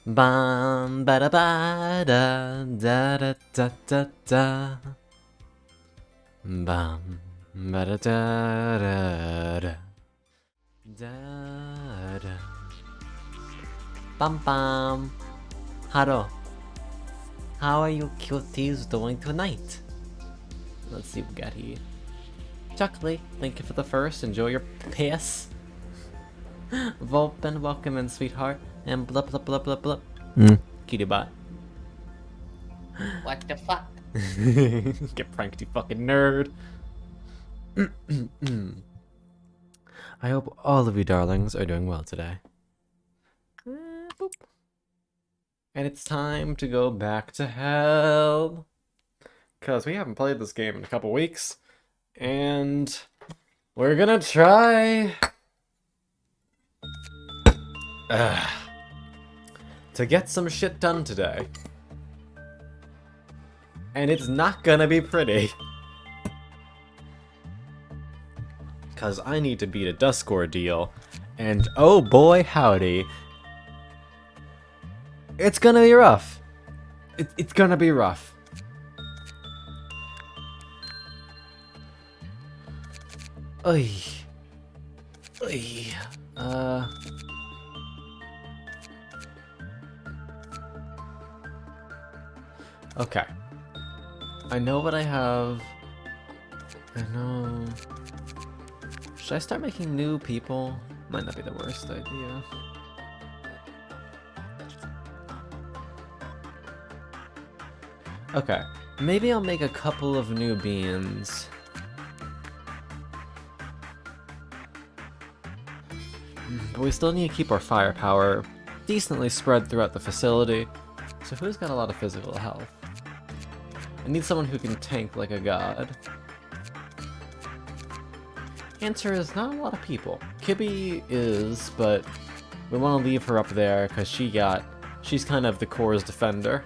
Bam ba da ba da da da da da da. Bam ba da da da da da da. Bam bam. Haro, how are you cuties doing tonight? Let's see what we got here. Chuckley, thank you for the first. Enjoy your piss. Volpen, welcome in, sweetheart. And blah blah blah blah blah. Cutie bot. What the fuck? Get pranked, you fucking nerd. I hope all of you darlings are doing well today. Boop. And it's time to go back to hell. Because we haven't played this game in a couple weeks. And we're gonna try to get some shit done today. And it's not gonna be pretty. Because I need to beat a Dusk ordeal. And oh boy howdy. It's gonna be rough. It's gonna be rough. Oy. Oy. Okay. I know what I have. I know. Should I start making new people? Might not be the worst idea. Okay. Maybe I'll make a couple of new beans. But we still need to keep our firepower decently spread throughout the facility. So who's got a lot of physical health? I need someone who can tank like a god. Answer is not a lot of people. Kibby is, but we want to leave her up there because she's kind of the core's defender.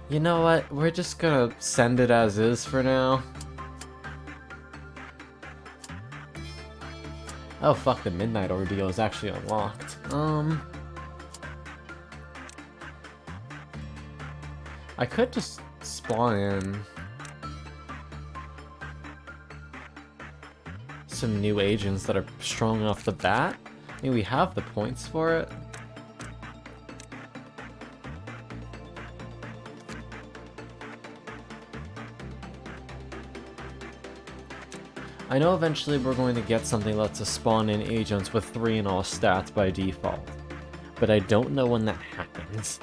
You know what? We're just gonna send it as is for now. Oh fuck, the midnight ordeal is actually unlocked. I could just spawn in some new agents that are strong off the bat. I mean, we have the points for it. I know eventually we're going to get something that lets us spawn in agents with 3 in all stats by default, but I don't know when that happens.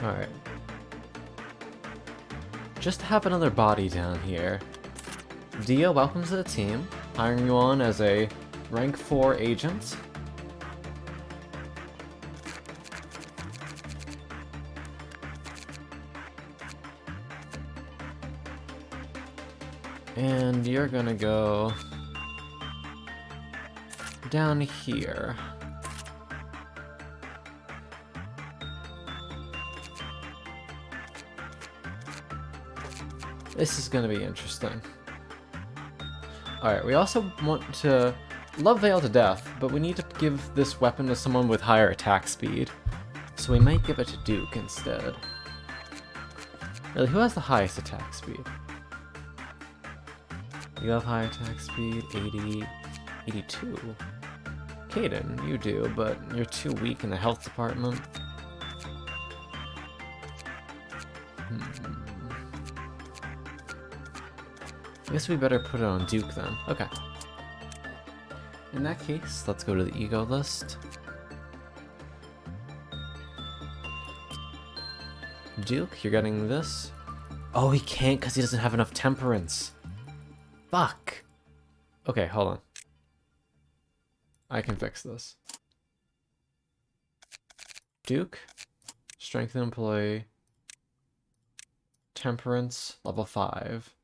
Alright. Just have another body down here. Dia, welcome to the team. Hiring you on as a rank 4 agent. And you're gonna go down here. This is gonna be interesting. Alright, we also want to love Veil to death, but we need to give this weapon to someone with higher attack speed. So we might give it to Duke instead. Really, who has the highest attack speed? You have high attack speed, 80, 82. Kaden, you do, but you're too weak in the health department. I guess we better put it on Duke then. Okay. In that case, let's go to the ego list. Duke, you're getting this. Oh, he can't because he doesn't have enough temperance. Fuck. Okay, hold on. I can fix this. Duke, strengthen employee, temperance, level 5.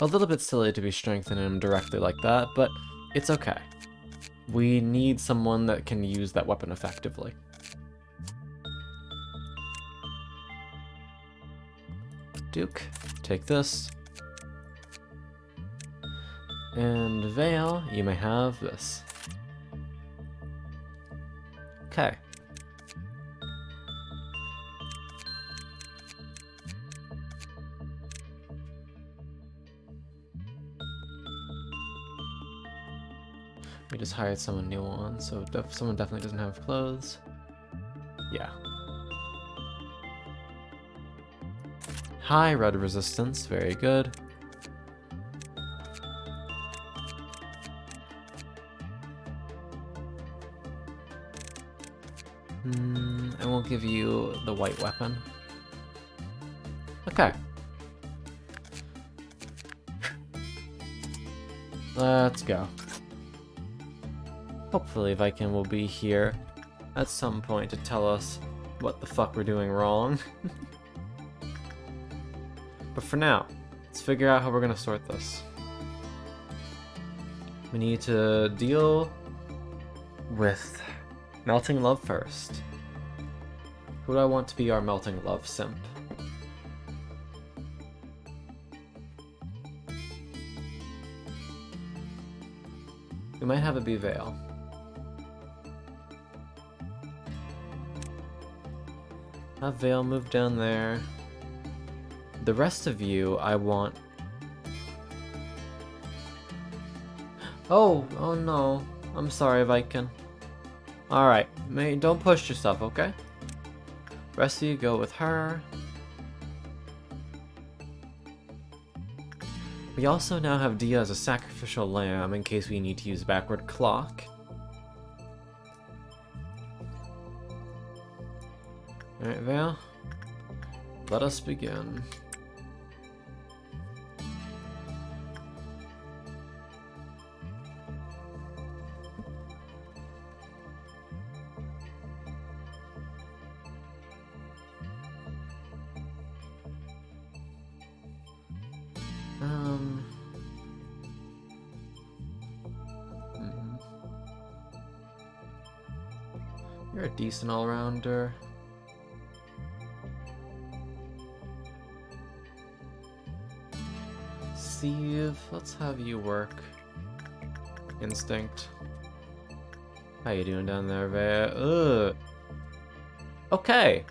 A little bit silly to be strengthening him directly like that, but it's okay. We need someone that can use that weapon effectively. Duke, take this. And Vale, you may have this. Okay. We just hired someone new on, so someone definitely doesn't have clothes. Yeah. High red resistance, very good. I won't give you the white weapon. Okay. Let's go. Hopefully Viking will be here at some point to tell us what the fuck we're doing wrong. But for now, let's figure out how we're gonna sort this. We need to deal with Melting Love first. Who do I want to be our Melting Love simp? We might have it be Vale. Have Vale move down there. The rest of you, I want... Oh no. I'm sorry, Viking. Alright, don't push yourself, okay? Rest of you go with her. We also now have Dia as a sacrificial lamb in case we need to use backward clock. Alright, Vale. Let us begin. You're a decent all-rounder. Steve, let's have you work. Instinct. How you doing down there, Vale? Ugh. Okay.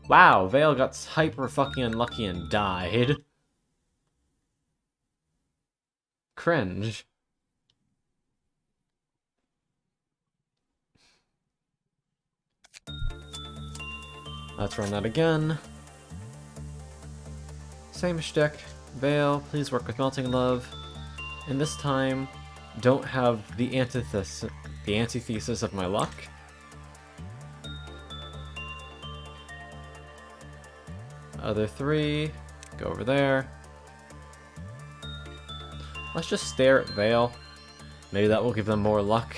Wow, Vale got hyper fucking unlucky and died. Cringe. Let's run that again. Same shtick. Vale, please work with Melting Love. And this time, don't have the antithesis of my luck. Other three, go over there. Let's just stare at Vale. Maybe that will give them more luck.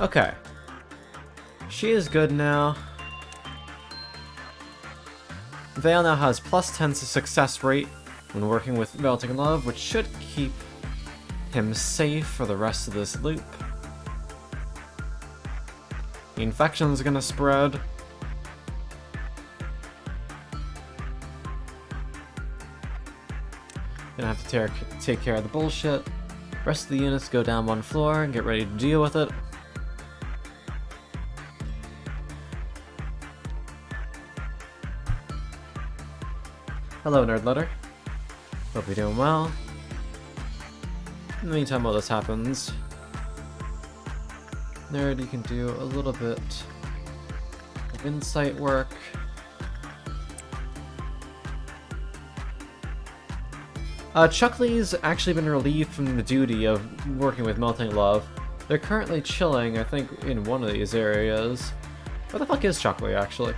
Okay. She is good now. Vale now has +10 success rate when working with Melting Love, which should keep him safe for the rest of this loop. The infection's gonna spread. Gonna have to take care of the bullshit. Rest of the units go down one floor and get ready to deal with it. Hello, Nerdletter. Hope you're doing well. In the meantime, while this happens, Nerd, you can do a little bit of insight work. Chuckley's actually been relieved from the duty of working with Melting Love. They're currently chilling, I think, in one of these areas. Where the fuck is Chuckley, actually?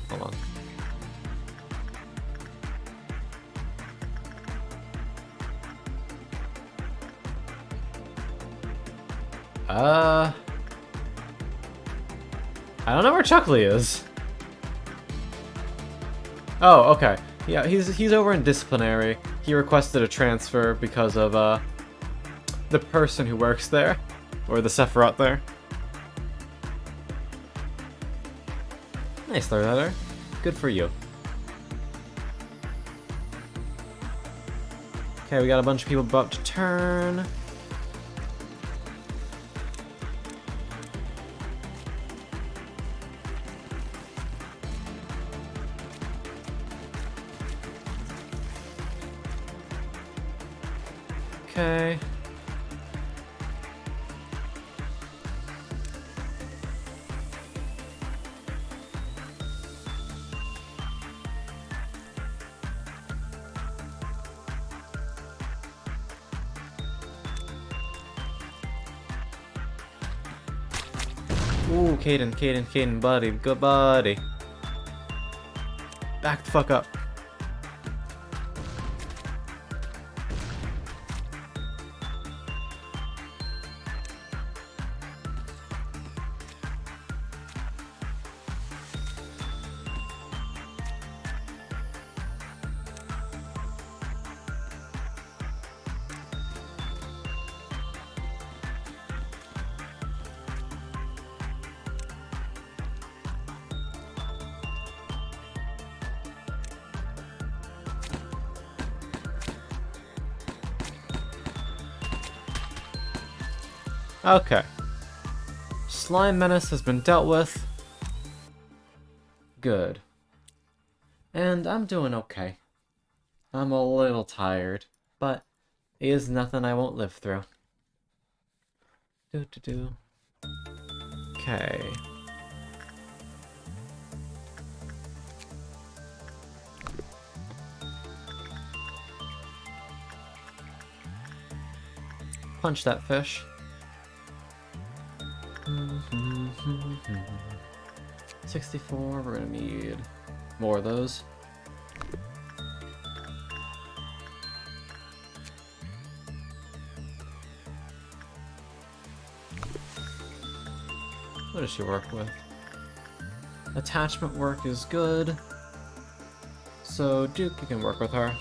Hold on. I don't know where Chuckley is. Oh, okay. Yeah, he's over in disciplinary. He requested a transfer because of the person who works there, or the Sephiroth there. Nice, Letter. Good for you. Okay, we got a bunch of people about to turn. Okay. Ooh, Caden, buddy, good buddy. Back the fuck up. Okay. Slime Menace has been dealt with. Good. And I'm doing okay. I'm a little tired, but it is nothing I won't live through. Okay. Punch that fish. 64, we're gonna need more of those. What does she work with? Attachment work is good. So Duke, you can work with her.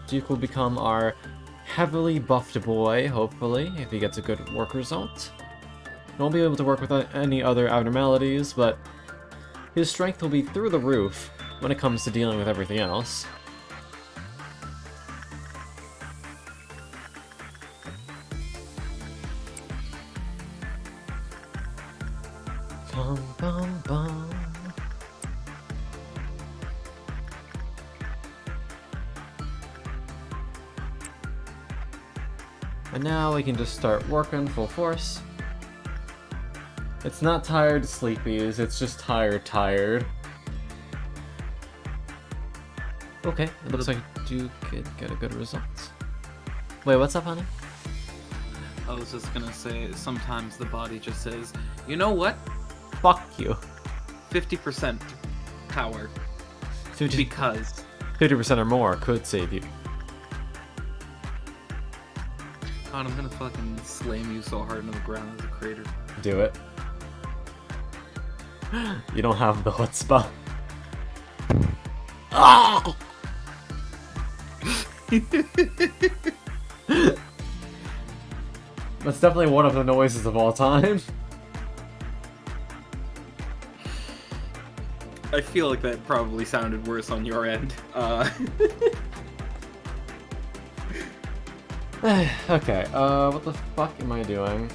Duke will become our heavily buffed boy, hopefully, if he gets a good work result. He won't be able to work with any other abnormalities, but his strength will be through the roof when it comes to dealing with everything else. Bum, bum, bum. And now we can just start working full force. It's not tired sleepies, it's just tired. Okay, it looks like you could get a good result. Wait, what's up, honey? I was just gonna say, sometimes the body just says, you know what? Fuck you. 50% power. 50, because 50% or more could save you. God, I'm gonna fucking slam you so hard into the ground as a crater. Do it. You don't have the chutzpah. Ah! That's definitely one of the noises of all time. I feel like that probably sounded worse on your end. Okay, what the fuck am I doing?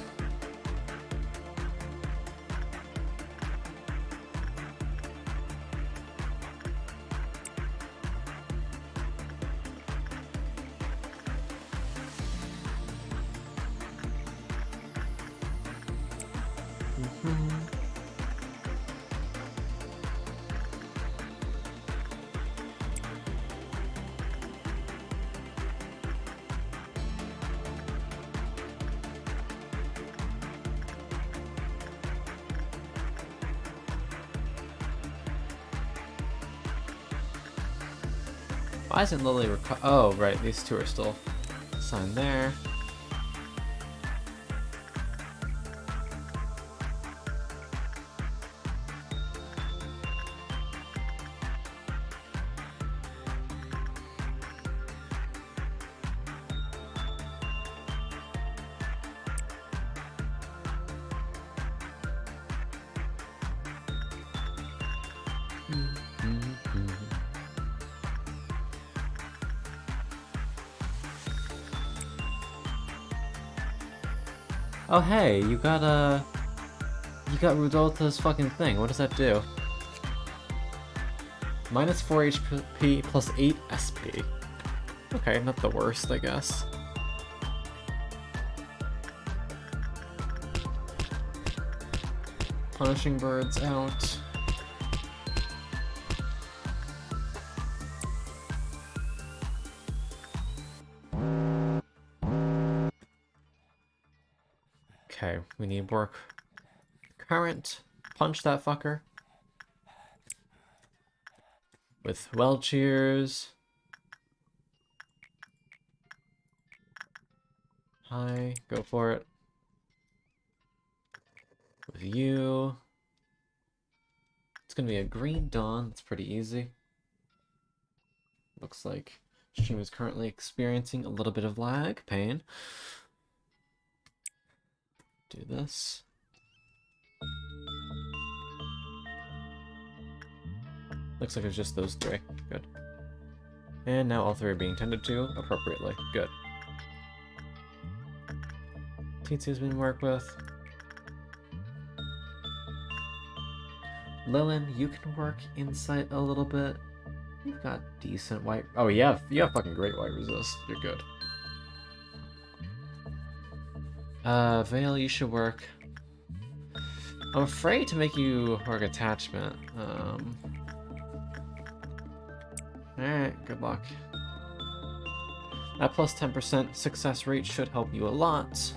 Why isn't Lily oh, right, these two are still signed there. Oh hey, you got Rudolta's fucking thing. What does that do? Minus 4 HP plus 8 SP. Okay, not the worst, I guess. Punishing birds out. Okay, we need work. Current. Punch that fucker. With well cheers. Hi, go for it. With you. It's gonna be a green dawn. It's pretty easy. Looks like stream is currently experiencing a little bit of lag, pain. Do this. Looks like it's just those three. Good. And now all three are being tended to appropriately. Good. Titsu's been worked with. Lilin, you can work insight a little bit. You've got decent white. Oh, you have fucking great white resist. You're good. Vale, you should work. I'm afraid to make you work attachment. Alright, good luck. That plus 10% success rate should help you a lot.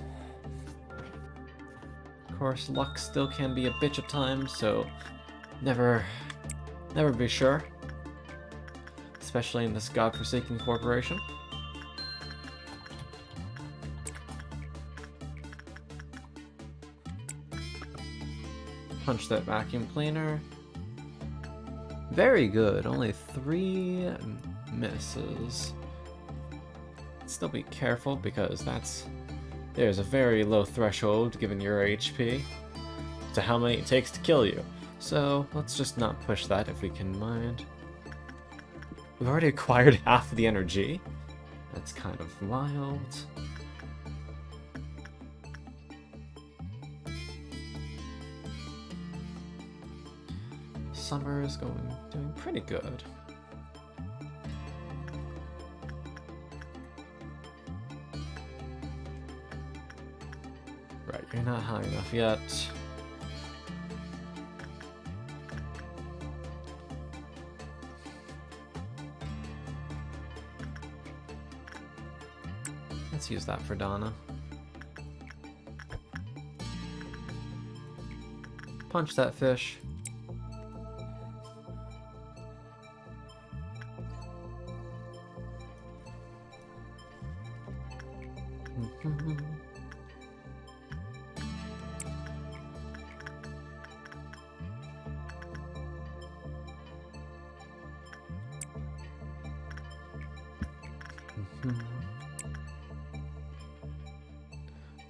Of course, luck still can be a bitch at times, so never be sure. Especially in this godforsaken corporation. Punch that vacuum cleaner. Very good. Only 3 misses. Still be careful because there's a very low threshold given your HP to how many it takes to kill you. So let's just not push that if we can mind. We've already acquired half of the energy. That's kind of wild. Summer is doing pretty good. Right, you're not high enough yet. Let's use that for Donna. Punch that fish.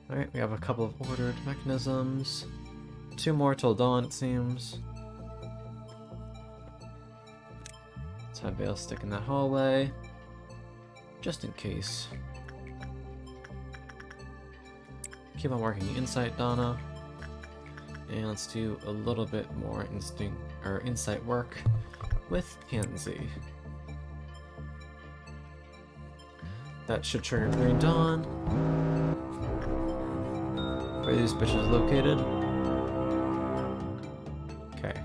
Alright, we have a couple of ordered mechanisms. 2 more till dawn, it seems. Let's have Vale stick in that hallway. Just in case. Keep on working insight, Donna. And let's do a little bit more insight work with Pansy. That should trigger Green Dawn. Where are these bitches located? Okay.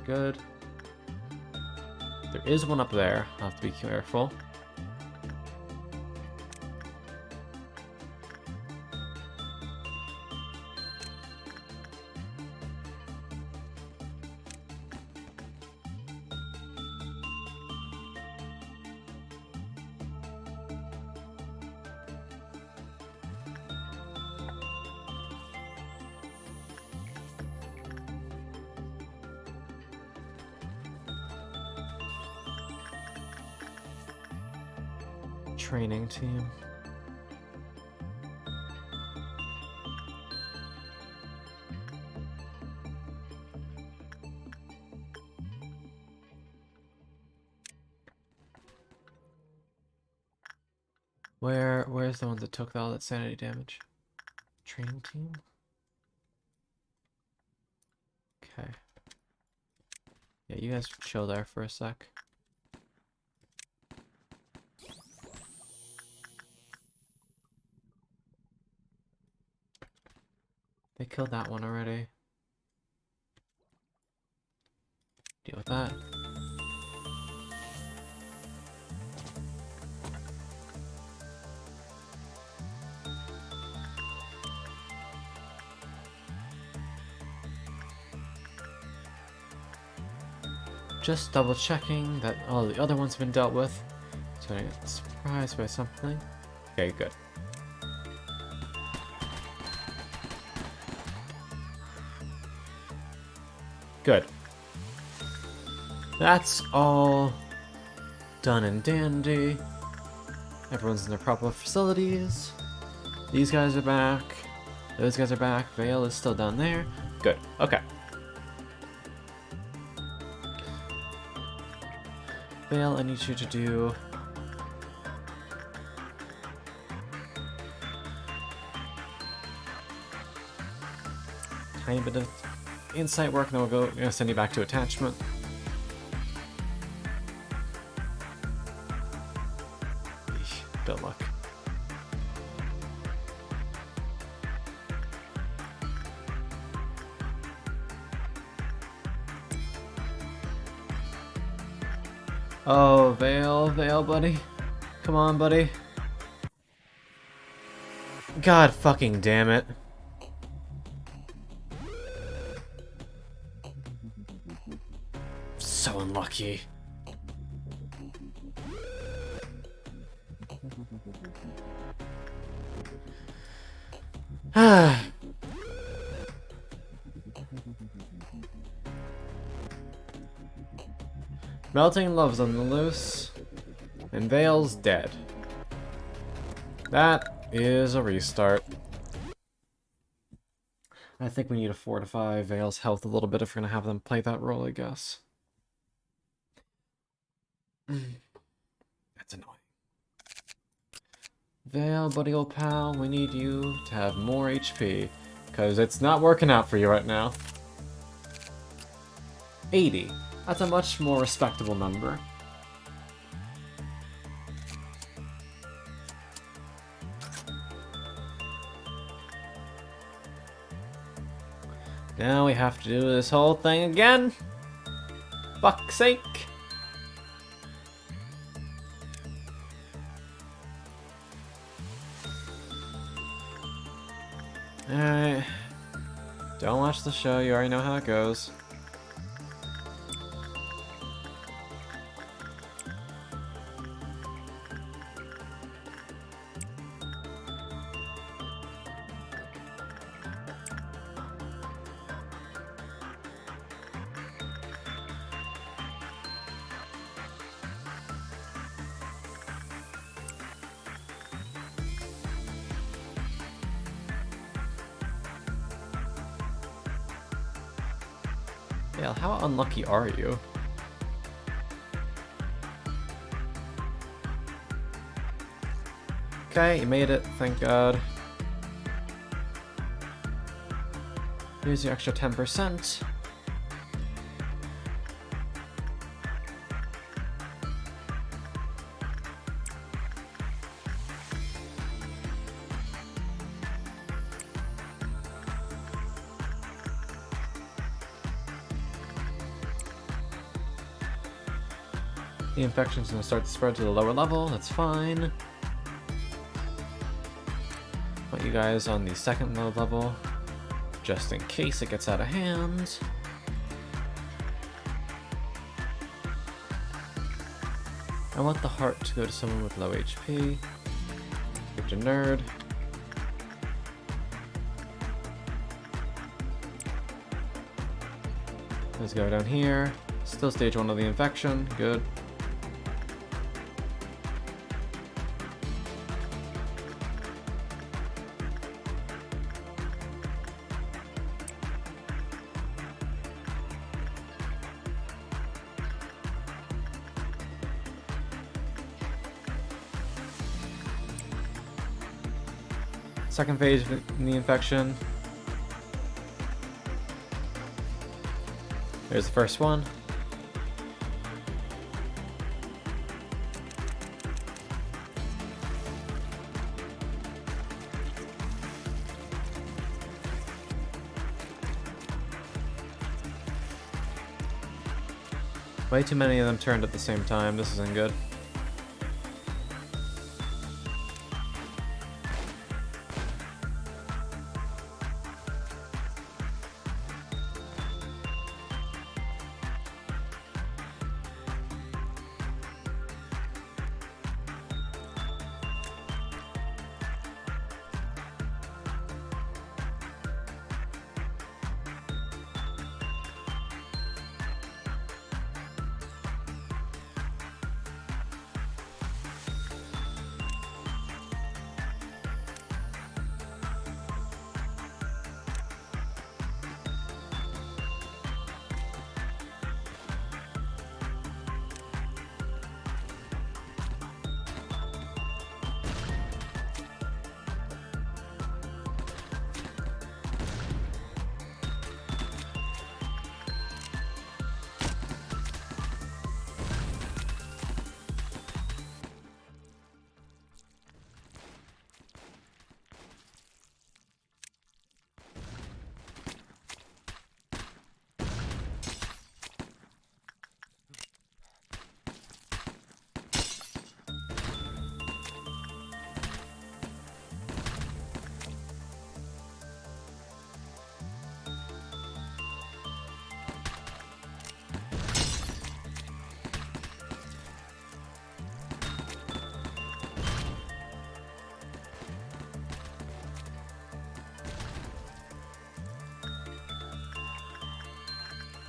Good. There is one up there. I'll have to be careful. training team. Where's the ones that took all that sanity damage? Training team? Okay. Yeah, you guys chill there for a sec. They killed that one already. Deal with that. Just double checking that all the other ones have been dealt with. So I didn't get surprised by something. Okay, good. Good. That's all done and dandy. Everyone's in their proper facilities. These guys are back. Those guys are back. Vale is still down there. Good. Okay. Vale, I need you to do tiny bit of insight work, and then we're gonna send you back to attachment. Eesh, good luck. Oh, Vale, buddy. Come on, buddy. God fucking damn it. So unlucky. Ah. Melting Love's on the loose, and Vale's dead. That is a restart. I think we need to fortify Vale's health a little bit if we're gonna have them play that role, I guess. That's annoying. Vale, buddy old pal, we need you to have more HP, because it's not working out for you right now. 80. That's a much more respectable number. Now we have to do this whole thing again. Fuck's sake. Alright. Don't watch the show, you already know how it goes. Yeah, how unlucky are you? Okay, you made it, thank God. Here's your extra 10%. The infection's gonna start to spread to the lower level, that's fine. Put you guys on the second low level, just in case it gets out of hand. I want the heart to go to someone with low HP. Get your nerd. Let's go down here. Still stage 1 of the infection, good. second phase of the infection. There's the first one. Way too many of them turned at the same time. This isn't good.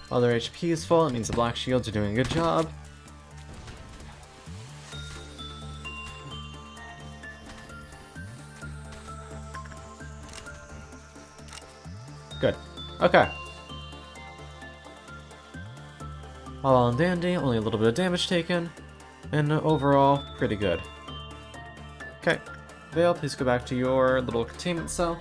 While their HP is full, it means the black shields are doing a good job. Good. Okay. All well and dandy, only a little bit of damage taken, and overall, pretty good. Okay. Vale, please go back to your little containment cell.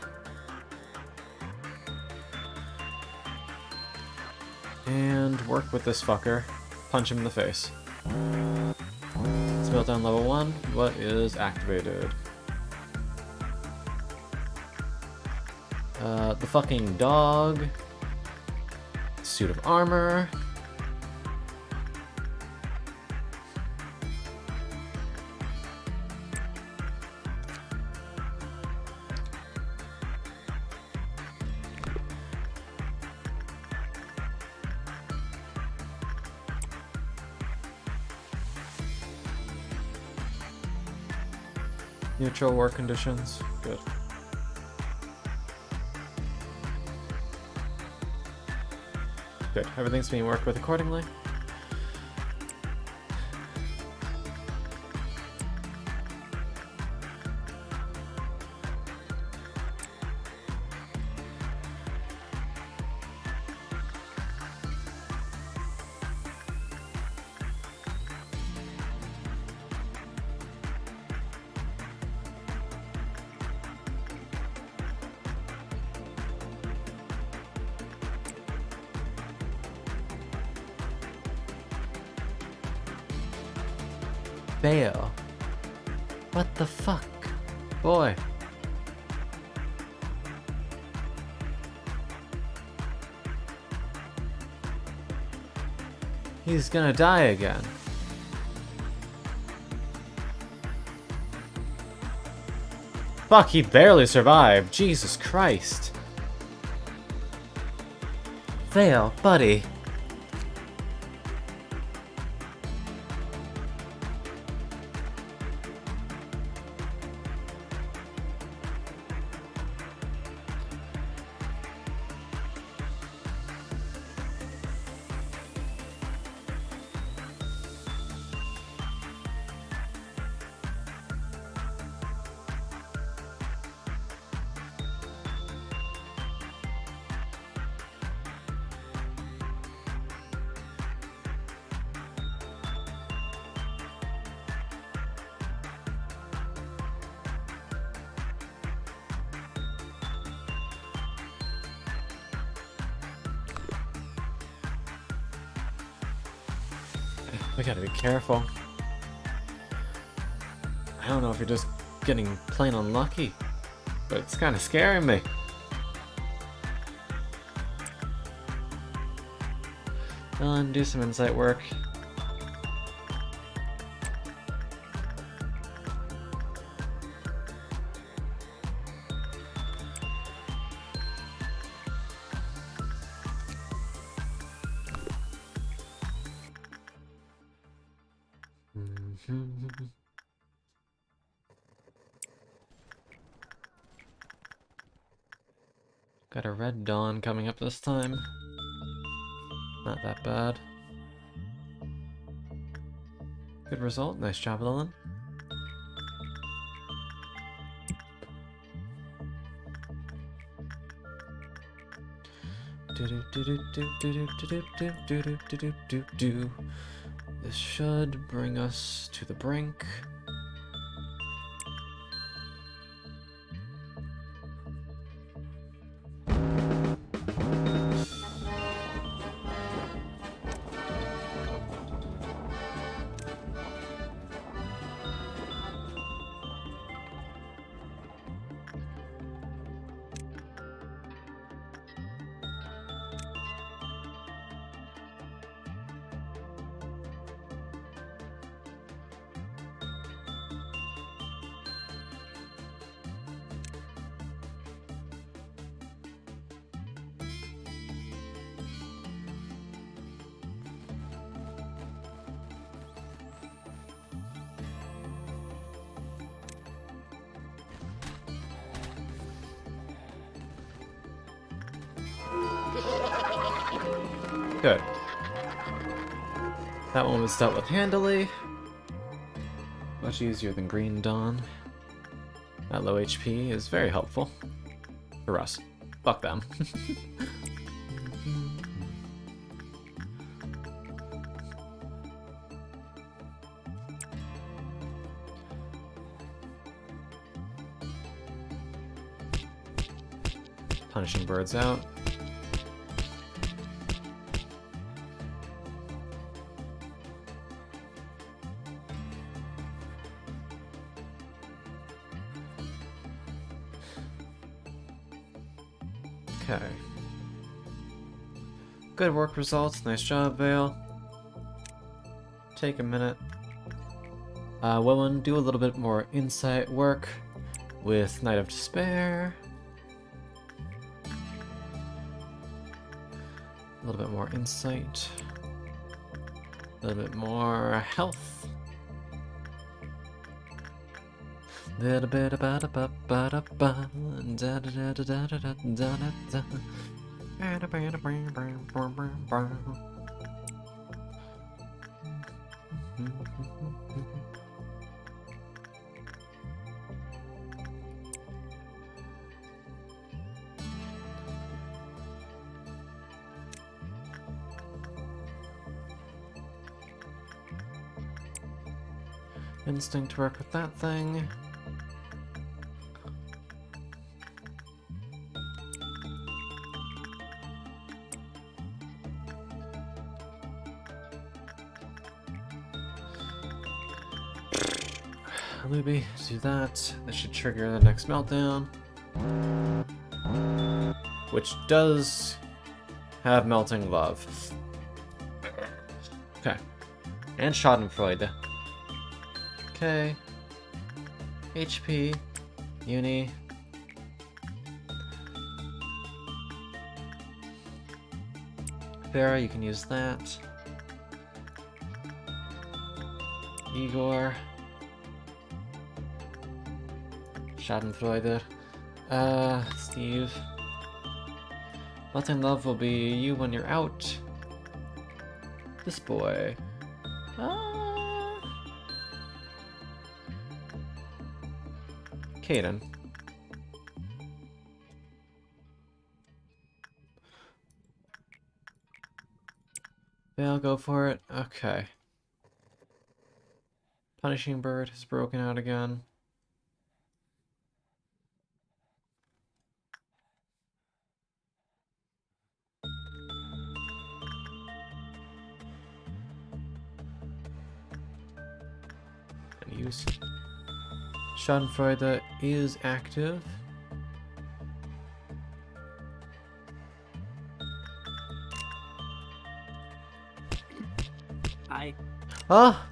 And work with this fucker. Punch him in the face. Let's build down level 1. What is activated? The fucking dog. Suit of armor. Neutral war conditions. Good. Good. Everything's being worked with accordingly. Fail. What the fuck? Boy. He's gonna die again. Fuck, he barely survived. Jesus Christ. Fail, buddy. We gotta be careful. I don't know if you're just getting plain unlucky, but it's kind of scaring me. Do some insight work. Got a red dawn coming up this time. Not that bad. Good result. Nice job, Lilin. This should bring us to the brink. Good. That one was dealt with handily. Much easier than Green Dawn. That low HP is very helpful. For us. Fuck them. Punishing birds out. Okay. Good work results. Nice job, Vale. Take a minute. Woman, do a little bit more insight work with Night of Despair. A little bit more insight. A little bit more health. Little bit about a ba ba da ba da da da da da da da da da. Instinct work with that thing. Luby, do that. That should trigger the next meltdown. Which does have melting love. Okay. And Schadenfreude. Okay. HP. Uni. Farah, you can use that. Igor. Schadenfreude. Steve. Melting love will be you when you're out. This boy. Caden. Yeah, I'll go for it. Okay. Punishing Bird has broken out again. And use. Schadenfreude is active. Hi. Oh!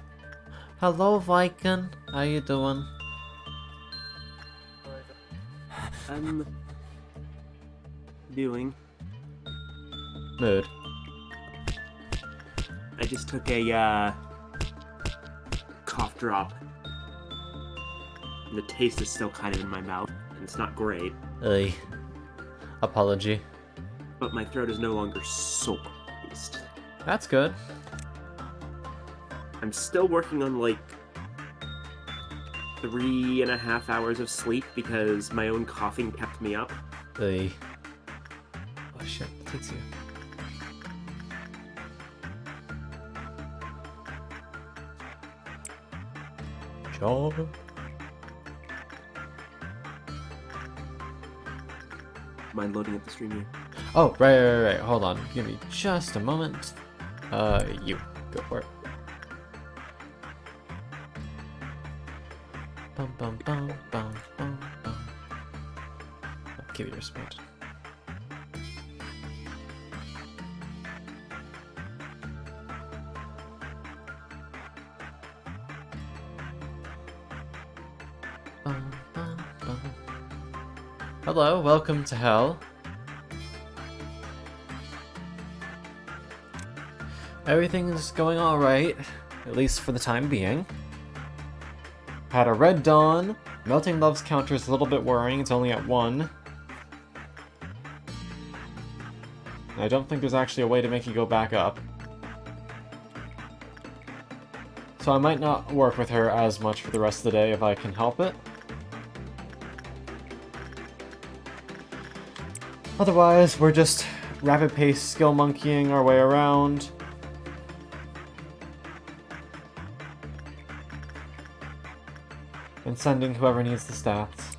Hello, Viking. How you doing? I'm doing. Mood. I just took a cough drop. And the taste is still kind of in my mouth, and it's not great. Ugh. Apology. But my throat is no longer sore, at least. That's good. I'm still working on like 3.5 hours of sleep because my own coughing kept me up. Ugh. Oh shit, it takes you. Job. Mind loading up the stream here? Oh, right. Hold on. Give me just a moment. You. Go for it. Bum bum bum bum bum bum. I'll give you your spot. Bum, bum, bum. Hello, welcome to hell. Everything's going alright, at least for the time being. Had a red dawn. Melting Love's counter is a little bit worrying, it's only at 1. And I don't think there's actually a way to make you go back up. So I might not work with her as much for the rest of the day if I can help it. Otherwise, we're just rapid-paced skill monkeying our way around. And sending whoever needs the stats.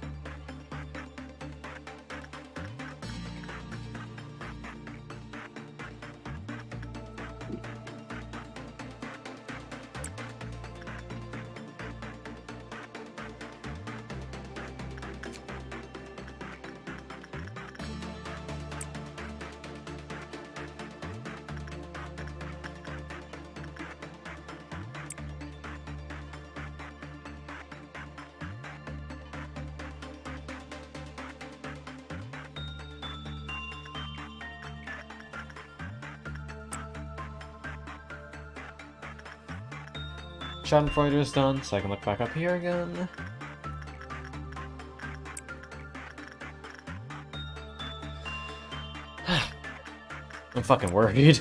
Schadenfreude is done, so I can look back up here again. I'm fucking worried.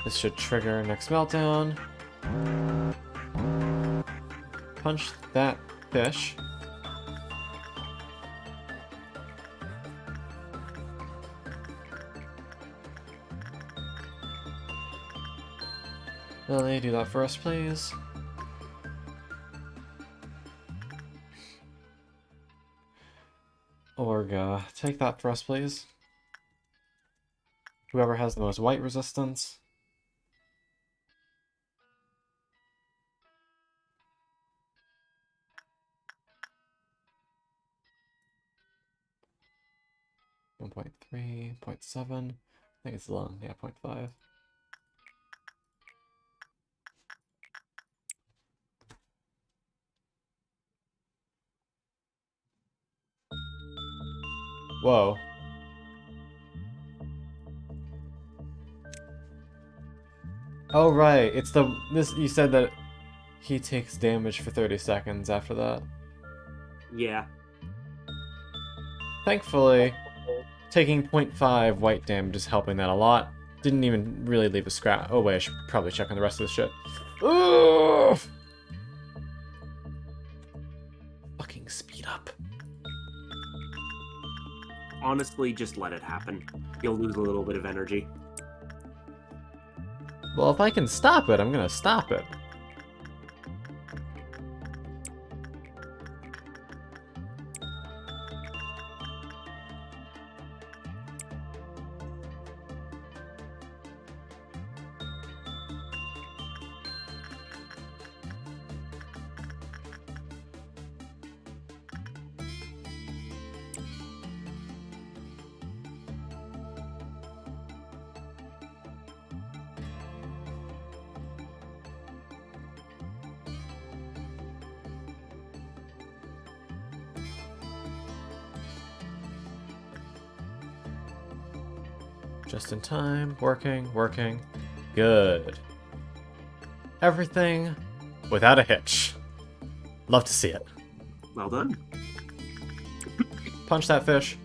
This should trigger next meltdown. Punch that fish. Lily, do that for us, please. Orga, take that for us, please. Whoever has the most white resistance. One 0.3, 0.7. I think it's long, yeah, 0.5. Whoa. Oh right, it's this you said that he takes damage for 30 seconds after that. Yeah. Thankfully, taking 0.5 white damage is helping that a lot. Didn't even really leave a scrap. Oh wait, I should probably check on the rest of this shit. Ugh! Fucking speed up. Honestly, just let it happen. You'll lose a little bit of energy. Well, if I can stop it, I'm gonna stop it. Just in time. Working, working. Good. Everything without a hitch. Love to see it. Well done. Punch that fish.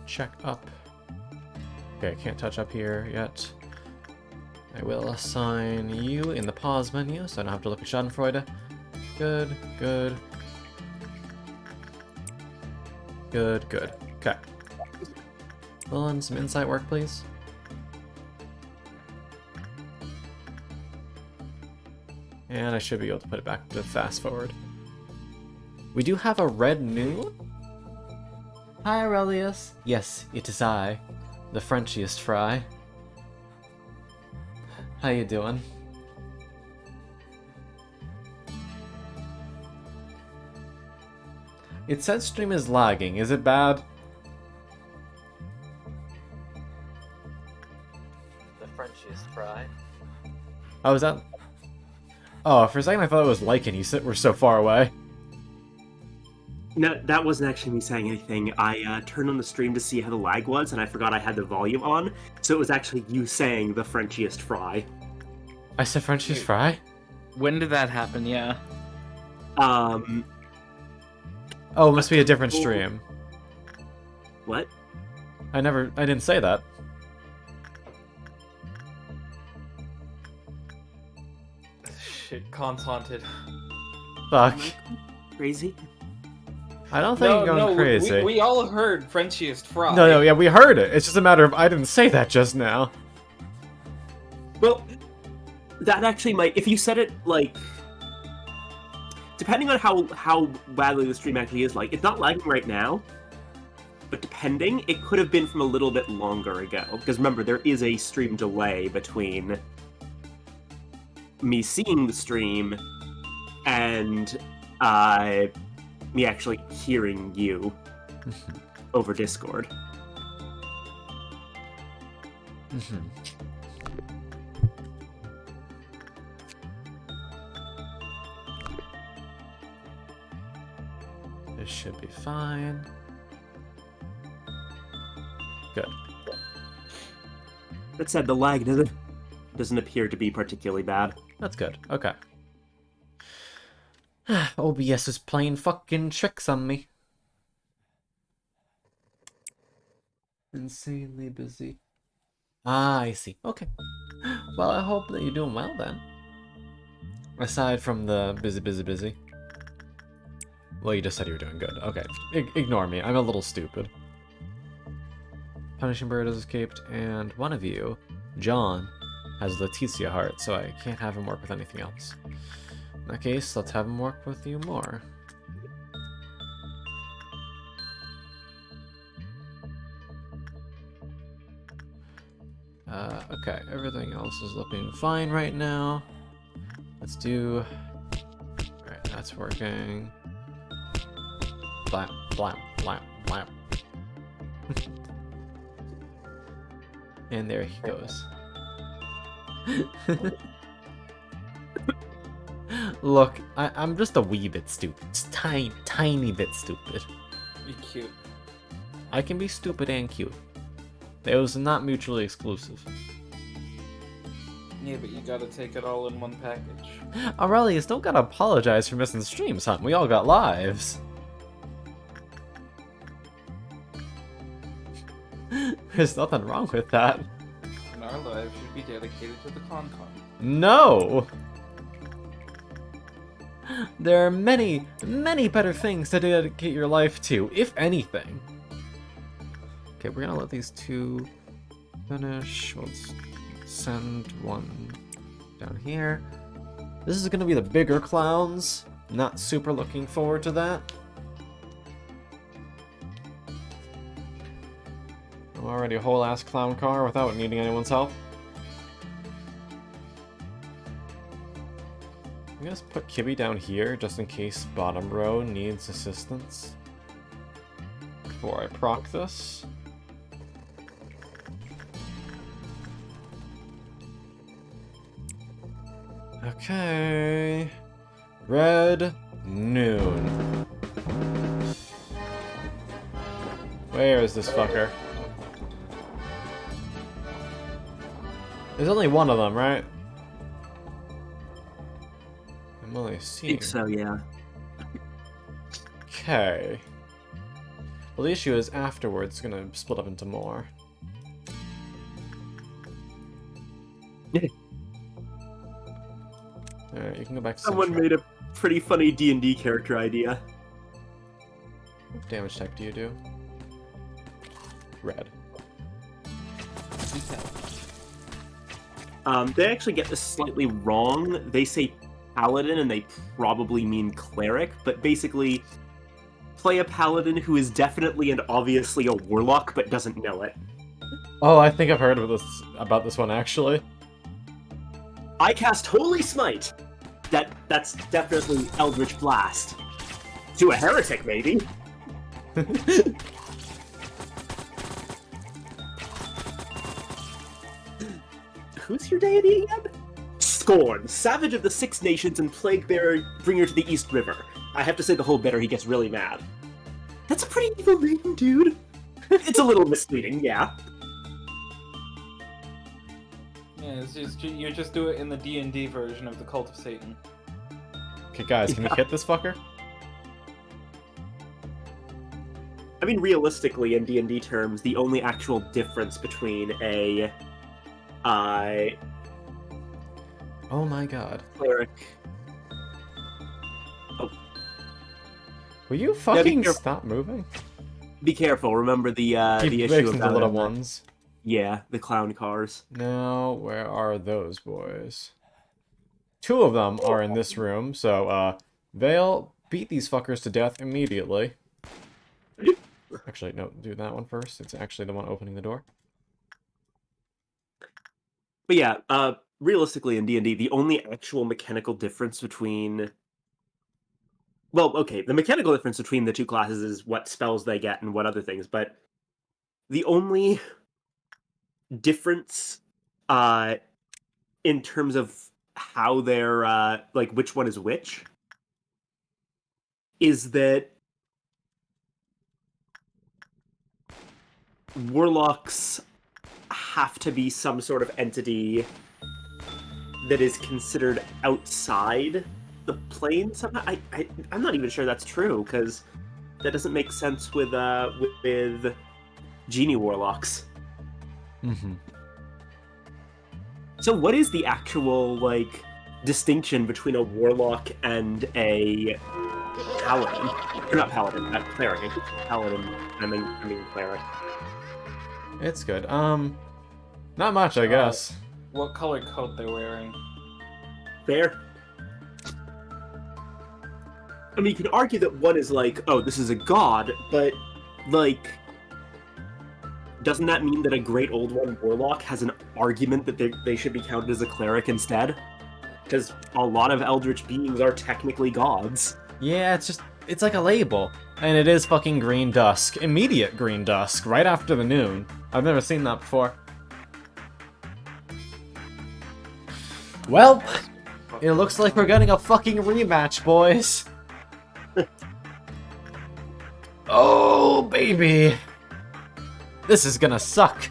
Check up. Okay, I can't touch up here yet. I will assign you in the pause menu, so I don't have to look at Schadenfreude. Good, good. Good, good. Okay. Lillian, some insight work, please. And I should be able to put it back to fast forward. We do have a red new. Hi, Aurelius. Yes, it is I, the Frenchiest fry. How you doing? It says stream is lagging. Is it bad? The Frenchiest fry. Oh, is that? Oh, for a second I thought it was Lycan. You said we're so far away. No, that wasn't actually me saying anything. I turned on the stream to see how the lag was, and I forgot I had the volume on, so it was actually you saying the Frenchiest fry. I said Frenchiest fry? When did that happen? Yeah. Oh, it must be a different stream. What? I didn't say that. Shit, Con's haunted. Fuck. Crazy? I don't think you're going crazy. We all heard Frenchiest fry. No, yeah, we heard it. It's just a matter of I didn't say that just now. Well, that actually might, if you said it, like, depending on how badly the stream actually is, like, it's not lagging right now, but depending, it could have been from a little bit longer ago. Because remember, there is a stream delay between me seeing the stream and me actually hearing you over Discord. This should be fine. Good. That said, the lag doesn't appear to be particularly bad. That's good. Okay. OBS is playing fucking tricks on me. Insanely busy. Ah, I see. Okay. Well, I hope that you're doing well then. Aside from the busy. Well, you just said you were doing good. Okay. Ignore me. I'm a little stupid. Punishing Bird has escaped, and one of you, John, has Leticia heart, so I can't have him work with anything else. In that case, let's have him work with you more. Okay, everything else is looking fine right now. Let's do... Alright, that's working. Blap, blap, blap, blap. And there he goes. Look, I'm just a wee bit stupid. Just tiny bit stupid. You're cute. I can be stupid and cute. Those are not mutually exclusive. Yeah, but you gotta take it all in one package. Aurelius, don't gotta apologize for missing streams, huh? We all got lives. There's nothing wrong with that. And our lives should be dedicated to the con. No! There are many, many better things to dedicate your life to, if anything. Okay, we're gonna let these two Finish. Let's send one down here. This is gonna be the bigger clowns. Not super looking forward to that. I'm already a whole ass clown car without needing anyone's help. I'm gonna put Kibby down here just in case bottom row needs assistance. Before I proc this. Okay. Red Noon. Where is this fucker? There's only one of them, right? I'm only I seeing. think so, yeah. Okay. Well, the issue is afterwards it's gonna split up into more. Alright, you can go back to Someone Central. made a pretty funny D&D character idea. What damage type do you do? Red. They actually get this slightly wrong. They say paladin and they probably mean cleric, but basically play a paladin who is definitely and obviously a warlock but doesn't know it. Oh, I think I've heard of about this one actually. I cast Holy Smite. That's definitely Eldritch Blast. To a heretic, maybe. Who's your deity again? Scorn, Savage of the Six Nations and Plague Bearer, Bringer to the East River. I have to say the whole better, he gets really mad. That's a pretty evil name, dude. It's a little misleading, yeah. Yeah, it's just you just do it in the D&D version of the Cult of Satan. Okay, guys, can we hit this fucker? I mean, realistically, in D&D terms, the only actual difference between a Oh my god. cleric. Will you be fucking careful. stop moving? Be careful. Remember the Keep issue fixing about the little ones. Yeah, the clown cars. Now, where are those boys? Two of them are in this room, so, Vale, beat these fuckers to death immediately. Actually, no, do that one first. It's actually the one opening the door. But yeah, realistically in D&D, the only actual mechanical difference between... Well, okay, the mechanical difference between the two classes is what spells they get and what other things, but the only difference in terms of how they're, like, which one is which, is that warlocks have to be some sort of entity that is considered outside the plane somehow. I'm not even sure that's true, because that doesn't make sense with genie warlocks. Mm-hmm. So what is the actual, like, distinction between a warlock and a paladin? Or not paladin, cleric. Paladin, I mean cleric. It's good. Not much, I guess. What color coat they're wearing? Fair. I mean, you could argue that one is like, oh, this is a god, but, like, doesn't that mean that a great old one warlock has an argument that they should be counted as a cleric instead? Because a lot of eldritch beings are technically gods. Yeah, it's like a label. And it is fucking Green Dusk. Immediate Green Dusk, right after the noon. I've never seen that before. Well, it looks like we're getting a fucking rematch, boys. Oh, baby. This is gonna suck.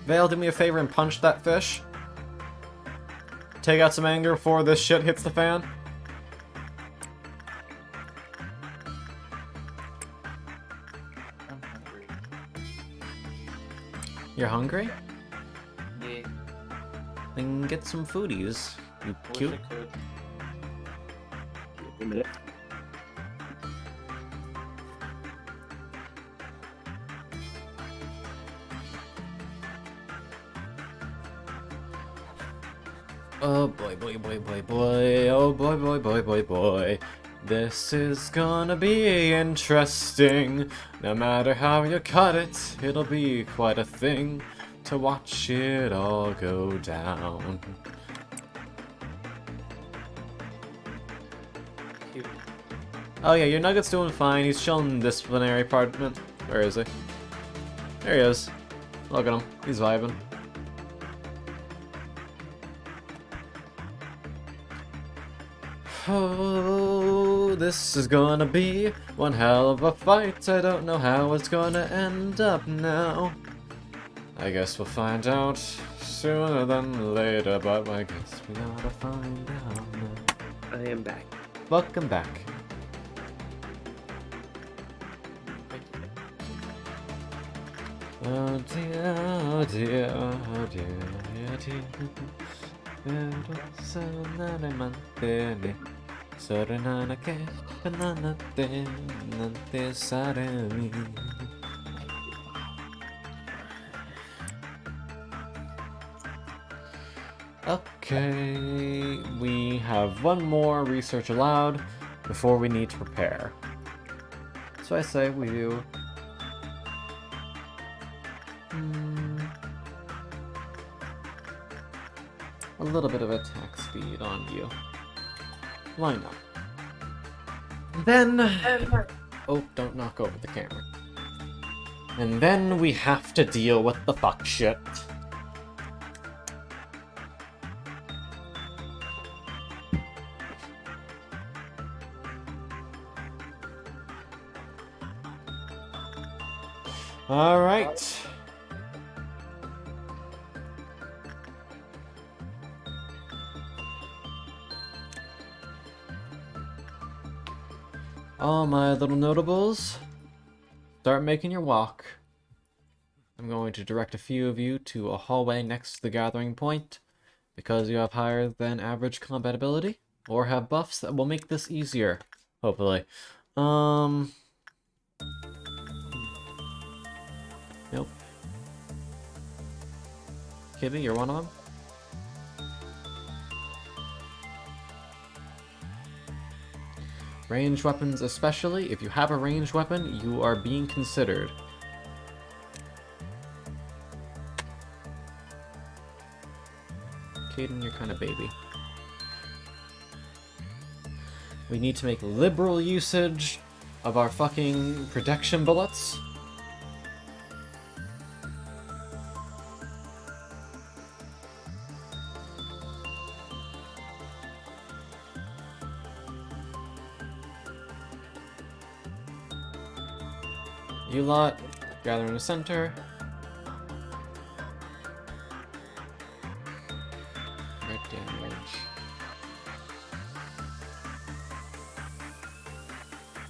Vale, do me a favor and punch that fish. Take out some anger before this shit hits the fan. I'm hungry. You're hungry? Yeah, Then get some foodies. You wish cute. I could. A minute. Oh boy, boy, boy, boy, boy. Oh boy, boy, boy, boy, boy. This is gonna be interesting. No matter how you cut it, it'll be quite a thing to watch it all go down. Cute. Oh yeah, your Nugget's doing fine. He's chilling in the disciplinary department. Where is he? There he is. Look at him. He's vibing. Oh, this is gonna be one hell of a fight. I don't know how it's gonna end up now. I guess we'll find out sooner than later, but I guess we gotta find out now. I am back. Welcome back. Oh dear, oh dear, oh dear, oh dear. Pero sanare mantene, sorenana che banana te nante saremi. Okay, we have one more research allowed before we need to prepare. So I say we do. A little bit of attack speed on you. Why not? Then... Oh, don't knock over the camera. And then we have to deal with the fuck shit. Alright. All my little notables, start making your walk. I'm going to direct a few of you to a hallway next to the gathering point, because you have higher than average combat ability, or have buffs that will make this easier, hopefully. Nope. Kibby, you're one of them? Ranged weapons especially. If you have a ranged weapon, you are being considered. Caden, you're kind of baby. We need to make liberal usage of our fucking protection bullets. You lot, gather in the center. Red damage.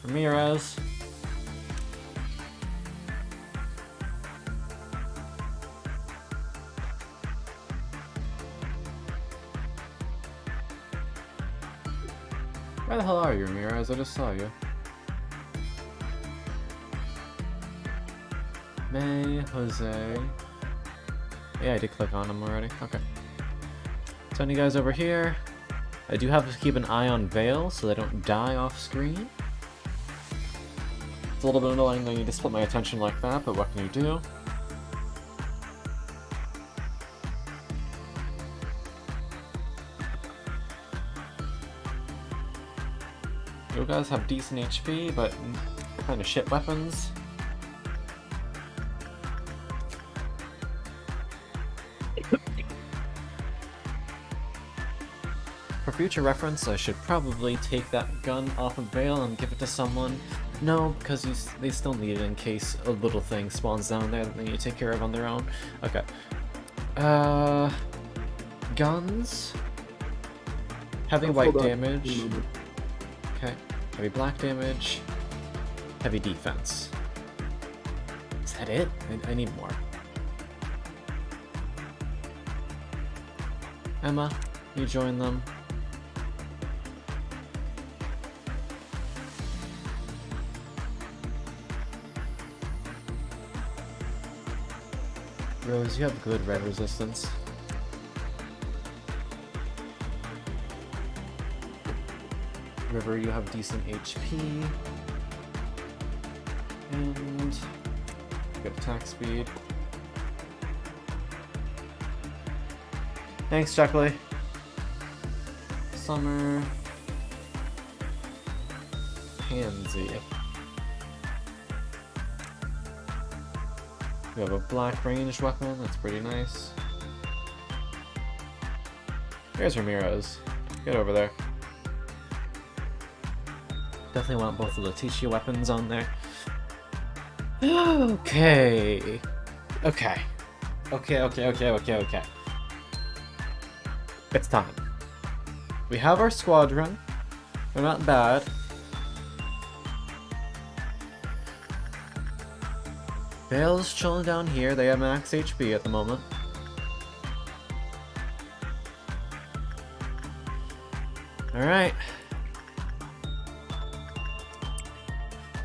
Ramirez. Where the hell are you, Ramirez? I just saw you. May, Jose. Yeah, I did click on them already. Okay. Send you guys over here. I do have to keep an eye on Vale so they don't die off screen. It's a little bit annoying that I need to split my attention like that, but what can you do? You guys have decent HP, but kind of shit weapons. For future reference, I should probably take that gun off of Vale and give it to someone. No, because they still need it in case a little thing spawns down there that they need to take care of on their own. Okay. Guns. Heavy white damage. Okay. Heavy black damage. Heavy defense. Is that it? I need more. Emma, you join them. Rose, you have good red resistance. River, you have decent HP. And good attack speed. Thanks, Chuckley. Summer. Pansy. We have a black ranged weapon, that's pretty nice. Here's Ramirez. Get over there. Definitely want both the Letitia weapons on there. Okay. Okay. Okay. It's time. We have our squadron. They're not bad. Vale's chilling down here. They have max HP at the moment. Alright.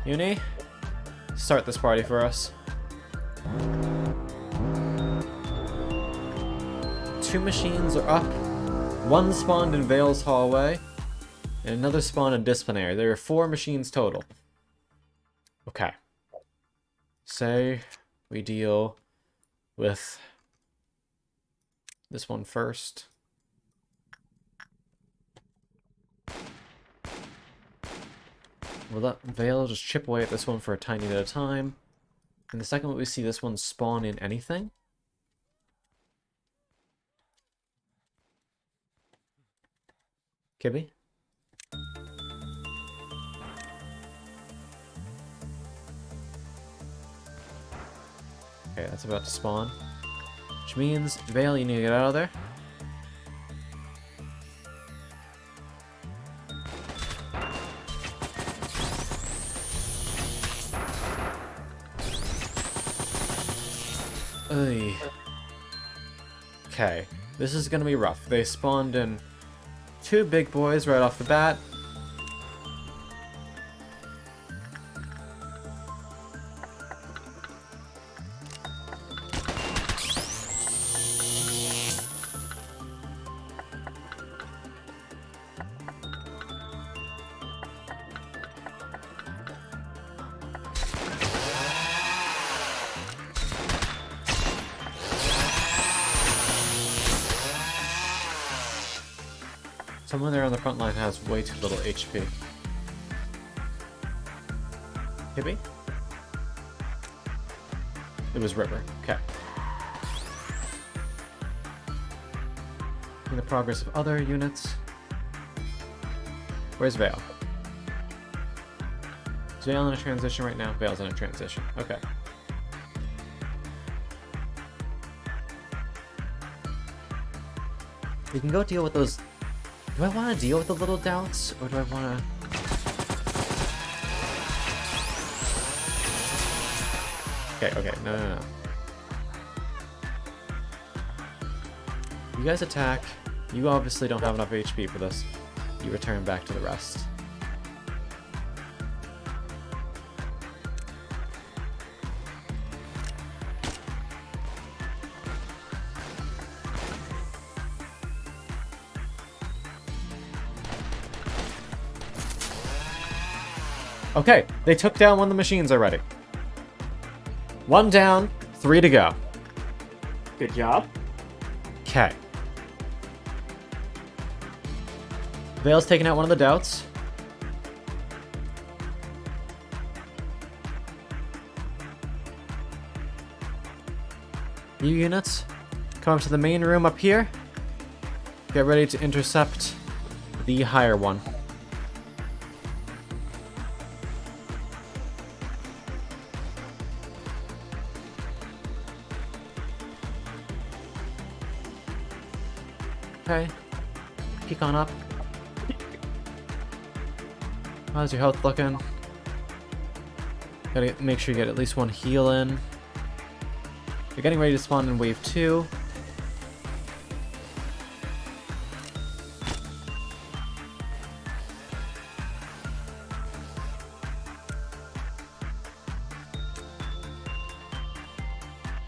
Uni, start this party for us. 2 machines are up. 1 spawned in Vale's hallway, and another spawned in Disciplinary. There are 4 machines total. Okay. Say we deal with this one first. We'll let Vale just chip away at this one for a tiny bit of time. And the second we see this one spawn in anything, Kibby? Okay, that's about to spawn. Which means, Vale, you need to get out of there. Oy. Okay, this is gonna be rough. They spawned in 2 big boys right off the bat. Someone there on the front line has way too little HP. Hibby? It was River. Okay. In the progress of other units. Where's Vale? Is Vale in a transition right now? Vale's in a transition. Okay. We can go deal with those. Do I want to deal with the little doubts, or do I want to... Okay, no. You guys attack. You obviously don't have enough HP for this. You return back to the rest. Okay, they took down one of the machines already. 1 down, 3 to go. Good job. Okay. Vale's taking out one of the doubts. You units, come up to the main room up here. Get ready to intercept the higher one. Okay. Peek on up. How's your health looking? Gotta make sure you get at least 1 heal in. You're getting ready to spawn in wave 2.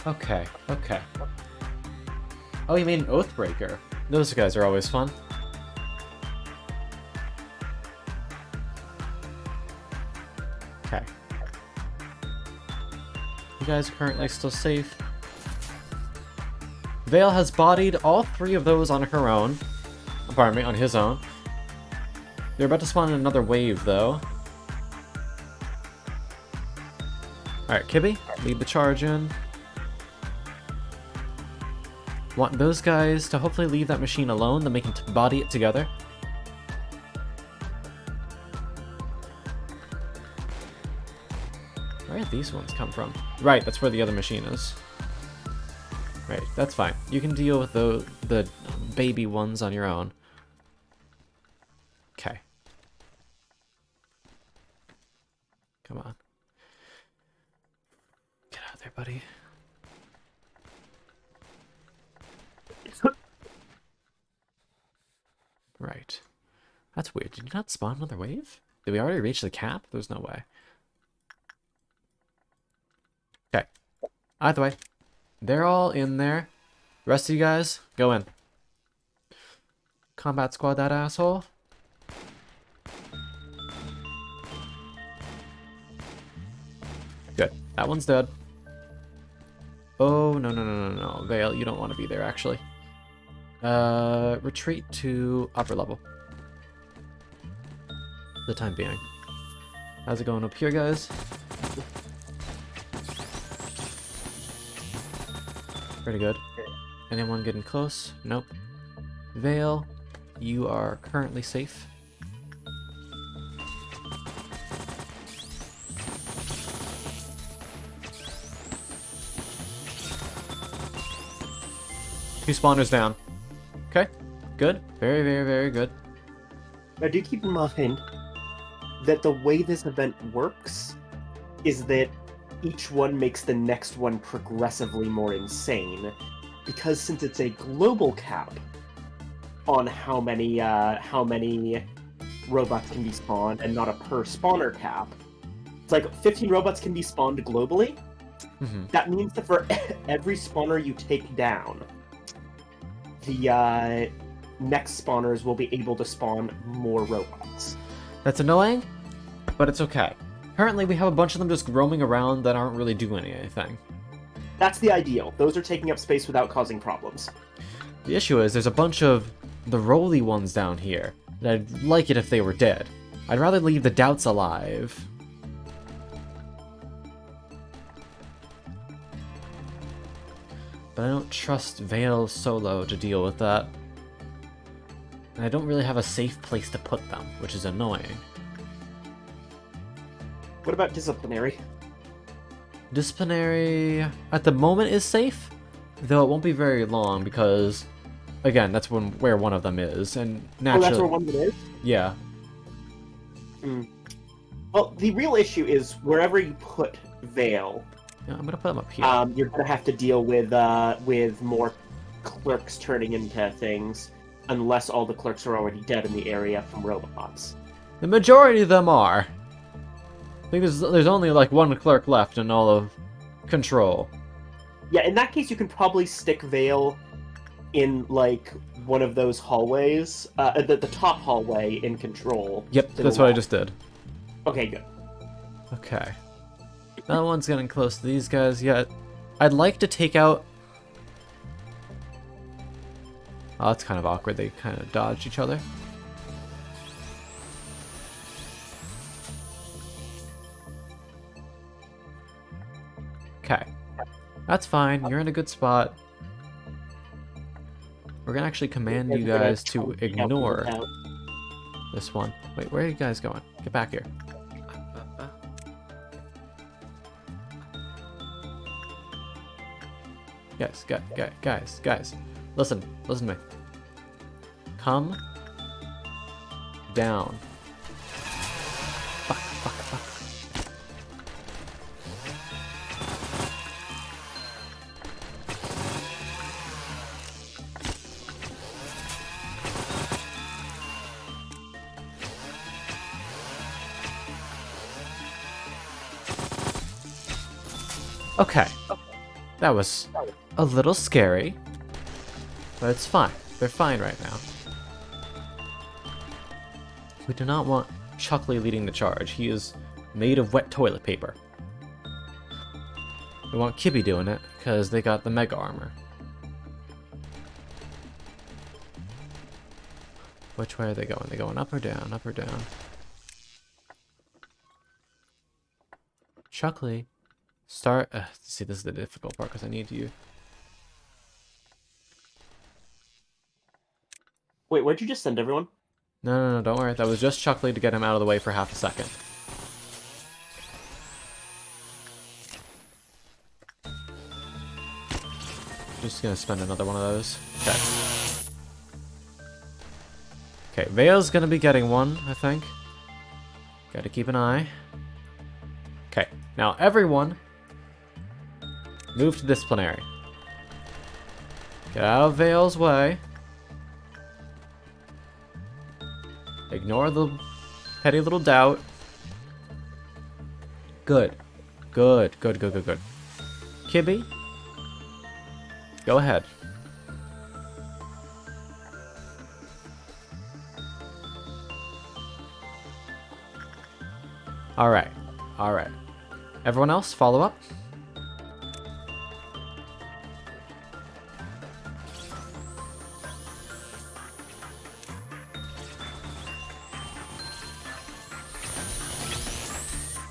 Okay. Oh, you made an Oathbreaker. Those guys are always fun. You guys are currently still safe. Vale has bodied all 3 of those on her own. Pardon me, on his own. They're about to spawn in another wave, though. Alright, Kibby, lead the charge in. Want those guys to hopefully leave that machine alone, then we can body it together. Where did these ones come from? Right, that's where the other machine is. Right, that's fine. You can deal with the baby ones on your own. Okay. Come on. Get out of there, buddy. Right. That's weird. Did you not spawn another wave? Did we already reach the cap? There's no way. Okay. Either way. They're all in there. The rest of you guys, go in. Combat squad that asshole. Good. That one's dead. Oh, no, no, no, no, no. Vale, you don't want to be there, actually. Retreat to upper level. For the time being. How's it going up here, guys? Pretty good. Anyone getting close? Nope. Vale, you are currently safe. Two spawners down. Okay, good. Very, very, very good. Now, do keep in mind that the way this event works is that each one makes the next one progressively more insane, because since it's a global cap on how many robots can be spawned and not a per spawner cap, it's like 15 robots can be spawned globally. Mm-hmm. That means that for every spawner you take down, the next spawners will be able to spawn more robots. That's annoying, but it's okay. Currently, we have a bunch of them just roaming around that aren't really doing anything. That's the ideal. Those are taking up space without causing problems. The issue is there's a bunch of the roly ones down here, and I'd like it if they were dead. I'd rather leave the doubts alive. But I don't trust Vale solo to deal with that. And I don't really have a safe place to put them, which is annoying. What about disciplinary? Disciplinary, at the moment, is safe, though it won't be very long because, again, that's where one of them is, and naturally... Oh, that's where one of them is? Yeah. Well, the real issue is wherever you put Vale, Yeah, I'm gonna put them up here. you're gonna have to deal with more clerks turning into things, unless all the clerks are already dead in the area from robots. The majority of them are. I think there's only like one clerk left in all of Control. Yeah, in that case, you can probably stick Vale in like one of those hallways, the top hallway in Control. Yep, that's what I just did. Okay, good. Okay. That one's getting close to these guys yet. I'd like to take out... Oh, that's kind of awkward. They kind of dodged each other. Okay. That's fine. You're in a good spot. We're gonna actually command you guys to ignore this one. Wait, where are you guys going? Get back here. Guys. Listen to me. Come down. Fuck. Okay. That was a little scary, but it's fine. They're fine right now. We do not want Chuckley leading the charge. He is made of wet toilet paper. We want Kibby doing it, because they got the Mega Armor. Which way are they going? They going up or down? Up or down? Chuckley, start... see, this is the difficult part, because I need you. Wait, where'd you just send everyone? No, don't worry. That was just Chuckley to get him out of the way for half a second. Just gonna spend another one of those. Okay. Okay, Vale's gonna be getting one, I think. Gotta keep an eye. Okay, now everyone, move to disciplinary. Get out of Vale's way. Ignore the petty little doubt. Good. Good. Kibby, go ahead. Alright. Everyone else, follow up.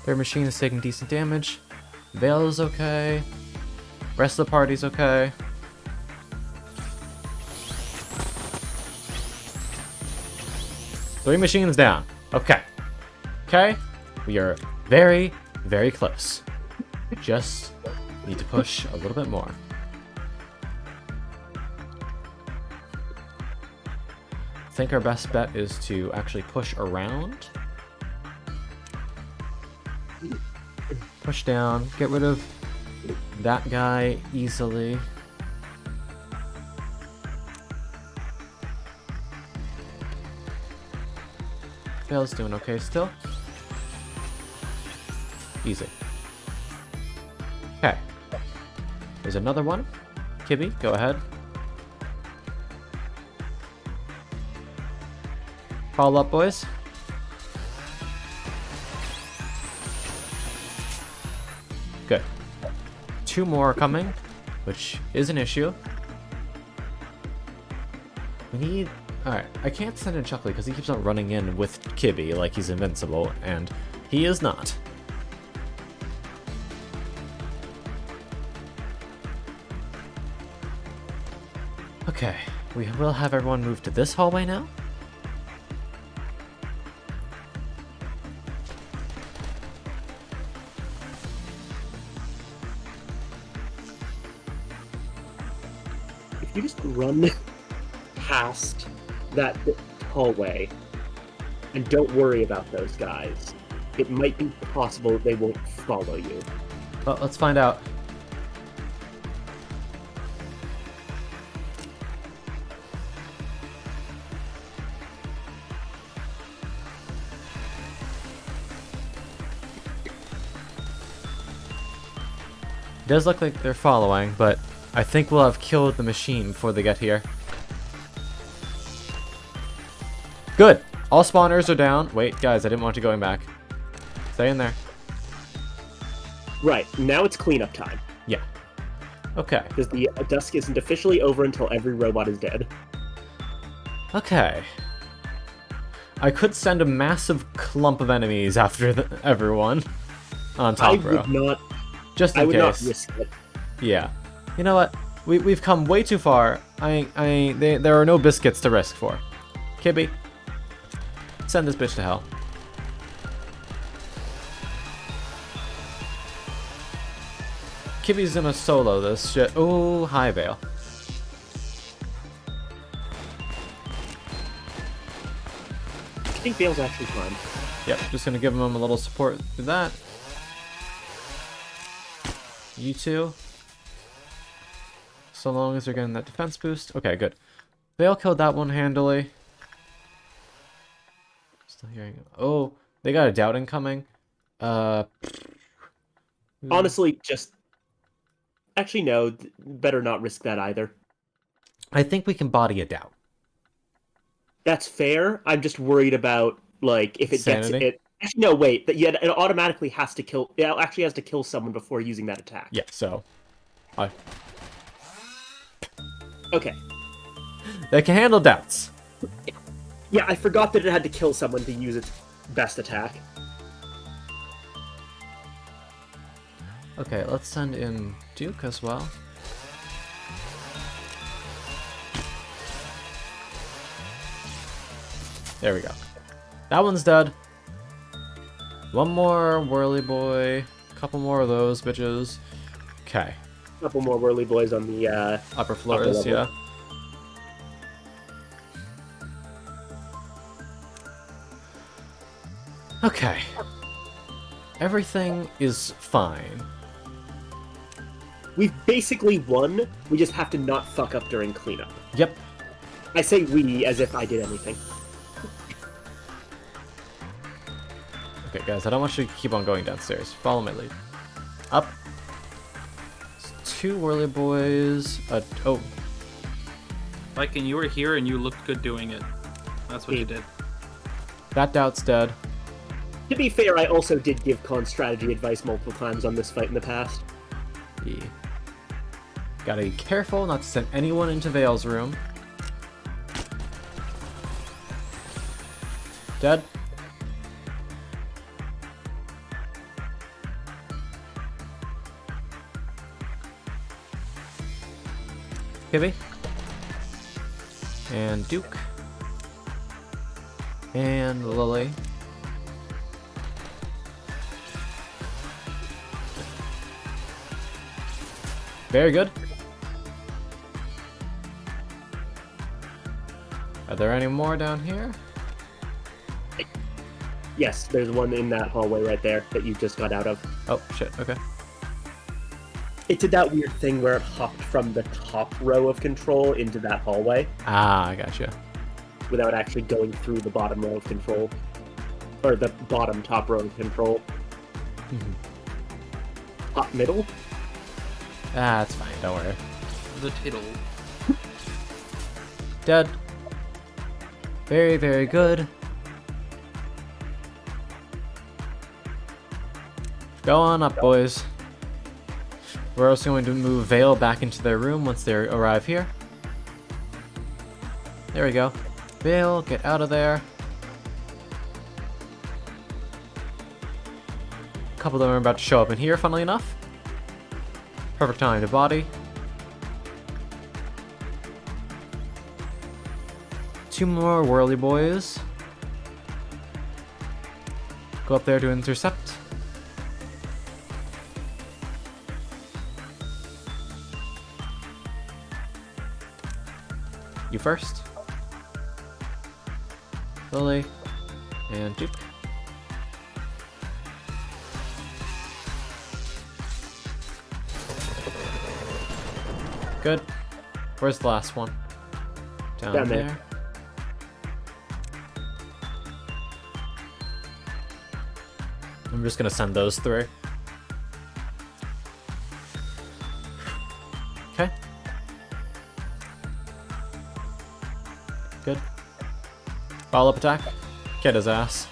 Their machine is taking decent damage. Vale is okay. Rest of the party's okay. Three machines down. Okay. Okay. We are very, very close. Just need to push a little bit more. I think our best bet is to actually push around. Push down. Get rid of that guy easily. Vale's doing okay still. Easy. Okay. There's another one. Kibby, go ahead. Follow up, boys. Good. Two more are coming, which is an issue. We need... Alright, I can't send in Chuckley because he keeps on running in with Kibby like he's invincible, and he is not. Okay, we will have everyone move to this hallway now. If you just run past that hallway and don't worry about those guys, it might be possible that they won't follow you. Well, let's find out. It does look like they're following, but I think we'll have killed the machine before they get here. Good! All spawners are down. Wait, guys, I didn't want you going back. Stay in there. Right, now it's cleanup time. Yeah. Okay. Because the dusk isn't officially over until every robot is dead. Okay. I could send a massive clump of enemies after everyone on top row. I would not. Just in I would case. not risk it. Yeah. You know what? We've come way too far. There are no biscuits to risk for. Kibby, send this bitch to hell. Kibby's gonna solo this shit. Oh, hi, Vale. I think Vale's actually fine. Yep, just gonna give him a little support through that. You two. So long as they're getting that defense boost. Okay, good. Vale killed that one handily. Still hearing... Oh, they got a doubt incoming. Honestly, just... Actually, no. Better not risk that either. I think we can body a doubt. That's fair. I'm just worried about, like, if it Sanity? gets it... Actually, no, wait. That it automatically has to kill. It actually has to kill someone before using that attack. Yeah, so Okay. they can handle doubts. Yeah, I forgot that it had to kill someone to use its best attack. Okay, let's send in Duke as well. There we go. That one's dead. One more whirly boy. Couple more of those bitches. Okay. A couple more whirly boys on the Upper floors, level. yeah. Okay. Everything is fine. We've basically won. We just have to not fuck up during cleanup. Yep. I say we as if I did anything. Okay, guys, I don't want you to keep on going downstairs. Follow my lead. Up. Two whirly boys. Oh, Viking, you were here and you looked good doing it. That's what you did. that doubt's dead. To be fair, I also did give con strategy advice multiple times on this fight in the past. Yeah. Gotta be careful not to send anyone into Vale's room. Dead. Kibby. And Duke. And Lily. Very good. Are there any more down here? Yes, there's one in that hallway right there that you just got out of. Oh, shit, okay. It did that weird thing where it hopped from the top row of control into that hallway Ah, I gotcha. without actually going through the bottom row of control. Or the bottom top row of control. Top middle? Ah, it's fine, don't worry. The tittle. Dead. Very, very good. Go on up, boys. We're also going to move Vale back into their room once they arrive here. There we go. Vale, get out of there. A couple of them are about to show up in here, funnily enough. Perfect time to body. Two more whirly boys. Go up there to intercept. You first. Lily. And Duke. Good. Where's the last one? Down there. there. I'm just gonna send those through. Okay. Good. Follow-up attack. Get his ass.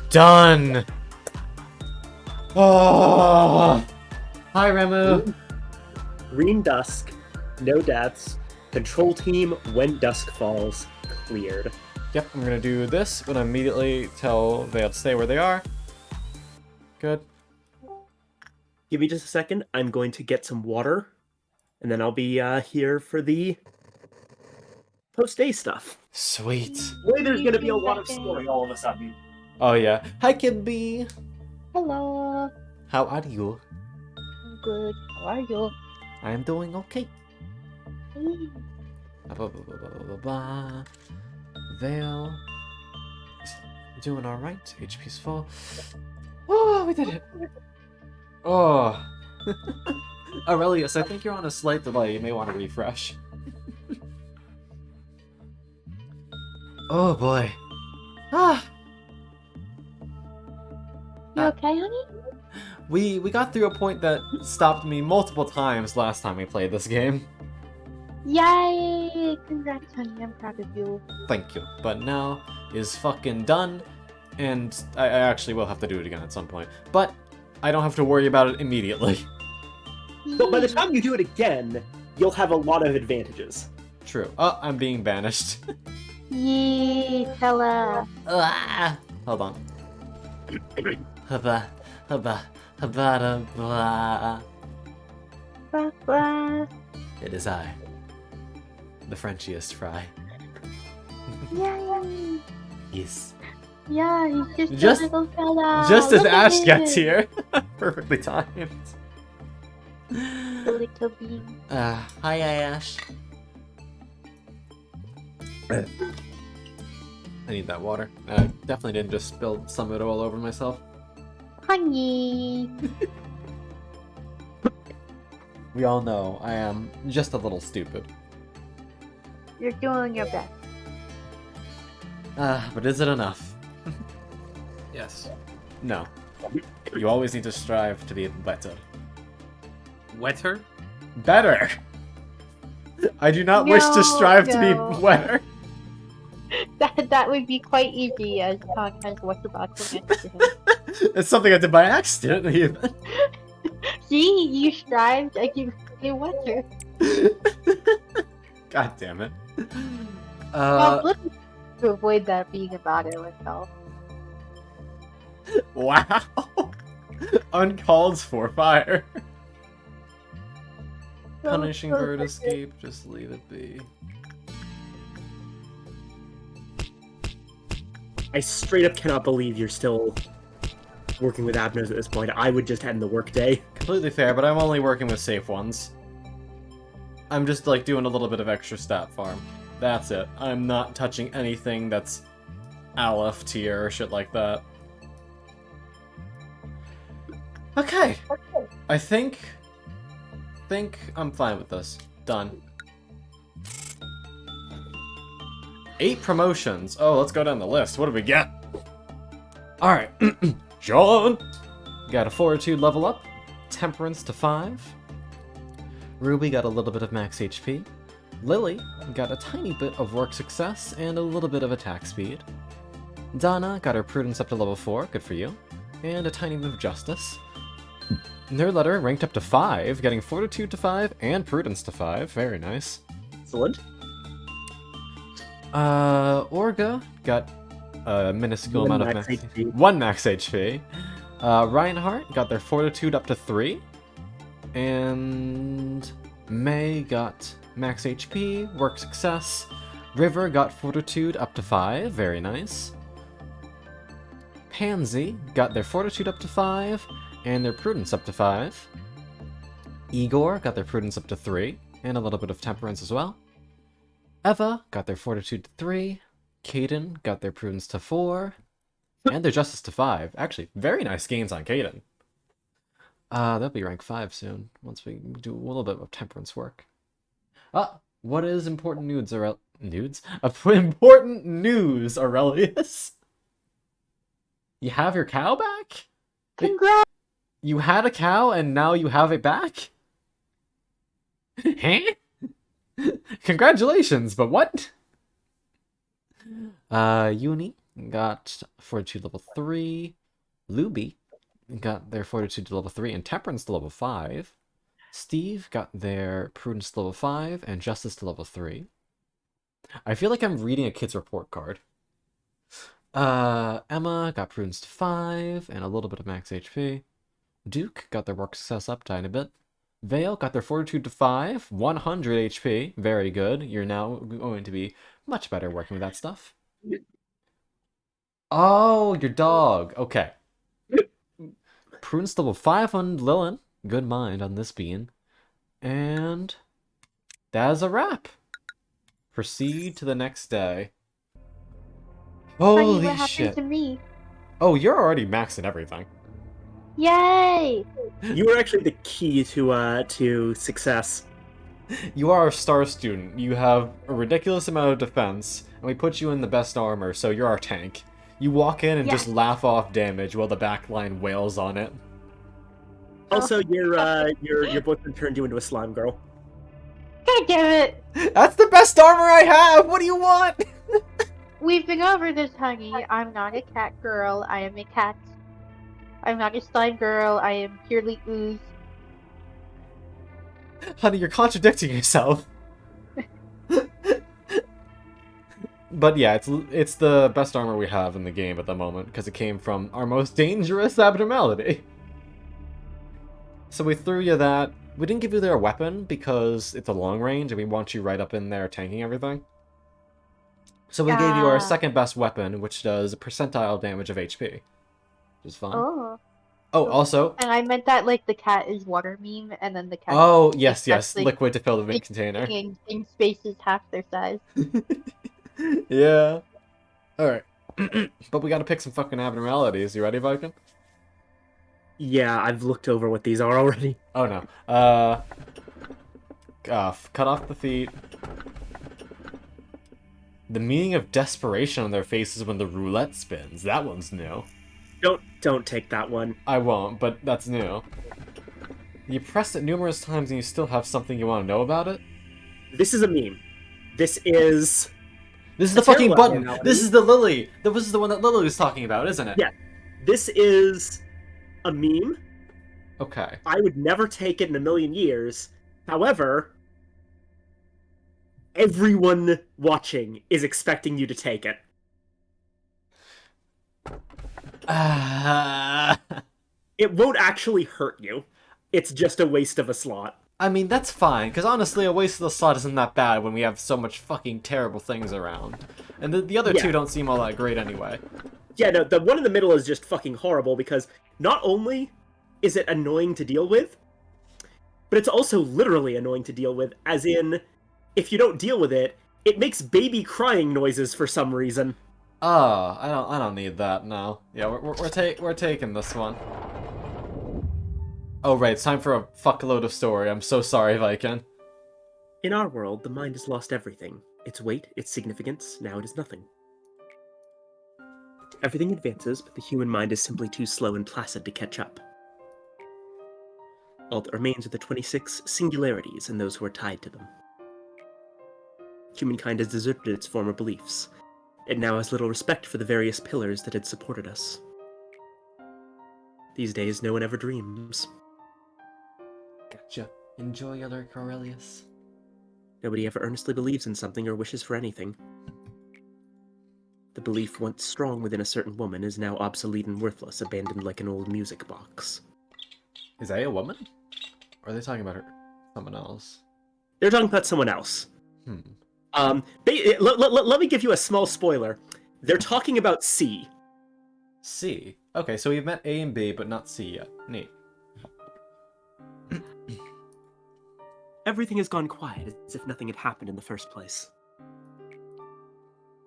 Done! Oh! Hi, Remu. Green Dusk, no deaths. Control team, when dusk falls, cleared. Yep, I'm gonna do this, but immediately tell Vale to stay where they are. Good. Give me just a second. I'm going to get some water, and then I'll be here for the post-day stuff. Sweet. Wait, there's going to be a lot of scoring all of a sudden. Oh yeah. Hi, Kimby. Hello. How are you? I'm good. How are you? I am doing okay. Mm. Vale. Doing alright. HP's full. Oh, we did it. Oh. Aurelius, I think you're on a slight delay. You may want to refresh. Oh boy. Ah. You okay, honey? We got through a point that stopped me multiple times last time we played this game. Yay! Congrats, honey. I'm proud of you. Thank you. But now is fucking done, and I actually will have to do it again at some point. But I don't have to worry about it immediately. But by the time you do it again, you'll have a lot of advantages. True. Oh, I'm being banished. Yee, fella. Hold on. Haba, haba, habada, blah. Blah, blah. It is I, the Frenchiest fry. Yay! Yes. Yeah, he's just Just- a little fella. Just as Look at Ash gets him. here. Perfectly timed. The little bean. Hi Ash. I need that water. I definitely didn't just spill some of it all over myself. Honey. We all know I am just a little stupid. You're doing your best. But is it enough? Yes. No. You always need to strive to be better. Wetter? Better! I do not wish to strive to No. be better. That would be quite easy as Tom has what's about to next to him. It's something I did by accident, even. See, you strived, I give you wetter. God damn it. Well, look to avoid that being about it myself. Wow. Uncalled for fire. Punishing bird escape, just leave it be. I straight up cannot believe you're still working with Abnos at this point. I would just end the workday. Completely fair, but I'm only working with safe ones. I'm just like doing a little bit of extra stat farm. That's it. I'm not touching anything that's Aleph tier or shit like that. Okay. I think I'm fine with this. Done. 8 promotions. Oh, let's go down the list. What do we get? Alright. John! Got a Fortitude level up. Temperance to 5. Ruby got a little bit of max HP. Lily got a tiny bit of work success and a little bit of attack speed. Donna got her Prudence up to level 4, good for you. And a tiny bit of Justice. Nerdletter ranked up to 5, getting Fortitude to 5 and Prudence to 5, very nice. Excellent. Orga got a minuscule One amount of max max HP. 1 max HP. Reinhardt got their Fortitude up to 3. And May got max HP, work success. River got Fortitude up to 5, very nice. Pansy got their Fortitude up to 5, and their Prudence up to 5. Igor got their Prudence up to 3, and a little bit of Temperance as well. Eva got their Fortitude to 3. Caden got their Prudence to 4. And their Justice to 5. Actually, very nice gains on Caden. They'll be rank 5 soon, once we do a little bit of Temperance work. What is important nudes, Nudes? Important news, Aurelius! You have your cow back? Congrats! You had a cow and now you have it back? Huh? Congratulations, but what? Uni got Fortitude level 3. Luby got their Fortitude to level 3 and Temperance to level 5. Steve got their Prudence to level 5 and Justice to level 3. I feel like I'm reading a kid's report card. Emma got Prudence to 5 and a little bit of max HP. Duke got their work success up tiny bit. Vale got their Fortitude to 5, 100 HP. Very good. You're now going to be much better working with that stuff. Oh, your dog. Okay. Prudence level 5 on Lilin. Good mind on this bean. And that is a wrap. Proceed to the next day. Honey, Holy what happened shit. to me? Oh, you're already maxing everything. Yay! You were actually the key to success. You are a star student. You have a ridiculous amount of defense, and we put you in the best armor, so you're our tank. You walk in and Yeah. just laugh off damage while the backline wails on it. Also, your boyfriend turned you into a slime girl. God damn it! That's the best armor I have! What do you want? We've been over this, honey. I'm not a cat girl. I am a cat. I'm not a slime girl. I am purely ooze. Honey, you're contradicting yourself. But yeah, it's the best armor we have in the game at the moment, because it came from our most dangerous abnormality. So we threw you that. We didn't give you their weapon, because it's a long range, and we want you right up in there tanking everything. So we gave you our second best weapon, which does percentile damage of HP. Which is fun. Oh. Oh, also... And I meant that, like, the cat is water meme, and then the cat... Oh, yes, actually liquid to fill the container. in spaces half their size. Yeah. Alright. But we gotta pick some fucking abnormalities. You ready, Viking? Yeah, I've looked over what these are already. Oh no. Cut off the feet. The meaning of desperation on their faces when the roulette spins. That one's new. Don't take that one. I won't, but that's new. You press it numerous times and you still have something you want to know about it? This is a meme. This is the fucking button! abnormality. This is the Lily! This is the one that Lily was talking about, isn't it? Yeah. This is a meme. Okay. I would never take it in a million years. However, everyone watching is expecting you to take it. It won't actually hurt you. It's just a waste of a slot. I mean, that's fine, because honestly, a waste of the slot isn't that bad when we have so much fucking terrible things around. And the other two don't seem all that great anyway. Yeah, no, the one in the middle is just fucking horrible, because not only is it annoying to deal with, but it's also literally annoying to deal with, as in, if you don't deal with it, it makes baby crying noises for some reason. Oh, I don't need that, no. Yeah, we're taking this one. Oh right, it's time for a fuckload of story. I'm so sorry, Viking. In our world, the mind has lost everything. Its weight, its significance, now it is nothing. Everything advances, but the human mind is simply too slow and placid to catch up. All that remains are the 26 singularities and those who are tied to them. Humankind has deserted its former beliefs. It now has little respect for the various pillars that had supported us. These days, no one ever dreams. Gotcha. Enjoy, Ulrich Aurelius. Nobody ever earnestly believes in something or wishes for anything. The belief once strong within a certain woman is now obsolete and worthless, abandoned like an old music box. Is A a woman? Or are they talking about her? Someone else? They're talking about someone else. Hmm. Let me give you a small spoiler. They're talking about C. C. Okay, so we've met A and B, but not C yet. Neat. Everything has gone quiet, as if nothing had happened in the first place.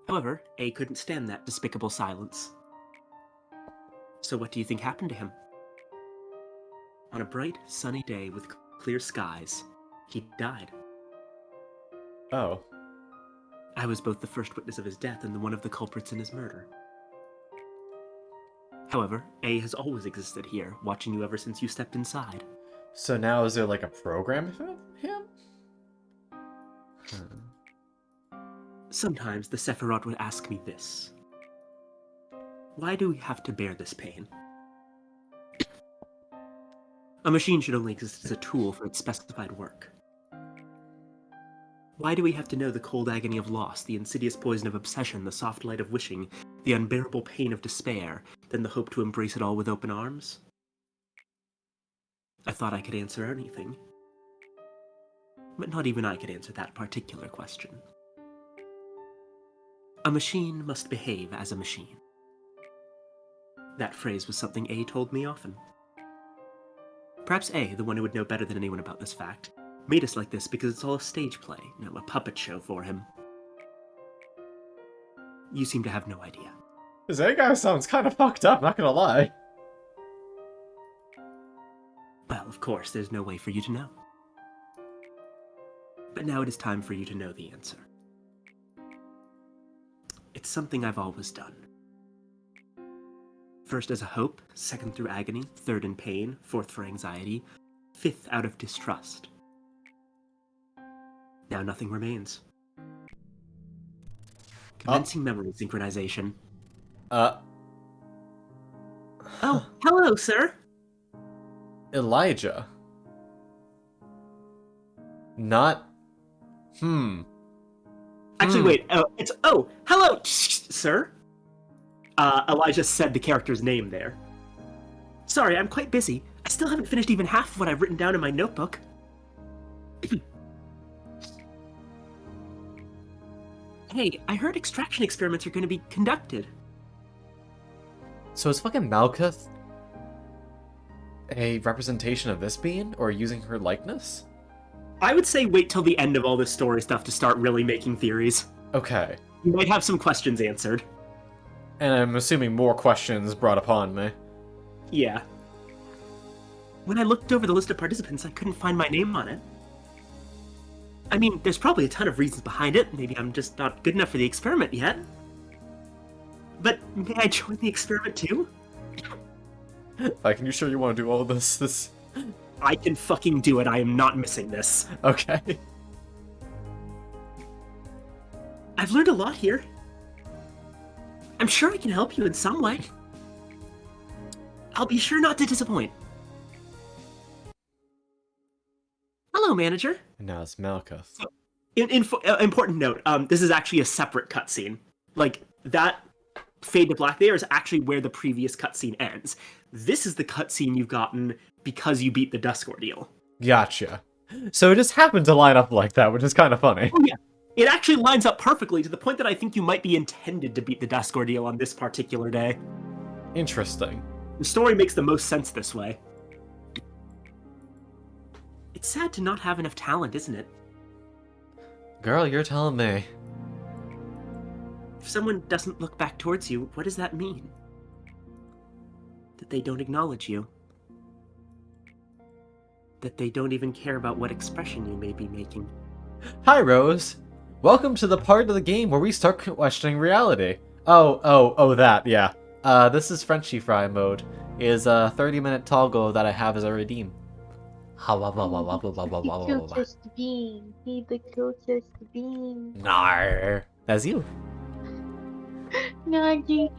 However, A couldn't stand that despicable silence. So what do you think happened to him? On a bright, sunny day with clear skies, he died. Oh. I was both the first witness of his death and one of the culprits in his murder. However, A has always existed here, watching you ever since you stepped inside. So now is there like a program of him? Sometimes the Sephiroth would ask me this. Why do we have to bear this pain? A machine should only exist as a tool for its specified work. Why do we have to know the cold agony of loss, the insidious poison of obsession, the soft light of wishing, the unbearable pain of despair, then the hope to embrace it all with open arms? I thought I could answer anything. But not even I could answer that particular question. A machine must behave as a machine. That phrase was something A told me often. Perhaps A, the one who would know better than anyone about this fact, made us like this because it's all a stage play, no, a puppet show for him. You seem to have no idea. This A guy sounds kind of fucked up, not gonna lie. Well, of course, there's no way for you to know. But now it is time for you to know the answer. It's something I've always done. First as a hope, second through agony, third in pain, fourth for anxiety, fifth out of distrust. Now nothing remains. Commencing memory synchronization. Uh, Oh, hello, sir. Elijah. Not. Actually, wait. Hello, sir. Elijah said the character's name there. Sorry, I'm quite busy. I still haven't finished even half of what I've written down in my notebook. Hey, I heard extraction experiments are going to be conducted. So is fucking Malkuth a representation of this being, or using her likeness? I would say wait till the end of all this story stuff to start really making theories. Okay. You might have some questions answered. And I'm assuming more questions brought upon me. Yeah. When I looked over the list of participants, I couldn't find my name on it. I mean, there's probably a ton of reasons behind it. Maybe I'm just not good enough for the experiment yet. But may I join the experiment too? Like, are you sure you want to do all this? I can fucking do it. I am not missing this. Okay. I've learned a lot here. I'm sure I can help you in some way. I'll be sure not to disappoint. Hello, manager. And now it's Malkuth. Important note, this is actually a separate cutscene. Like, that fade to black there is actually where the previous cutscene ends. This is the cutscene you've gotten because you beat the Dusk ordeal. Gotcha. So it just happened to line up like that, which is kind of funny. Oh yeah, it actually lines up perfectly to the point that I think you might be intended to beat the Dusk ordeal on this particular day. Interesting. The story makes the most sense this way. It's sad to not have enough talent, isn't it? Girl, you're telling me. If someone doesn't look back towards you, what does that mean? That they don't acknowledge you. That they don't even care about what expression you may be making. Hi, Rose. Welcome to the part of the game where we start questioning reality. Oh, that, yeah. This is Frenchy Fry mode. Is a 30-minute toggle that I have as a redeem. The cutest bean. He the cutest bean. Nar. That's you. Naji.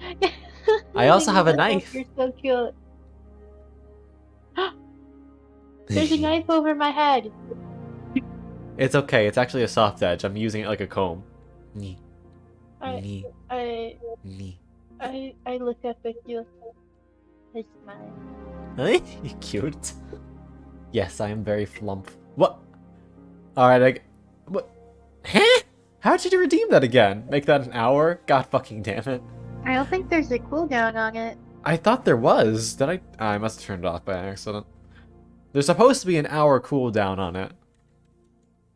I also have a knife. You're so cute. There's a knife over my head. It's okay. It's actually a soft edge. I'm using it like a comb. I look up at you. I smile. You cute. Yes, I am very flump. What? Alright, what? Huh? How'd you redeem that again? Make that an hour? God fucking damn it. I don't think there's a cooldown on it. I thought there was. Did I? I must have turned it off by accident. There's supposed to be an hour cooldown on it.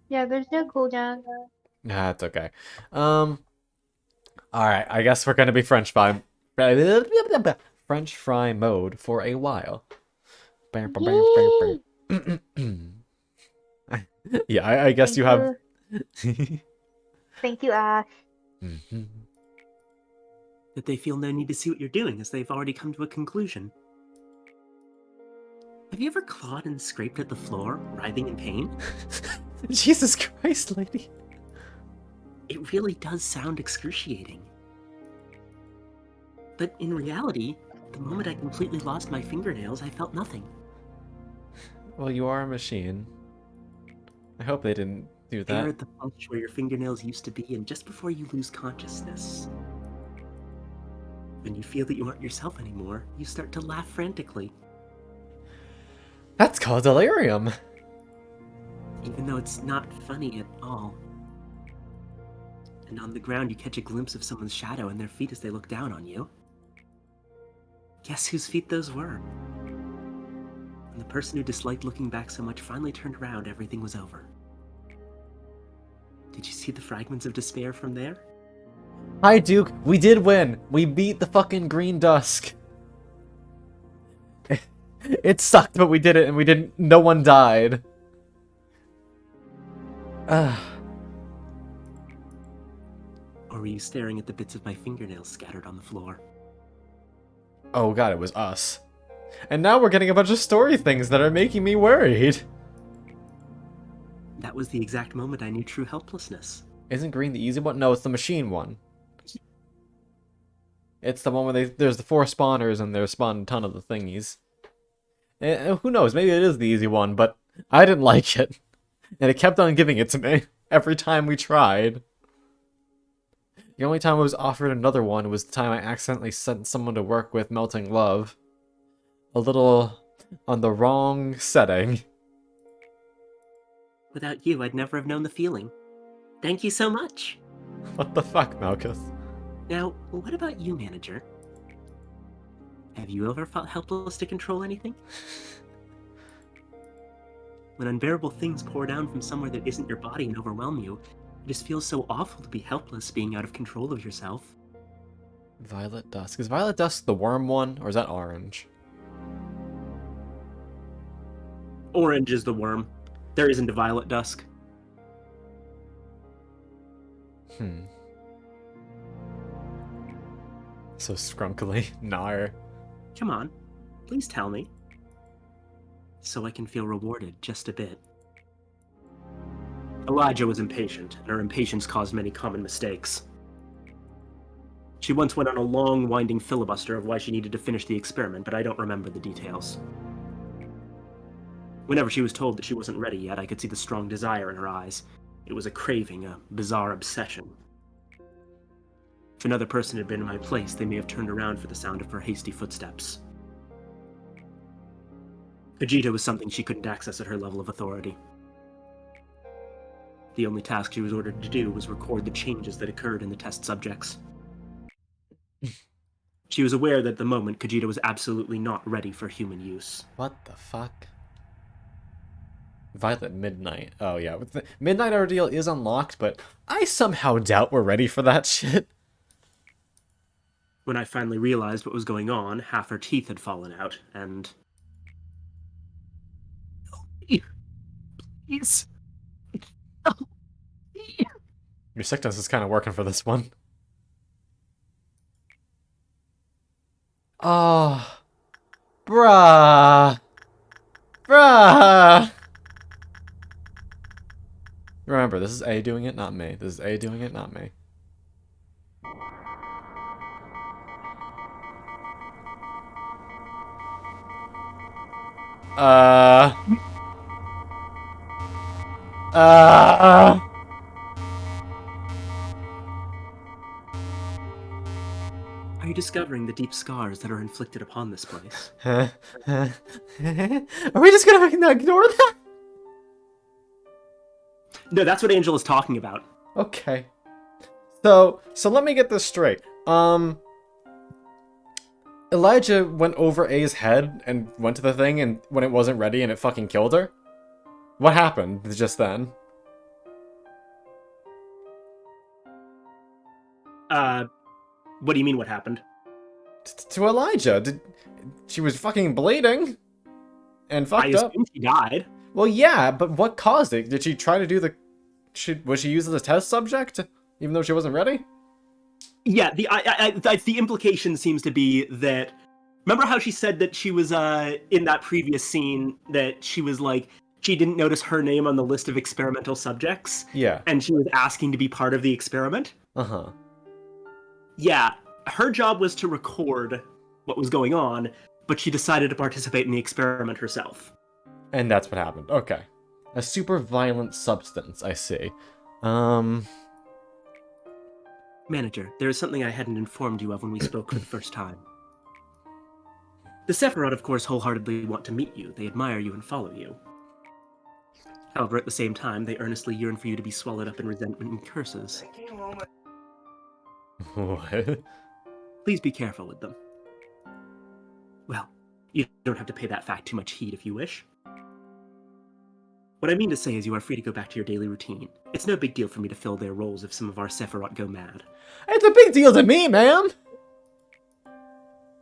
Yeah, there's no cooldown. Nah, it's okay. Alright, I guess we're gonna be French fry mode for a while. Yay! Yeah, I guess Thank you have... Thank you, Ash. That they feel no need to see what you're doing as they've already come to a conclusion. Have you ever clawed and scraped at the floor, writhing in pain? Jesus Christ, lady. It really does sound excruciating. But in reality, the moment I completely lost my fingernails, I felt nothing. Well, you are a machine. I hope they didn't do They are that. at the punch where your fingernails used to be, and just before you lose consciousness. When you feel that you aren't yourself anymore, you start to laugh frantically. That's called delirium. Even though it's not funny at all. And on the ground, you catch a glimpse of someone's shadow and their feet as they look down on you. Guess whose feet those were? When the person who disliked looking back so much finally turned around, everything was over. Did you see the fragments of despair from there? Hi, Duke. We did win. We beat the fucking Green Dusk. It sucked, but we did it, and we didn't. No one died. Or were you staring at the bits of my fingernails scattered on the floor? Oh god, it was us. And now we're getting a bunch of story things that are making me worried. That was the exact moment I knew true helplessness. Isn't green the easy one? No, it's the machine one. It's the one where there's the 4 spawners and they're spawned a ton of the thingies. And who knows, maybe it is the easy one, but I didn't like it. And it kept on giving it to me every time we tried. The only time I was offered another one was the time I accidentally sent someone to work with Melting Love. A little on the wrong setting. Without you, I'd never have known the feeling. Thank you so much. What the fuck, Malkuth? Now, what about you, manager? Have you ever felt helpless to control anything? When unbearable things pour down from somewhere that isn't your body and overwhelm you, it just feels so awful to be helpless, being out of control of yourself. Violet Dusk. Is Violet Dusk the worm one, or is that orange? Orange is the worm. There isn't a Violet Dusk. So scrunkily. Nar. Come on, please tell me. So I can feel rewarded just a bit. Elijah was impatient, and her impatience caused many common mistakes. She once went on a long, winding filibuster of why she needed to finish the experiment, but I don't remember the details. Whenever she was told that she wasn't ready yet, I could see the strong desire in her eyes. It was a craving, a bizarre obsession. If another person had been in my place, they may have turned around for the sound of her hasty footsteps. Vegeta was something she couldn't access at her level of authority. The only task she was ordered to do was record the changes that occurred in the test subjects. She was aware that at the moment, Vegeta was absolutely not ready for human use. What the fuck? Violet Midnight. Oh yeah, the Midnight Ordeal is unlocked, but I somehow doubt we're ready for that shit. When I finally realized what was going on, half her teeth had fallen out, and... Please. Your sickness is kind of working for this one. Oh. Bruh. Bruh. Remember, this is A doing it, not me. This is A doing it, not me. Are you discovering the deep scars that are inflicted upon this place? Are we just gonna ignore that? No, that's what Angel is talking about. Okay. So let me get this straight. Elijah went over A's head and went to the thing, and when it wasn't ready and it fucking killed her? What happened just then? What do you mean what happened? To Elijah. She was fucking bleeding and fucked I up. assume she died. Well, yeah, but what caused it? Did she try to do the... Was she used as a test subject, even though she wasn't ready? Yeah, the implication seems to be that... Remember how she said that she was, in that previous scene, that she was like, she didn't notice her name on the list of experimental subjects? Yeah. And she was asking to be part of the experiment? Uh-huh. Yeah, her job was to record what was going on, but she decided to participate in the experiment herself. And that's what happened. Okay. A super violent substance, I see. Manager, there is something I hadn't informed you of when we spoke for the first time. The Sephiroth, of course, wholeheartedly want to meet you. They admire you and follow you. However, at the same time, they earnestly yearn for you to be swallowed up in resentment and curses. What? Please be careful with them. Well, you don't have to pay that fact too much heed if you wish. What I mean to say is you are free to go back to your daily routine. It's no big deal for me to fill their roles if some of our Sephiroth go mad. It's a big deal to me, ma'am!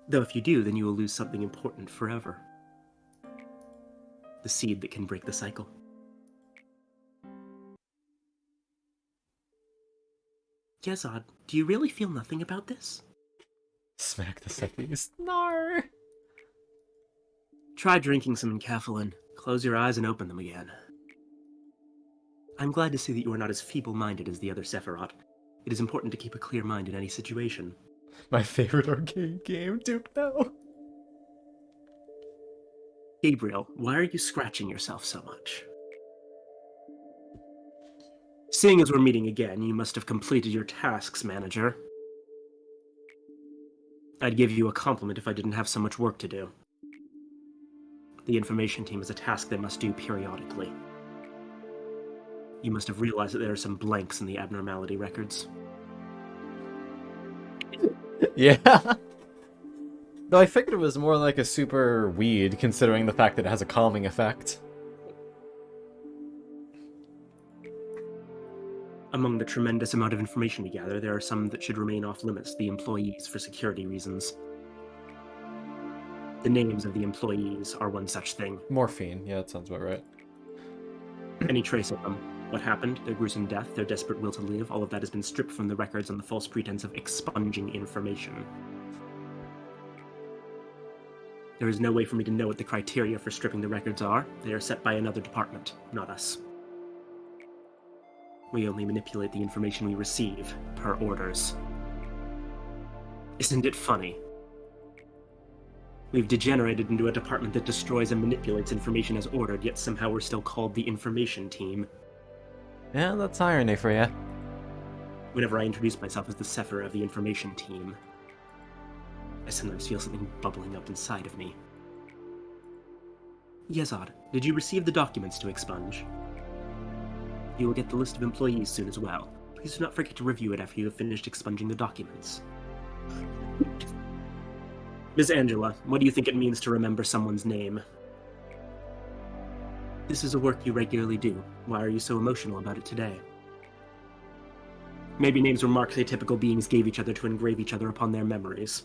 Though if you do, then you will lose something important forever. The seed that can break the cycle. Gezod, do you really feel nothing about this? Smack the seppies. No. Try drinking some enkephalin. Close your eyes and open them again. I'm glad to see that you are not as feeble-minded as the other Sephiroth. It is important to keep a clear mind in any situation. My favorite arcade game, dude, no. Gabriel, why are you scratching yourself so much? Seeing as we're meeting again, you must have completed your tasks, manager. I'd give you a compliment if I didn't have so much work to do. The information team is a task they must do periodically. You must have realized that there are some blanks in the abnormality records. Yeah. Though I figured it was more like a super weed, considering the fact that it has a calming effect. Among the tremendous amount of information we gather, there are some that should remain off limits to the employees for security reasons. The names of the employees are one such thing. Morphine, yeah, that sounds about right. Any trace of them, what happened, their gruesome death, their desperate will to live, all of that has been stripped from the records on the false pretense of expunging information. There is no way for me to know what the criteria for stripping the records are. They are set by another department, not us. We only manipulate the information we receive, per orders. Isn't it funny? We've degenerated into a department that destroys and manipulates information as ordered, yet somehow we're still called the information team. Yeah, that's irony for you. Whenever I introduce myself as the Sephir of the information team, I sometimes feel something bubbling up inside of me. Yezod, did you receive the documents to expunge? You will get the list of employees soon as well. Please do not forget to review it after you have finished expunging the documents. Ms. Angela, what do you think it means to remember someone's name? This is a work you regularly do. Why are you so emotional about it today? Maybe names were marks atypical beings gave each other to engrave each other upon their memories.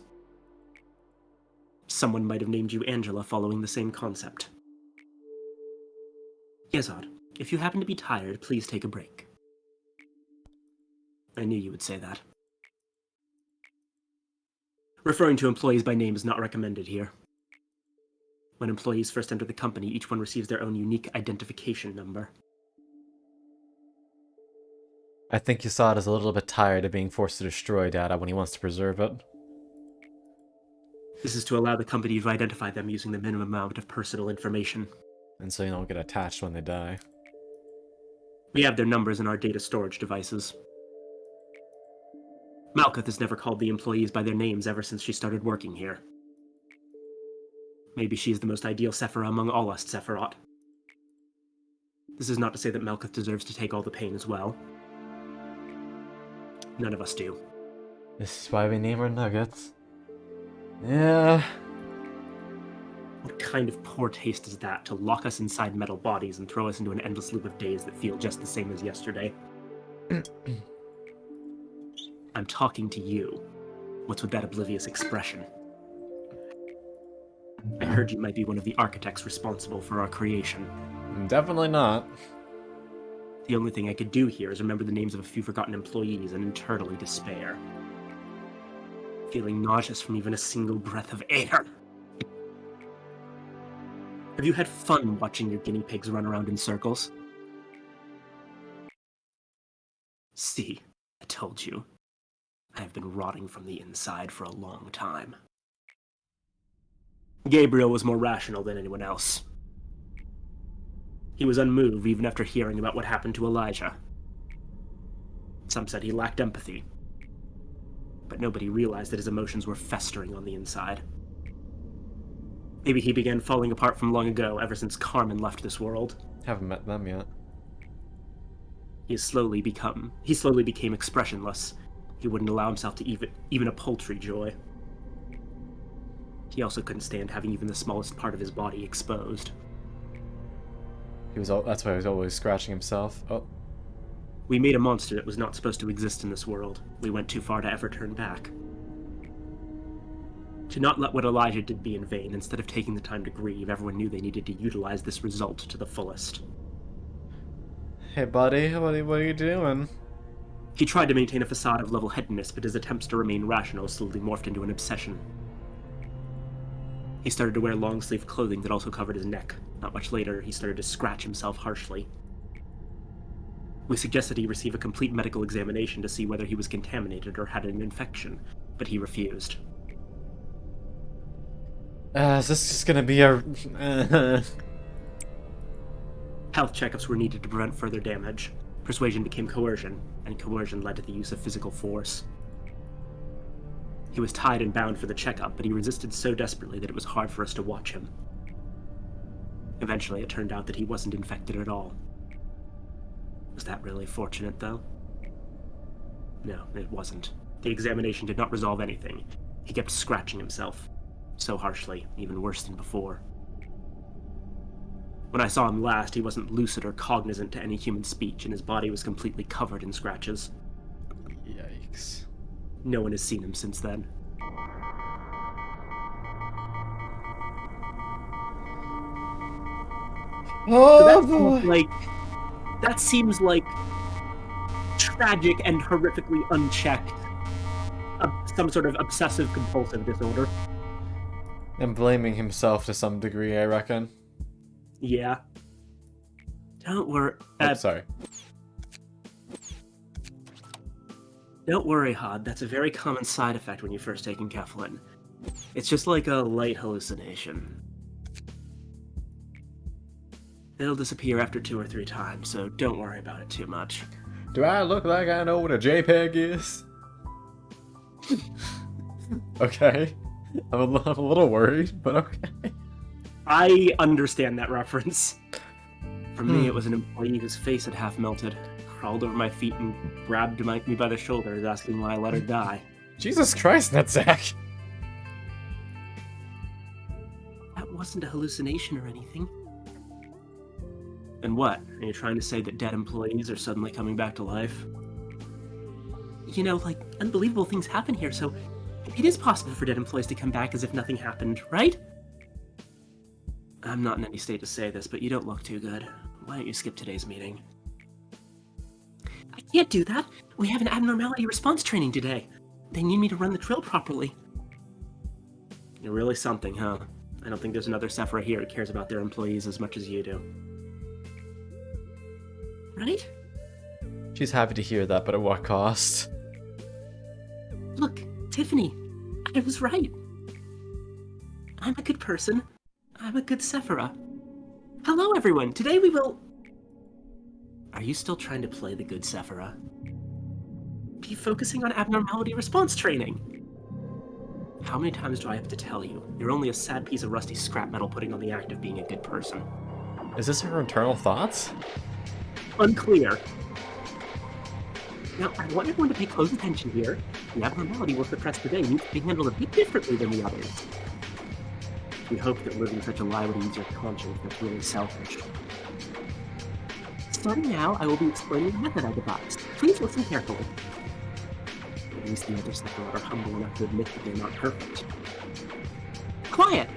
Someone might have named you Angela following the same concept. Yezod, if you happen to be tired, please take a break. I knew you would say that. Referring to employees by name is not recommended here. When employees first enter the company, each one receives their own unique identification number. I think Yasad is a little bit tired of being forced to destroy data when he wants to preserve it. This is to allow the company to identify them using the minimum amount of personal information. And so you don't get attached when they die. We have their numbers in our data storage devices. Malkuth has never called the employees by their names ever since she started working here. Maybe she is the most ideal Sephira among all us Sephiroth. This is not to say that Malkuth deserves to take all the pain as well. None of us do. This is why we name our nuggets. Yeah. What kind of poor taste is that, to lock us inside metal bodies and throw us into an endless loop of days that feel just the same as yesterday? I'm talking to you. What's with that oblivious expression? I heard you might be one of the architects responsible for our creation. Definitely not. The only thing I could do here is remember the names of a few forgotten employees and internally despair. Feeling nauseous from even a single breath of air. Have you had fun watching your guinea pigs run around in circles? See, I told you. I have been rotting from the inside for a long time. Gabriel was more rational than anyone else. He was unmoved even after hearing about what happened to Elijah. Some said he lacked empathy, but nobody realized that his emotions were festering on the inside. Maybe he began falling apart from long ago, ever since Carmen left this world. Haven't met them yet. He slowly became expressionless. He wouldn't allow himself to even a paltry joy. He also couldn't stand having even the smallest part of his body exposed. That's why he was always scratching himself. Oh. We made a monster that was not supposed to exist in this world. We went too far to ever turn back. To not let what Elijah did be in vain, instead of taking the time to grieve, everyone knew they needed to utilize this result to the fullest. Hey buddy, what are you doing? He tried to maintain a facade of level-headedness, but his attempts to remain rational slowly morphed into an obsession. He started to wear long-sleeved clothing that also covered his neck. Not much later, he started to scratch himself harshly. We suggested he receive a complete medical examination to see whether he was contaminated or had an infection, but he refused. Is this just gonna be a... Health checkups were needed to prevent further damage. Persuasion became coercion, and coercion led to the use of physical force. He was tied and bound for the checkup, but he resisted so desperately that it was hard for us to watch him. Eventually, it turned out that he wasn't infected at all. Was that really fortunate, though? No, it wasn't. The examination did not resolve anything. He kept scratching himself. So harshly, even worse than before. When I saw him last, he wasn't lucid or cognizant to any human speech, and his body was completely covered in scratches. Yikes. No one has seen him since then. Oh, That seems like tragic and horrifically unchecked. Some sort of obsessive compulsive disorder. And blaming himself to some degree, I reckon. Yeah. Don't worry. Sorry. Don't worry, Hod. That's a very common side effect when you first take enkephalin. It's just like a light hallucination. It'll disappear after 2 or 3 times, so don't worry about it too much. Do I look like I know what a JPEG is? Okay. I'm a little worried, but okay. I understand that reference. For me, it was an employee whose face had half melted, crawled over my feet and grabbed me by the shoulders, asking why I let her die. Jesus Christ, Nutsack! That wasn't a hallucination or anything. And what? Are you trying to say that dead employees are suddenly coming back to life? You know, like, unbelievable things happen here, so it is possible for dead employees to come back as if nothing happened, right? I'm not in any state to say this, but you don't look too good. Why don't you skip today's meeting? I can't do that. We have an abnormality response training today. They need me to run the drill properly. You're really something, huh? I don't think there's another Sephira here who cares about their employees as much as you do. Right? She's happy to hear that, but at what cost? Look, Tiffany, I was right. I'm a good person. I'm a good Sephira. Hello, everyone. Today we will... Are you still trying to play the good Sephira? Be focusing on abnormality response training. How many times do I have to tell you? You're only a sad piece of rusty scrap metal putting on the act of being a good person. Is this her internal thoughts? Unclear. Now, I want everyone to pay close attention here. The abnormality we're suppressed today needs to be handled a bit differently than the others. We hope that living such a lie would ease your conscience. That's really selfish. Starting now, I will be explaining the method I devised. Please listen carefully. At least the other Sephira are humble enough to admit that they're not perfect. Quiet!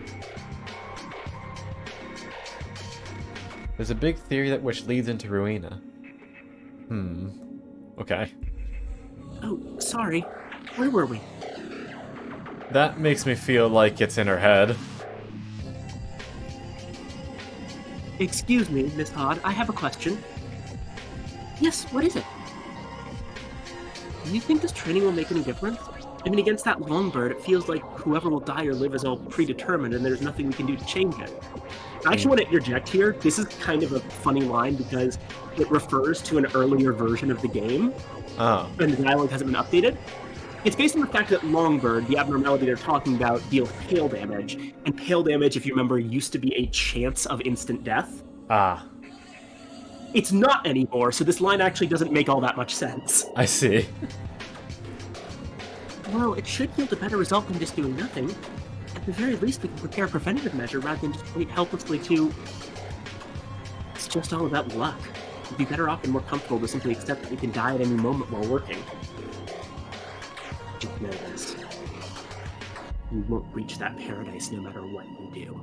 There's a big theory that which leads into Ruina. Okay. Oh, sorry. Where were we? That makes me feel like it's in her head. Excuse me, Miss Hod, I have a question. Yes, what is it? Do you think this training will make any difference? I mean, against that Longbird, it feels like whoever will die or live is all predetermined and there's nothing we can do to change it. I actually want to interject here. This is kind of a funny line because it refers to an earlier version of the game. Oh. And the dialogue hasn't been updated. It's based on the fact that Longbird, the abnormality they're talking about, deals hail damage. And hail damage, if you remember, used to be a chance of instant death. Ah. It's not anymore, so this line actually doesn't make all that much sense. I see. Well, it should yield a better result than just doing nothing. At the very least, we can prepare a preventative measure rather than just wait helplessly to... It's just all about luck. We'd be better off and more comfortable to simply accept that we can die at any moment while working. Just know this. You won't reach that paradise no matter what you do.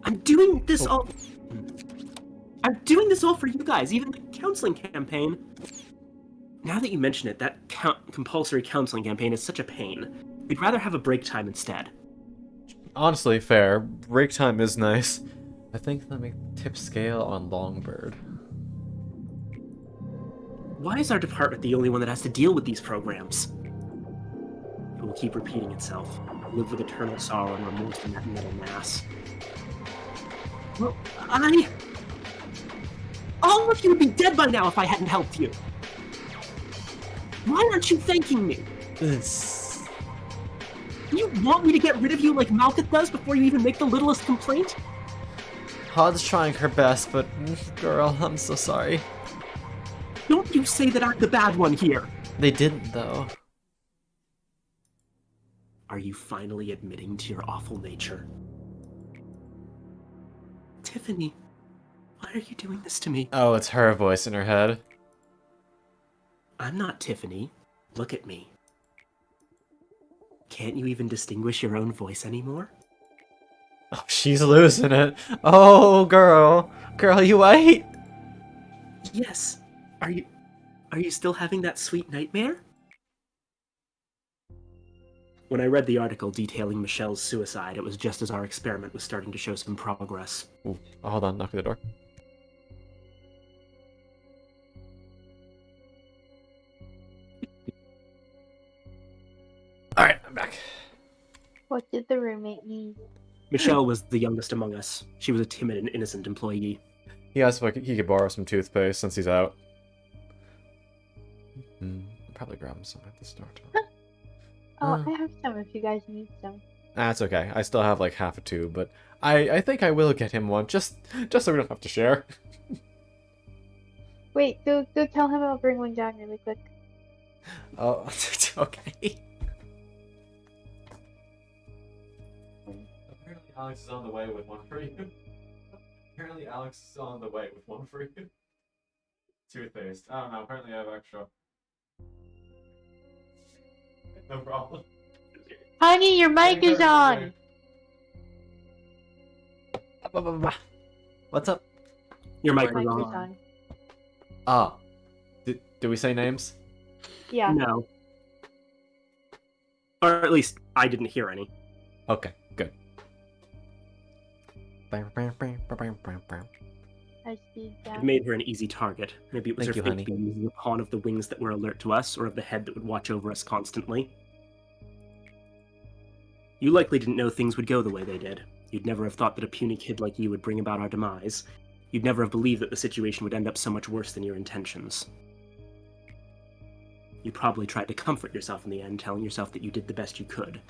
I'm doing this all... I'm doing this all for you guys, even the counseling campaign. Now that you mention it, that compulsory counseling campaign is such a pain. We'd rather have a break time instead. Honestly, fair. Break time is nice. I think let me tip scale on Longbird. Why is our department the only one that has to deal with these programs? It will keep repeating itself. Live with eternal sorrow and remorse in that metal mass. Well, all of you would be dead by now if I hadn't helped you. Why aren't you thanking me? This. You want me to get rid of you like Malkuth does before you even make the littlest complaint? Hod's trying her best, but girl, I'm so sorry. Don't you say that I'm the bad one here. They didn't, though. Are you finally admitting to your awful nature? Tiffany, why are you doing this to me? Oh, it's her voice in her head. I'm not Tiffany. Look at me. Can't you even distinguish your own voice anymore? Oh, she's losing it. Oh, girl. Girl, you ate? Yes. Are you still having that sweet nightmare? When I read the article detailing Michelle's suicide, it was just as our experiment was starting to show some progress. Ooh, oh, hold on, knock at the door. Alright, I'm back. What did the roommate need? Michelle was the youngest among us. She was a timid and innocent employee. He asked if he could borrow some toothpaste since he's out. I'll probably grab him some at the store. Oh, I have some if you guys need some. That's okay. I still have like half a tube, but I think I will get him one, just so we don't have to share. Wait, go tell him I'll bring one down really quick. Oh, okay. Apparently Alex is on the way with one for you. Apparently Alex is on the way with one for you. Toothpaste. I don't know, apparently I have extra. No problem. Honey, your mic is on! What's up? Your mic Your was mic on. is on. Ah. Did we say names? Yeah. No. Or at least, I didn't hear any. Okay, good. I see It that. made her an easy target. Maybe it was Thank her you, fate honey. being using the pawn of the wings that were alert to us, or of the head that would watch over us constantly. You likely didn't know things would go the way they did. You'd never have thought that a puny kid like you would bring about our demise. You'd never have believed that the situation would end up so much worse than your intentions. You probably tried to comfort yourself in the end, telling yourself that you did the best you could.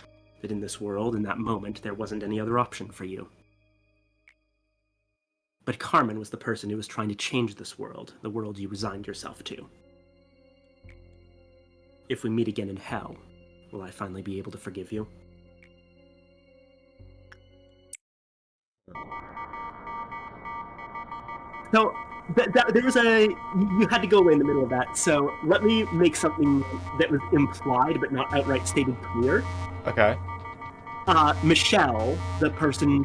That in this world, in that moment, there wasn't any other option for you. But Carmen was the person who was trying to change this world, the world you resigned yourself to. If we meet again in hell, will I finally be able to forgive you? So, there was you had to go away in the middle of that, so let me make something that was implied but not outright stated clear. Okay. Michelle, the person,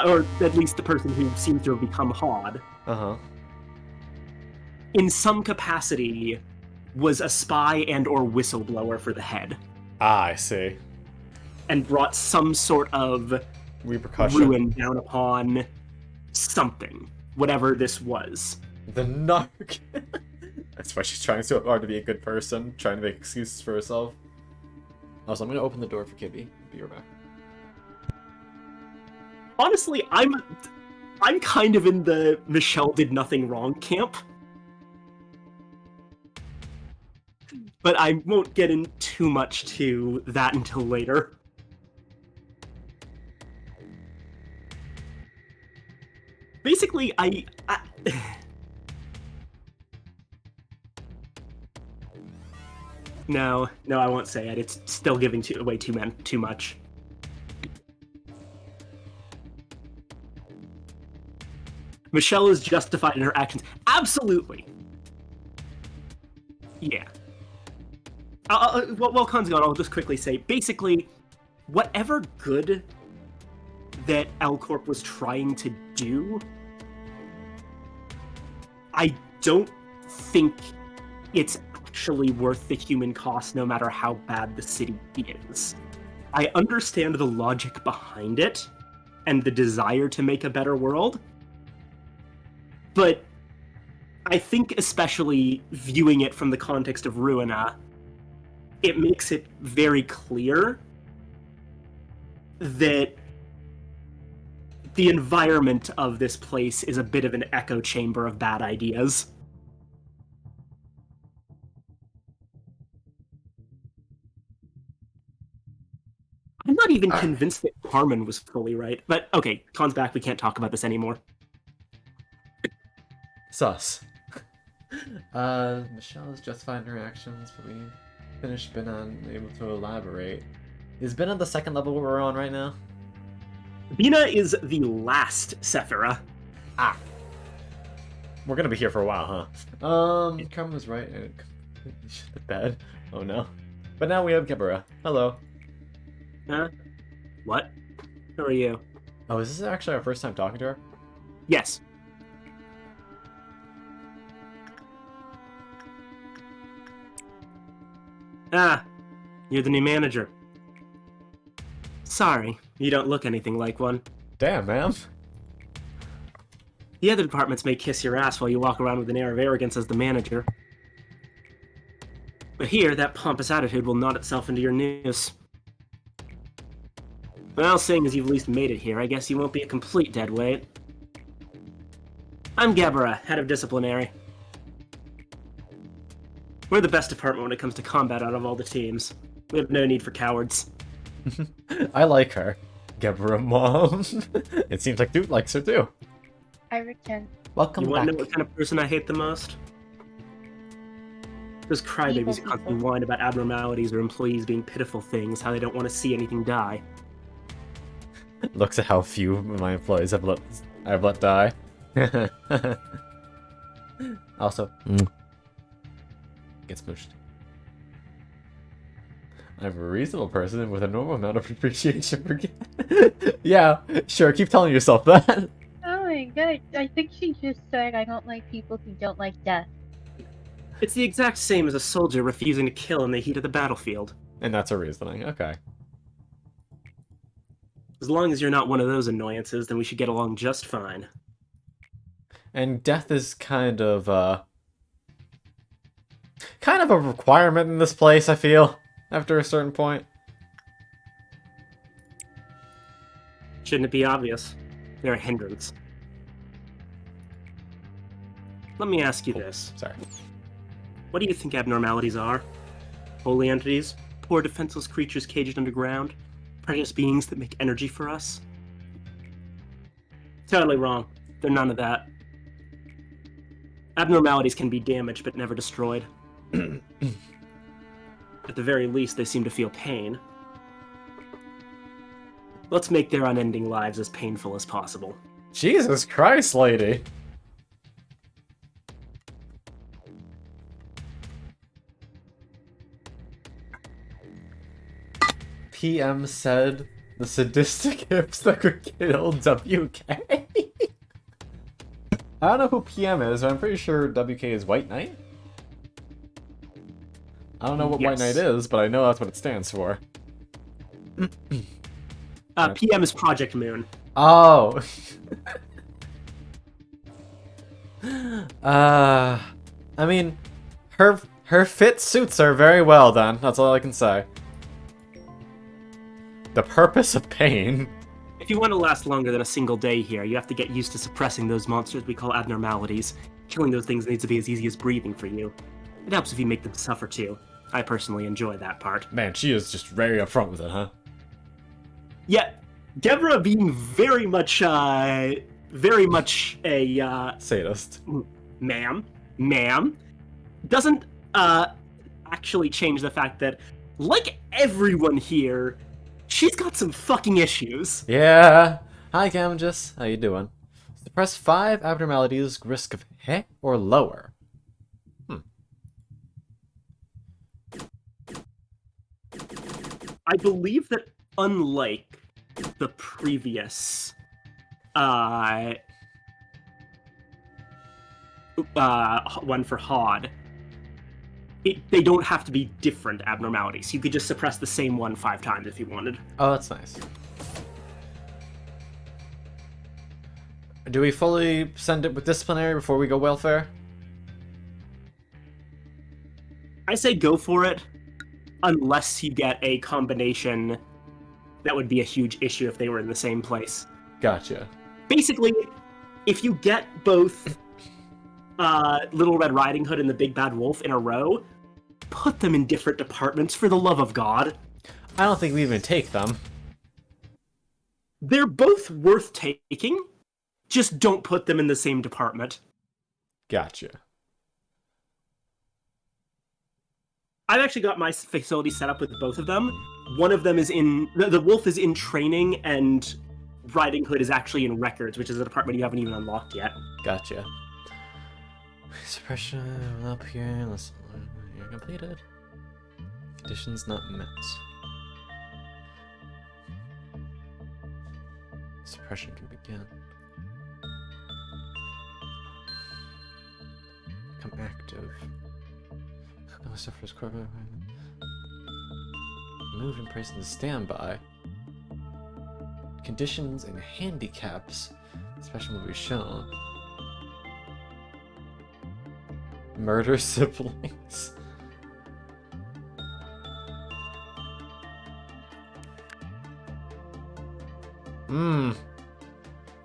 or at least the person who seems to have become Hod, Uh-huh. in some capacity was a spy and or whistleblower for the head, Ah, I see. and brought some sort of Repercussion. ruin down upon something, whatever this was. The narc. That's why she's trying so hard to be a good person, trying to make excuses for herself. Also, I'm gonna open the door for Kibby. Be right back. Honestly, I'm kind of in the Michelle did nothing wrong camp. But I won't get in too much to that until later. Basically, I No, I won't say it. It's still giving away too much. Michelle is justified in her actions. Absolutely. Yeah. While Khan's gone, I'll just quickly say, basically, whatever good that L-Corp was trying to do, I don't think it's actually worth the human cost, no matter how bad the city is. I understand the logic behind it, and the desire to make a better world, but I think especially viewing it from the context of Ruina, it makes it very clear that the environment of this place is a bit of an echo chamber of bad ideas. I'm not even convinced that Carmen was fully right. But okay, Khan's back. We can't talk about this anymore. Sus. Michelle's justified her actions, but we finished Ben unable to elaborate. Is Ben on the second level we're on right now? Bina is the last Sephira. Ah. We're gonna be here for a while, huh? Carmen was right. Shit the bed. Oh no. But now we have Gebera. Hello. Huh? What? Who are you? Oh, is this actually our first time talking to her? Yes. Ah, you're the new manager. Sorry, you don't look anything like one. Damn, man. The other departments may kiss your ass while you walk around with an air of arrogance as the manager. But here, that pompous attitude will knot itself into your noose. Well, seeing as you've at least made it here, I guess you won't be a complete deadweight. I'm Gebera, head of disciplinary. We're the best department when it comes to combat out of all the teams. We have no need for cowards. I like her. Gebera mom. It seems like Dude likes her too. I return. Welcome You back. want to know what kind of person I hate the most? Those crybabies who constantly whine about abnormalities or employees being pitiful things, how they don't want to see anything die. Looks at how few of my employees I've let die. Also, gets pushed. I'm a reasonable person with a normal amount of appreciation for Yeah, sure, keep telling yourself that. Oh my god, I think she just said I don't like people who don't like death. It's the exact same as a soldier refusing to kill in the heat of the battlefield. And that's her reasoning, okay. As long as you're not one of those annoyances, then we should get along just fine. And death is kind of a requirement in this place, I feel, after a certain point. Shouldn't it be obvious? They're a hindrance. Let me ask you this. Sorry. What do you think abnormalities are? Holy entities? Poor defenseless creatures caged underground? Precious beings that make energy for us? Totally wrong. They're none of that. Abnormalities can be damaged but never destroyed. At the very least, they seem to feel pain. Let's make their unending lives as painful as possible. Jesus Christ, lady. PM said the sadistic hips that could kill WK. I don't know who PM is, but I'm pretty sure WK is White Knight. I don't know what White Knight Yes. is, but I know that's what it stands for. PM is Project Moon. Oh. I mean, her fit suits her very well then. That's all I can say. The purpose of pain. If you want to last longer than a single day here, you have to get used to suppressing those monsters we call abnormalities. Killing those things needs to be as easy as breathing for you. It helps if you make them suffer too. I personally enjoy that part. Man, she is just very upfront with it, huh? Yeah, Deborah being very much a Sadist. ma'am, doesn't actually change the fact that, like everyone here, she's got some fucking issues. Yeah. Hi, Gamgus. How you doing? Suppress 5 abnormalities, risk of hit or lower. I believe that unlike the previous one for Hod, they don't have to be different abnormalities. You could just suppress the same one 5 times if you wanted. Oh, that's nice. Do we fully send it with disciplinary before we go welfare? I say go for it, unless you get a combination that would be a huge issue if they were in the same place. Gotcha. Basically, if you get both Little Red Riding Hood and the Big Bad Wolf in a row, put them in different departments for the love of God. I don't think we even take them. They're both worth taking, just don't put them in the same department. Gotcha. I've actually got my facility set up with both of them. One of them is the Wolf is in training, and Riding Hood is actually in records, which is a department you haven't even unlocked yet. Gotcha. Suppression will appear unless you're completed. Conditions not met. Suppression can begin. Become active. Suffers Corp. Moved and placed in standby. Conditions and handicaps. Special will be shown. Murder siblings.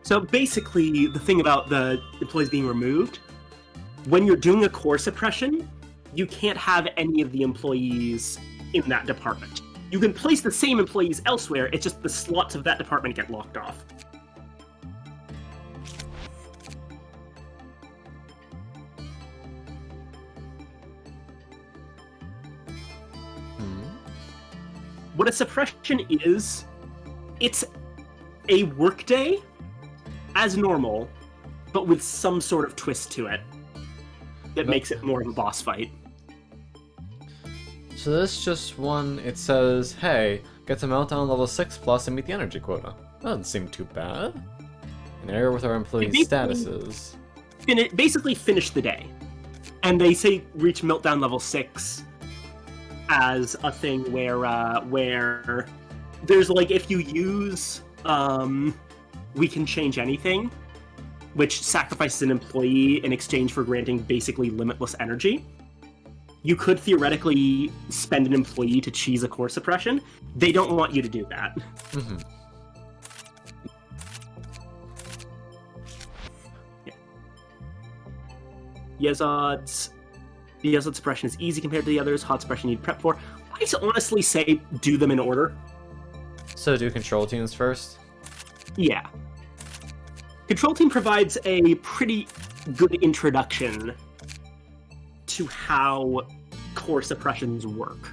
So basically, the thing about the employees being removed, when you're doing a core suppression, you can't have any of the employees in that department. You can place the same employees elsewhere, it's just the slots of that department get locked off. What a suppression is, it's a workday as normal, but with some sort of twist to it that makes it more of a boss fight. So this just one, it says, hey, get to meltdown level 6+ and meet the energy quota. That doesn't seem too bad. An error with our employee statuses. Basically finish the day. And they say reach meltdown level 6 as a thing where there's like, if you use we can change anything, which sacrifices an employee in exchange for granting basically limitless energy. You could theoretically spend an employee to cheese a core suppression. They don't want you to do that. Mm-hmm. Yeah. Yezod's suppression is easy compared to the others. Hot suppression you need prep for. I honestly say do them in order. So do control teams first? Yeah. Control team provides a pretty good introduction to how core suppressions work.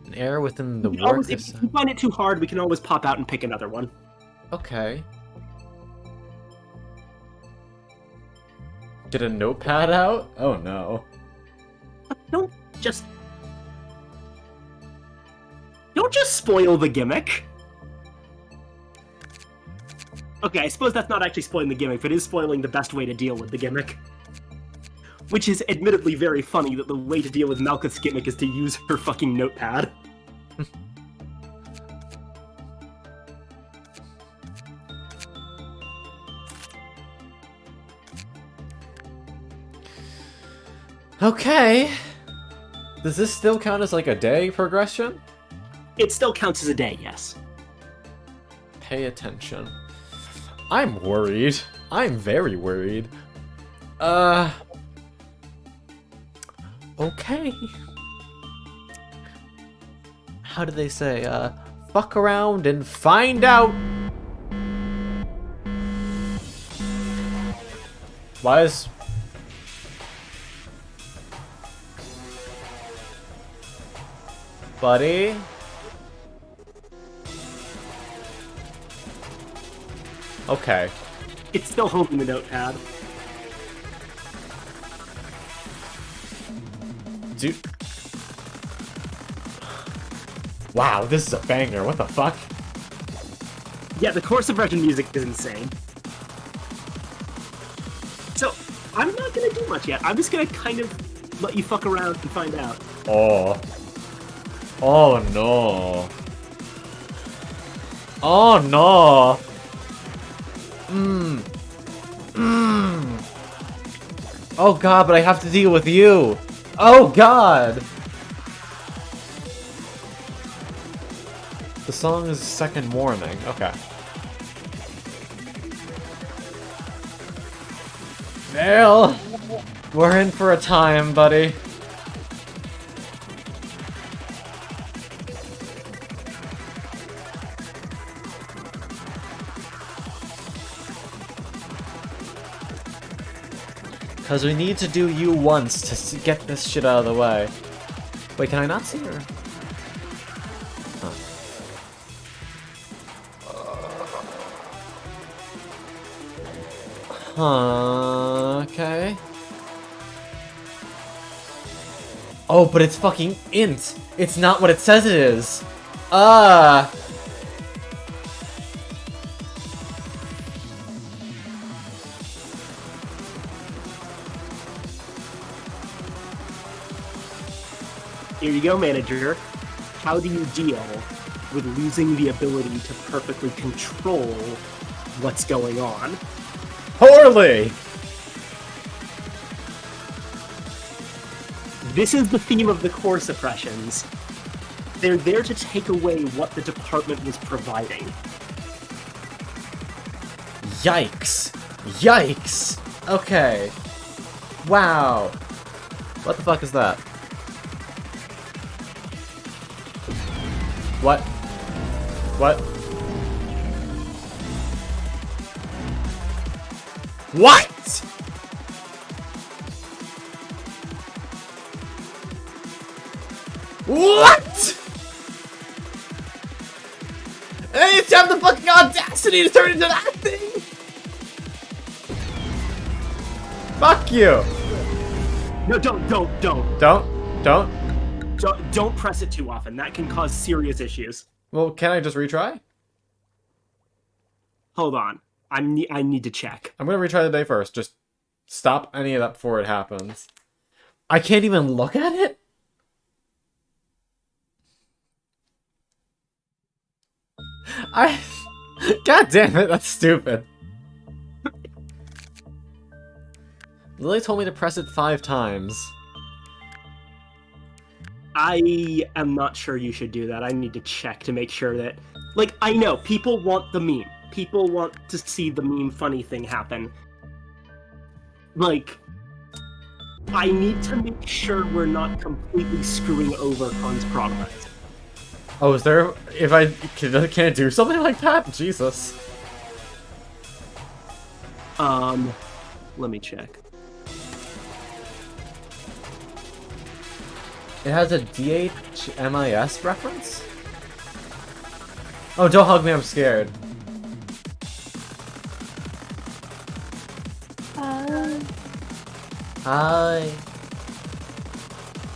An error within the work. If you find it too hard, we can always pop out and pick another one. Okay. Get a notepad out? Oh no. Don't just spoil the gimmick. Okay, I suppose that's not actually spoiling the gimmick, but it is spoiling the best way to deal with the gimmick. Which is admittedly very funny that the way to deal with Malkuth's gimmick is to use her fucking notepad. Okay. Does this still count as like a day progression? It still counts as a day, yes. Pay attention. I'm worried. I'm very worried. Okay. How do they say? Fuck around and find out. Why is... Buddy? Okay. It's still holding the notepad. Dude. Wow, this is a banger. What the fuck? Yeah, the core suppression music is insane. So, I'm not gonna do much yet. I'm just gonna kind of let you fuck around and find out. Oh. Oh no. Oh no. Oh god, but I have to deal with you. Oh god. The song is Second Morning. Okay. Vale! We're in for a time, buddy. Because we need to do you once to get this shit out of the way. Wait, can I not see her? Okay. Oh, but it's fucking int. It's not what it says it is. Here you go, manager. How do you deal with losing the ability to perfectly control what's going on? Poorly! This is the theme of the core suppressions. They're there to take away what the department was providing. Yikes. Yikes! Okay. Wow. What the fuck is that? What? What? What?! What?! I used to have the fucking audacity to turn into that thing! Fuck you! No, don't. Don't press it too often. That can cause serious issues. Well, can I just retry? Hold on. I need to check. I'm gonna retry the day first. Just stop any of that before it happens. I can't even look at it? God damn it, that's stupid. Lily told me to press it 5 times. I am not sure you should do that. I need to check to make sure that... Like, I know, people want the meme. People want to see the meme funny thing happen. Like, I need to make sure we're not completely screwing over Khan's progress. Oh, is there... If I... Can I do something like that? Jesus. Let me check. It has a DHMIS reference? Oh, don't hug me, I'm scared. Hi.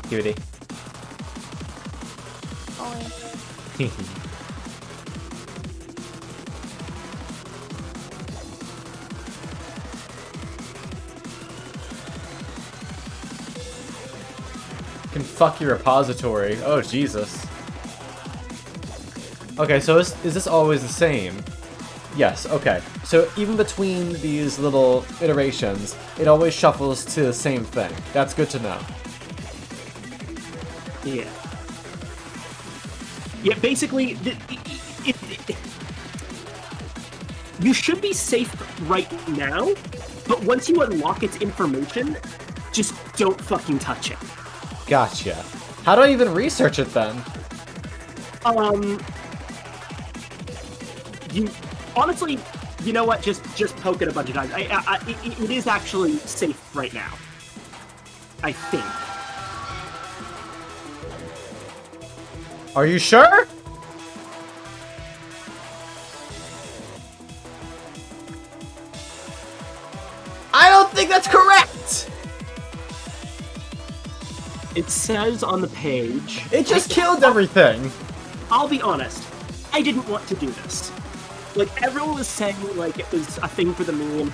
Cutie. Can fuck your repository. Oh, Jesus. Okay, so is this always the same? Yes, okay. So even between these little iterations, it always shuffles to the same thing. That's good to know. Yeah. Yeah, basically, you should be safe right now, but once you unlock its information, just don't fucking touch it. Gotcha. How do I even research it then? You honestly, you know what? Just poke it a bunch of times. It is actually safe right now. I think. Are you sure? I don't think that's correct! It says on the page... It just killed everything! I'll be honest. I didn't want to do this. Like, everyone was saying, like, it was a thing for the meme.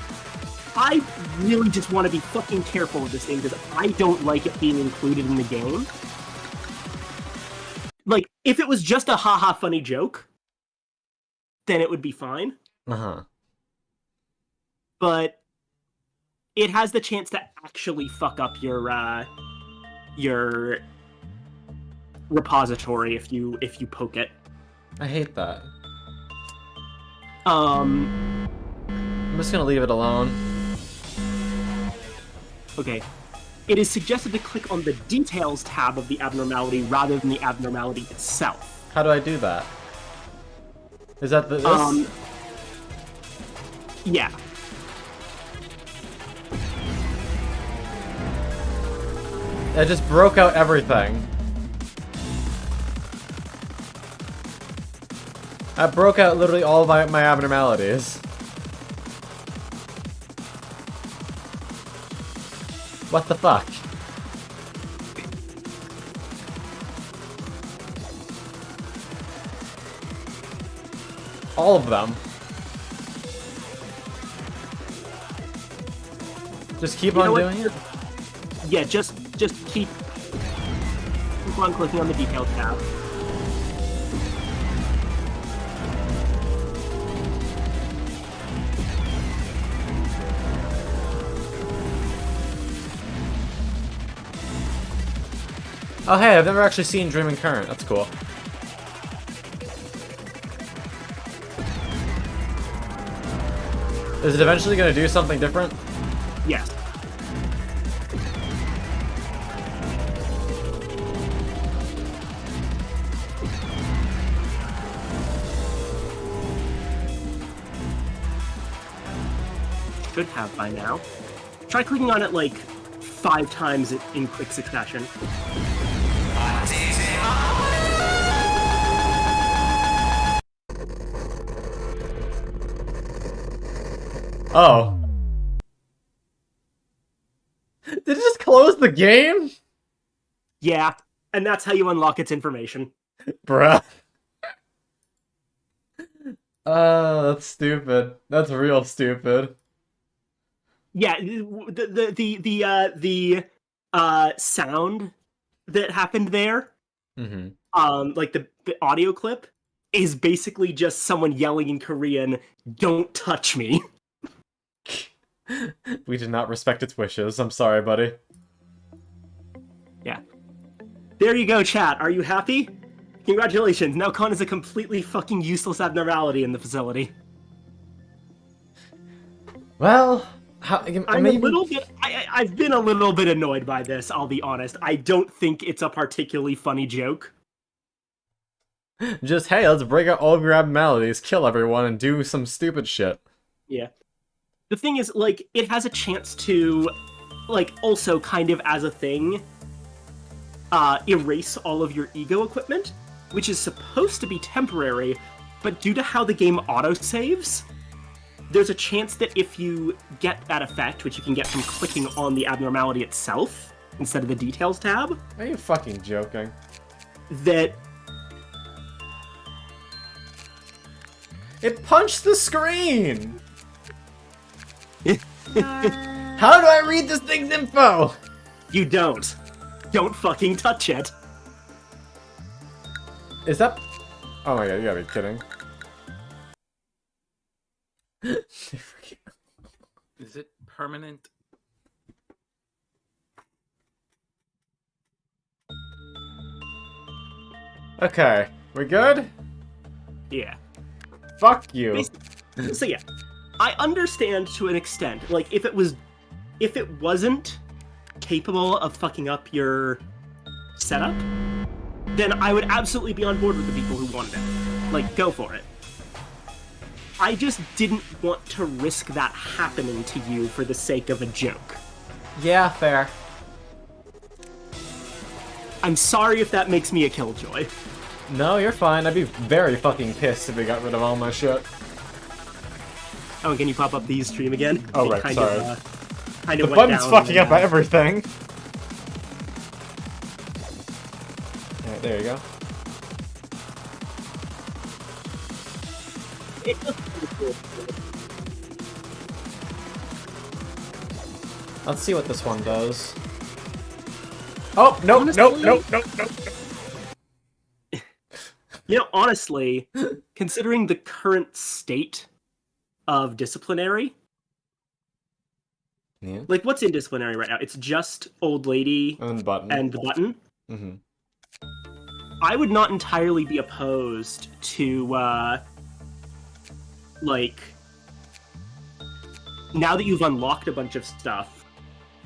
I really just want to be fucking careful with this thing, because I don't like it being included in the game. Like, if it was just a haha funny joke, then it would be fine. Uh-huh. But it has the chance to actually fuck up your repository if you poke it. I hate that. Um, I'm just gonna leave it alone. okay. It is suggested to click on the Details tab of the abnormality rather than the abnormality itself. How do I do that? Is that this? Yeah. I just broke out everything. I broke out literally all of my abnormalities. What the fuck? All of them. Just keep on doing it? Yeah, just keep on clicking on the Details tab. Oh hey, I've never actually seen Dreaming Current. That's cool. Is it eventually gonna do something different? Yes. Should have by now. Try clicking on it like 5 times in quick succession. Oh. Did it just close the game? Yeah, and that's how you unlock its information. Bruh. That's stupid. That's real stupid. Yeah, the sound that happened there, like the audio clip, is basically just someone yelling in Korean, "Don't touch me." We did not respect its wishes. I'm sorry, buddy. Yeah. There you go, chat. Are you happy? Congratulations. Now Khan is a completely fucking useless abnormality in the facility. Well, I'm a little bit. I've been a little bit annoyed by this. I'll be honest. I don't think it's a particularly funny joke. just hey, let's break out all of your abnormalities, kill everyone, and do some stupid shit. Yeah. The thing is, like, it has a chance to, like, also kind of as a thing, erase all of your ego equipment, which is supposed to be temporary, but due to how the game autosaves, there's a chance that if you get that effect, which you can get from clicking on the abnormality itself, instead of the Details tab, Are you fucking joking? that... It punched the screen! How do I read this thing's info? You don't. Don't fucking touch it. Is that... Oh my god, you gotta be kidding. Is it permanent? Okay, we good? Yeah. Fuck you. So yeah, I understand to an extent. Like, if it wasn't capable of fucking up your setup, then I would absolutely be on board with the people who wanted it. Like, go for it. I just didn't want to risk that happening to you for the sake of a joke. Yeah, fair. I'm sorry if that makes me a killjoy. No, you're fine. I'd be very fucking pissed if we got rid of all my shit. Oh, and can you pop up the stream again? Oh, It right, kind sorry. Kind The of went button's down fucking and, up everything. Alright, there you go. It looks pretty cool. Let's see what this one does. Oh, nope, Honestly- nope. You know, honestly, considering the current state of disciplinary, Yeah. like, what's in disciplinary right now? It's just old lady And button. and the button. Mm-hmm. I would not entirely be opposed to, like, now that you've unlocked a bunch of stuff,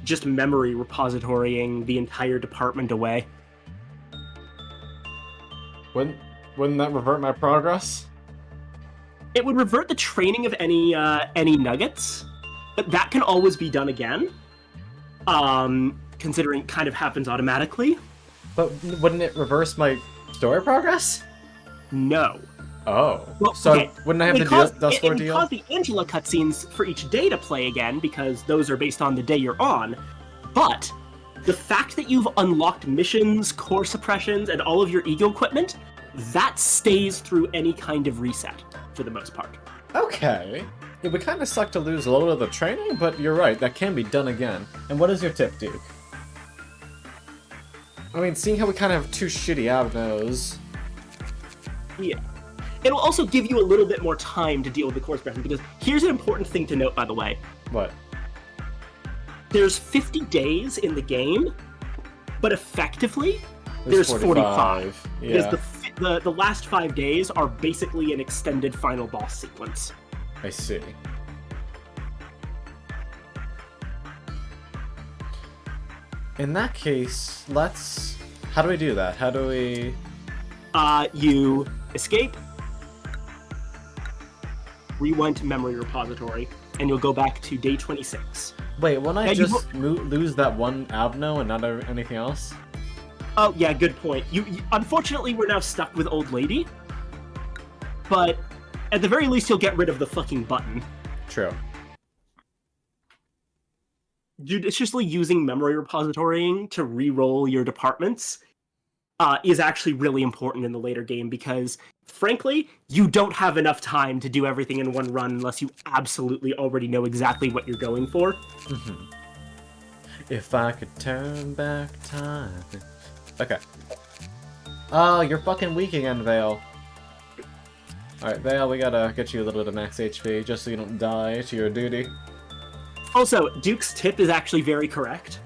just memory repositorying the entire department away. Wouldn't that revert my progress? It would revert the training of any nuggets, but that can always be done again. Considering it kind of happens automatically. But wouldn't it reverse my story progress? No. Oh. Well, so okay. wouldn't I have to do Dusk it Ordeal? cause the Angela cutscenes for each day to play again, because those are based on the day you're on. But the fact that you've unlocked missions, core suppressions, and all of your ego equipment, that stays through any kind of reset, for the most part. Okay. It would kind of suck to lose a little bit of the training, but you're right, that can be done again. And what is your tip, Duke? I mean, seeing how we kind of have two shitty avenues... Yeah. It'll also give you a little bit more time to deal with the core suppression, because here's an important thing to note, by the way. What? There's 50 days in the game, but effectively, there's 45. Yeah. Because the last 5 days are basically an extended final boss sequence. I see. In that case, let's... How do we do that? How do we... You escape, rewind to memory repository, and you'll go back to day 26. Wait, won't I Yeah, you just lose that one Abno and not anything else? Oh, yeah, good point. You unfortunately, we're now stuck with Old Lady, but at the very least, you'll get rid of the fucking button. True. Judiciously using memory repositorying to re-roll your departments is actually really important in the later game, because, frankly, you don't have enough time to do everything in one run unless you absolutely already know exactly what you're going for. Mm-hmm. If I could turn back time... Okay. Oh, you're fucking weak again, Vale. Alright, Vale, we gotta get you a little bit of max HP, just so you don't die to your duty. Also, Duke's tip is actually very correct.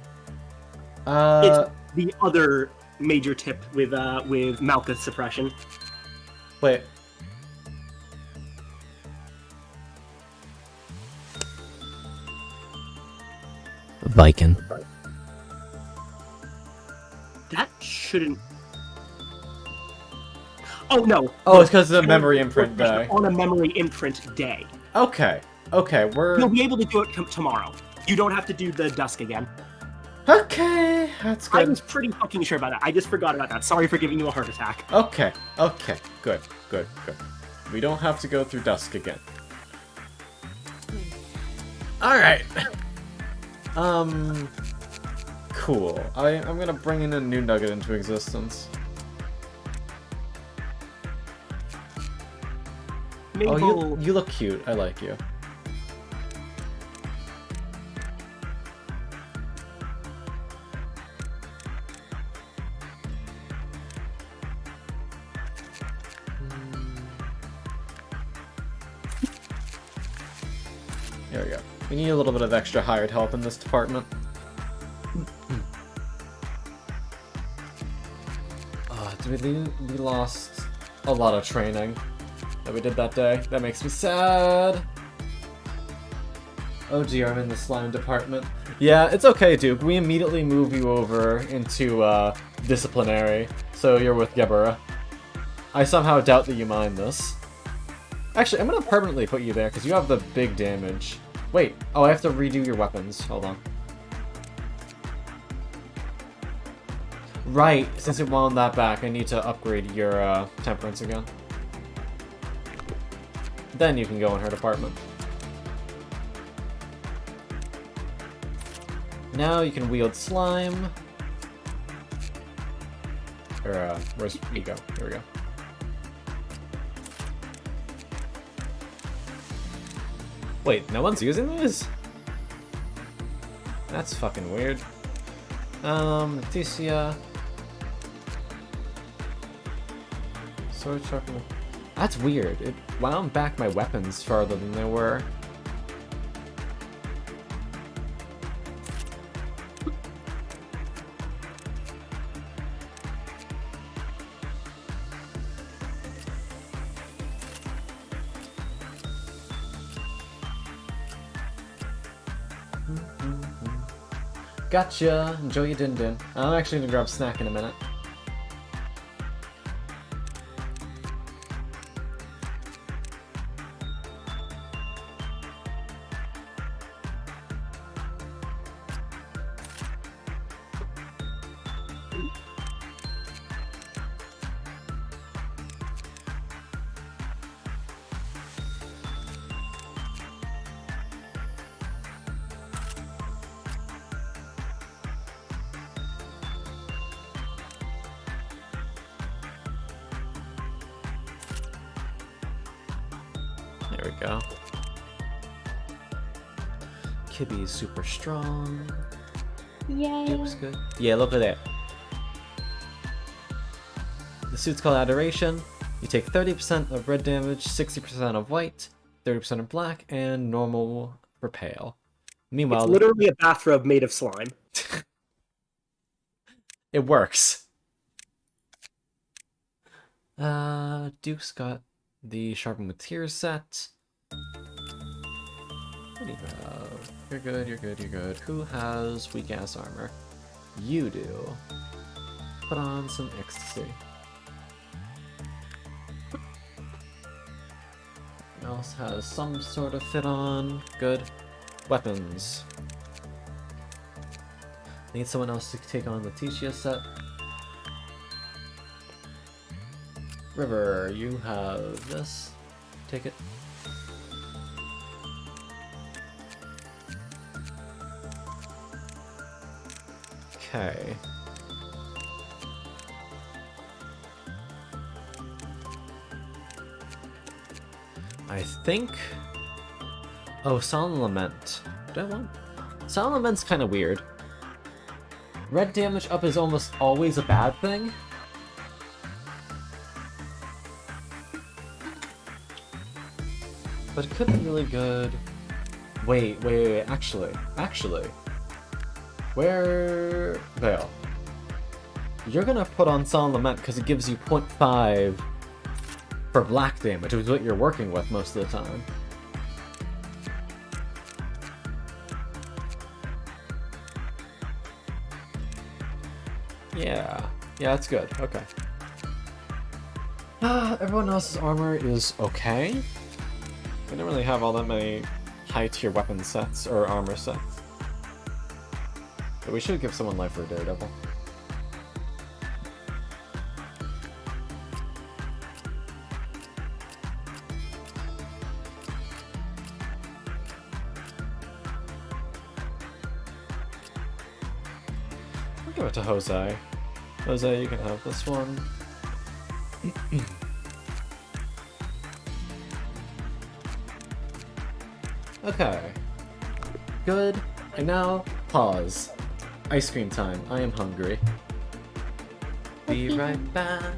It's the other major tip with Malka's suppression. Wait. Viking. That shouldn't... Oh, no. Oh, it's because of the memory imprint day. On a memory imprint day. Okay. Okay, we're... You'll be able to do it tomorrow. You don't have to do the Dusk again. Okay, that's I good. was pretty fucking sure about that. I just forgot about that. Sorry for giving you a heart attack. Okay, okay, good. We don't have to go through Dusk again. Alright. Cool. I'm gonna bring in a new nugget into existence. Maybe Oh, you look cute. I like you. There we go. We need a little bit of extra hired help in this department. We lost a lot of training that we did that day. That makes me sad. Oh dear, I'm in the slime department. Yeah, it's okay, Duke. We immediately move you over into disciplinary, so you're with Gebera. I somehow doubt that you mind this. Actually, I'm gonna permanently put you there, because you have the big damage. Wait, oh, I have to redo your weapons. Hold on. Right, since it wound that back, I need to upgrade your temperance again. Then you can go in her department. Now you can wield slime. Or, where's Ego? Here we go. Wait, no one's using these? That's fucking weird. Leticia. Sword sharpener. That's weird. It wound back my weapons farther than they were. Gotcha! Enjoy your din-din. I'm actually gonna grab a snack in a minute. There we go. Kibby's super strong. Yay. Duke's good. Yeah, look at that. The suit's called Adoration. You take 30% of red damage, 60% of white, 30% of black, and normal for pale. Meanwhile, It's literally a bathrobe made of slime. it works. Duke's got the Sharpened with Tears set. What do you have? You're good, you're good, you're good. Who has weak ass armor? You do. Put on some ecstasy. Who else has some sort of fit on? Good. Weapons. Need someone else to take on the Letitia set. River, you have this. Take it. Okay. I think... Oh, Solemn Lament. Do I want... Solemn Lament's kind of weird. Red damage up is almost always a bad thing. But it could be really good. Wait, actually. Where... Vale. You're gonna put on Solemn Lament because it gives you 0.5 for black damage, which is what you're working with most of the time. Yeah, that's good. Okay. Everyone else's armor is okay. We don't really have all that many high-tier weapon sets or armor sets. But we should give someone life for Daredevil. I'll give it to Jose. Jose, you can have this one. Okay. Good. And now, pause. Ice cream time. I am hungry. Be right back.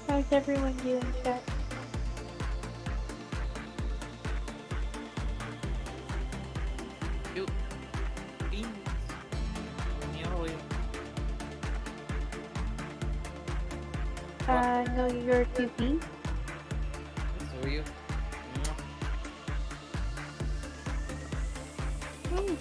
How's everyone doing, chat? Cute. Beans. Meowie. No, you're 2B. So are you? Hmm.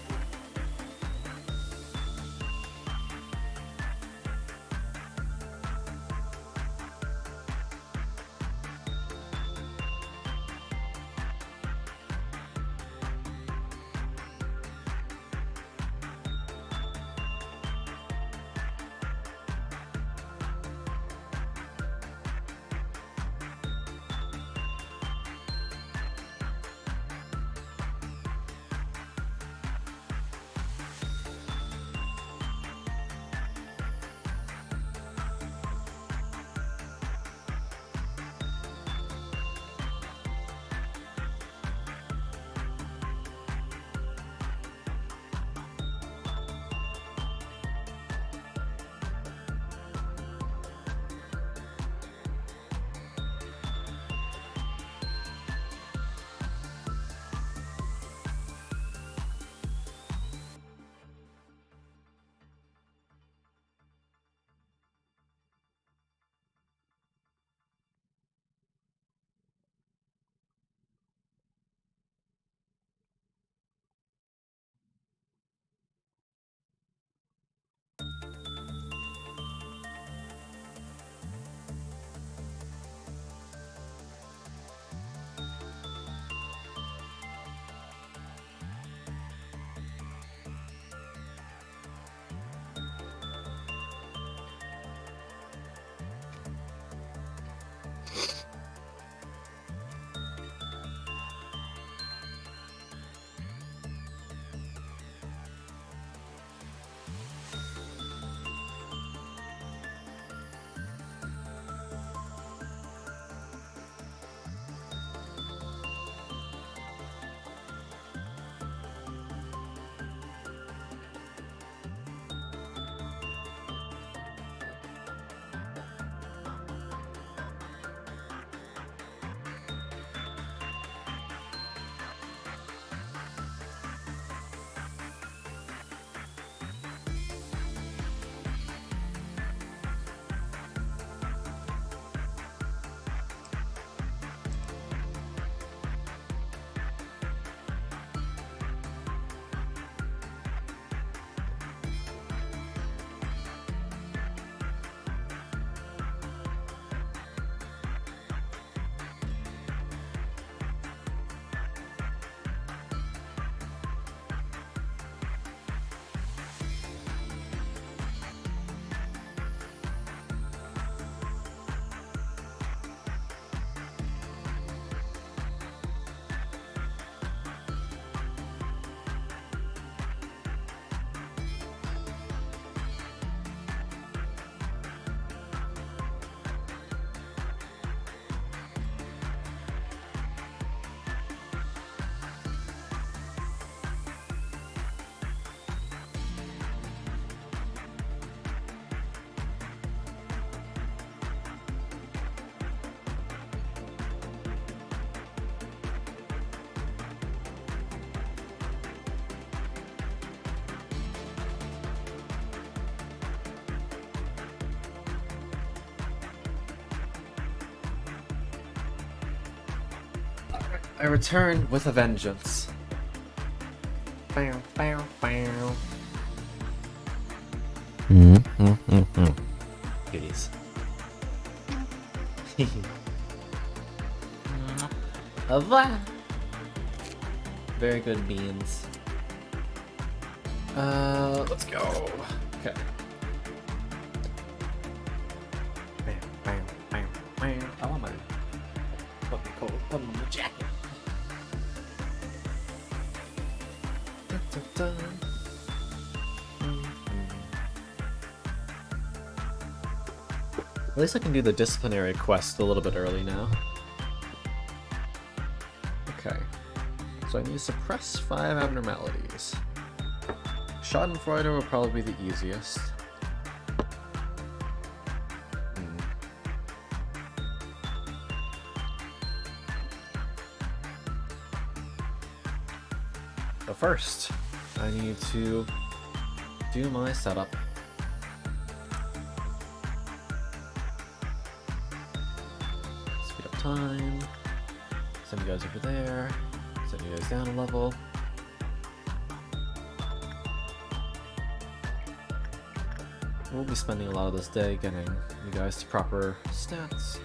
I return with a vengeance. Bow, bow, bow. Goodies. Very good beans. Let's go. Okay. Bam, bam, bam, bam. I want my fucking coat. Put on my jacket. Dun, dun, dun. At least I can do the disciplinary quest a little bit early now. Okay. So I need to suppress 5 abnormalities. Schadenfreude will probably be the easiest. But first, I need to do my setup. Speed up time. Send you guys over there. Send you guys down a level. We'll be spending a lot of this day getting you guys to proper stats.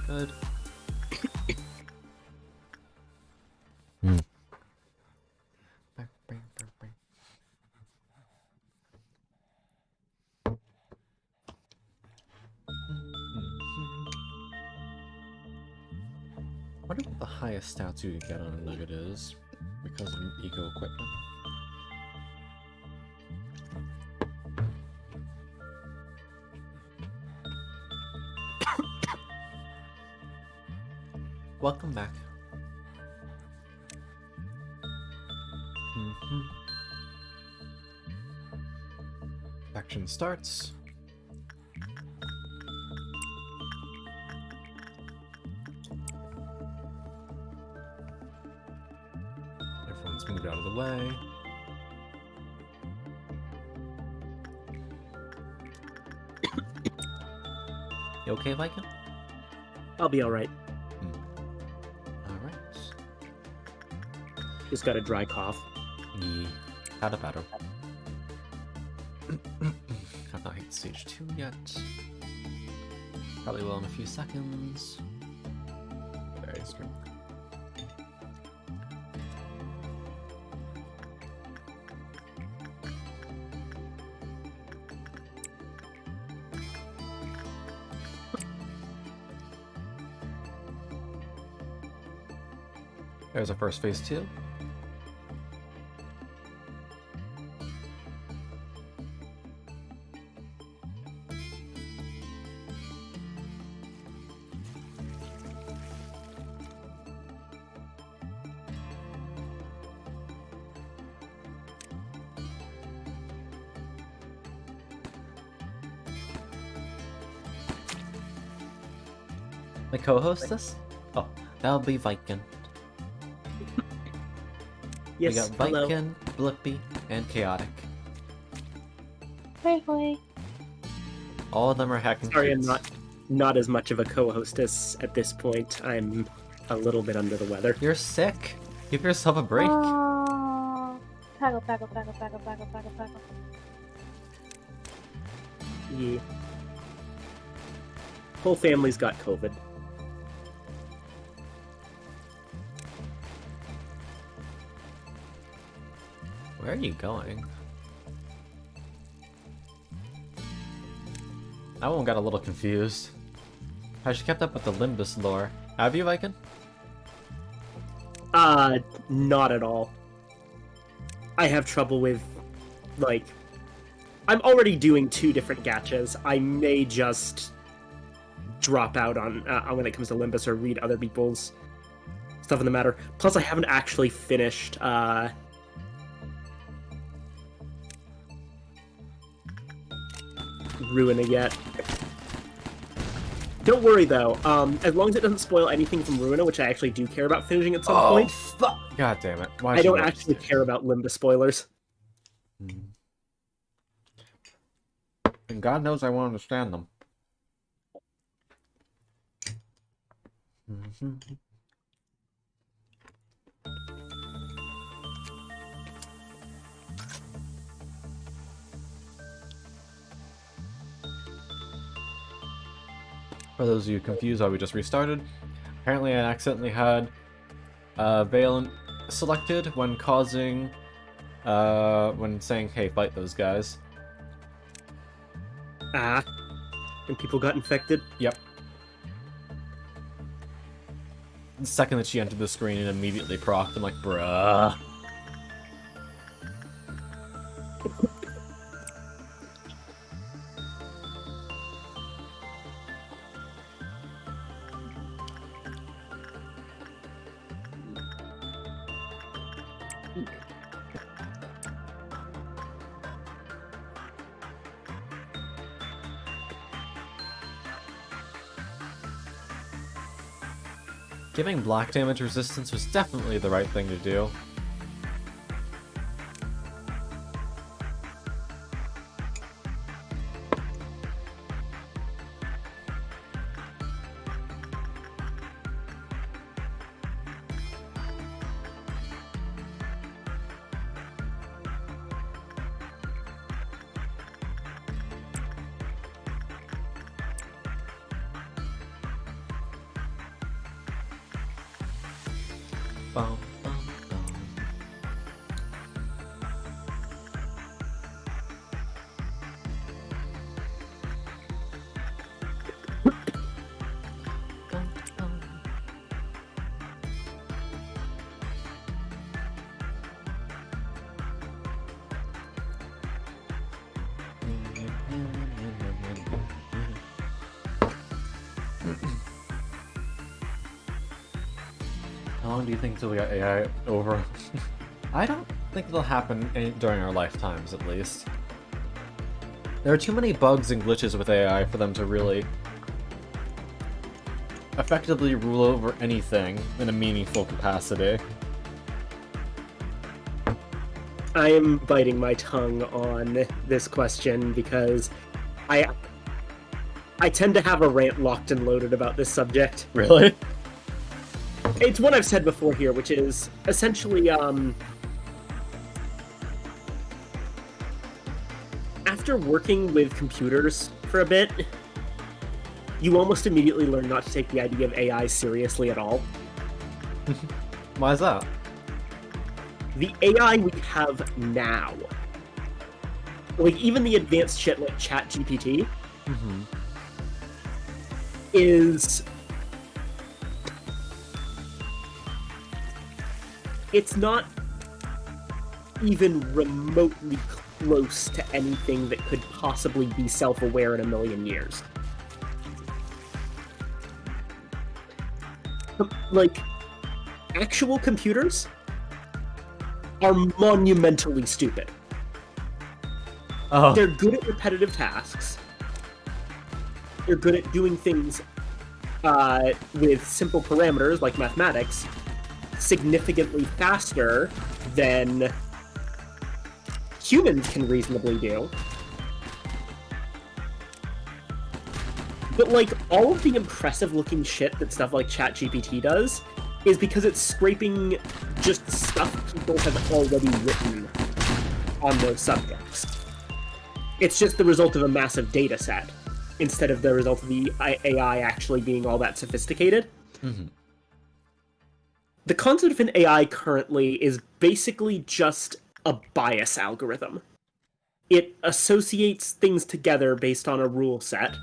Good. I wonder what the highest stats you can get on a nugget is because of eco equipment. Welcome back. Action starts. Everyone's moved out of the way. You okay, Viking? I'll be alright. Alright. Just got a dry cough. Yeah. Had a battle. I've not hit stage 2 yet. Probably will in a few seconds. There is good. There's a first phase 2. My co-hostess? Oh, that'll be Viking. Yes, We got hello. Viking, Blippy, and Chaotic. Hoi hoi. All of them are hacking. Sorry, I'm cutes. not as much of a co-hostess at this point. I'm a little bit under the weather. You're sick. Give yourself a break. Oh. Paggle, paggle, paggle, paggle, paggle, paggle, paggle. Yeah. Whole family's got COVID. Where are you going? That one got a little confused. Has she kept up with the Limbus lore? Have you, Viking? Not at all. I have trouble with, like... I'm already doing 2 different gachas. I may just drop out on when it comes to Limbus or read other people's stuff in the matter. Plus, I haven't actually finished, Ruina yet. Don't worry though. As long as it doesn't spoil anything from Ruina, which I actually do care about finishing at some point. Fuck! God damn it! Why I don't actually care about Limbus spoilers. And God knows I won't understand them. For those of you confused why we just restarted, apparently I accidentally had Valent selected when saying, hey, fight those guys. Ah. And people got infected? Yep. The second that she entered the screen, it immediately procced. I'm like, bruh. Giving black damage resistance was definitely the right thing to do. Bum, bum, bum. Bum, bum. How long do you think till we got AI over? I don't think it'll happen during our lifetimes, at least. There are too many bugs and glitches with AI for them to really effectively rule over anything in a meaningful capacity. I am biting my tongue on this question because I tend to have a rant locked and loaded about this subject. Really? It's one I've said before here, which is essentially, after working with computers for a bit, you almost immediately learn not to take the idea of AI seriously at all. Why is that? The AI we have now, like even the advanced shit like ChatGPT, is... it's not even remotely close to anything that could possibly be self-aware in a million years. Like, actual computers are monumentally stupid. Oh. They're good at repetitive tasks. They're good at doing things with simple parameters like mathematics significantly faster than humans can reasonably do. But, like, all of the impressive-looking shit that stuff like ChatGPT does is because it's scraping just stuff people have already written on those subjects. It's just the result of a massive data set, instead of the result of the AI actually being all that sophisticated. The concept of an AI currently is basically just a bias algorithm. It associates things together based on a rule set,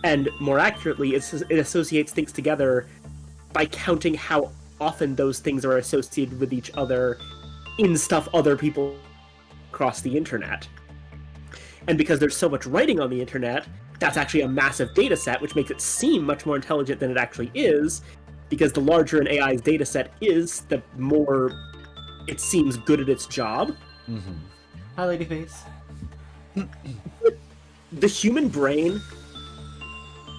and more accurately, it associates things together by counting how often those things are associated with each other in stuff other people across the internet. And because there's so much writing on the internet, that's actually a massive data set, which makes it seem much more intelligent than it actually is, because the larger an AI's data set is, the more it seems good at its job. Hi, Ladyface. The human brain,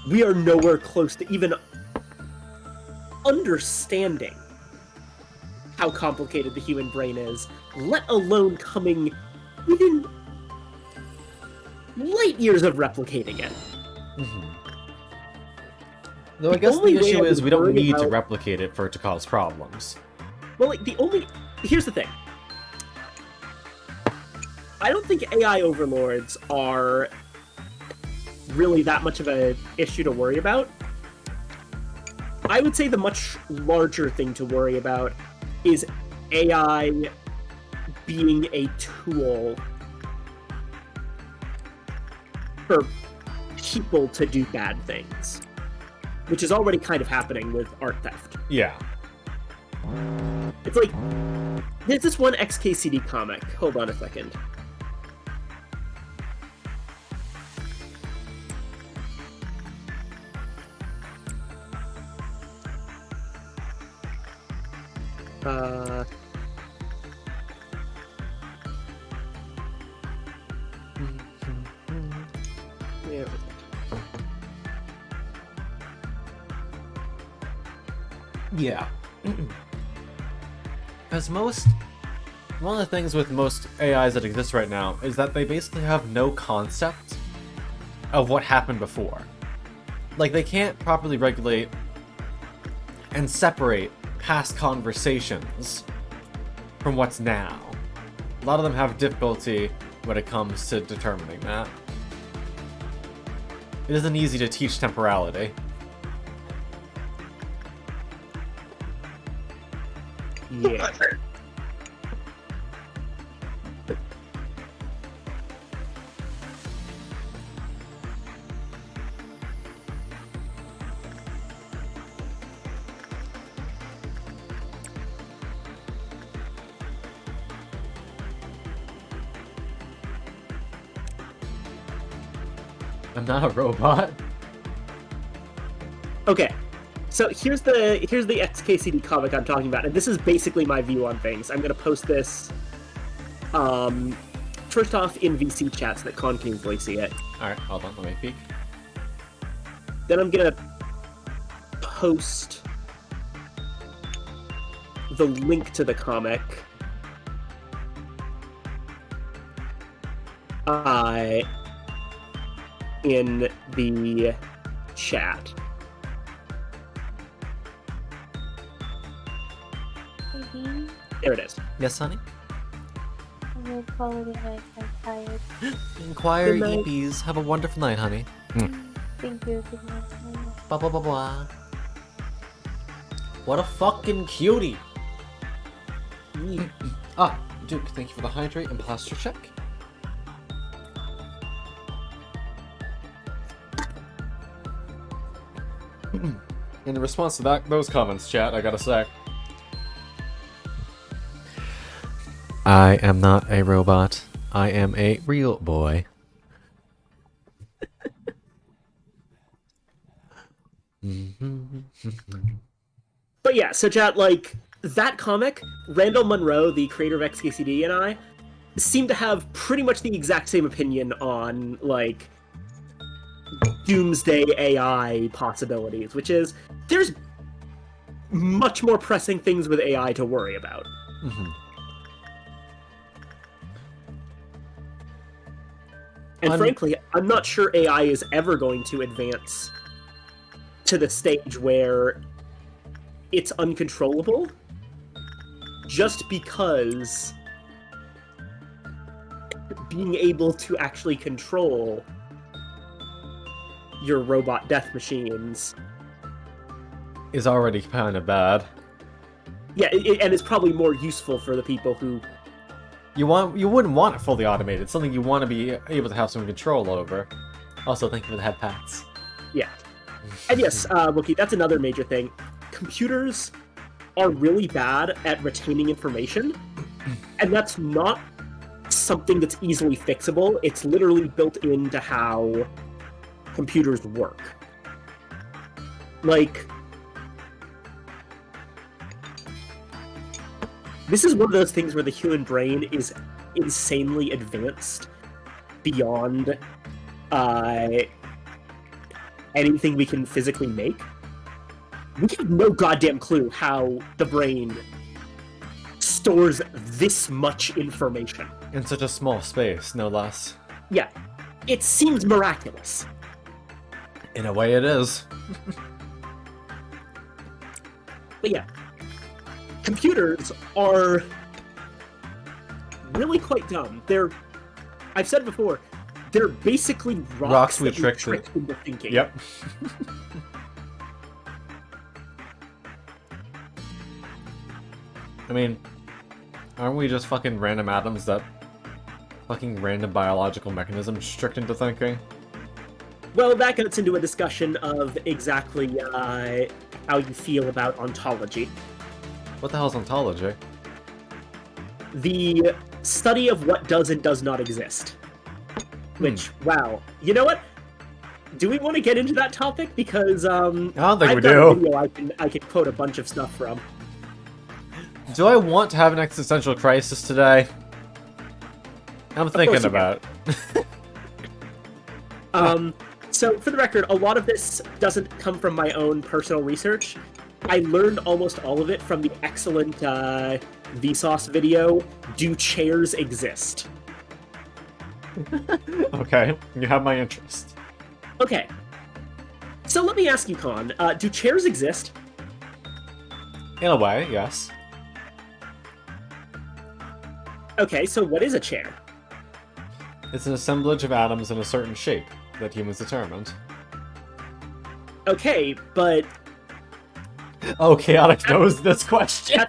we are nowhere close to even understanding how complicated the human brain is, let alone coming within light years of replicating it. Though I The guess only the way issue I is would we don't worry need to about- replicate it for it to cause problems. Well, like, here's the thing. I don't think AI overlords are really that much of an issue to worry about. I would say the much larger thing to worry about is AI being a tool for people to do bad things, which is already kind of happening with art theft. Yeah. It's like, there's this one XKCD comic. Hold on a second. Where is it? Yeah. Because one of the things with most AIs that exist right now is that they basically have no concept of what happened before. Like, they can't properly regulate and separate past conversations from what's now. A lot of them have difficulty when it comes to determining that. It isn't easy to teach temporality. Yeah. I'm not a robot. Okay, so here's the XKCD comic I'm talking about, and this is basically my view on things. I'm gonna post this, first off in VC chat so that Con can easily see it. Alright, hold on, let me peek. Then I'm gonna post the link to the comic. In the chat. Maybe There it is. Yes, honey? I'm gonna call it a night. I'm tired. Inquire Good night. EPs. Have a wonderful night, honey. Thank you. Good night. Blah blah blah blah. What a fucking cutie! Ah, Duke, thank you for the hydrate and plaster check. In response to those comments, chat, I gotta say, I am not a robot. I am a real boy. But yeah, so chat, like, that comic, Randall Munroe, the creator of XKCD, and I seem to have pretty much the exact same opinion on, like, doomsday AI possibilities, which is, there's much more pressing things with AI to worry about. And frankly, I'm not sure AI is ever going to advance to the stage where it's uncontrollable, just because being able to actually control your robot death machines, Is already kind of bad. yeah, and it's probably more useful for the people who, You wouldn't want it fully automated. It's something you want to be able to have some control over. Also, thank you for the head pats. yeah. And yes, Wookie, that's another major thing. Computers are really bad at retaining information, and that's not something that's easily fixable. It's literally built into how computers work. Like, this is one of those things where the human brain is insanely advanced beyond anything we can physically make. We have no goddamn clue how the brain stores this much information. In such a small space, no less. Yeah, it seems miraculous. In a way, it is. But yeah, computers are really quite dumb. I've said before, they're basically rocks we that tricked into thinking. Yep. I mean, aren't we just fucking random atoms that fucking random biological mechanisms tricked into thinking? Well, that gets into a discussion of exactly how you feel about ontology. What the hell's ontology? The study of what does and does not exist. Which, wow. You know what? Do we want to get into that topic? Because I don't think I've we got do. a video I can quote a bunch of stuff from. Do I want to have an existential crisis today? I'm thinking about it. So, for the record, a lot of this doesn't come from my own personal research. I learned almost all of it from the excellent Vsauce video, Do Chairs Exist? Okay, you have my interest. Okay. So let me ask you, Con, do chairs exist? In a way, yes. Okay, so what is a chair? It's an assemblage of atoms in a certain shape that humans determined. Okay, but Oh, Chaotic knows this question.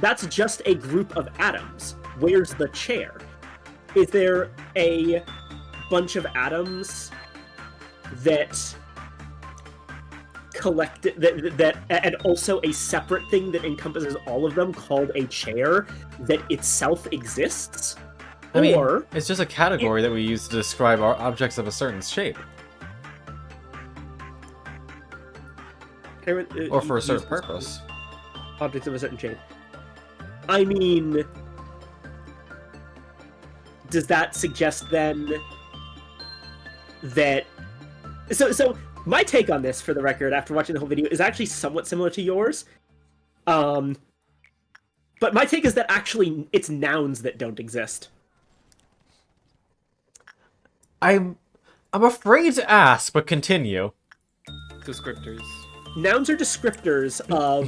that's just a group of atoms. Where's the chair? Is there a bunch of atoms that collect that and also a separate thing that encompasses all of them called a chair that itself exists? I mean, Or it's just a category that we use to describe our objects of a certain shape. Or for a certain purpose. Objects of a certain shape. I mean, does that suggest then that... So my take on this, for the record, after watching the whole video, is actually somewhat similar to yours. But my take is that actually it's nouns that don't exist. I'm afraid to ask, but continue. Descriptors. Nouns are descriptors of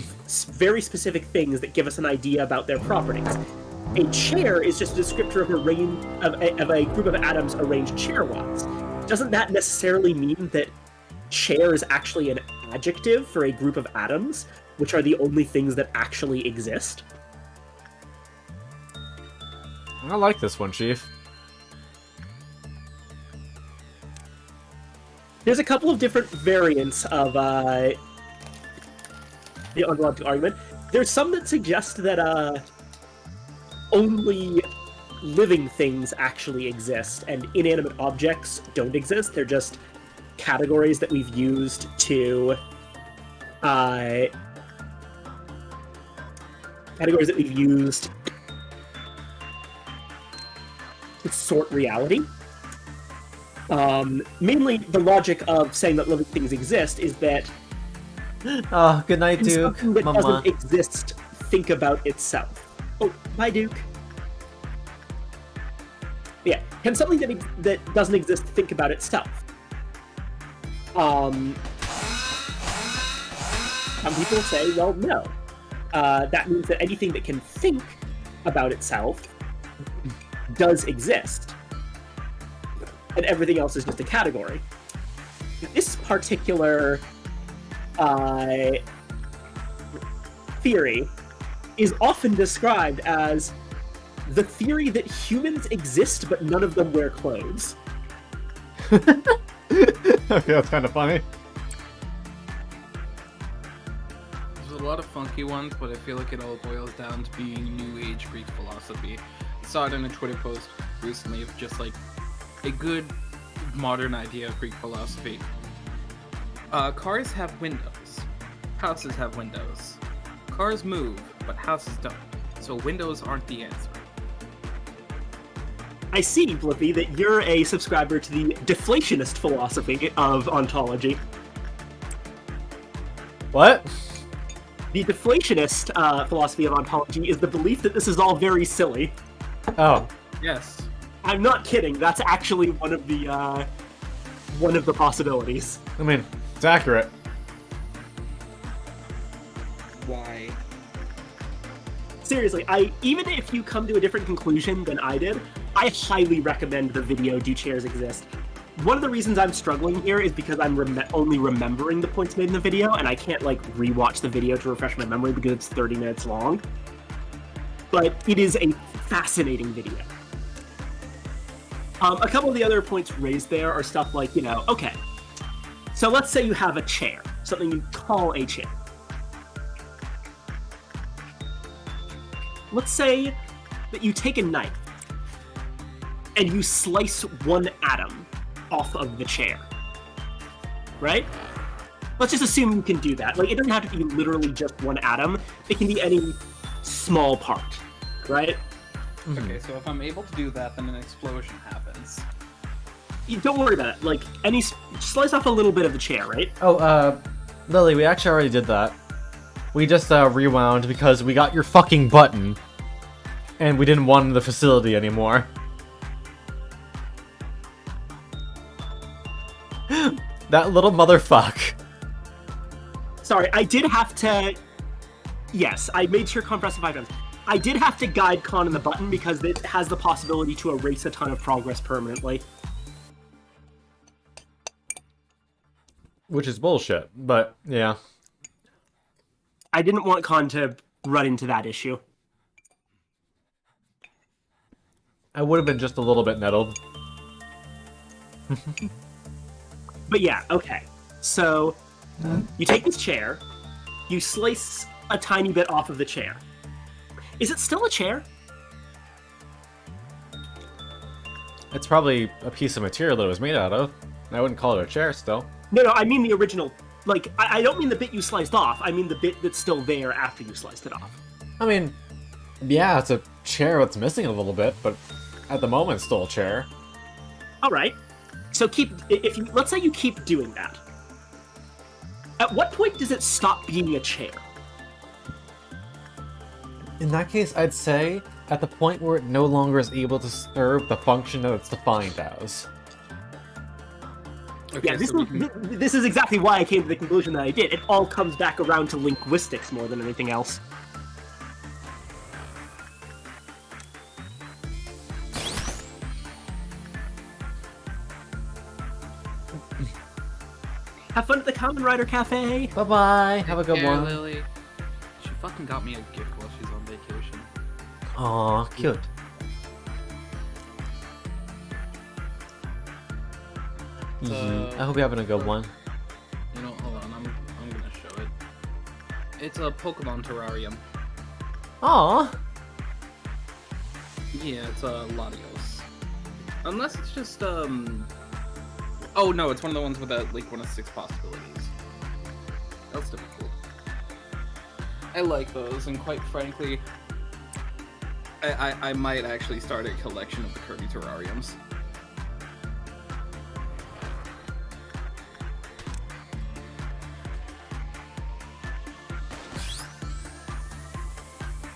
very specific things that give us an idea about their properties. A chair is just a descriptor of a group of atoms arranged chair-wise. Doesn't that necessarily mean that chair is actually an adjective for a group of atoms, which are the only things that actually exist? I like this one, Chief. There's a couple of different variants of the ontological argument. There's some that suggest that only living things actually exist, and inanimate objects don't exist. They're just categories that we've used to sort reality. Mainly the logic of saying that living things exist is that Oh, good night, can Duke. something that Mama. doesn't exist think about itself. Oh, bye, Duke. Yeah, can something that doesn't exist think about itself? Some people say, well, no. That means that anything that can think about itself does exist. And everything else is just a category. This particular theory is often described as the theory that humans exist but none of them wear clothes. Okay, that's kind of funny. There's a lot of funky ones, but I feel like it all boils down to being New Age Greek philosophy. I saw it in a Twitter post recently of just like a good modern idea of Greek philosophy. Cars have windows. Houses have windows. Cars move, but houses don't. So windows aren't the answer. I see, Blippi, that you're a subscriber to the deflationist philosophy of ontology. What? The deflationist philosophy of ontology is the belief that this is all very silly. Oh. Yes. I'm not kidding. That's actually one of the possibilities. I mean, it's accurate. Why? Seriously, even if you come to a different conclusion than I did, I highly recommend the video Do Chairs Exist. One of the reasons I'm struggling here is because I'm only remembering the points made in the video, and I can't, like, rewatch the video to refresh my memory because it's 30 minutes long. But it is a fascinating video. A couple of the other points raised there are stuff like, okay, so let's say you have a chair, something you call a chair. Let's say that you take a knife and you slice one atom off of the chair, right? Let's just assume you can do that. Like, it doesn't have to be literally just one atom. It can be any small part, right? Okay, so if I'm able to do that, then an explosion happens. You don't worry about it. Like, slice off a little bit of the chair, right? Oh, Lily, we actually already did that. We just rewound because we got your fucking button, and we didn't want the facility anymore. That little motherfuck. Sorry, I did have to... Yes, I made sure Con pressed 5 times. I did have to guide Con in the button because it has the possibility to erase a ton of progress permanently. Which is bullshit, but yeah. I didn't want Con to run into that issue. I would have been just a little bit nettled. But yeah, okay. So, you take this chair, you slice a tiny bit off of the chair. Is it still a chair? It's probably a piece of material that it was made out of. I wouldn't call it a chair still. No, I mean the original. Like, I don't mean the bit you sliced off, I mean the bit that's still there after you sliced it off. I mean, yeah, it's a chair that's missing a little bit, but at the moment it's still a chair. Alright. So let's say you keep doing that. At what point does it stop being a chair? In that case, I'd say at the point where it no longer is able to serve the function that it's defined as. Okay, Yeah, so this is exactly why I came to the conclusion that I did. It all comes back around to linguistics more than anything else. Have fun at the Kamen Rider Cafe! Bye-bye, have a good one. Lily. She fucking got me a gift while she's on vacation. Aw, cute. I hope you're having a good one. You know, hold on, I'm gonna show it. It's a Pokemon terrarium. Aw. Yeah, it's a Latios. Unless it's just oh no, it's one of the ones with like one of 6 possibilities. That's still cool. I like those, and quite frankly, I might actually start a collection of the Kirby terrariums.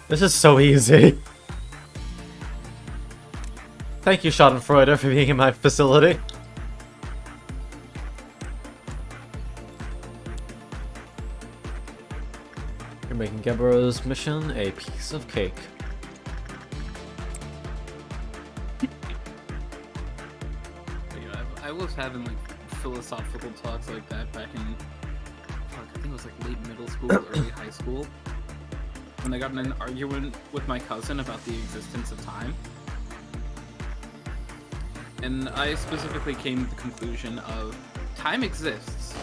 This is so easy. Thank you, Schadenfreude, for being in my facility. You're making Gebro's mission a piece of cake. Yeah, I was having like philosophical talks like that back in, I think it was like late middle school, early high school. When I got in an argument with my cousin about the existence of time. And I specifically came to the conclusion of time exists,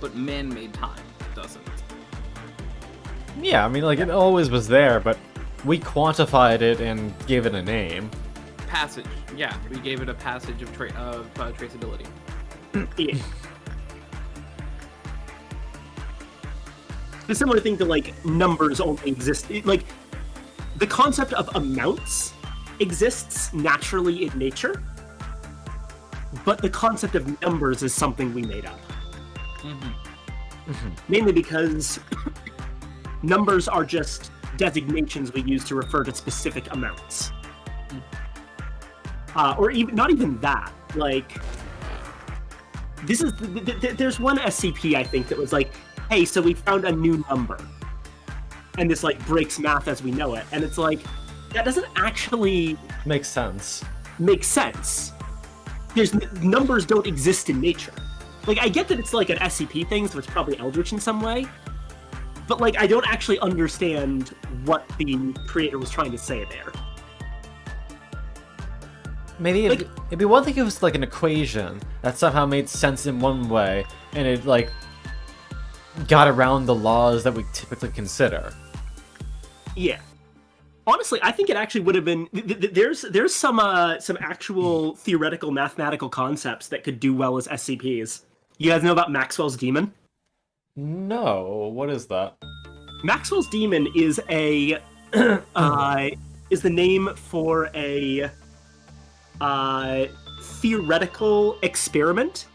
but man-made time doesn't. Yeah, I mean, like, it always was there, but we quantified it and gave it a name. Passage. Yeah, we gave it a passage of traceability. Yeah. It's a similar thing to, like, numbers only exist. Like, the concept of amounts exists naturally in nature, but the concept of numbers is something we made up. Mainly because numbers are just designations we use to refer to specific amounts. Or even not even that. Like, this is there's one SCP I think that was like, hey, so we found a new number. and this like breaks math as we know it. And it's like, that doesn't actually Makes sense. make sense. Numbers don't exist in nature. Like, I get that it's like an SCP thing, so it's probably eldritch in some way, but like, I don't actually understand what the creator was trying to say there. Maybe it'd be one thing if it was like an equation that somehow made sense in one way, and it like got around the laws that we typically consider. Yeah. Honestly, I think it actually would have been. There's some actual theoretical mathematical concepts that could do well as SCPs. You guys know about Maxwell's Demon? No, what is that? Maxwell's Demon is a is the name for a theoretical experiment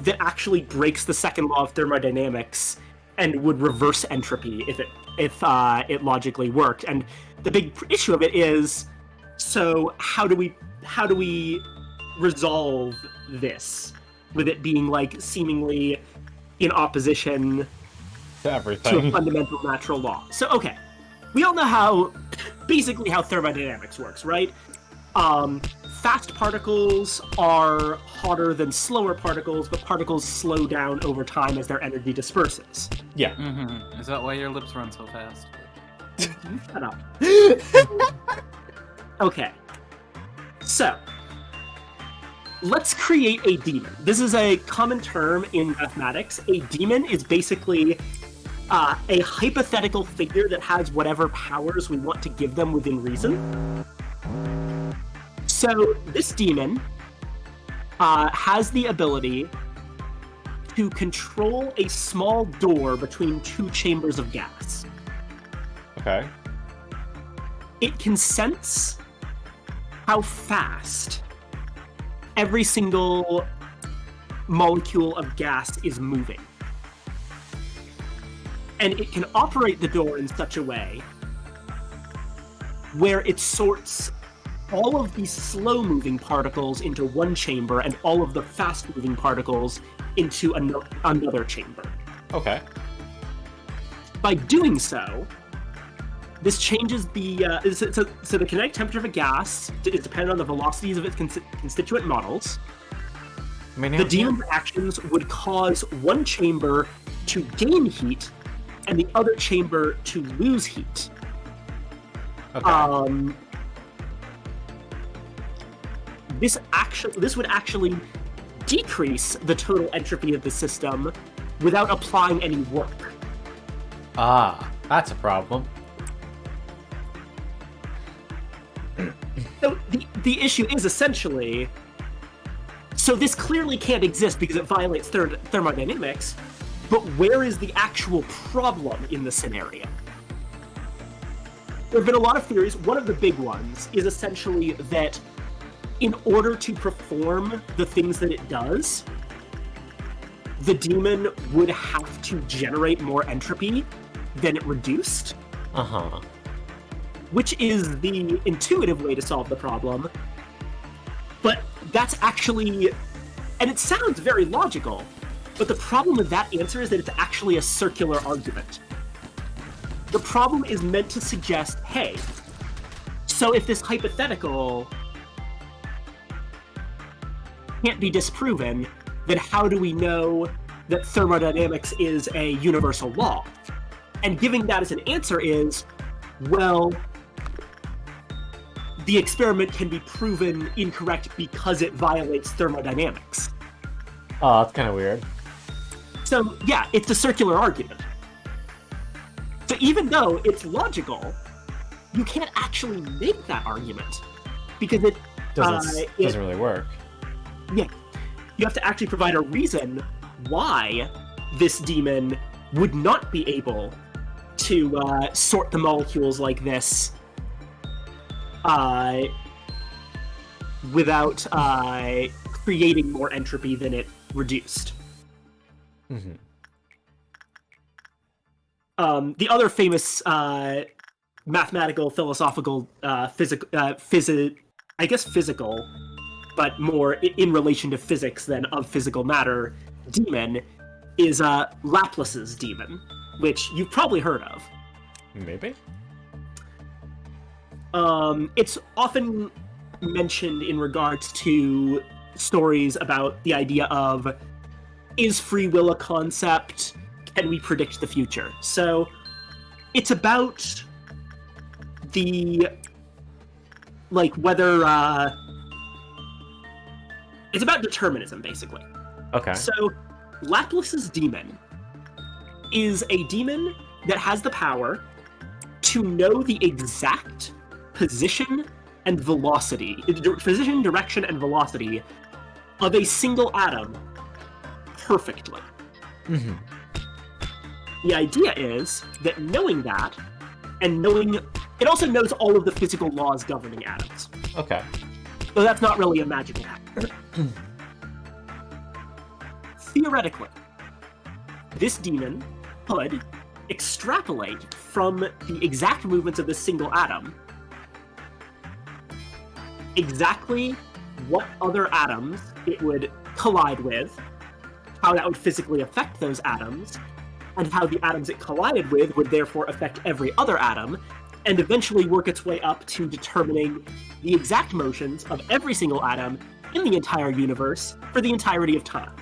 that actually breaks the second law of thermodynamics and would reverse entropy if it logically worked. And the big issue of it is, so how do we resolve this with it being like seemingly in opposition To to a everything. fundamental natural law? So okay, we all know basically how thermodynamics works, right? Fast particles are hotter than slower particles, but particles slow down over time as their energy disperses. Yeah. Is that why your lips run so fast? Shut up. Okay. So, let's create a daemon. This is a common term in mathematics. A daemon is basically a hypothetical figure that has whatever powers we want to give them within reason. So, this daemon has the ability to control a small door between two chambers of gas. Okay. It can sense how fast every single molecule of gas is moving. And it can operate the door in such a way where it sorts all of these slow-moving particles into one chamber and all of the fast-moving particles into another chamber. Okay. By doing so, this changes the so the kinetic temperature of a gas is dependent on the velocities of its constituent models. I mean, The daemon's actions would cause one chamber to gain heat and the other chamber to lose heat. Okay. This would actually decrease the total entropy of the system without applying any work. That's a problem. So the issue is essentially, so this clearly can't exist because it violates thermodynamics, but where is the actual problem in the scenario? There have been a lot of theories. One of the big ones is essentially that in order to perform the things that it does, the daemon would have to generate more entropy than it reduced. Uh-huh. Which is the intuitive way to solve the problem. But that's actually, and it sounds very logical, but the problem with that answer is that it's actually a circular argument. The problem is meant to suggest, hey, so if this hypothetical can't be disproven, then how do we know that thermodynamics is a universal law? And giving that as an answer is, well, the experiment can be proven incorrect because it violates thermodynamics. Oh, that's kind of weird. So, yeah, it's a circular argument. So even though it's logical, you can't actually make that argument because it Doesn't really work. Yeah, you have to actually provide a reason why this daemon would not be able to sort the molecules like this without creating more entropy than it reduced. Mm-hmm. The other famous mathematical, philosophical, physical, but more in relation to physics than of physical matter, daemon is Laplace's daemon, which you've probably heard of. Maybe? It's often mentioned in regards to stories about the idea of, is free will a concept? Can we predict the future? So it's about the, like, whether, it's about determinism, basically. Okay. So Laplace's demon is a demon that has the power to know the exact position and velocity, position, direction, and velocity of a single atom perfectly. Mm-hmm. The idea is that knowing that, and knowing, it also knows all of the physical laws governing atoms. Okay. So that's not really a magic atom. Theoretically, this demon could extrapolate from the exact movements of this single atom exactly what other atoms it would collide with, how that would physically affect those atoms, and how the atoms it collided with would therefore affect every other atom, and eventually work its way up to determining the exact motions of every single atom in the entire universe for the entirety of time.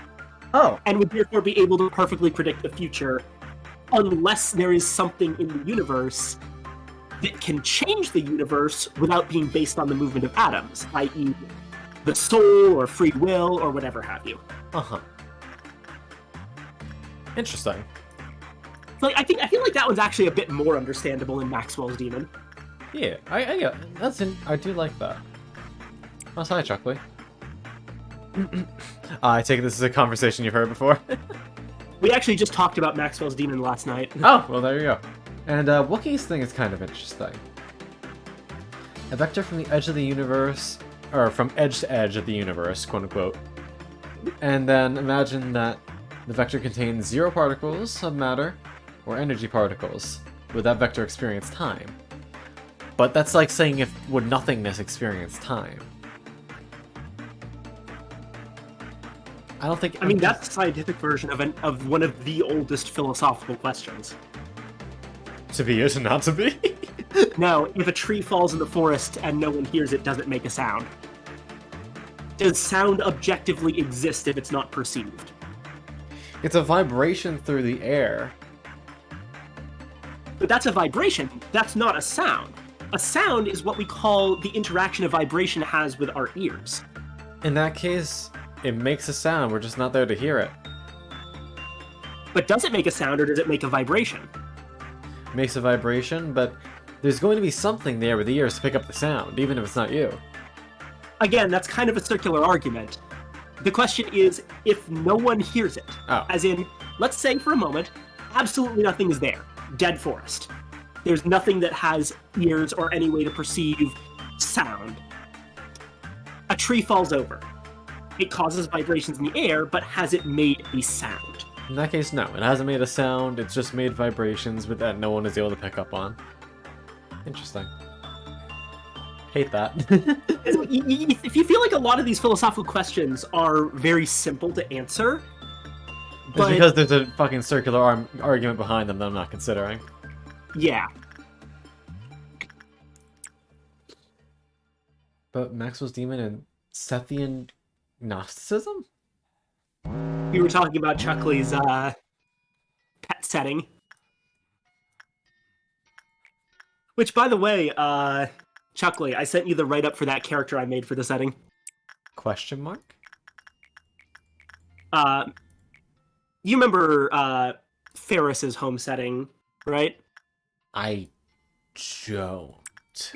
Oh. And would therefore be able to perfectly predict the future unless there is something in the universe that can change the universe without being based on the movement of atoms, i.e. the soul or free will or whatever have you. Uh-huh. Interesting. Like, I feel like that one's actually a bit more understandable in Maxwell's Demon. Yeah, I do like that. Oh, hi, Chuckley. I take this as a conversation you've heard before. We actually just talked about Maxwell's Demon last night. Oh, well, there you go. And Wookiee's thing is kind of interesting. A vector from the edge of the universe, or from edge to edge of the universe, quote unquote. And then imagine that the vector contains 0 particles of matter or energy particles. Would that vector experience time? But that's like saying would nothingness experience time? I don't think. I mean, that's the scientific version of one of the oldest philosophical questions. To be or to not to be? No, if a tree falls in the forest and no one hears it, does it make a sound? Does sound objectively exist if it's not perceived? It's a vibration through the air. But that's a vibration. That's not a sound. A sound is what we call the interaction a vibration has with our ears. In that case, it makes a sound. We're just not there to hear it. But does it make a sound or does it make a vibration? It makes a vibration, but there's going to be something there with the ears to pick up the sound, even if it's not you. Again, that's kind of a circular argument. The question is, if no one hears it, as in, let's say for a moment, absolutely nothing is there. Dead forest. There's nothing that has ears or any way to perceive sound. A tree falls over. It causes vibrations in the air, but has it made a sound? In that case, no. It hasn't made a sound, it's just made vibrations that no one is able to pick up on. Interesting. Hate that. If you feel like a lot of these philosophical questions are very simple to answer, It's because there's a fucking circular argument behind them that I'm not considering. Yeah. But Maxwell's Demon and Sethian Gnosticism? We were talking about Chuckley's pet setting. Which, by the way, Chuckley, I sent you the write-up for that character I made for the setting. Question mark? You remember Ferris's home setting, right? I don't.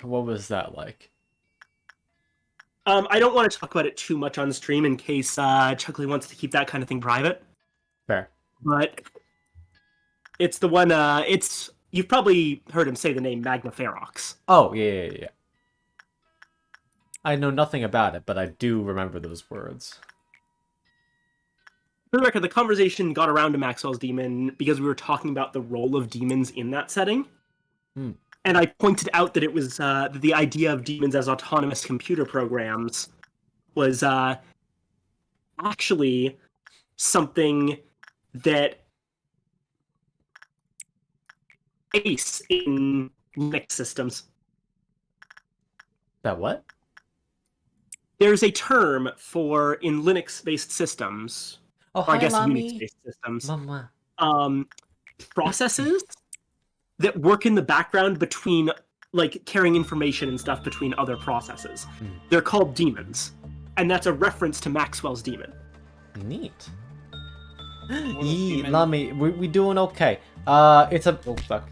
What was that like? I don't want to talk about it too much on stream in case Chuckley wants to keep that kind of thing private. Fair. But it's the one, you've probably heard him say the name Magna Ferox. Oh, yeah. I know nothing about it, but I do remember those words. For the record, the conversation got around to Maxwell's Demon because we were talking about the role of demons in that setting. And I pointed out that it was the idea of demons as autonomous computer programs was actually something that case in Linux systems. That what? There's a term for in Linux-based systems, Oh, or I hi, guess Lami. Unix-based systems, Mama. processes that work in the background between, like, carrying information and stuff between other processes. They're called daemons, and that's a reference to Maxwell's daemon. Neat. What Yee, demon? Lami, we doing okay. It's a oh fuck.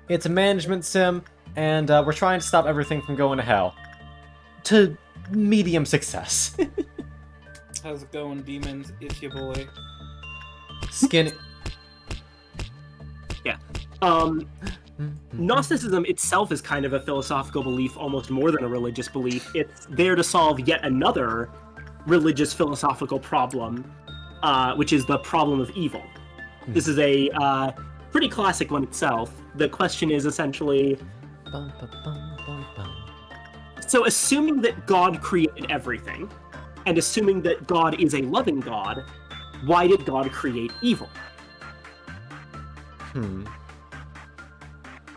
It's a management sim, and we're trying to stop everything from going to hell. To medium success. How's it going, demons? It's your boy. Skin. Gnosticism itself is kind of a philosophical belief, almost more than a religious belief. It's there to solve yet another religious philosophical problem, which is the problem of evil. This is a pretty classic one itself. The question is essentially, Bum, bum, bum, bum, bum. so assuming that God created everything, and assuming that God is a loving God, why did God create evil?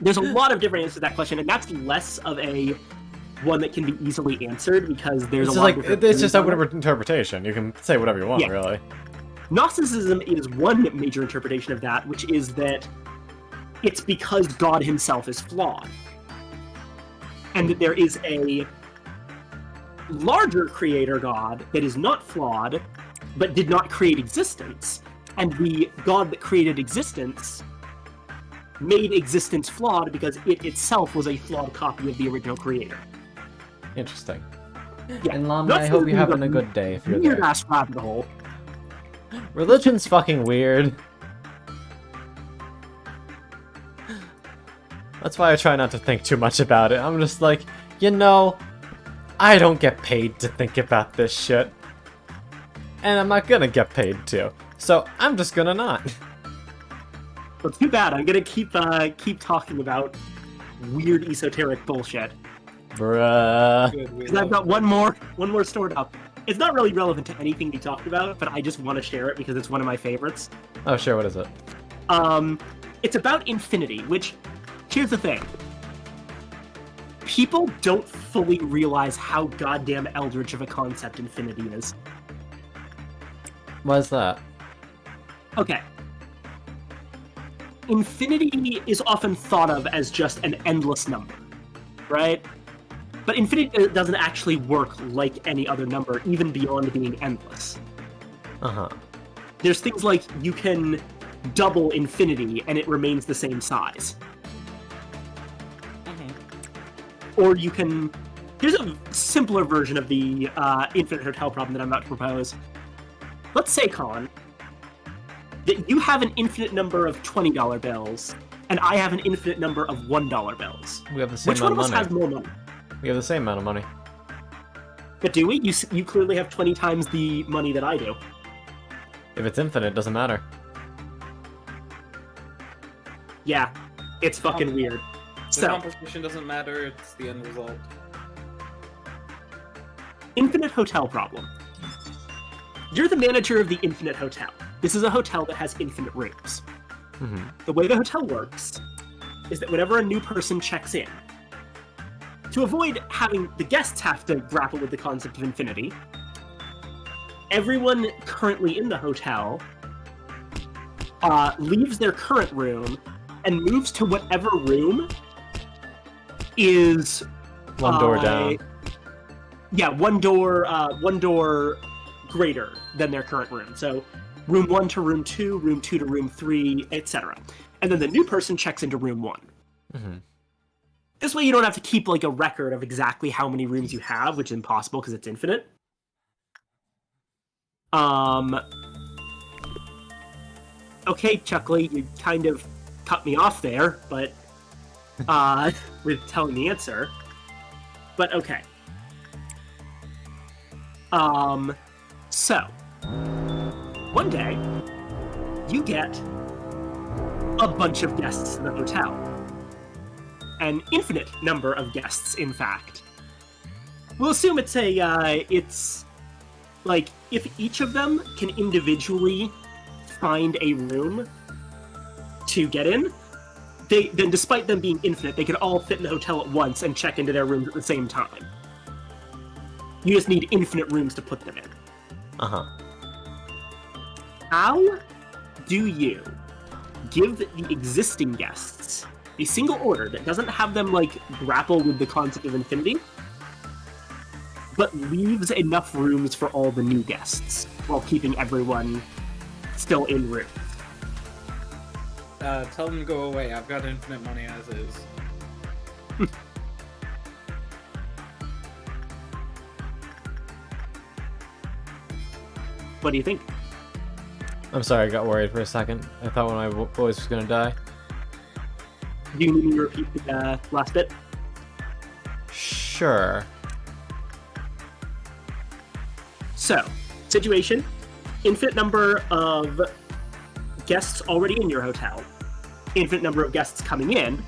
There's a lot of different answers to that question, and that's less of a one that can be easily answered because there's It's a just lot like of different it's just theories on open it. interpretation. You can say whatever you want, Yeah. really. Gnosticism is one major interpretation of that, which is that it's because God himself is flawed. And that there is a larger creator God that is not flawed, but did not create existence. And the God that created existence made existence flawed because it itself was a flawed copy of the original creator. Interesting. Yeah. And Lami, I hope you're having a good day if you're Weird there. ass rabbit hole. Religion's fucking weird. That's why I try not to think too much about it. I'm just like, you know, I don't get paid to think about this shit. And I'm not gonna get paid to. So I'm just gonna not. Well, too bad. I'm gonna keep talking about weird esoteric bullshit. Bruh. Good, we Because I've love got one more stored up. It's not really relevant to anything we talked about, but I just want to share it because it's one of my favorites. Oh, sure, what is it? It's about infinity, which, here's the thing. People don't fully realize how goddamn eldritch of a concept infinity is. What is that? Okay. Infinity is often thought of as just an endless number, right? But infinity doesn't actually work like any other number, even beyond being endless. Uh-huh. There's things like you can double infinity and it remains the same size. Or you can... Here's a simpler version of the infinite hotel problem that I'm about to propose. Let's say, Colin, that you have an infinite number of $20 bills, and I have an infinite number of $1 bills. We have the same Which one amount of of us money. has more money? We have the same amount of money. But do we? You clearly have 20 times the money that I do. If it's infinite, it doesn't matter. Yeah, it's fucking weird. The So, composition doesn't matter, it's the end result. infinite hotel problem. You're the manager of the infinite hotel. This is a hotel that has infinite rooms. The way the hotel works is that whenever a new person checks in, to avoid having the guests have to grapple with the concept of infinity, everyone currently in the hotel leaves their current room and moves to whatever room is One door down. Yeah, one door greater than their current room. So room 1 to room 2, room 2 to room 3, etc. And then the new person checks into room 1. This way you don't have to keep like a record of exactly how many rooms you have, which is impossible because it's infinite. Okay, Chuckley, you kind of cut me off there, but with telling the answer. But okay. So one day you get a bunch of guests in the hotel. An infinite number of guests, in fact. We'll assume it's like, if each of them can individually find a room to get in, then despite them being infinite, they could all fit in the hotel at once and check into their rooms at the same time. You just need infinite rooms to put them in. Uh-huh. How do you give the existing guests a single order that doesn't have them, like, grapple with the concept of infinity, but leaves enough rooms for all the new guests, while keeping everyone still in room? Tell them to go away. I've got infinite money as is. What do you think? I'm sorry, I got worried for a second. I thought one of my boys was gonna die. Do you need me to repeat the last bit? Sure. So, situation, infinite number of guests already in your hotel, infinite number of guests coming in.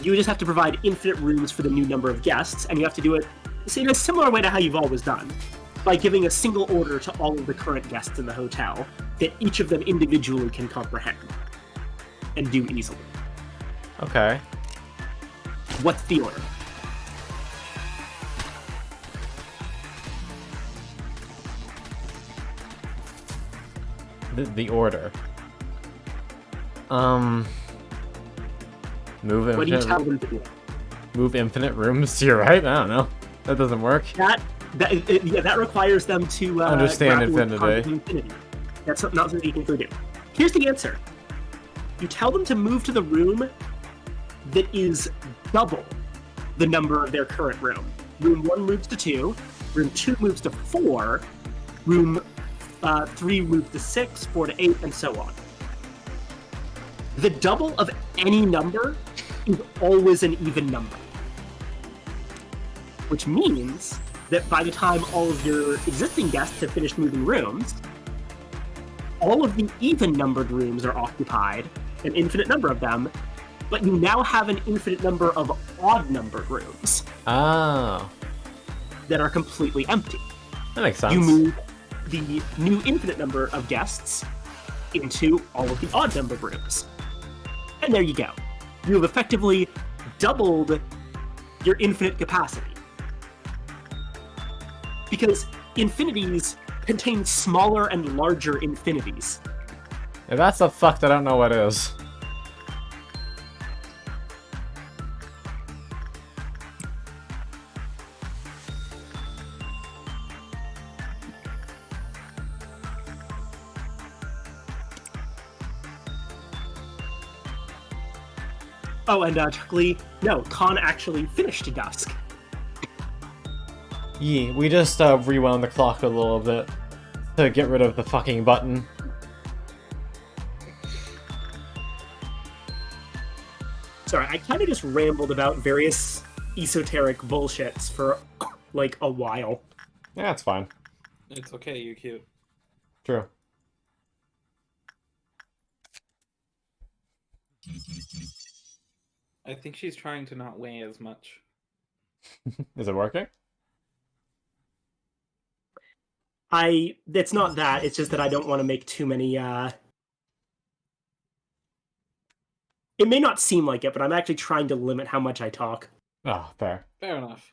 You just have to provide infinite rooms for the new number of guests, and you have to do it in a similar way to how you've always done, by giving a single order to all of the current guests in the hotel that each of them individually can comprehend and do easily. Okay. What's the order? The order. Move What do you infinite. tell them to do? Move infinite rooms to your right. I don't know. That doesn't work. That requires them to Understand grapple with the infinity. concept of infinity. That's not something you can do. Here's the answer. You tell them to move to the room that is double the number of their current room. Room 1 moves to 2, room 2 moves to 4, room 3 moves to 6, 4 to 8, and so on. The double of any number is always an even number. Which means that by the time all of your existing guests have finished moving rooms, all of the even-numbered rooms are occupied, an infinite number of them, but you now have an infinite number of odd-numbered rooms Oh. that are completely empty. That makes sense. You move the new infinite number of guests into all of the odd-numbered rooms. And there you go. You have effectively doubled your infinite capacity. Because infinities contain smaller and larger infinities. If that's a fucked, I don't know what is. Oh, and Chuckley, no, Khan actually finished Dusk. Yeah, we just rewound the clock a little bit to get rid of the fucking button. Sorry, I kind of just rambled about various esoteric bullshits for, like, a while. Yeah, it's fine. It's okay, you're cute. True. I think she's trying to not weigh as much. Is it working? It's not that, it's just that I don't want to make too many, It may not seem like it, but I'm actually trying to limit how much I talk. Oh, fair. Fair enough.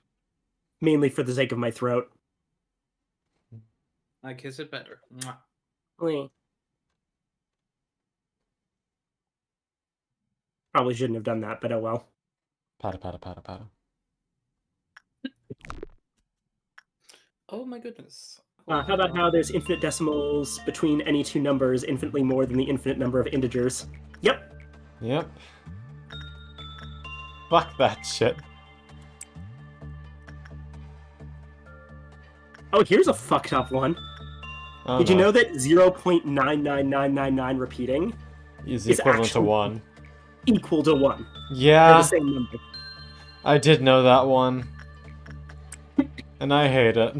Mainly for the sake of my throat. I kiss it better. Mwah. Probably shouldn't have done that, but oh well. Pata pata pata pata. Oh my goodness. How about how there's infinite decimals between any two numbers, infinitely more than the infinite number of integers? Yep. Yep. Fuck that shit. Oh, here's a fucked up one. Oh, Did you no. know that 0.99999 repeating Is is equivalent to actually- 1? equal to 1? They're Yeah, the same number. I did know that one. And I hate it.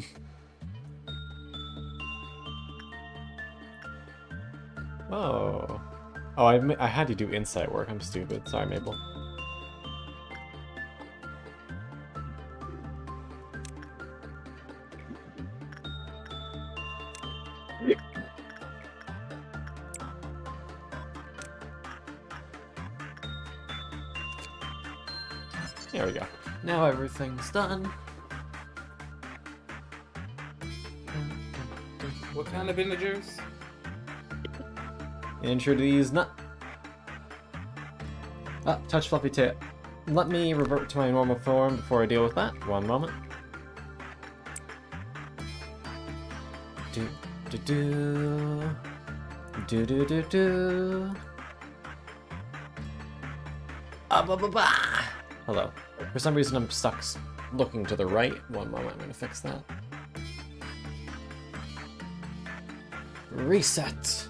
Oh. Oh, I had to do insight work. I'm stupid. Sorry, Mabel. There we go. Now everything's done. What kind of integers? Intro these nut. Touch fluffy tail. Let me revert to my normal form before I deal with that. One moment. Do do do. Do do do do. Ba ba ba. Hello. For some reason I'm stuck looking to the right. One moment, I'm gonna fix that. Reset.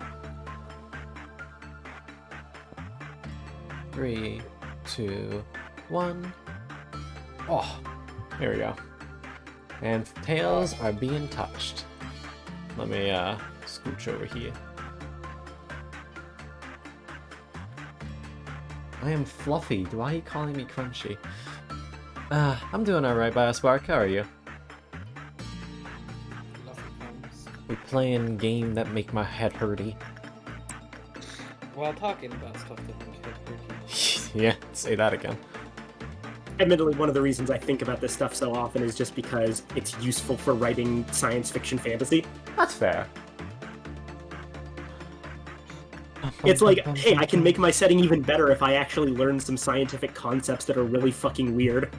3, 2, 1. Oh, here we go. And tails are being touched. Let me scooch over here. I am fluffy. Why are you calling me crunchy? I'm doing alright, Biospark. How are you? We playing game that make my head hurty. While talking about stuff that make it hurt. Yeah, say that again. Admittedly, one of the reasons I think about this stuff so often is just because it's useful for writing science fiction fantasy. That's fair. It's like, hey, I can make my setting even better if I actually learn some scientific concepts that are really fucking weird.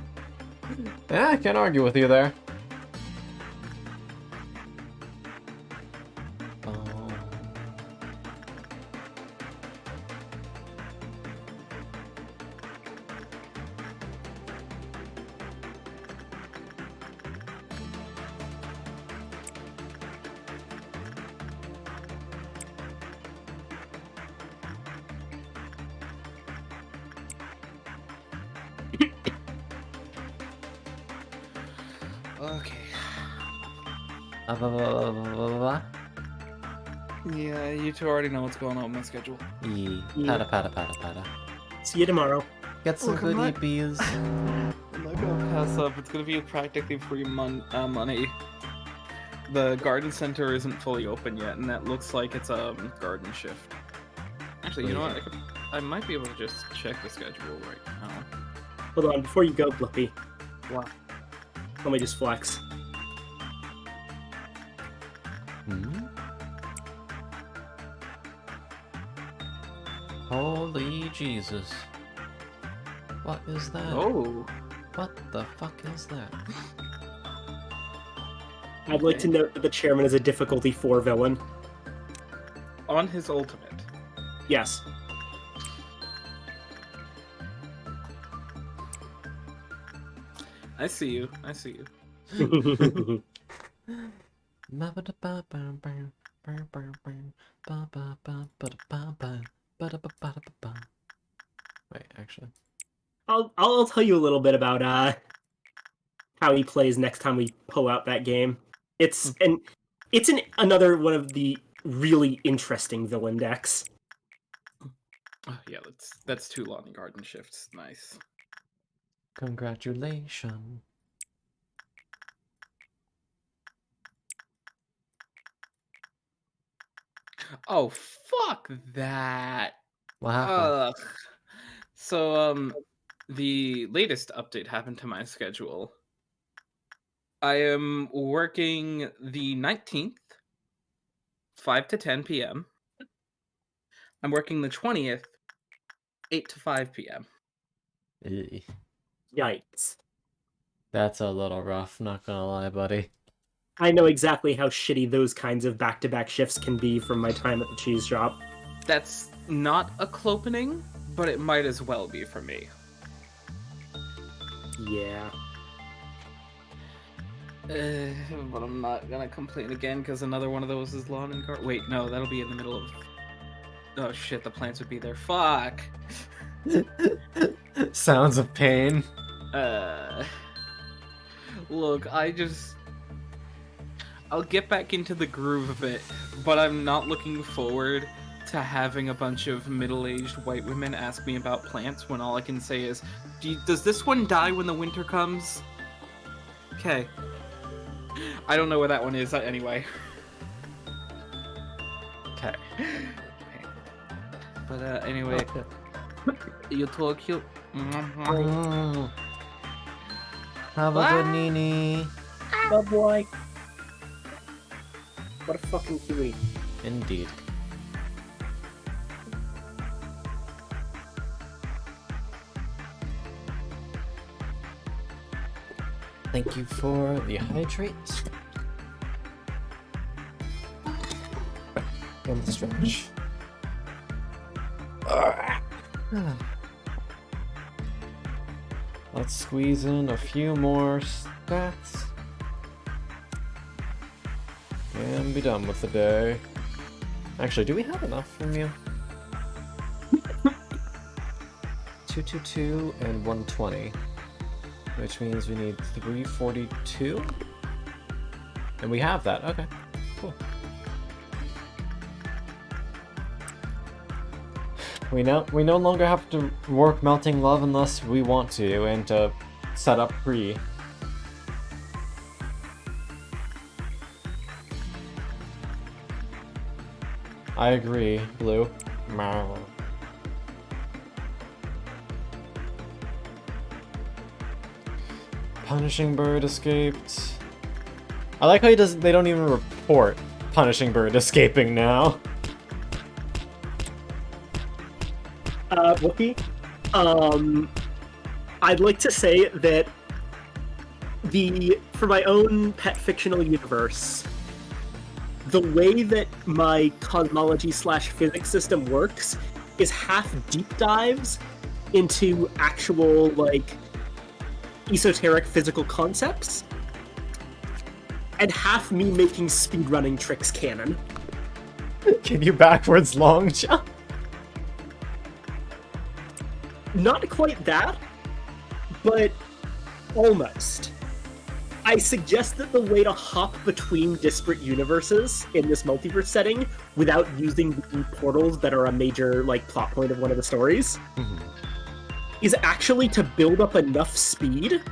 Yeah, I can't argue with you there. Okay. Yeah, you two already know what's going on with my schedule. Pata pata pata pata. See you tomorrow. Get some Look, good I'm not- EPs. I'm not gonna pass up. It's gonna be practically free money. The garden center isn't fully open yet, and that looks like it's a garden shift. Actually, you know what? I might be able to just check the schedule right now. Hold on, before you go, Blippi, What? let me just flex. Hmm? Holy Jesus. What is that? Oh. What the fuck is that? I'd like to note that the chairman is a difficulty 4 villain. On his ultimate. Yes. I see you. I see you. Wait, actually. I'll tell you a little bit about how he plays next time we pull out that game. It's another one of the really interesting villain decks. Oh, yeah, that's 2 lawn garden shifts. Nice. Congratulations. Oh, fuck that. What happened? Ugh. So, the latest update happened to my schedule. I am working the 19th, 5 to 10 p.m. I'm working the 20th, 8 to 5 p.m. Eey. Yikes. That's a little rough, not gonna lie, buddy. I know exactly how shitty those kinds of back-to-back shifts can be from my time at the cheese shop. That's not a clopening, but it might as well be for me. Yeah. But I'm not gonna complain again because another one of those is lawn and garden. Wait, no, that'll be in the middle of. Oh shit, the plants would be there. Fuck. Sounds of pain. Look, I'll get back into the groove of it, but I'm not looking forward to having a bunch of middle-aged white women ask me about plants when all I can say is, does this one die when the winter comes? Okay. I don't know where that one is anyway. Okay. But anyway, you two are cute. Have a good Nini. Bye, boy. What a fucking kiwi. Indeed. Thank you for the hydrate. And the stretch. Let's squeeze in a few more stats. And be done with the day. Actually, do we have enough from you? 222 and 120. Which means we need 342? And we have that, okay. Cool. We no longer have to work melting love unless we want to, and to set up pre. I agree, Blue. Meow. Punishing Bird escaped. I like how they don't even report Punishing Bird escaping now. Wookie, I'd like to say that for my own pet fictional universe, the way that my cosmology/physics system works is half deep dives into actual, like, esoteric physical concepts, and half me making speedrunning tricks canon. Can you backwards long jump? Not quite that, but almost. I suggest that the way to hop between disparate universes in this multiverse setting without using the portals that are a major, like, plot point of one of the stories is actually to build up enough speed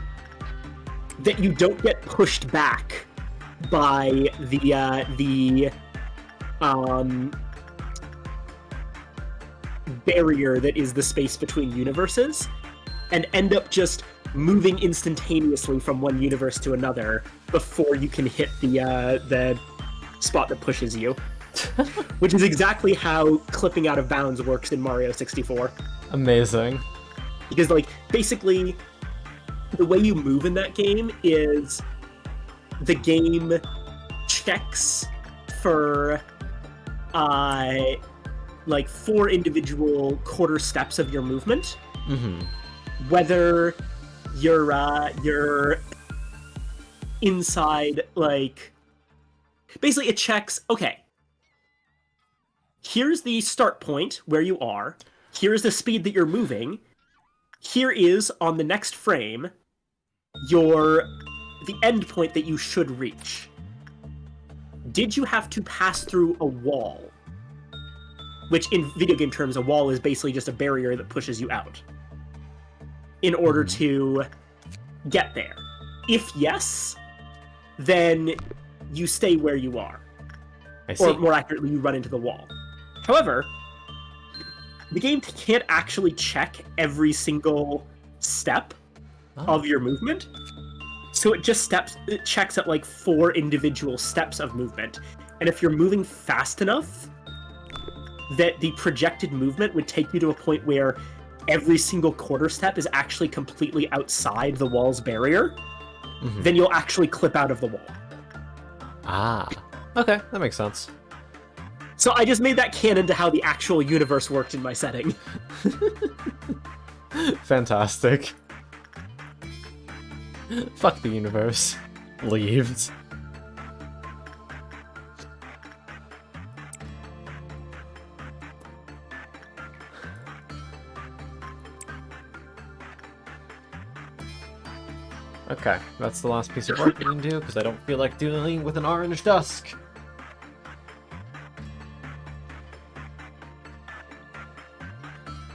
that you don't get pushed back by the barrier that is the space between universes, and end up just moving instantaneously from one universe to another before you can hit the spot that pushes you. Which is exactly how clipping out of bounds works in Mario 64. Amazing. Because, like, basically, the way you move in that game is the game checks for, like, 4 individual quarter steps of your movement. Mm-hmm. Whether you're inside, like... Basically, it checks, okay, here's the start point where you are, here's the speed that you're moving, here is, on the next frame, the end point that you should reach. Did you have to pass through a wall? Which, in video game terms, a wall is basically just a barrier that pushes you out in order to get there. If yes, then you stay where you are. I see. Or more accurately, you run into the wall. However, the game can't actually check every single step of your movement. So it just checks at like 4 individual steps of movement. And if you're moving fast enough that the projected movement would take you to a point where every single quarter step is actually completely outside the wall's barrier, then you'll actually clip out of the wall. Ah. Okay, that makes sense. So I just made that canon to how the actual universe worked in my setting. Fantastic. Fuck the universe. Leaves. Okay, that's the last piece of work we can do, because I don't feel like dealing with an orange dusk.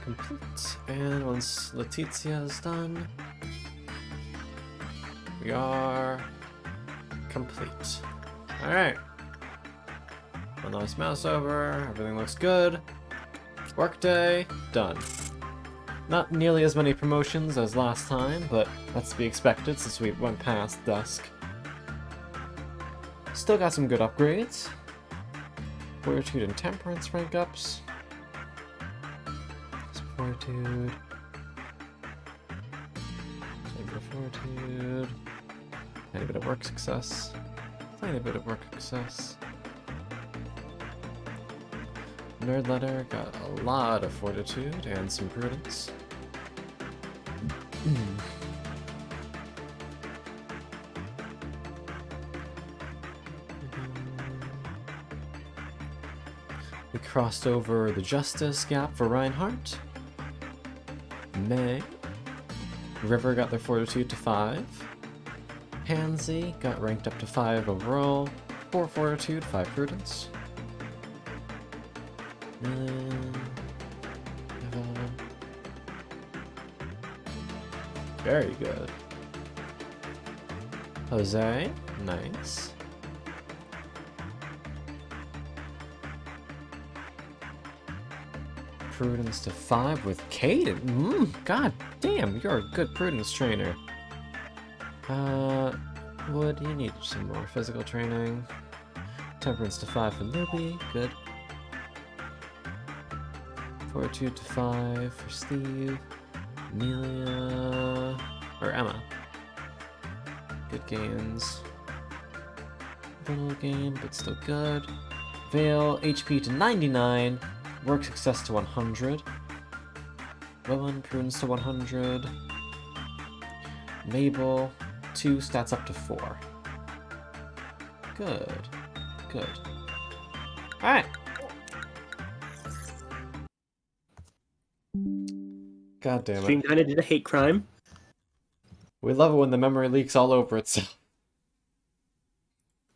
Complete. And once Letizia is done, we are complete. Alright. A nice mouse over, everything looks good. Workday, done. Not nearly as many promotions as last time, but that's to be expected since we went past Dusk. Still got some good upgrades. Fortitude and Temperance rank ups. Fortitude. Fortitude. Tiny bit of work success. Tiny bit of work success. Nerd Letter got a lot of fortitude and some prudence. We crossed over the justice gap for Reinhardt. May. River got their fortitude to 5. Pansy got ranked up to 5 overall. 4 fortitude, 5 prudence. Very good. Jose, nice. Prudence to 5 with Caden. God damn, you're a good prudence trainer. Would you need some more physical training? Temperance to 5 for Libby, good. Fortitude to 5 for Steve. Amelia, or Emma. Good gains. Little game, but still good. Vale, HP to 99. Work success to 100. Rowan, prudence to 100. Mabel, 2 stats up to 4. Good. Good. Alright. God damn Stream it. kinda did a hate crime. We love it when the memory leaks all over itself.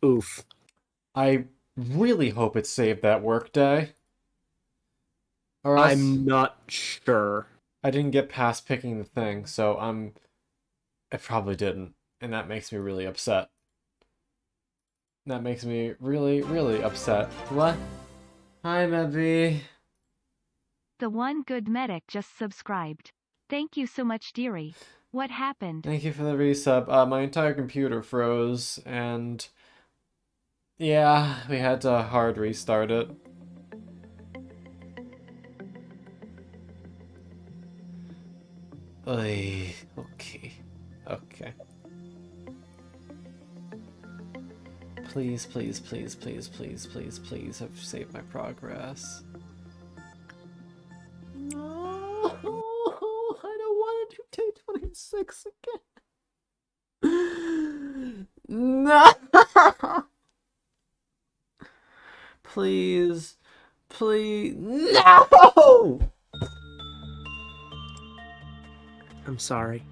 Oof. I really hope it saved that work day. Or else I'm not sure. I didn't get past picking the thing, so it probably didn't. And that makes me really upset. That makes me really, really upset. What? Hi, Mebby. The one good medic just subscribed. Thank you so much, dearie. What happened? Thank you for the resub. My entire computer froze, and yeah, we had to hard restart it. Oy, okay. Okay. Please, please, please, please, please, please, please have saved my progress. No, I don't want to do day 26 again. No! Please, please, no! I'm sorry.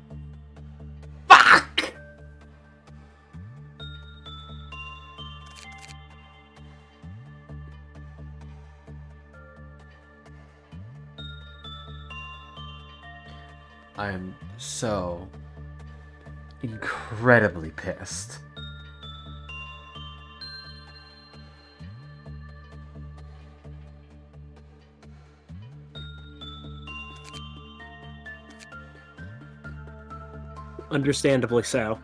Fuck! I am so incredibly pissed. Understandably so.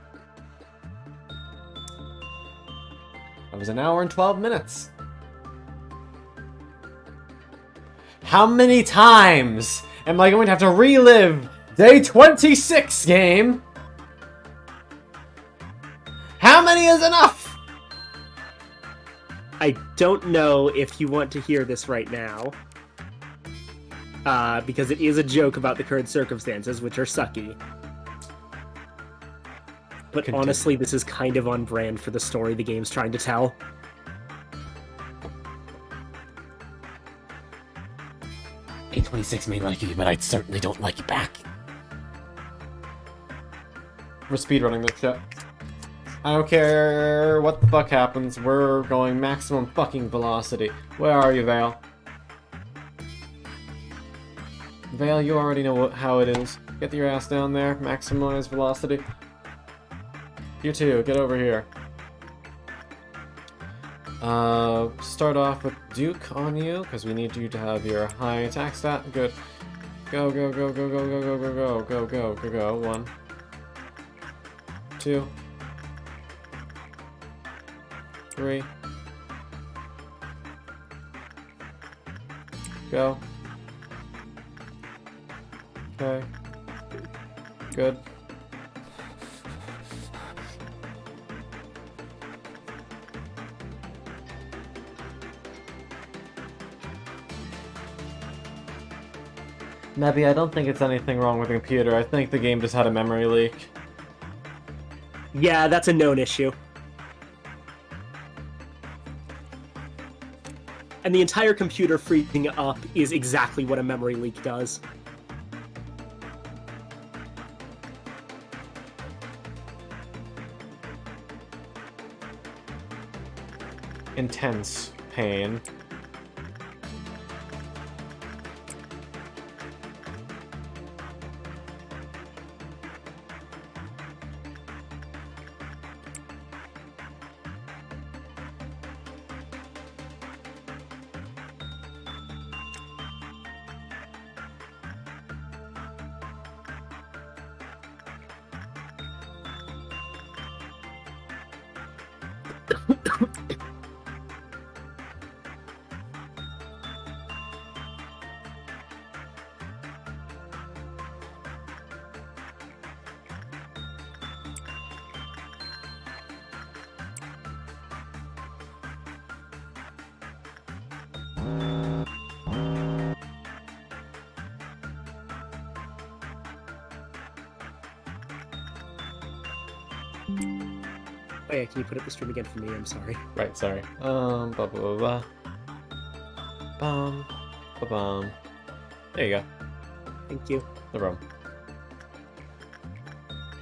That was an hour and 12 minutes. How many times am I going to have to relive day 26 game? How many is enough? I don't know if you want to hear this right now. Because it is a joke about the current circumstances, which are sucky. But Continue. honestly, this is kind of on brand for the story the game's trying to tell. A26 may like you, but I certainly don't like you back. We're speedrunning this shit. I don't care what the fuck happens, we're going maximum fucking velocity. Where are you, Vale? Vale, you already know how it is. Get your ass down there, maximize velocity. You too, get over here. Start off with Duke on you, because we need you to have your high attack stat. Good. Go, go, go, go, go, go, go, go, go, go, go, go. 1, 2, 3. Go. Okay. Good. Nebby, I don't think it's anything wrong with the computer. I think the game just had a memory leak. Yeah, that's a known issue. And the entire computer freezing up is exactly what a memory leak does. Intense pain. Oh yeah, can you put up the stream again for me? I'm sorry. Right, sorry. Blah, blah, blah, blah. Bum, ba-bum. There you go. Thank you. No problem.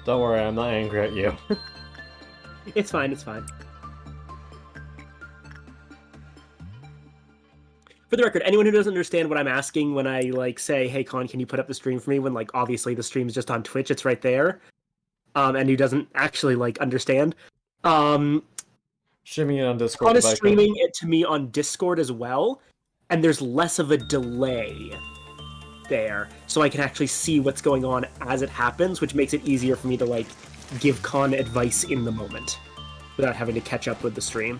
Don't worry, I'm not angry at you. It's fine, it's fine. For the record, anyone who doesn't understand what I'm asking when I, like, say, hey, Con, can you put up the stream for me? When, like, obviously the stream's just on Twitch, it's right there. And who doesn't actually, like, understand. Streaming it on Discord. Con is streaming it to me on Discord as well, and there's less of a delay there, so I can actually see what's going on as it happens, which makes it easier for me to, like, give Con advice in the moment without having to catch up with the stream.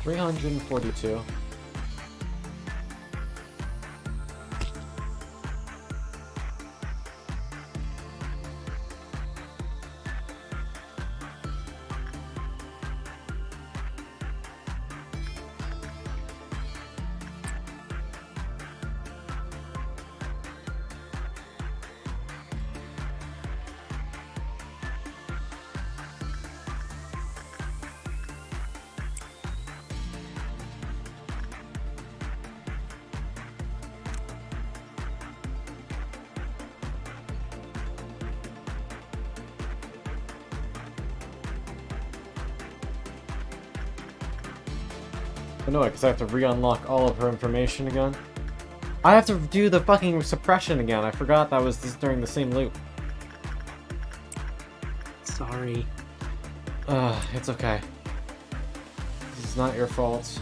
$342. Annoyed because I have to re-unlock all of her information again. I have to do the fucking suppression again. I forgot that was just during the same loop. Sorry. It's okay. This is not your fault.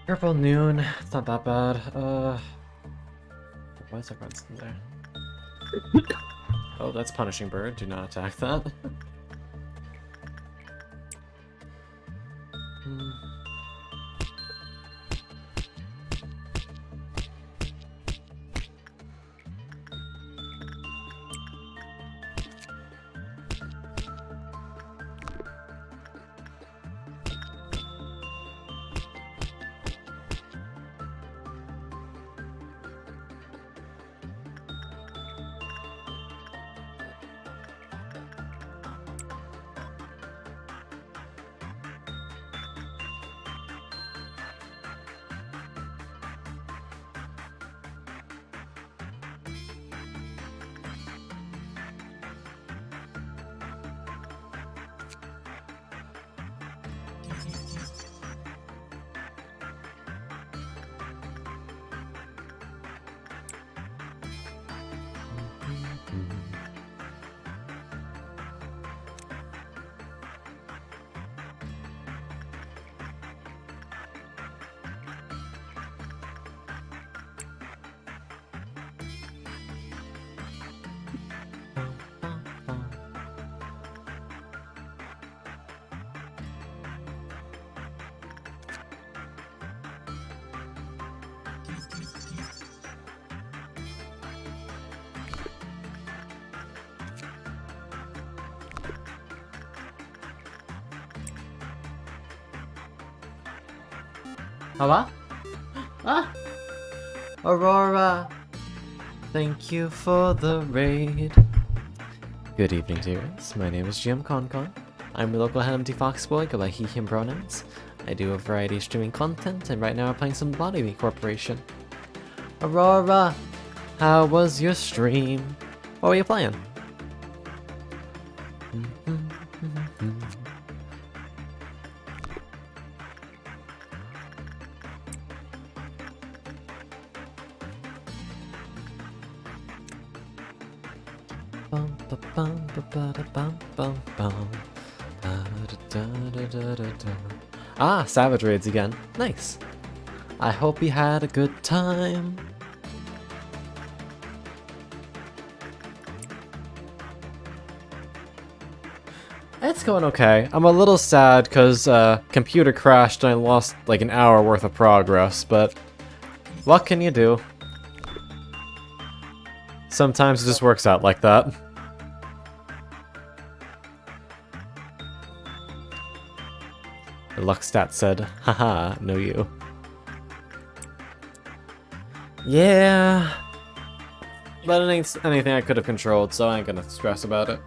Purple noon. It's not that bad. Why is everyone in there? Oh, that's punishing bird. Do not attack that. Hmm. Hello? Ah! Aurora! Thank you for the raid. Good evening, dears. My name is Jim Concon. I'm your local empty foxboy, go by he, him pronouns. I do a variety of streaming content, and right now I'm playing some Lobotomy Corporation. Aurora! How was your stream? What were you playing? Ah, Savage Raids again. Nice. I hope you had a good time. It's going okay. I'm a little sad because computer crashed and I lost like an hour worth of progress, but what can you do? Sometimes it just works out like that. The luck stat said, haha, no you. Yeah. But it ain't anything I could have controlled, so I ain't gonna stress about it.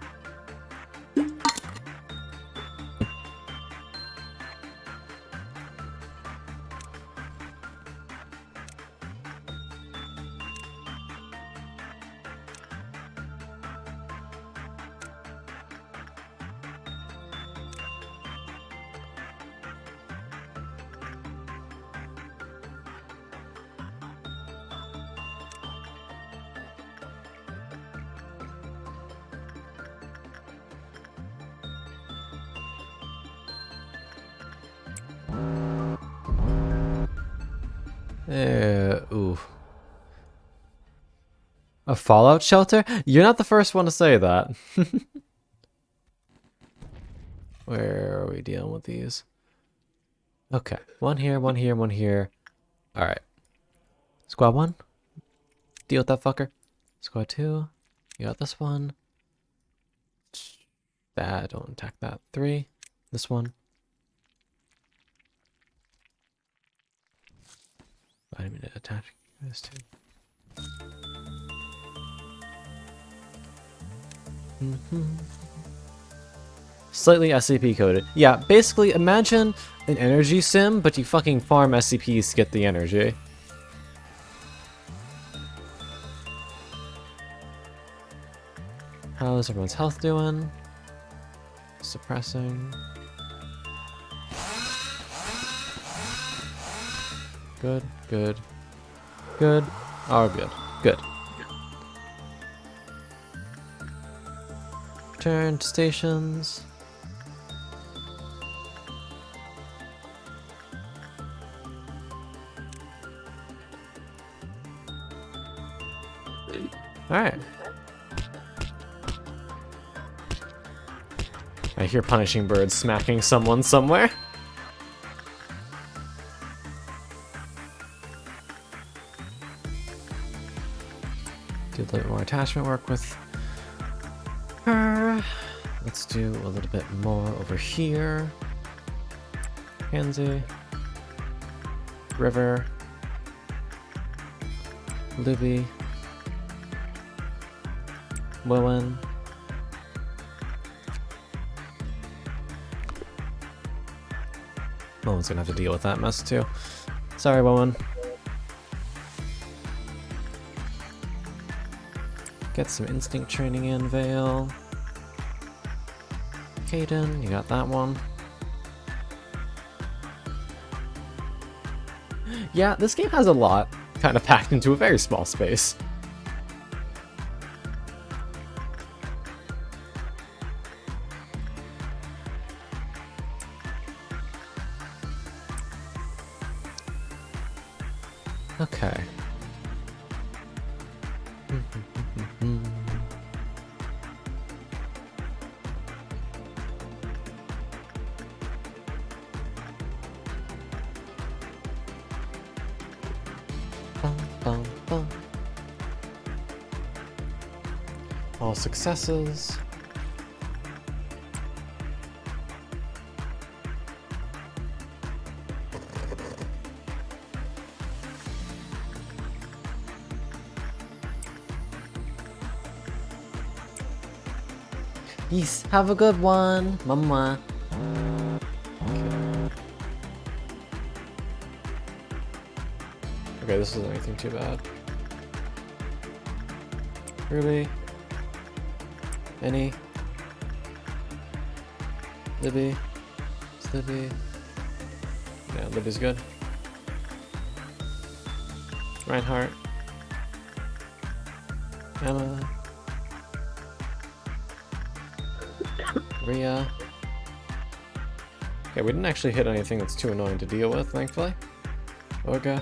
Ooh. A fallout shelter? You're not the first one to say that. Where are we dealing with these? Okay. One here, one here, one here. Alright. Squad 1. Deal with that fucker. Squad 2. You got this one. That, don't attack that. 3. This one. I didn't mean to attach this two. Slightly SCP coded. Yeah, basically imagine an energy sim, but you fucking farm SCPs to get the energy. How's everyone's health doing? Suppressing. Good, good, good. Oh, good, good. Return to stations. Alright. I hear punishing birds smacking someone somewhere. Do a little bit more attachment work with her. Let's do a little bit more over here. Pansy. River. Libby. Willen. Willen's gonna have to deal with that mess too. Sorry, Willen. Get some instinct training in, Vale. Caden, you got that one. Yeah, this game has a lot kind of packed into a very small space. Okay. Bum, bum. All successes. Yes, have a good one, Mama. Okay, this isn't anything too bad. Really? Any? Libby? Is Libby? Yeah, Libby's good. Reinhardt. Emma. Rhea. Okay, we didn't actually hit anything that's too annoying to deal with, thankfully. Okay.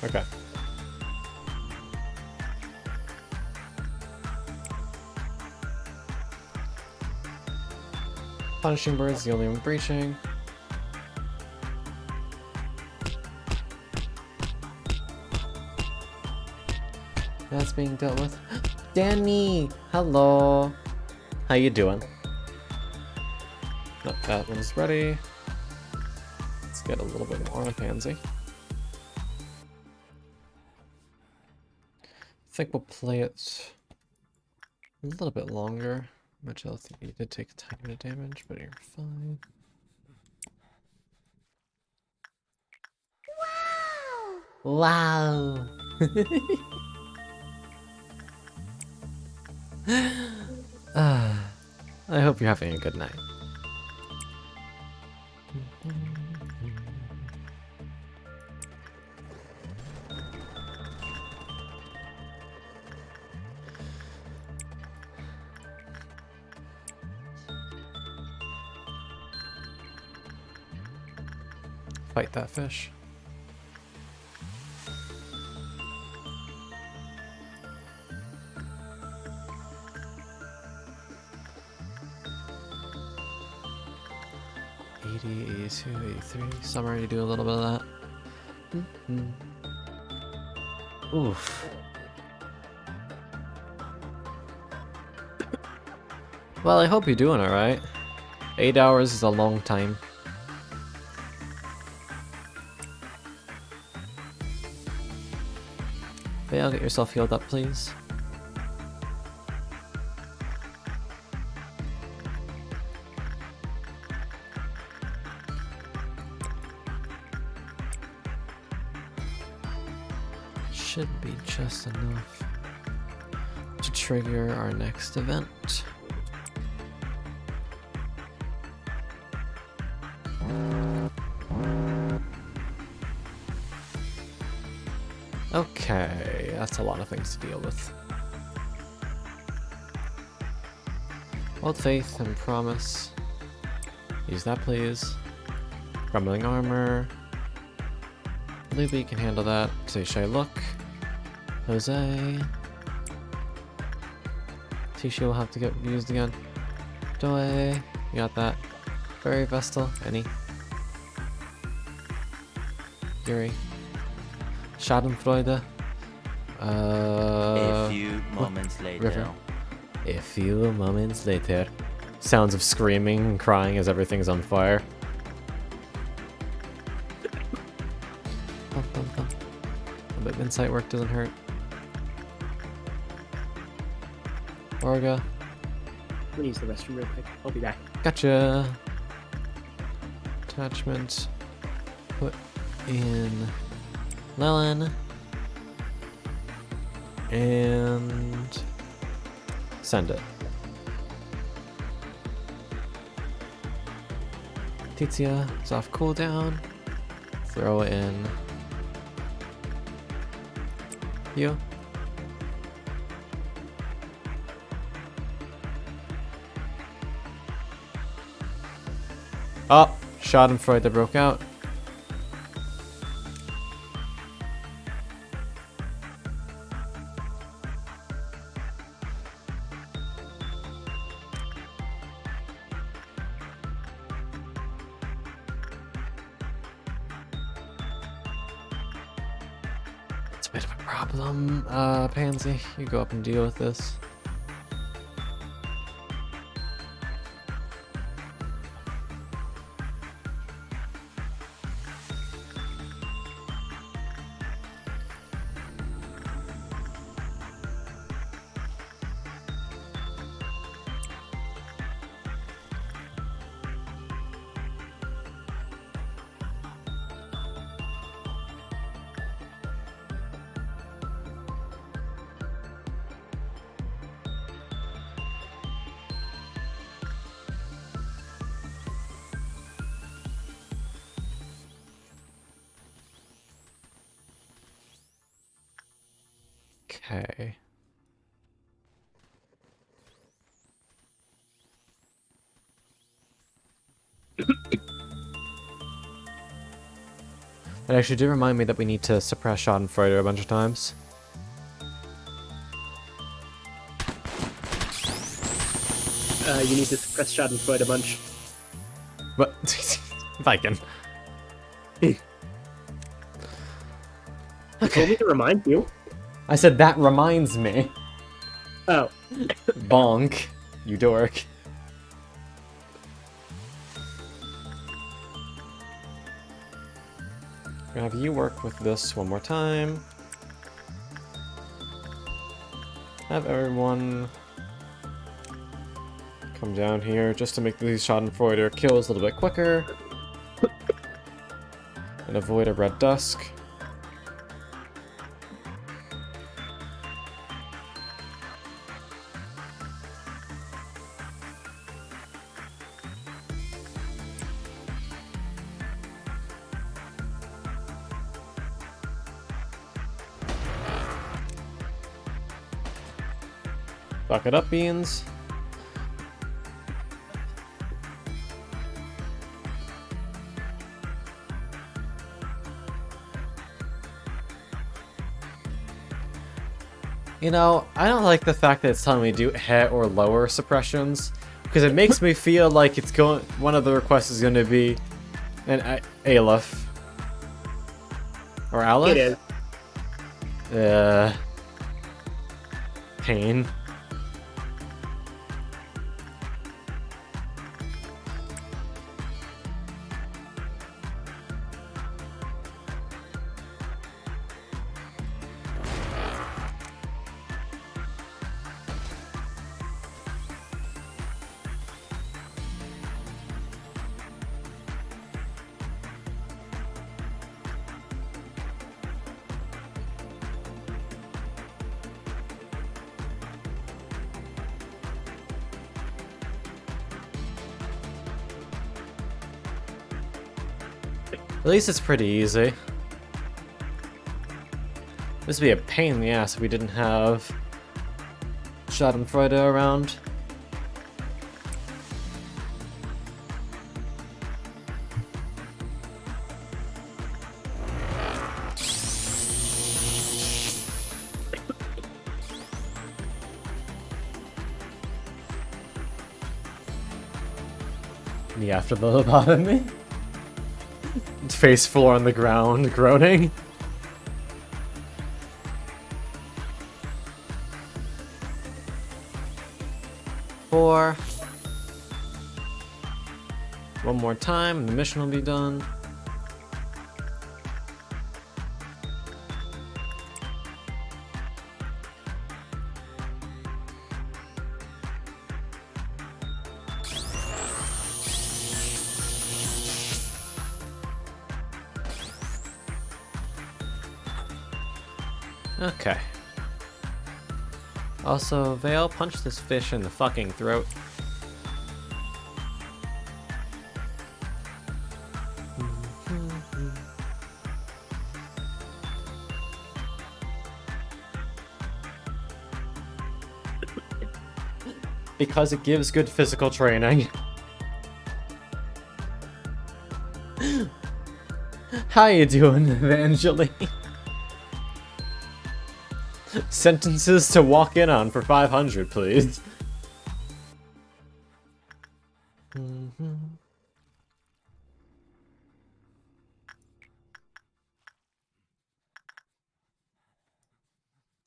Okay. Punishing bird's the only one breaching. That's being dealt with. Danny! Hello! How you doing? Nope, that one's ready. Let's get a little bit more on Pansy. I think we'll play it a little bit longer. Much else, you did take a tiny bit of damage, but you're fine. Wow! I hope you're having a good night. Fight that fish. '80, '82, '83. Summer, you do a little bit of that. Oof. Well, I hope you're doing alright. 8 hours is a long time. Vale, get yourself healed up, please. Should be just enough to trigger our next event. Okay, that's a lot of things to deal with. Old Faith and Promise. Use that, please. Crumbling Armor. Luby can handle that. Say Shy Look. Jose. Tisha will have to get used again. Doi. You got that. Fairy Vestal. Any. Yuri. Schadenfreude. A few moments later. River. A few moments later. Sounds of screaming and crying as everything's on fire. Bum, bum, bum. A bit of insight work doesn't hurt. Orga. I'm gonna use the restroom real quick. I'll be back. Gotcha. Attachment. Put in Lelin. And send it. Tizia is off cooldown. Throw in you. Oh, Schadenfreude broke out. It's a bit of a problem. Pansy, you go up and deal with this. Okay. That actually did remind me that we need to suppress Schadenfreude a bunch of times. You need to suppress Schadenfreude a bunch. But if I can. You told me to remind you. I said that reminds me. Oh. Bonk, you dork. I'm gonna have you work with this one more time. Have everyone come down here just to make these Schadenfreude kills a little bit quicker. And avoid a Red Dusk. Fuck it up, Beans. You know, I don't like the fact that it's telling me to do hit or lower suppressions, because it makes me feel like it's going. One of the requests is going to be an Aleph or Aleph. It is. Pain. At least it's pretty easy. This would be a pain in the ass if we didn't have Schadenfreude around. Me after the lobotomy. Face floor on the ground, groaning. Four. One more time, and the mission will be done. Okay. Also, Vale, punch this fish in the fucking throat. Because it gives good physical training. How you doing, Evangeline? Sentences to walk in on for 500, please.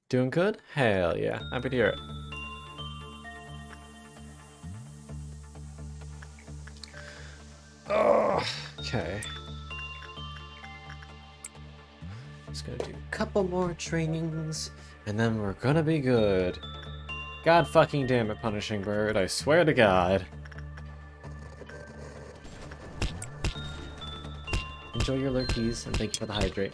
Doing good? Hell yeah. Happy to hear it. Oh, okay. Just gonna do a couple more trainings, and then we're gonna be good. God fucking damn it, Punishing Bird. I swear to God. Enjoy your lurkies, and thank you for the hydrate.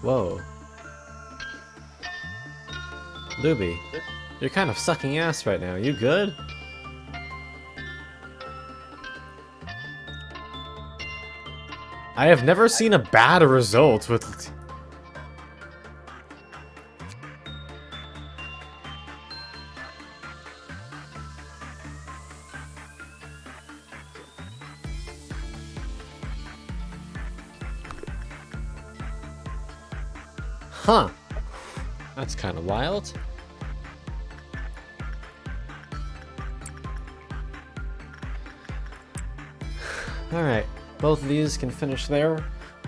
Whoa. Luby, you're kind of sucking ass right now. You good? I have never seen a bad result with... Huh. That's kind of wild. Alright, both of these can finish their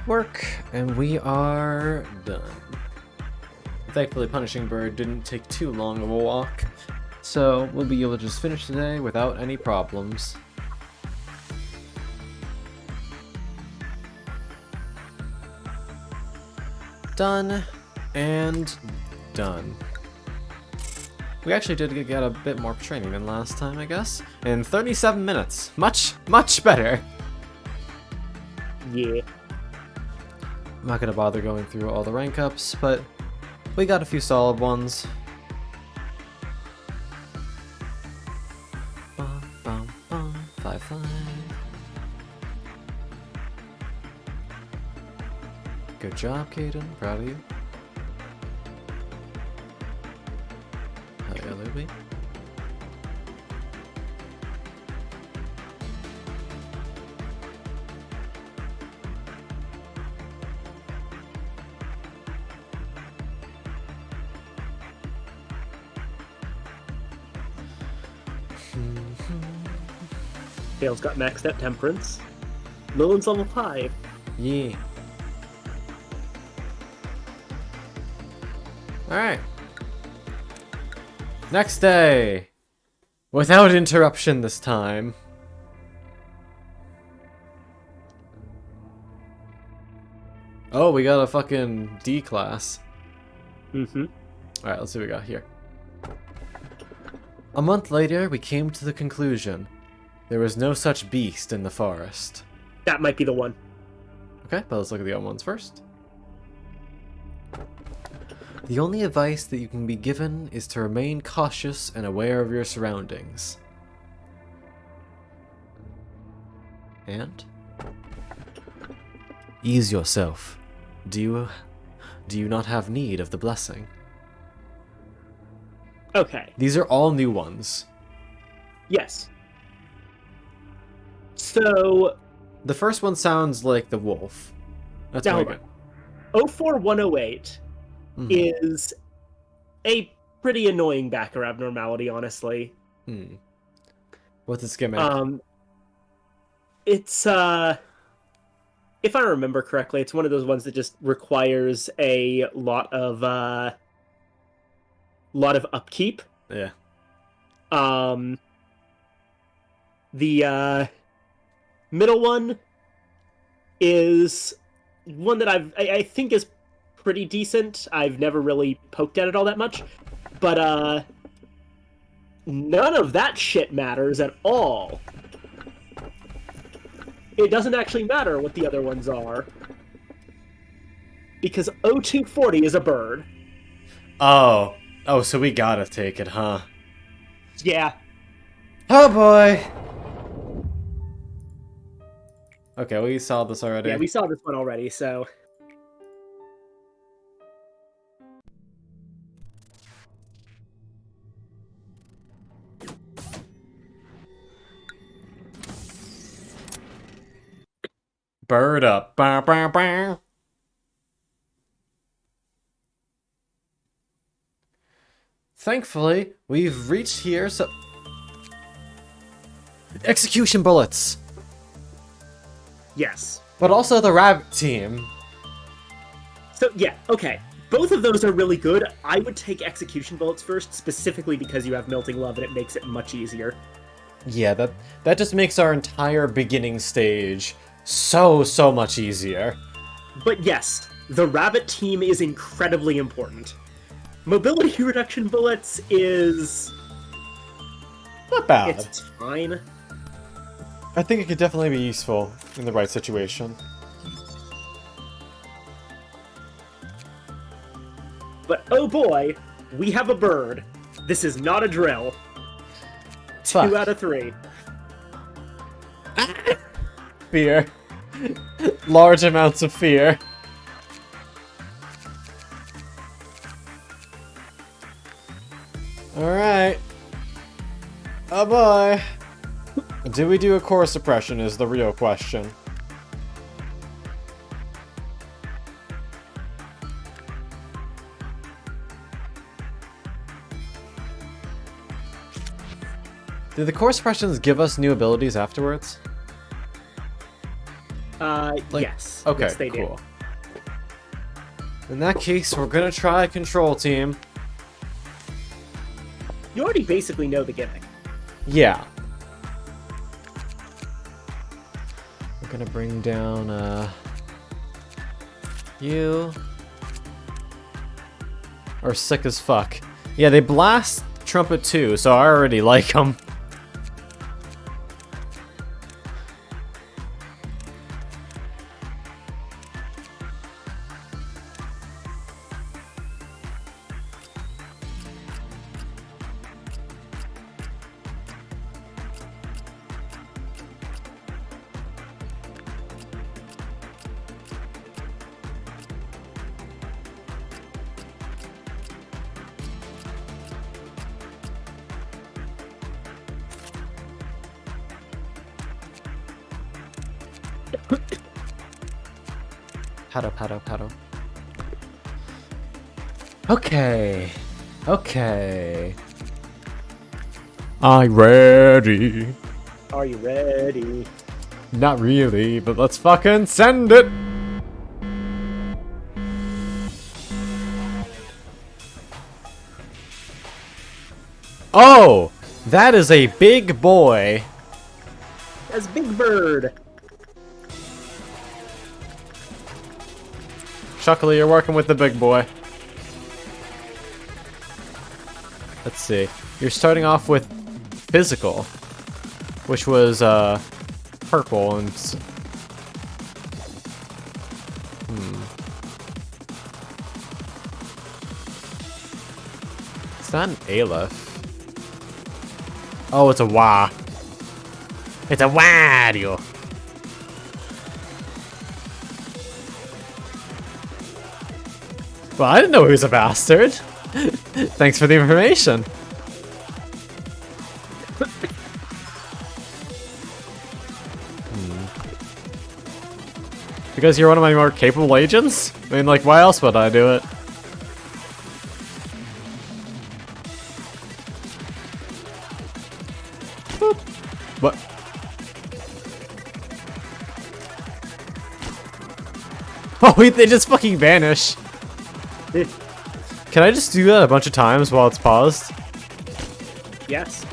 work, and we are done. Thankfully, Punishing Bird didn't take too long of a walk, so we'll be able to just finish today without any problems. Done, and done. We actually did get a bit more training than last time, I guess. In 37 minutes. Much, much better. Yeah. I'm not gonna bother going through all the rank ups, but we got a few solid ones. Bum, bum, bum, 5-5. Good job, Caden. Proud of you. Hell yeah, Luby. Dale's got maxed out Temperance. Nolan's level 5. Yeah. Alright. Next day! Without interruption this time. Oh, we got a fucking D class. Mm-hmm. Alright, let's see what we got here. A month later, we came to the conclusion. There was no such beast in the forest. That might be the one. Okay, but let's look at the other ones first. The only advice that you can be given is to remain cautious and aware of your surroundings. And? Ease yourself. Do you not have need of the blessing? Okay. These are all new ones. Yes. So... The first one sounds like the wolf. That's Now, very good. 04108 is a pretty annoying backer abnormality, honestly. What's its gimmick? It's if I remember correctly, it's one of those ones that just requires a lot of upkeep. Yeah. The middle one is one that I think is pretty decent. I've never really poked at it all that much, but none of that shit matters at all. It doesn't actually matter what the other ones are, because O240 is a bird. Oh, so we gotta take it, huh? Yeah. Oh boy. Okay, we saw this already. Yeah, we saw this one already, so... Bird up. Bow, bow, bow. Thankfully, we've reached here, so... Execution bullets! Yes. But also the rabbit team. So, yeah, okay. Both of those are really good. I would take execution bullets first, specifically because you have melting love and it makes it much easier. Yeah, that just makes our entire beginning stage so much easier. But yes, the rabbit team is incredibly important. Mobility reduction bullets is... Not bad. It's fine. I think it could definitely be useful in the right situation. But oh boy, we have a bird. This is not a drill. Fuck. 2 out of 3. Fear. Large amounts of fear. Alright. Oh boy. Do we do a core suppression is the real question. Do the core suppressions give us new abilities afterwards? Yes. Okay, yes, they cool. do. In that case, we're gonna try control team. You already basically know the gimmick. Yeah. We're gonna bring down, you. Are sick as fuck. Yeah, they blast trumpet too, so I already like them. Paddle. Okay. I'm ready. Are you ready? Not really, but let's fucking send it! Oh! That is a big boy. As Big Bird. Chuckly, you're working with the big boy. Let's see. You're starting off with physical, which was purple and It's not an Aleph. Oh, it's a Wah. It's a Wario. Well, I didn't know he was a bastard. Thanks for the information. Because you're one of my more capable agents? I mean, like, why else would I do it? What? Oh wait, they just fucking vanish. Can I just do that a bunch of times while it's paused? Yes.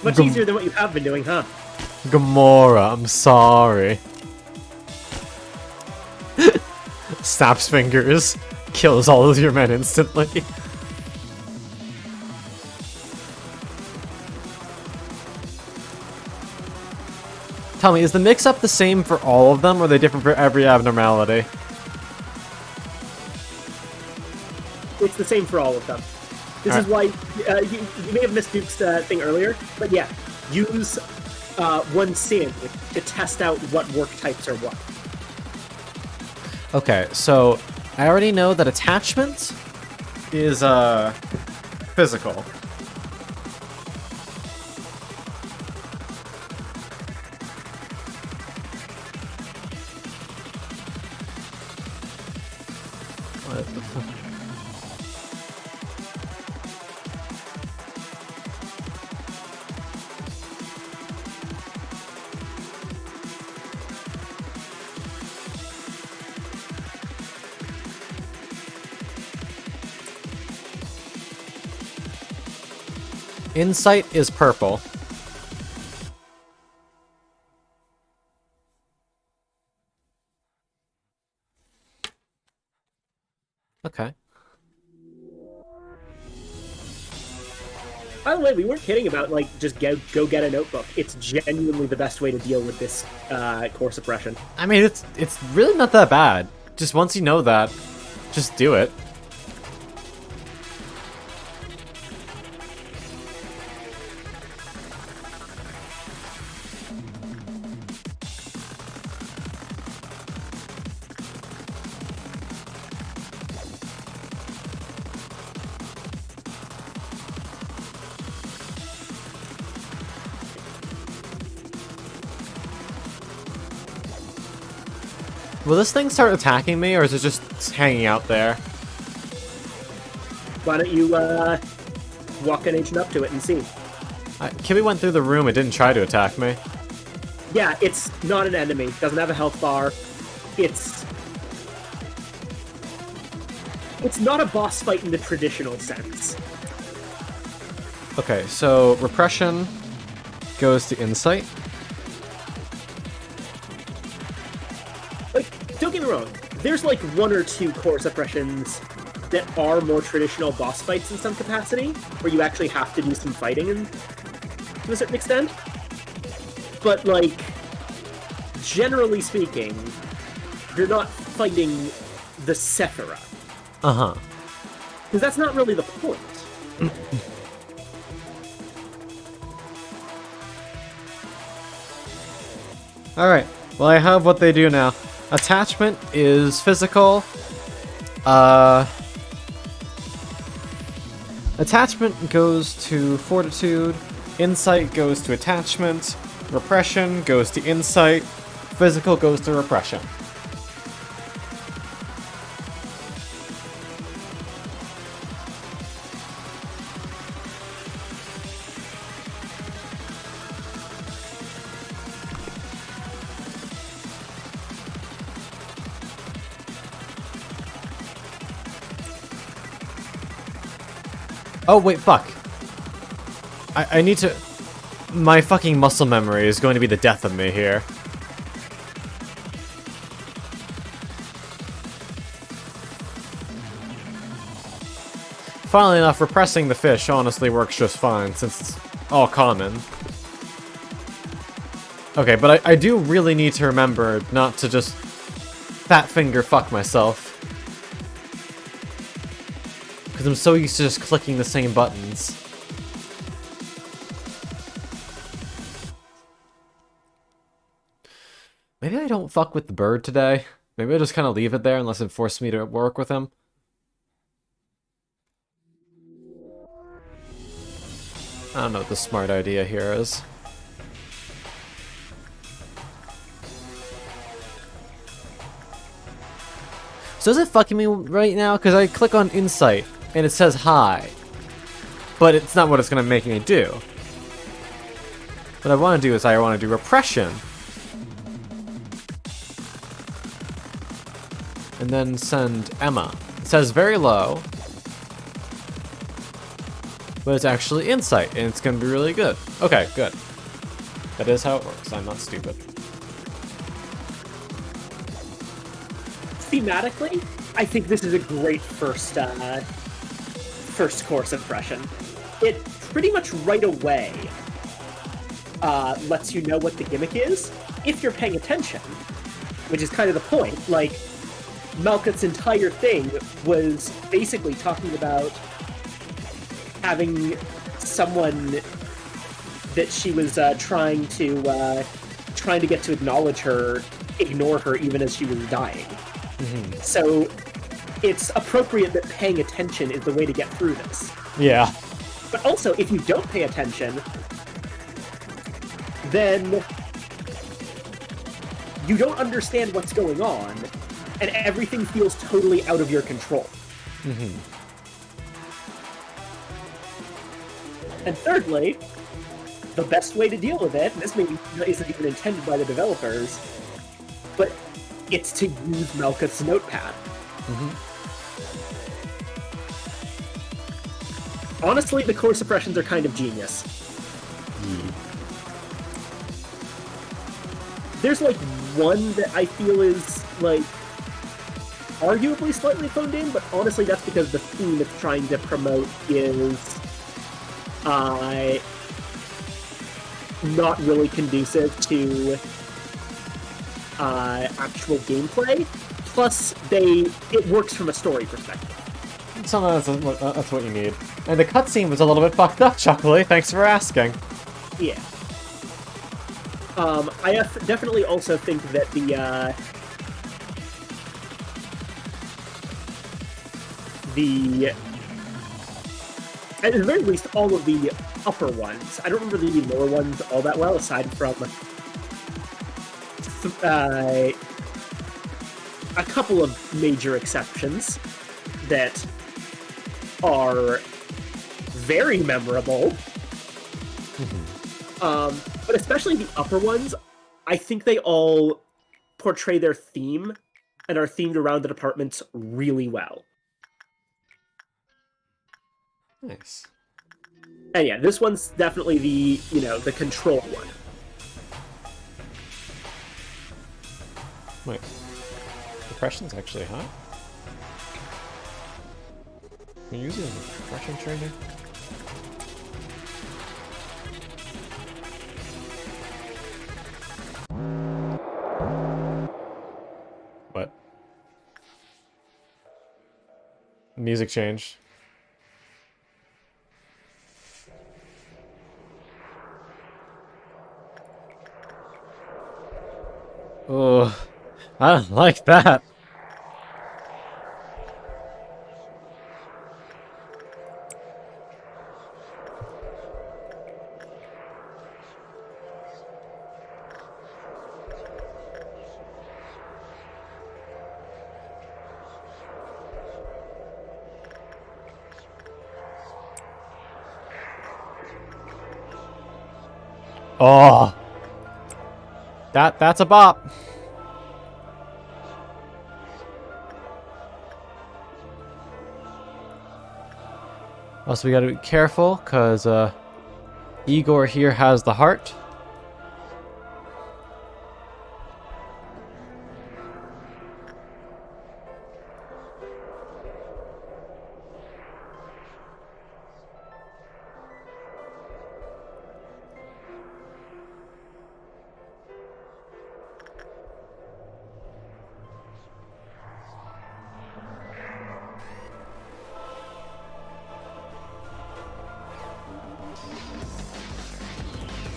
Much easier than what you have been doing, huh? Gamora, I'm sorry. Snaps fingers. Kills all of your men instantly. Tell me, is the mix-up the same for all of them, or are they different for every abnormality? It's the same for all of them. This is why you may have missed Duke's thing earlier, but yeah, use one sin to test out what work types are what. Okay, so I already know that attachment is physical. What the fuck? Insight is purple. Okay. By the way, we weren't kidding about, like, just go get a notebook. It's genuinely the best way to deal with this core suppression. I mean, it's really not that bad. Just once you know that, just do it. Will this thing start attacking me, or is it just hanging out there? Why don't you walk an agent up to it and see? Kibby went through the room, it didn't try to attack me. Yeah, it's not an enemy. Doesn't have a health bar. It's not a boss fight in the traditional sense. Okay, so repression goes to insight. Like, don't get me wrong. There's like one or two core suppressions that are more traditional boss fights in some capacity, where you actually have to do some fighting to a certain extent. But, like, generally speaking, you're not fighting the Sephira. Uh-huh. Because that's not really the point. Alright, well I have what they do now. Attachment is physical. Attachment goes to fortitude. Insight goes to attachment. Repression goes to insight. Physical goes to repression. Oh, wait, fuck. I need to... My fucking muscle memory is going to be the death of me here. Funnily enough, repressing the fish honestly works just fine, since it's all common. Okay, but I do really need to remember not to just fat finger fuck myself. Because I'm so used to just clicking the same buttons. Maybe I don't fuck with the bird today. Maybe I'll just kind of leave it there unless it forces me to work with him. I don't know what the smart idea here is. So is it fucking me right now? Because I click on Insight, and it says hi. But it's not what it's going to make me do. What I want to do is I want to do Repression. And then send Emma. It says very low. But it's actually Insight, and it's going to be really good. Okay, good. That is how it works. I'm not stupid. Thematically, I think this is a great first course impression. It pretty much right away lets you know what the gimmick is, if you're paying attention, which is kind of the point. Like, Malkuth's entire thing was basically talking about having someone that she was trying to get to acknowledge her, ignore her even as she was dying. Mm-hmm. So it's appropriate that paying attention is the way to get through this. Yeah. But also, if you don't pay attention, then you don't understand what's going on, and everything feels totally out of your control. Mm-hmm. And thirdly, the best way to deal with it, and this maybe isn't even intended by the developers, but it's to use Malkuth's notepad. Mm-hmm. Honestly, the core suppressions are kind of genius. There's like one that I feel is like arguably slightly phoned in, but honestly that's because the theme it's trying to promote is not really conducive to actual gameplay. Plus, it works from a story perspective. Sometimes that's what you need. And the cutscene was a little bit fucked up, Chuckly. Thanks for asking. Yeah. I definitely also think that at the very least, all of the upper ones. I don't remember the lower ones all that well, aside from a couple of major exceptions that are very memorable. But especially the upper ones, I think they all portray their theme and are themed around the departments really well. Nice. And yeah, this one's definitely the control one. Wait. Depression's actually hot? You're using depression training? What? Music changed. Oh, I don't like that. Oh, that's a bop. Also, we gotta be careful, because Igor here has the heart.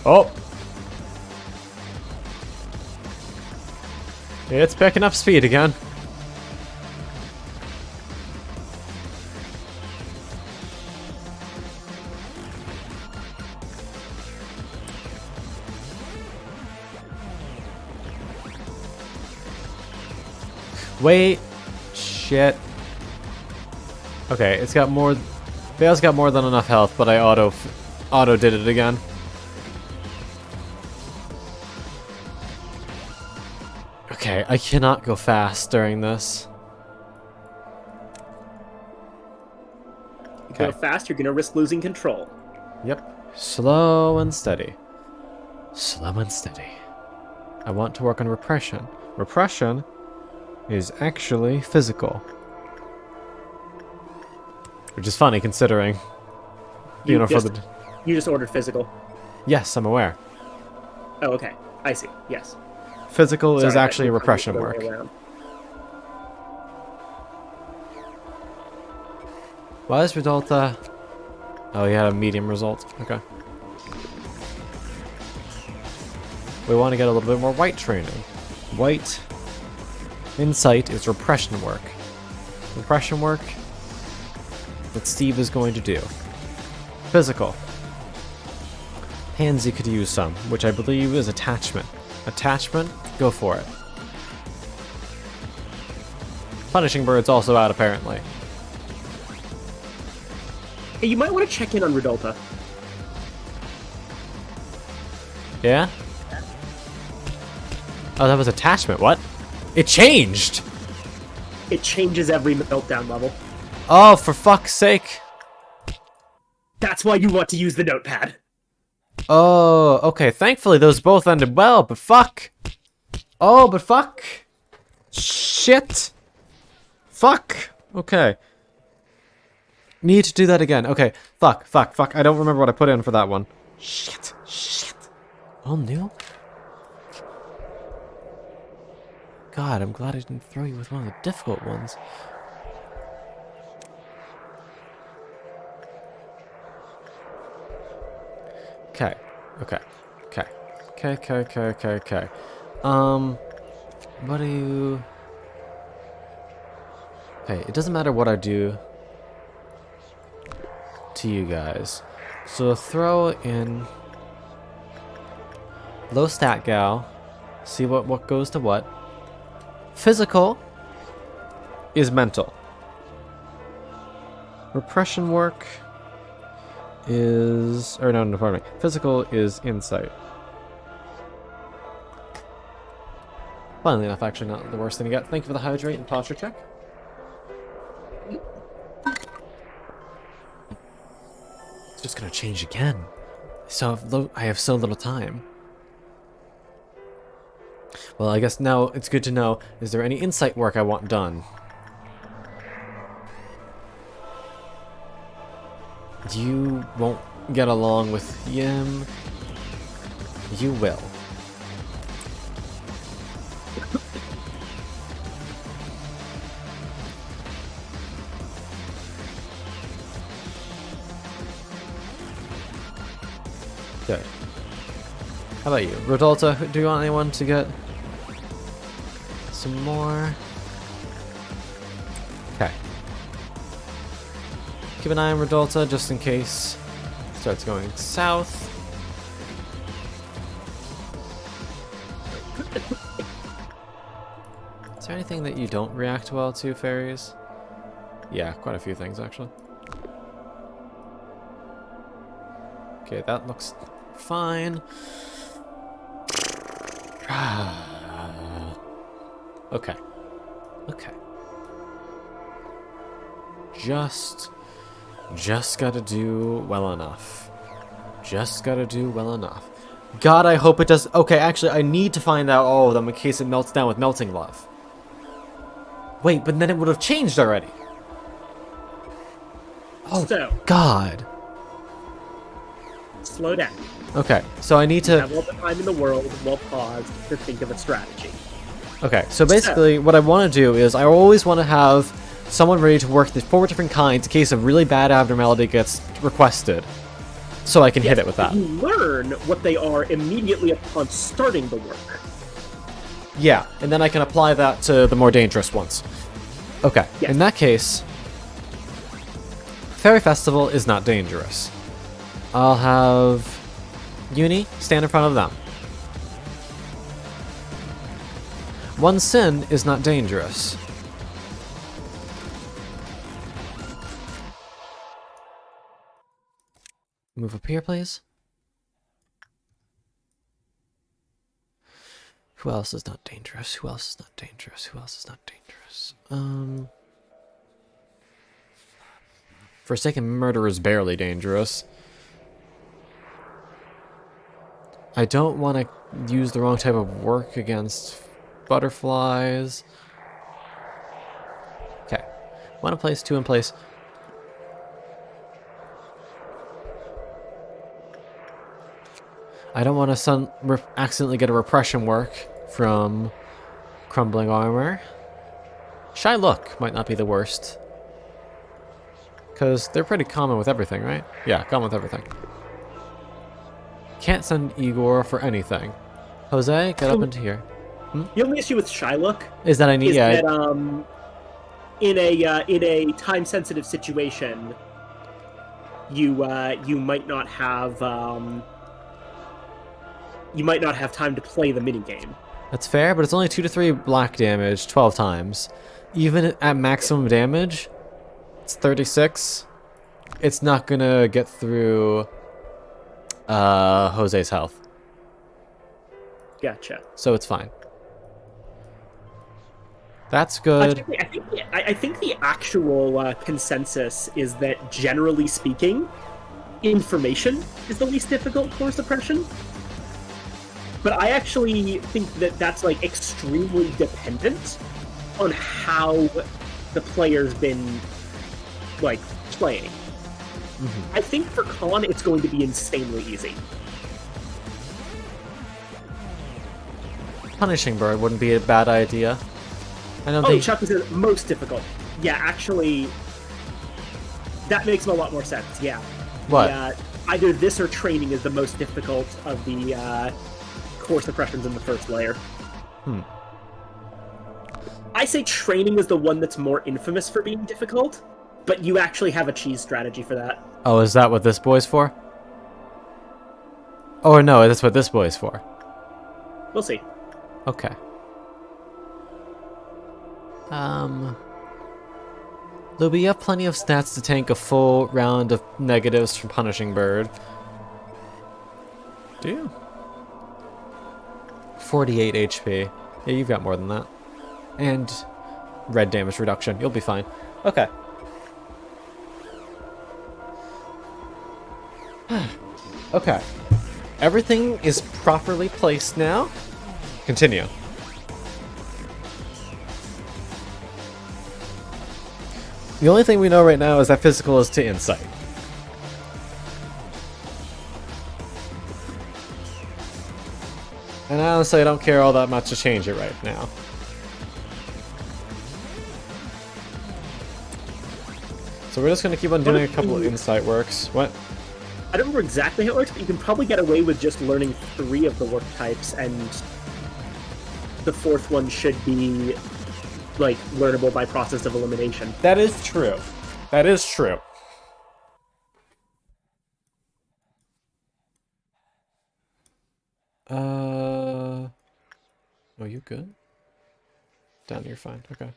Oh! It's picking up speed again. Wait. Shh. shit. Okay, it's got more... Bale's got more than enough health, but I auto did it again. Okay, I cannot go fast during this. If you go fast, you're gonna risk losing control. Yep. Slow and steady. Slow and steady. I want to work on repression. Repression is actually physical. Which is funny considering, you know, for the... You just ordered physical. Yes, I'm aware. Oh, okay. I see. Yes. Physical is Sorry, actually repression work. Why is Redolta... Oh, he had a medium result. Okay. We want to get a little bit more white training. White insight is repression work. Repression work that Steve is going to do. Physical. Pansy could use some, which I believe is attachment. Attachment, go for it. Punishing Bird's also out, apparently. Hey, you might want to check in on Redolta. Yeah? Oh, that was attachment. What? It changed! It changes every meltdown level. Oh, for fuck's sake. That's why you want to use the notepad. Oh, okay. Thankfully, those both ended well, but fuck. Oh, but fuck. Shit. Fuck. Okay. Need to do that again. Okay. Fuck. I don't remember what I put in for that one. Shit. All new? God, I'm glad I didn't throw you with one of the difficult ones. Okay. What do you... Okay, it doesn't matter what I do to you guys. So throw in low stat gal. See what goes to what. Physical is mental. Repression work is... Or no, pardon me. Physical is insight. Funnily enough, actually not the worst thing to get. Thank you for the hydrate and posture check. It's just gonna change again. So I have so little time. Well, I guess now it's good to know, is there any insight work I want done? You won't get along with him. You will. Okay. How about you? Rodolta, do you want anyone to get some more? Okay. Keep an eye on Rodolta just in case it starts going south. Is there anything that you don't react well to, fairies? Yeah, quite a few things actually. Okay, that looks fine. Okay. Just gotta do well enough. God, I hope it does. Okay, actually, I need to find out all of them in case it melts down with melting love. Wait, but then it would have changed already. Oh, so, God. Slow down. Okay, so I need to... Have all the time in the world, we'll pause to think of a strategy. Okay, so basically what I want to do is I always want to have someone ready to work the 4 different kinds in case a really bad abnormality gets requested. So I can hit it with that. You learn what they are immediately upon starting the work. Yeah, and then I can apply that to the more dangerous ones. Okay, yes. In that case, Fairy Festival is not dangerous. I'll have Uni stand in front of them. One Sin is not dangerous. Move up here, please. Who else is not dangerous? Who else is not dangerous? Who else is not dangerous? Forsaken Murder is barely dangerous. I don't want to use the wrong type of work against butterflies. Okay. 1 in place, 2 in place. I don't want to accidentally get a repression work from crumbling armor. Shy Look might not be the worst. Because they're pretty common with everything, right? Yeah, common with everything. Can't send Igor for anything. Jose, get up into here. The only issue with Shylock Is that I need... is yeah, that in a time-sensitive situation, you might not have time to play the minigame. that's fair, but it's only 2 to 3 black damage 12 times. Even at maximum damage, it's 36. It's not gonna get through Jose's health. Gotcha. So it's fine. That's good. I think the actual consensus is that, generally speaking, information is the least difficult core suppression. But I actually think that that's like extremely dependent on how the player's been like playing. I think for Con it's going to be insanely easy. Punishing Bird wouldn't be a bad idea. I don't Oh, think... Chuck is most difficult. Yeah, actually, that makes a lot more sense. Yeah. What? Either this or training is the most difficult of the core suppressions in the first layer. I say training is the one that's more infamous for being difficult, but you actually have a cheese strategy for that. Oh, is that what this boy's for? Oh, no, that's what this boy's for. We'll see. Okay. Luby, you have plenty of stats to tank a full round of negatives from Punishing Bird. Do you? 48 HP. Yeah, you've got more than that. And red damage reduction. You'll be fine. Okay. Okay. Everything is properly placed now. Continue. The only thing we know right now is that physical is to insight. And honestly, I don't care all that much to change it right now. So we're just going to keep on doing a couple of insight works. What? I don't remember exactly how it works, but you can probably get away with just learning 3 of the work types, and the 4th one should be, like, learnable by process of elimination. That is true. That is true. Oh, you good? Down, you're fine. Okay.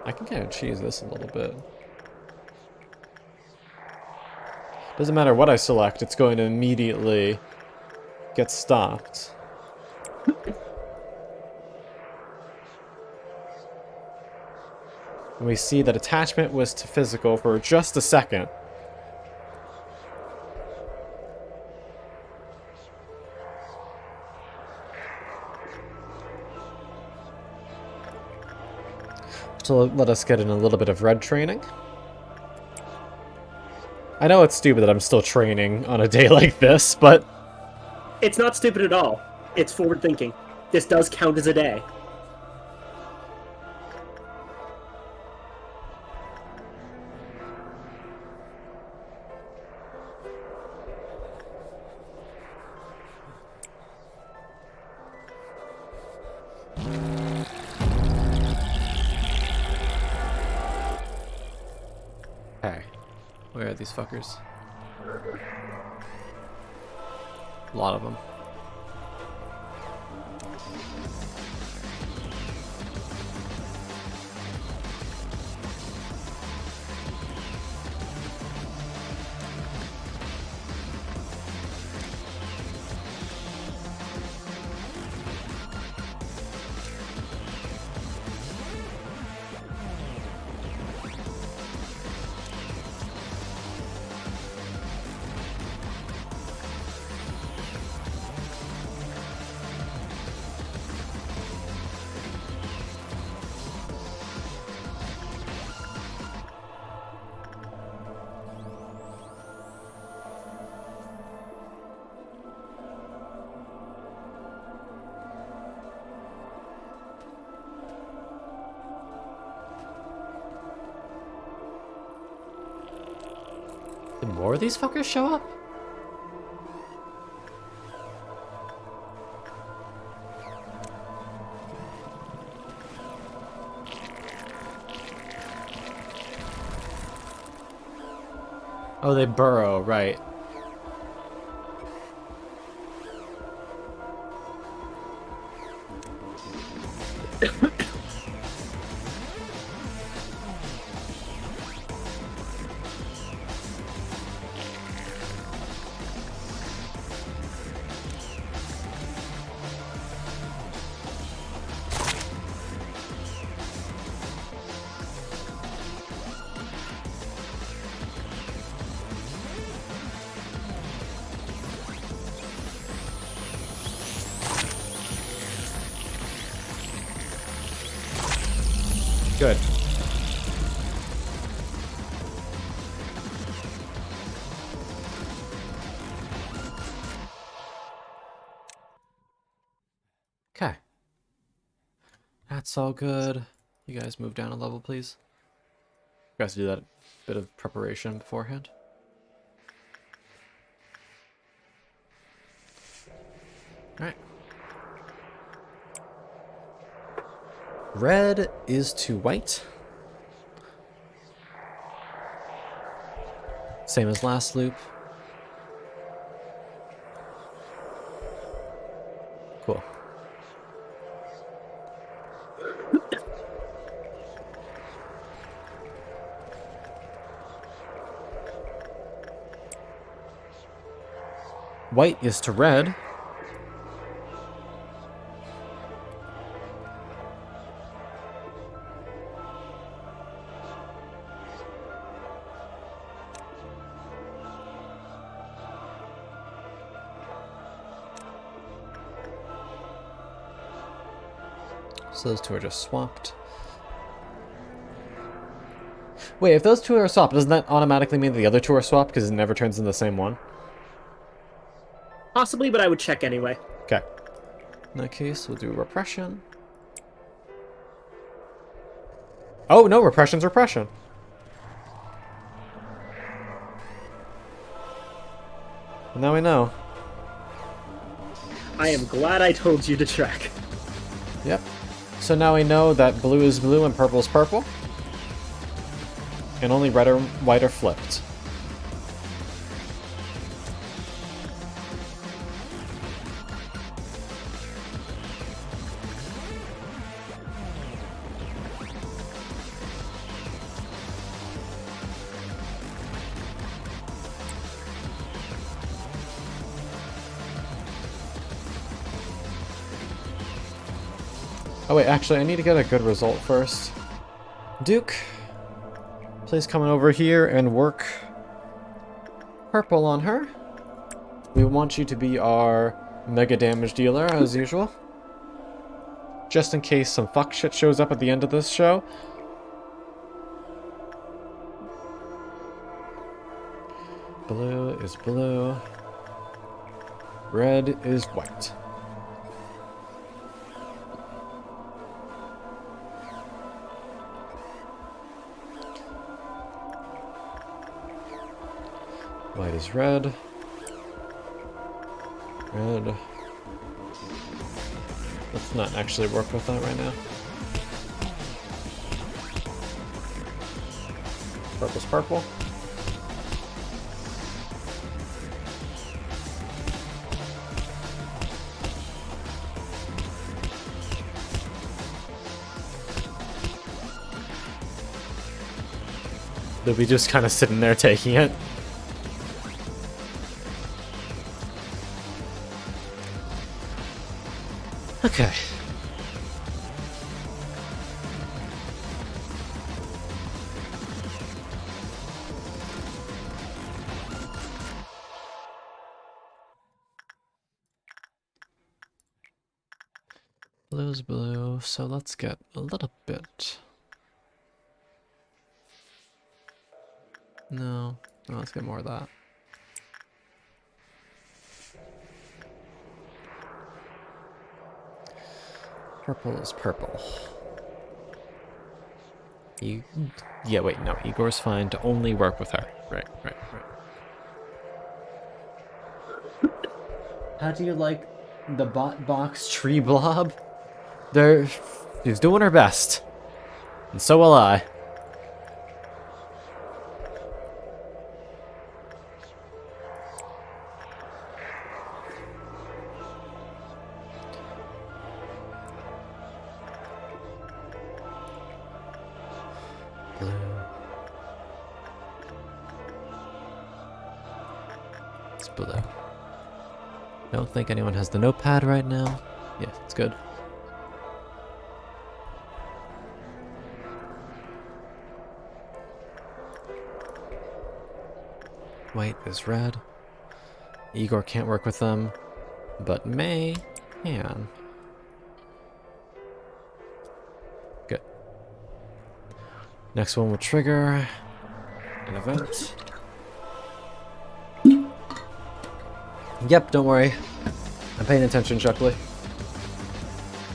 I can kind of cheese this a little bit. Doesn't matter what I select, it's going to immediately get stopped. And we see that attachment was to physical for just a second. So let us get in a little bit of red training. I know it's stupid that I'm still training on a day like this, but... It's not stupid at all. It's forward thinking. This does count as a day. Hey, where are these fuckers? A lot of them. Did more of these fuckers show up? Oh, they burrow, right. Good. Okay. That's all good. You guys move down a level, please. You guys do that bit of preparation beforehand. Alright. Red is to white. Same as last loop. Cool. White is to red. So those two are just swapped. Wait, if those two are swapped, doesn't that automatically mean the other two are swapped because it never turns into the same one? Possibly, but I would check anyway. Okay. In that case, we'll do repression. Oh, no, repression's repression. Well, now we know. I am glad I told you to track. Yep. So now we know that blue is blue and purple is purple. And only red or white are flipped. Oh wait, actually I need to get a good result first. Duke, please come over here and work purple on her. We want you to be our mega damage dealer as usual. Just in case some fuck shit shows up at the end of this show. Blue is blue. Red is white. White is red. Red. Let's not actually work with that right now. Purple's purple. They'll be just kind of sitting there taking it. Okay. Blue's blue, so let's get a little bit. No, let's get more of that. Purple is purple. Yeah, wait, no. Igor's fine to only work with her. Right. How do you like the bot box tree blob? She's doing her best. And so will I. Blue. It's blue. Don't think anyone has the notepad right now. Yeah, it's good. White is red. Igor can't work with them, but May can. Good. Next one will trigger an event. Yep, don't worry. I'm paying attention, Chuckley.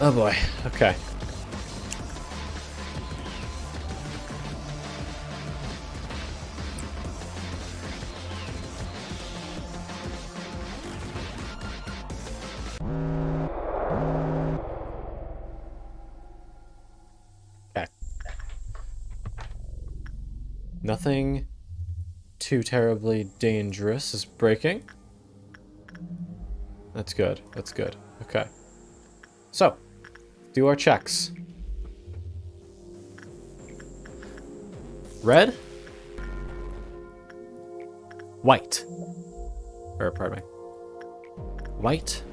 Oh boy, okay. Okay. Nothing too terribly dangerous is breaking. That's good. That's good. Okay. So, do our checks. Red. White. Or, pardon me. White.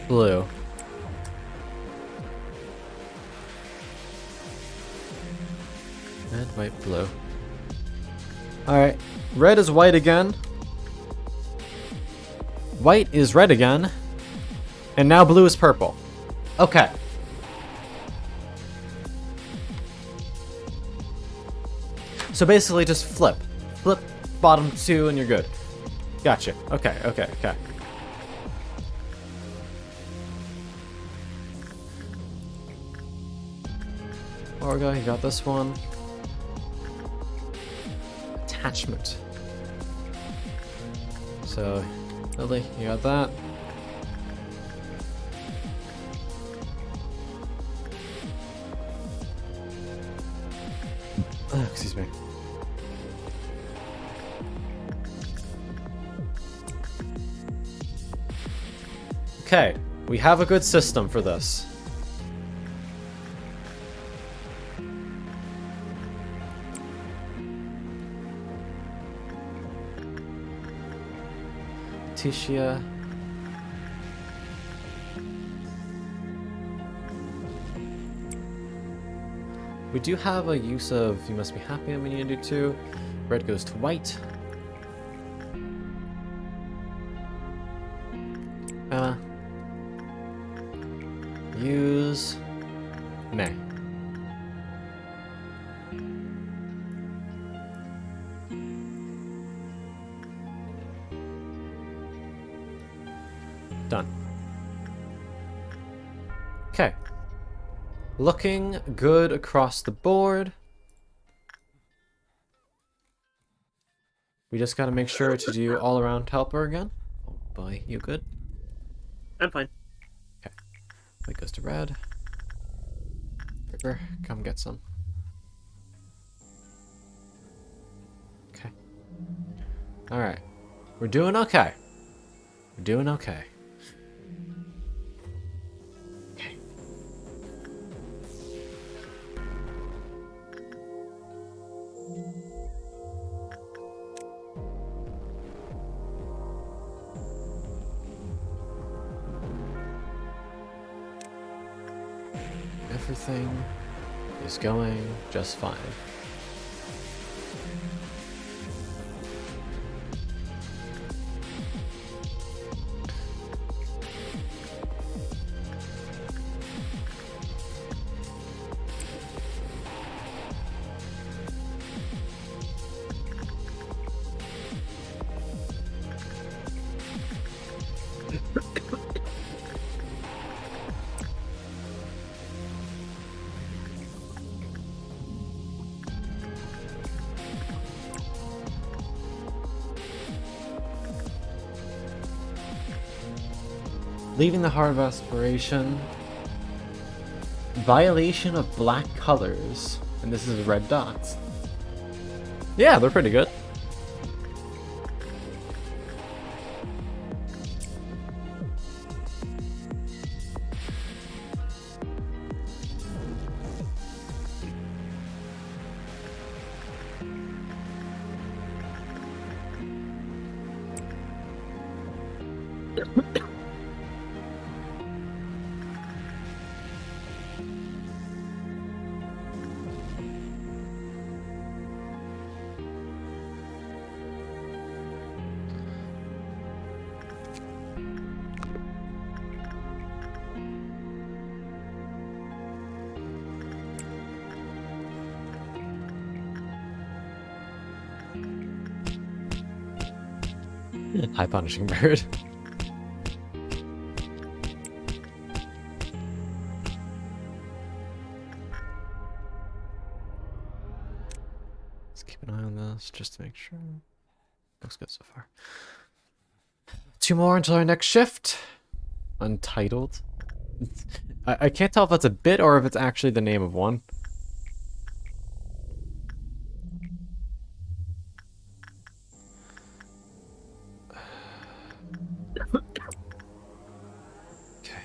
Blue. Red, white, blue. Alright, red is white again. White is red again. And now blue is purple. Okay. So basically just flip. Flip bottom two and you're good. Gotcha. Okay, okay, okay. Orga, you got this one. Attachment. So, Lily, you got that. Excuse me. Okay, we have a good system for this. Titia. We do have a use of you must be happy and we need to do too. Red goes to white. Use May. Done. Okay. Looking good across the board. We just gotta make sure to do all around helper again. Oh boy, you good? I'm fine. Okay. White goes to red. Ripper, come get some. Okay. Alright. We're doing okay. We're doing okay. Okay. Everything is going just fine. Leaving the heart of aspiration. Violation of black colors. And this is red dots. Yeah, they're pretty good. High punishing bird. Let's keep an eye on this just to make sure. Looks good so far. 2 more until our next shift. Untitled. I can't tell if that's a bit or if it's actually the name of one. Okay.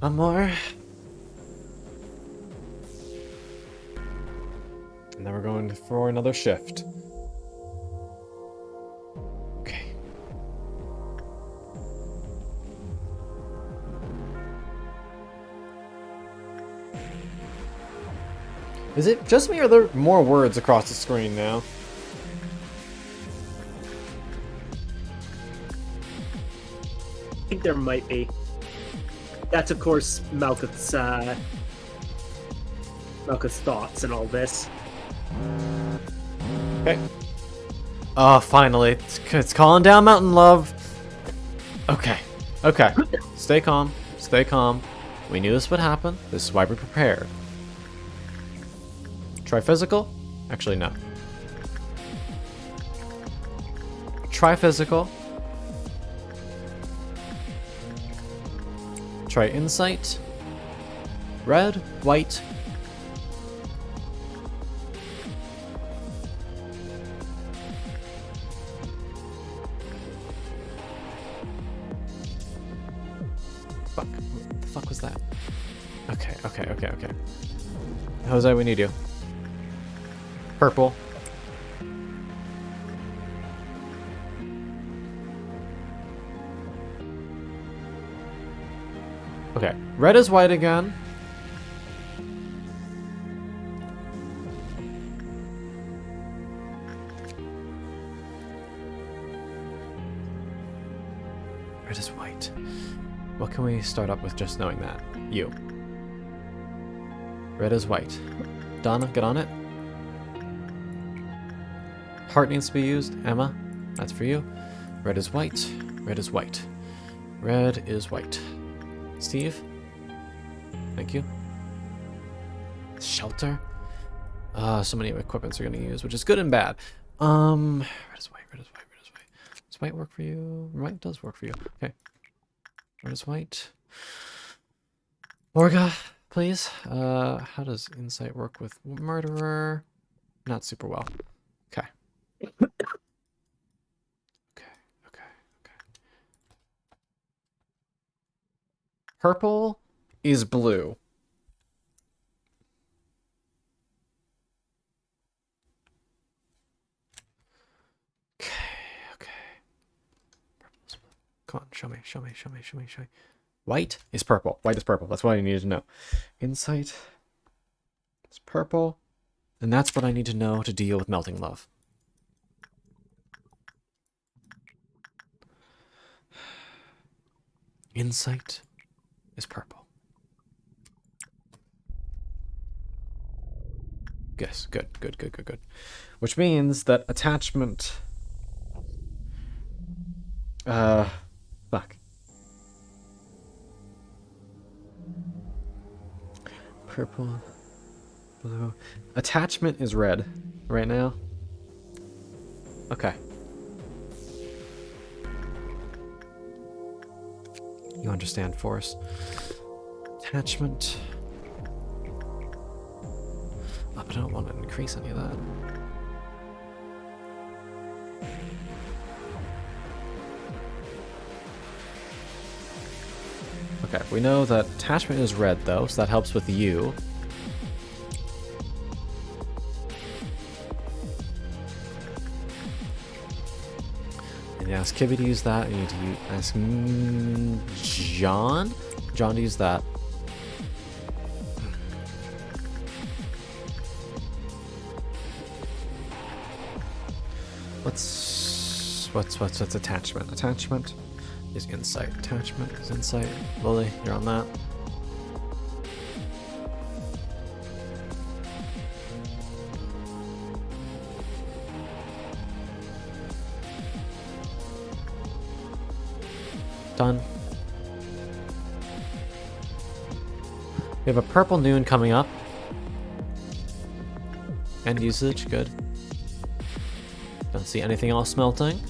One more. And then we're going for another shift. Okay. Is it just me or are there more words across the screen now? I think there might be. That's of course Malkuth's thoughts and all this. Okay. Oh, finally. It's calling down Mountain Love. Okay. Stay calm. Stay calm. We knew this would happen. This is why we prepared. Try physical? Actually, no. Try physical. Try insight. Red, white. Fuck. What the fuck was that? Okay. Jose, we need you. Purple. Okay, red is white again. Red is white. What can we start up with just knowing that? You. Red is white. Donna, get on it. Heart needs to be used. Emma, that's for you. Red is white. Red is white. Red is white. Steve, thank you. Shelter. So many equipments are gonna use, which is good and bad. Red is white. Does white work for you? White does work for you. Okay. Red is white. Morga, please. How does insight work with murderer? Not super well. Okay. Okay. Purple is blue. Okay. Come on, show me. White is purple. That's what I needed to know. Insight is purple. And that's what I need to know to deal with melting love. Insight is purple. Yes, good. Which means that attachment... fuck. Purple, blue. Attachment is red right now. Okay. understand force. Attachment. Oh, but I don't want to increase any of that. Okay, we know that attachment is red though, so that helps with you. And you ask Kibby to use that, you need to ask John to use that. What's attachment? Attachment is insight. Attachment is insight. Lily, you're on that. Done. We have a purple noon coming up. End usage, good. Don't see anything else melting.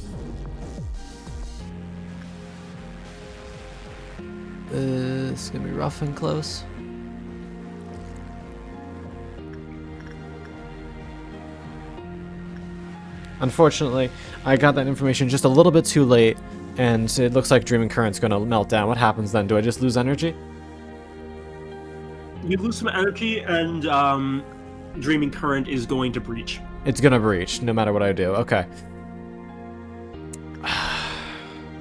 It's gonna be rough and close. Unfortunately, I got that information just a little bit too late, and it looks like Dreaming Current's gonna melt down. What happens then? Do I just lose energy? You lose some energy, and Dreaming Current is going to breach. It's gonna breach, no matter what I do. Okay.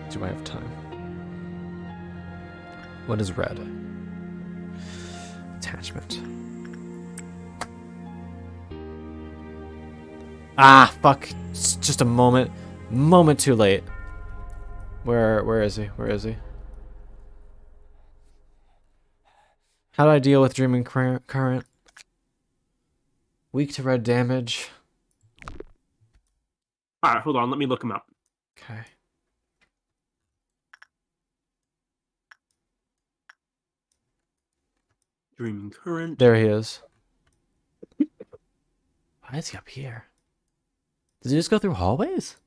Do I have time? What is red? Attachment. Ah, fuck. It's just a moment. Moment too late. Where is he? Where is he? How do I deal with Dreaming Current? Weak to red damage. Alright, hold on, let me look him up. Okay. Dreaming Current. There he is. Why is he up here? Does he just go through hallways?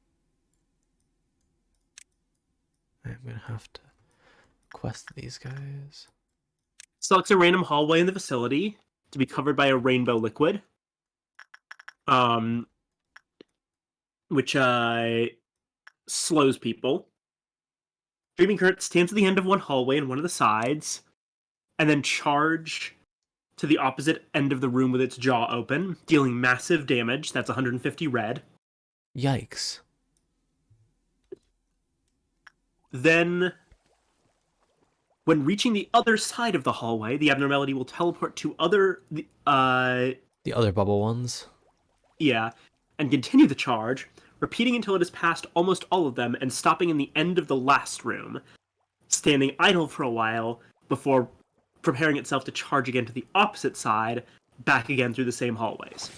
I'm gonna have to quest these guys. Selects a random hallway in the facility to be covered by a rainbow liquid. Which slows people. Dreaming Current stands at the end of one hallway and one of the sides, and then charge to the opposite end of the room with its jaw open, dealing massive damage. That's 150 red. Yikes. Then, when reaching the other side of the hallway, the abnormality will teleport to The other bubble ones. Yeah, and continue the charge, repeating until it has passed almost all of them and stopping in the end of the last room, standing idle for a while before preparing itself to charge again to the opposite side, back again through the same hallways.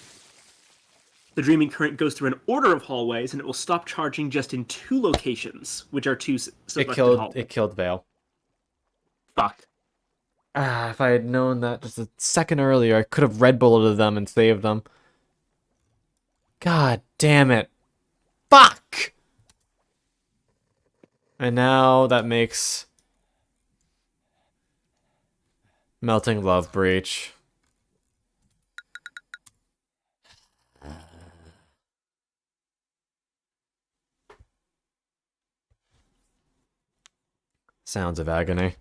The Dreaming Current goes through an order of hallways, and it will stop charging just in 2 locations, which are 2 selected hallways. It killed Vale. Fuck. Ah, if I had known that just a second earlier, I could have red bulleted them and saved them. God damn it. Fuck! And now that makes Melting Love breach. Sounds of agony.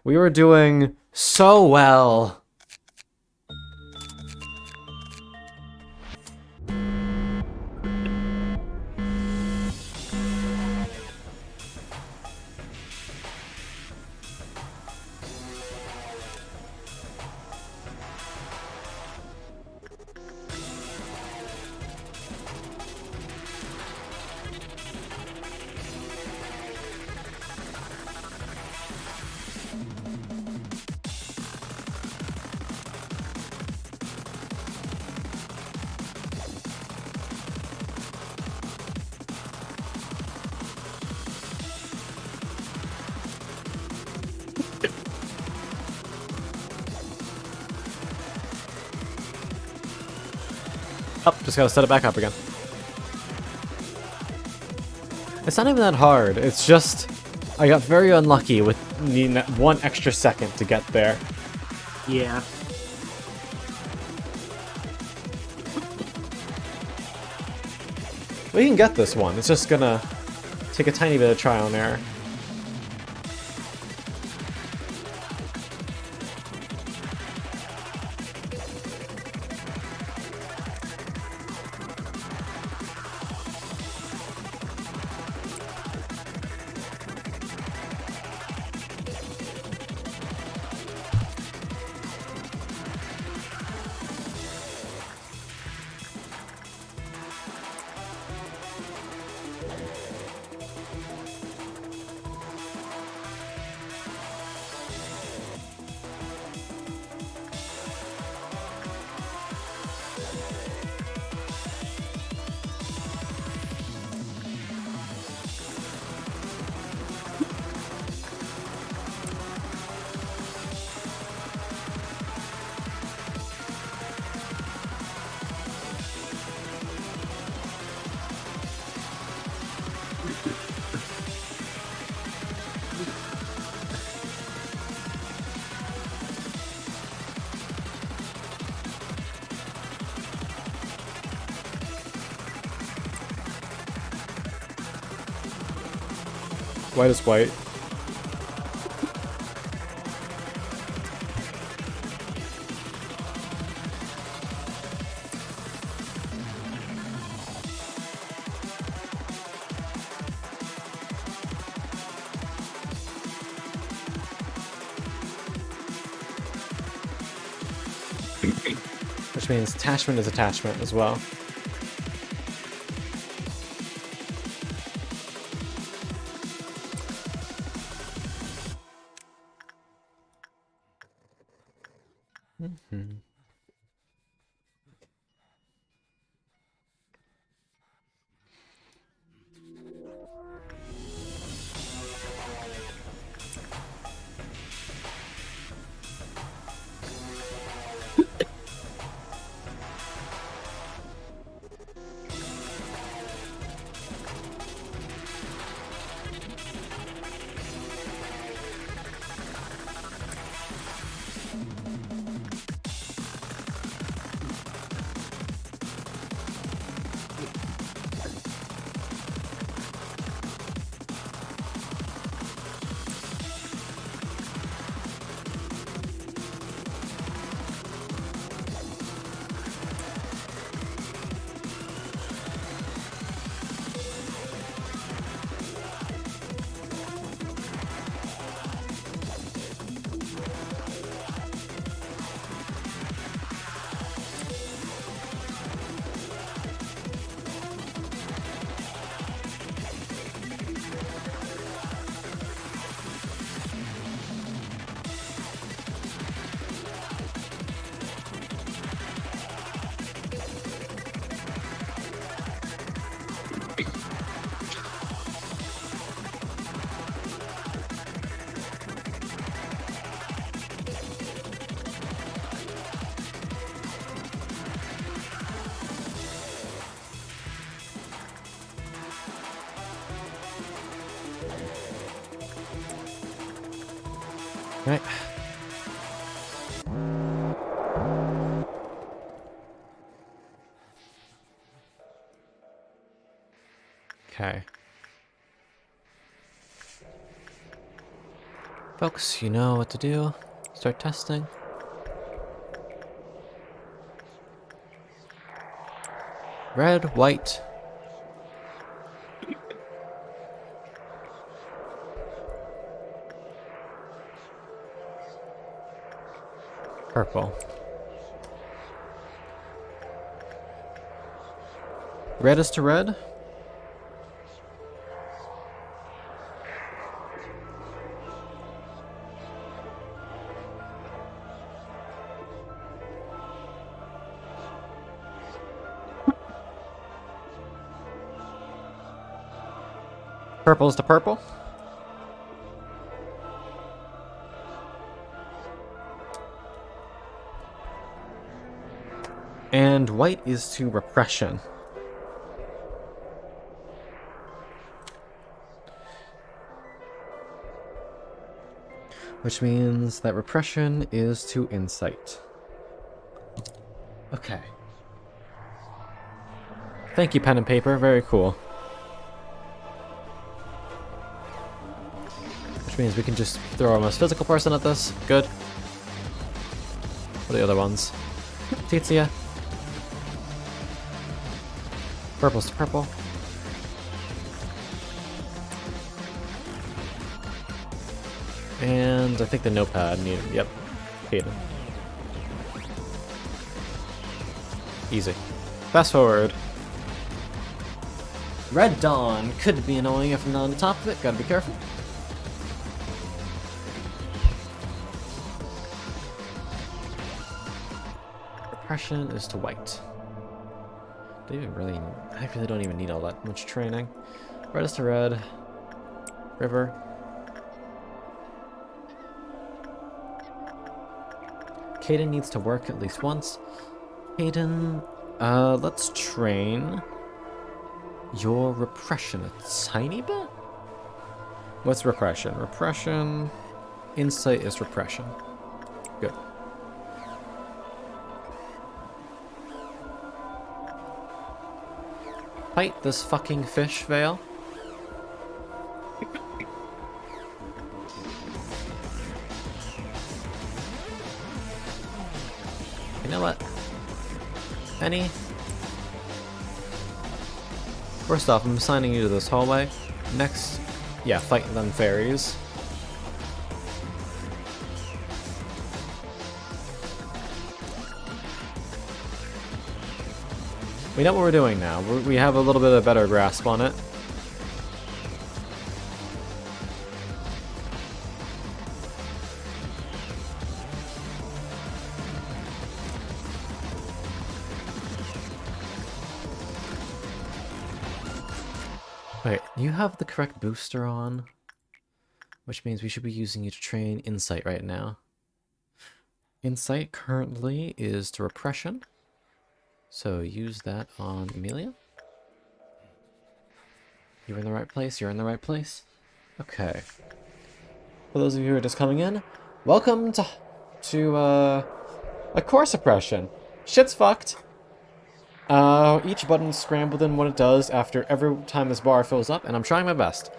We were doing so well. Oh, just gotta set it back up again. It's not even that hard. It's just I got very unlucky with needing that 1 extra second to get there. Yeah. We can get this one. It's just gonna take a tiny bit of trial and error. White is white. Which means attachment is attachment as well. Right. Okay. Folks, you know what to do. Start testing. Red, white. Purple. Red is to red. Purple is to purple. And white is to repression. Which means that repression is to insight. Okay. Thank you, pen and paper. Very cool. Which means we can just throw our most physical person at this. Good. What are the other ones? Tizia. Purple's to purple. And I think the notepad needed. Yep. Hayden. Easy. Fast forward. Red Dawn could be annoying if I'm not on the top of it. Gotta be careful. Repression is to white. Do you really? I really don't even need all that much training. Red is to red. River. Caden needs to work at least once. Caden, let's train your repression a tiny bit? What's repression? Repression, insight is repression. Good. Fight this fucking fish, Vale. You know what? Any? First off, I'm assigning you to this hallway. Next, yeah, fight them fairies. We know what we're doing now. We have a little bit of a better grasp on it. Wait, you have the correct booster on, which means we should be using you to train Insight right now. Insight currently is to Repression, so use that on Amelia. You're in the right place, you're in the right place. Okay. For those of you who are just coming in, welcome to a core suppression. Shit's fucked. Each button is scrambled in what it does after every time this bar fills up, and I'm trying my best.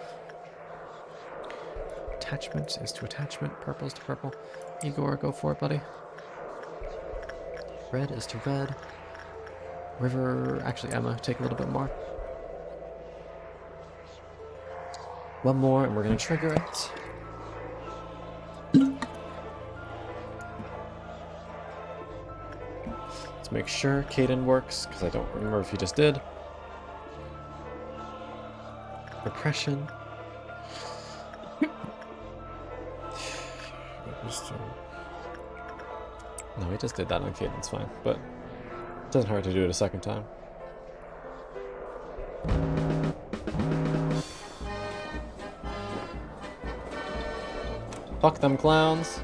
Attachment is to attachment, purple is to purple. Igor, go for it, buddy. Red is to red. River, actually, Emma, take a little bit more. One more, and we're gonna trigger it. Let's make sure Caden works, because I don't remember if he just did. Repression. No, he just did that on Caden, it's fine, but it doesn't hurt to do it a second time. Fuck them clowns.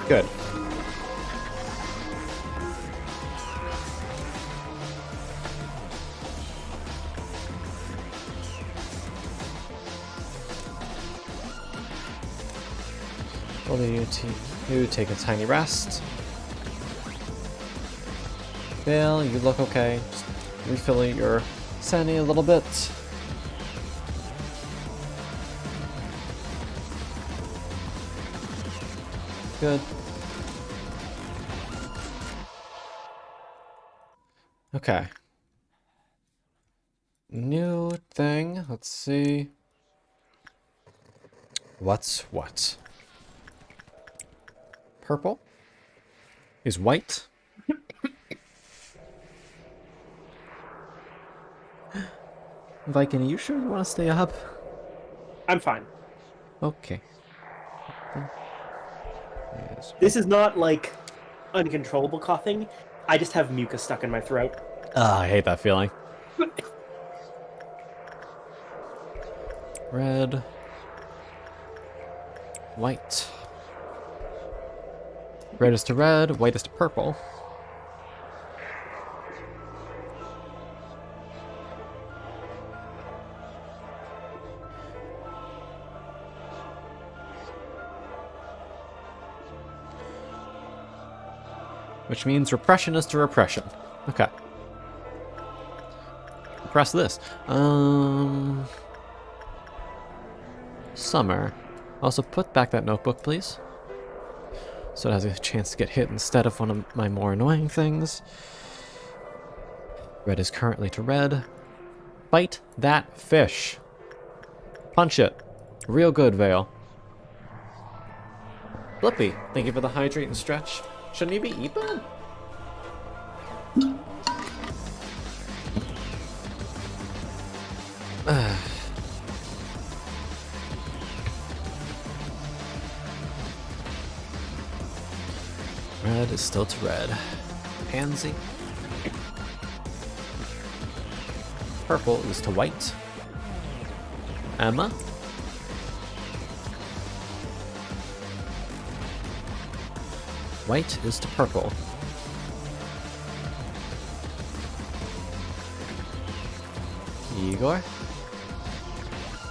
Good. We'll need you take a tiny rest. Vale, you look okay. Just refilling your sanity a little bit. Good. Okay. New thing. Let's see. What's what? Purple is white. Viking, are you sure you want to stay up? I'm fine. Okay. Yes. This is not like uncontrollable coughing. I just have mucus stuck in my throat. I hate that feeling. Red. White. Red is to red, white is to purple. Which means repression is to repression. Okay. Press this. Summer. Also put back that notebook, please. So it has a chance to get hit instead of one of my more annoying things. Red is currently to red. Fight that fish. Punch it. Real good, Vale. Blippi, thank you for the hydrate and stretch. Shouldn't you be eating? Red is still to red. Pansy. Purple is to white. Emma. White is to purple. Igor.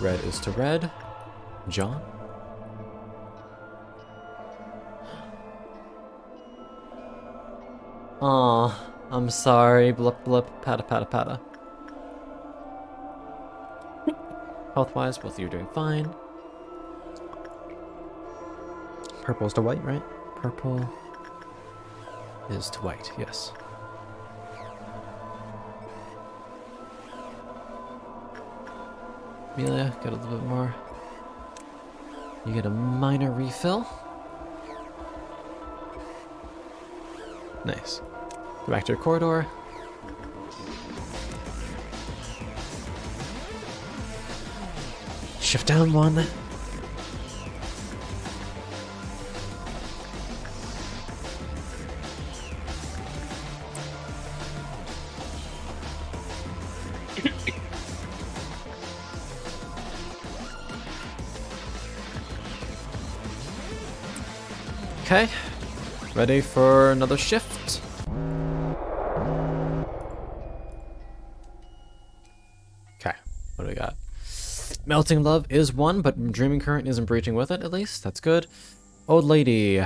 Red is to red. John. Aw, I'm sorry. Blip blip, pata pata pata. Health-wise, both of you are doing fine. Purple is to white, right? Purple is to white, yes. Amelia, get a little bit more. You get a minor refill. Nice. Go back to your corridor. Shift down one. Okay. Ready for another shift? Okay. What do we got? Melting Love is one, but Dreaming Current isn't breaching with it, at least. That's good. Old Lady.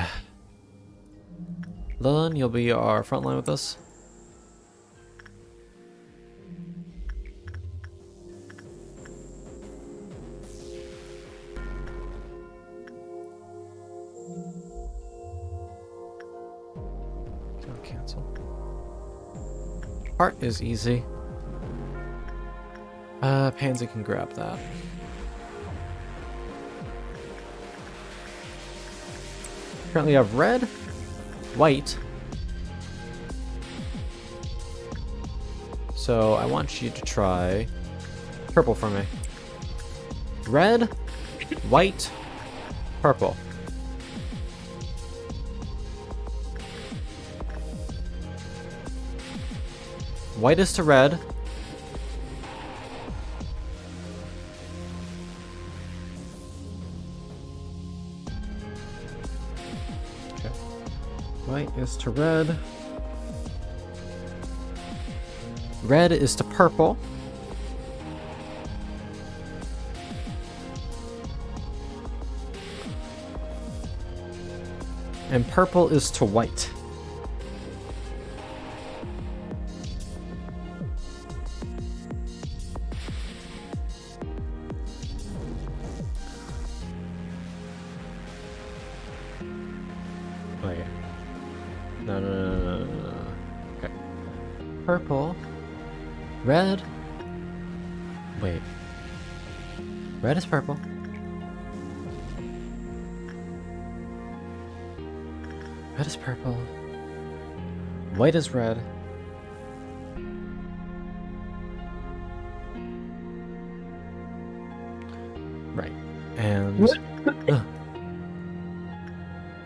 Lillian, you'll be our front line with us. Don't cancel. Heart is easy. Pansy can grab that. Currently have red, white. So I want you to try purple for me. Red, white, purple. White is to red. Okay. White is to red. Red is to purple. And purple is to white. Okay. No. Okay. Purple. Red. Wait. Red is purple. Red is purple. White is red. Right. And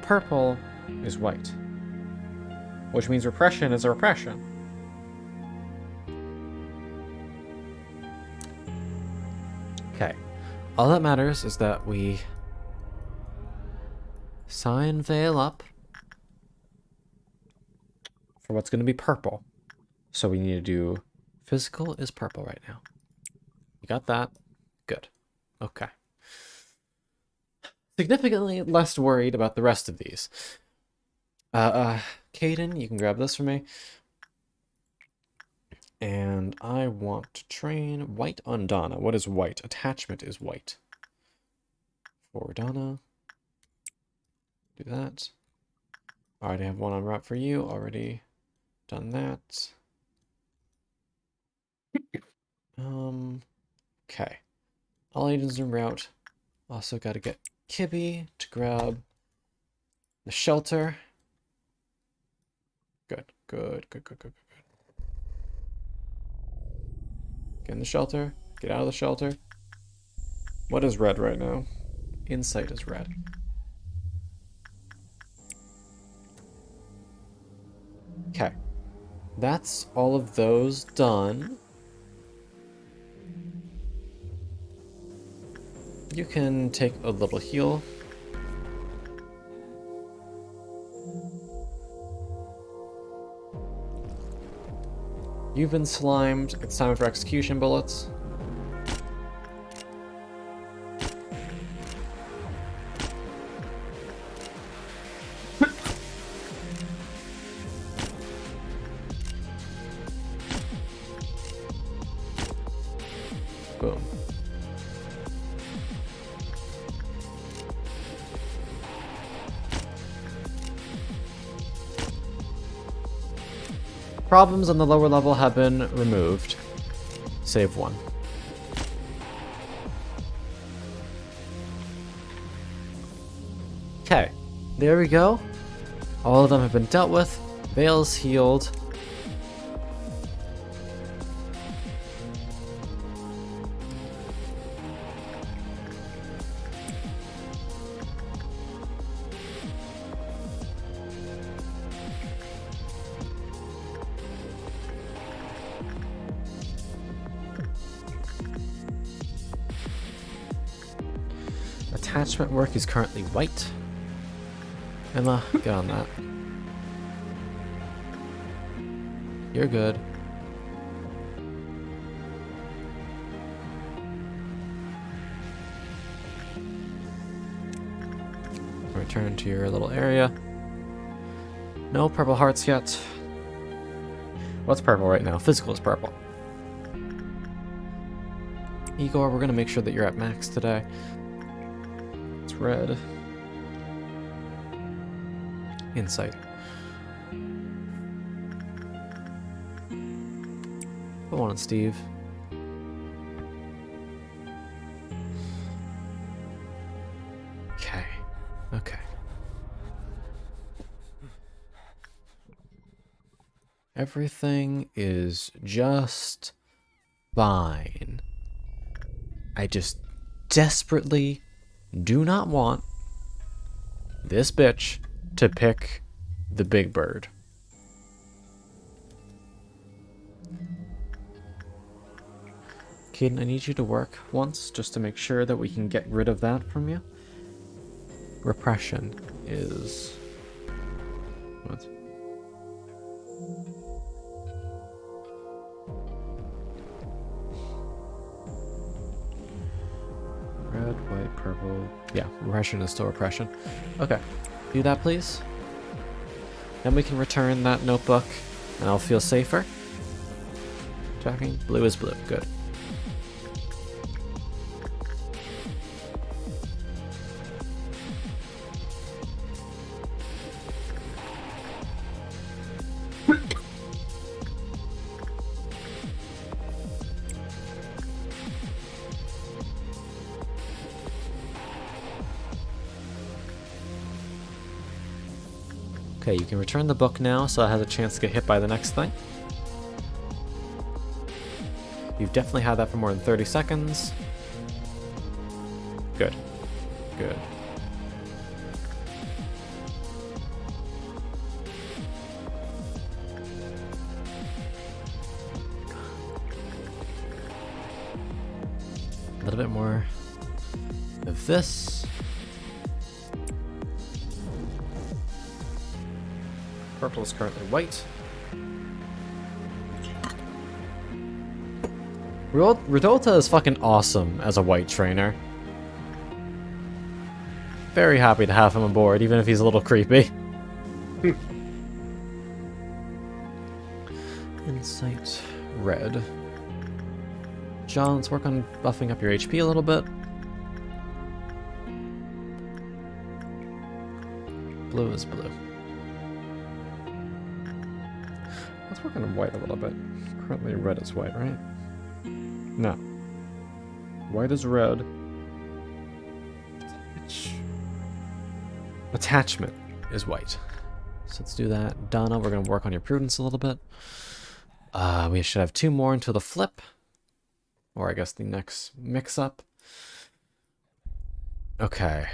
purple is white. Which means repression is a repression. Okay. All that matters is that we sign Veil up for what's going to be purple. So we need to do physical is purple right now. You got that? Good. Okay. Significantly less worried about the rest of these. Caden, you can grab this for me. And I want to train white on Donna. What is white? Attachment is white. For Donna. Do that. I already have one on route for you. Already done that. Okay. All agents en route. Also got to get Kibby to grab the shelter. Good. Get in the shelter. Get out of the shelter. What is red right now? Insight is red. Okay. That's all of those done. You can take a little heal. You've been slimed. It's time for execution bullets. Boom. Problems on the lower level have been removed. Save one. Okay, there we go. All of them have been dealt with. Veil's healed. Attachment work is currently white. Emma, get on that. You're good. Return to your little area. No purple hearts yet. What's purple right now? Physical is purple. Igor, we're gonna make sure that you're at max today. It's red. Insight. Go on, Steve. Okay. Everything is just fine. I just desperately do not want this bitch to pick the big bird. Caden, I need you to work once just to make sure that we can get rid of that from you. Repression is... Red, white, purple. Yeah, repression is still repression. Okay. Do that, please. Then we can return that notebook, and I'll feel safer. Tracking. Blue is blue. Good. Okay, you can return the book now, so it has a chance to get hit by the next thing. You've definitely had that for more than 30 seconds. Good. Good. A little bit more of this. Purple is currently white. Rodolta is fucking awesome as a white trainer. Very happy to have him aboard, even if he's a little creepy. Insight red. John, let's work on buffing up your HP a little bit. Blue is blue. Let's work on white a little bit. Currently red is white, right? No. White is red. Attachment is white. So let's do that. Donna, we're going to work on your prudence a little bit. We should have 2 more until the flip. Or I guess the next mix-up. Okay.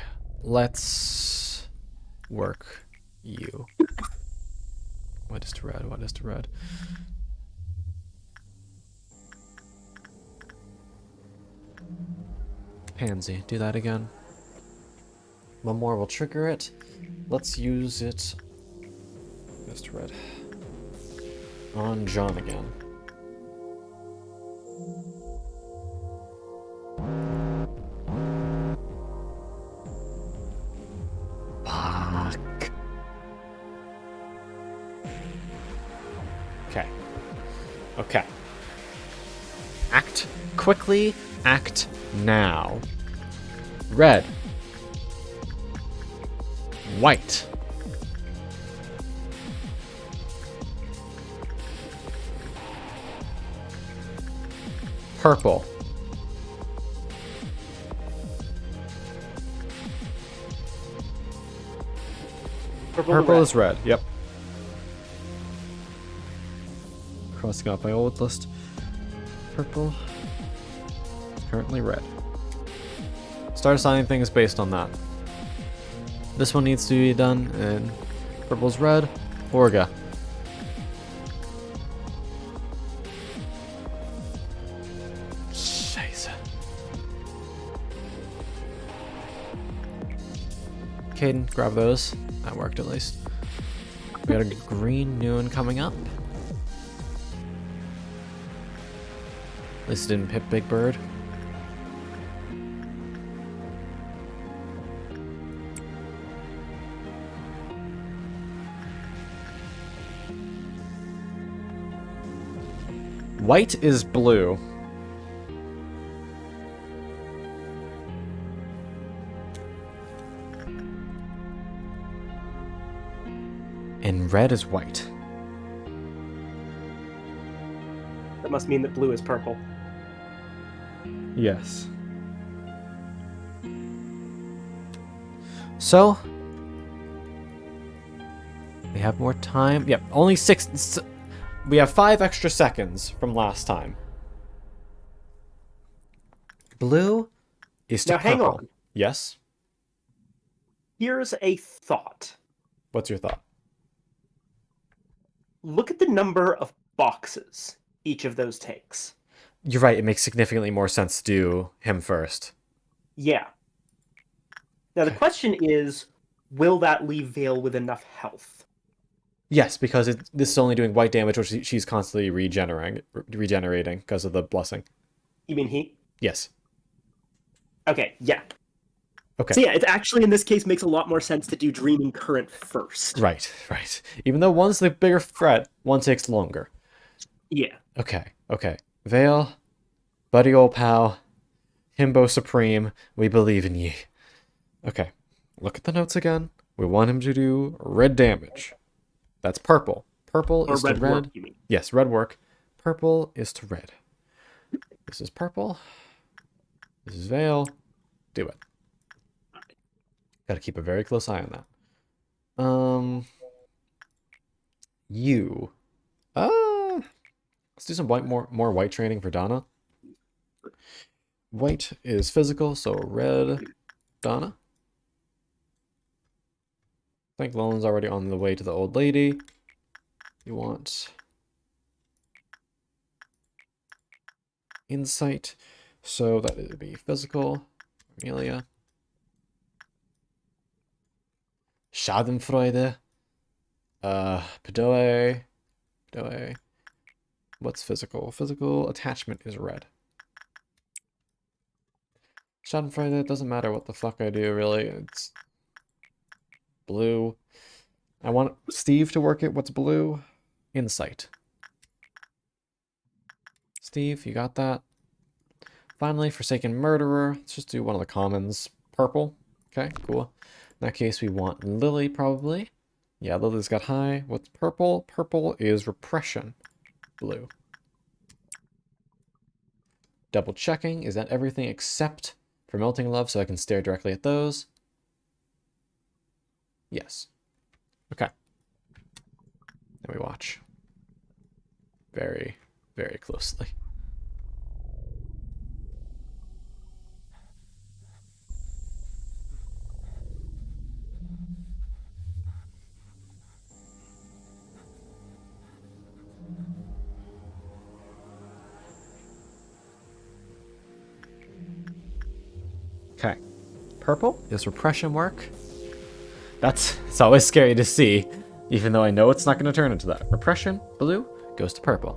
Let's work you. What is to red? What is to red? Pansy, do that again. One more will trigger it. Let's use it. Mr. Red. On John again. Fuck. Okay. Okay. Act quickly. Act now. Red. White. Purple. Purple is red. Yep. Crossing off my old list. Purple. Currently red. Start assigning things based on that. This one needs to be done, and purple's red. Orga. Scheiße. Caden, grab those. That worked at least. We got a green noon coming up. At least it didn't hit Big Bird. White is blue. And red is white. That must mean that blue is purple. Yes. So, we have more time. Yep, only 6. We have 5 extra seconds from last time. Blue is to Now hang purple. on. Yes? Here's a thought. What's your thought? Look at the number of boxes each of those takes. You're right, it makes significantly more sense to do him first. Yeah. Now the question is, will that leave Vale with enough health? Yes, because this is only doing white damage, which she's constantly regenerating because of the blessing. You mean he? Yes. Okay, yeah. Okay. So yeah, it actually in this case makes a lot more sense to do Dreaming Current first. Right. Even though one's the bigger threat, one takes longer. Yeah. Okay. Vale, buddy old pal, Himbo Supreme, we believe in ye. Okay, look at the notes again. We want him to do red damage. That's purple. Purple Or is to red red. work, you mean? Yes, red work. Purple is to red. This is purple. This is Vale. Do it. Gotta keep a very close eye on that. You. Let's do some more white training for Donna. White is physical, so red Donna. I think Lolan's already on the way to the old lady. You want insight, so that it would be physical. Amelia. Schadenfreude. Padoe. What's physical? Physical attachment is red. Schadenfreude, it doesn't matter what the fuck I do, really. It's blue. I want Steve to work it. What's blue? Insight. Steve, you got that? Finally, Forsaken Murderer. Let's just do one of the commons. Purple. Okay, cool. In that case, we want Lily, probably. Yeah, Lily's got high. What's purple? Purple is Repression. Blue. Double checking. Is that everything except for Melting Love, so I can stare directly at those? Yes. Okay. Then we watch. Very, very closely. Okay. Purple is repression work. It's always scary to see, even though I know it's not going to turn into that. Repression, blue, goes to purple.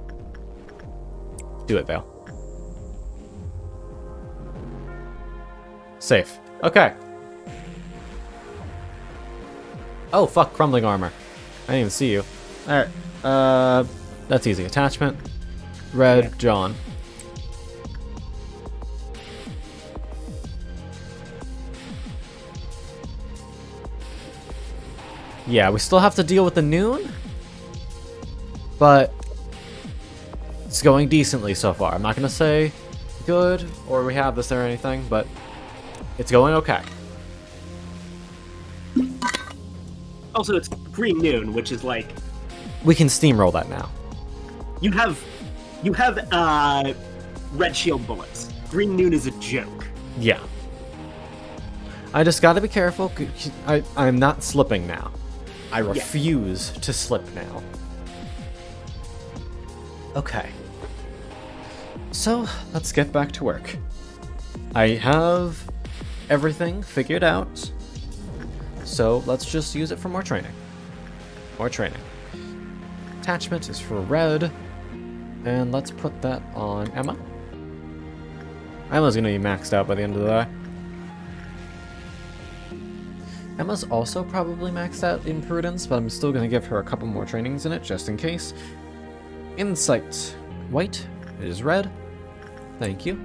Do it, Vale. Safe. Okay. Oh, fuck, crumbling armor. I didn't even see you. Alright. That's easy. Attachment. Red, John. Yeah, we still have to deal with the noon, but it's going decently so far. I'm not going to say good or we have this or anything, but it's going okay. Also, it's Green Noon, which is like We can steamroll that now. you have red shield bullets. Green Noon is a joke. Yeah. I just got to be careful. I'm not slipping now. I refuse to slip now. Okay. So, let's get back to work. I have everything figured out. So, let's just use it for more training. More training. Attachment is for red. And let's put that on Emma. Emma's going to be maxed out by the end of the day. Emma's also probably maxed out in Prudence, but I'm still going to give her a couple more trainings in it, just in case. Insight. White. It is red. Thank you.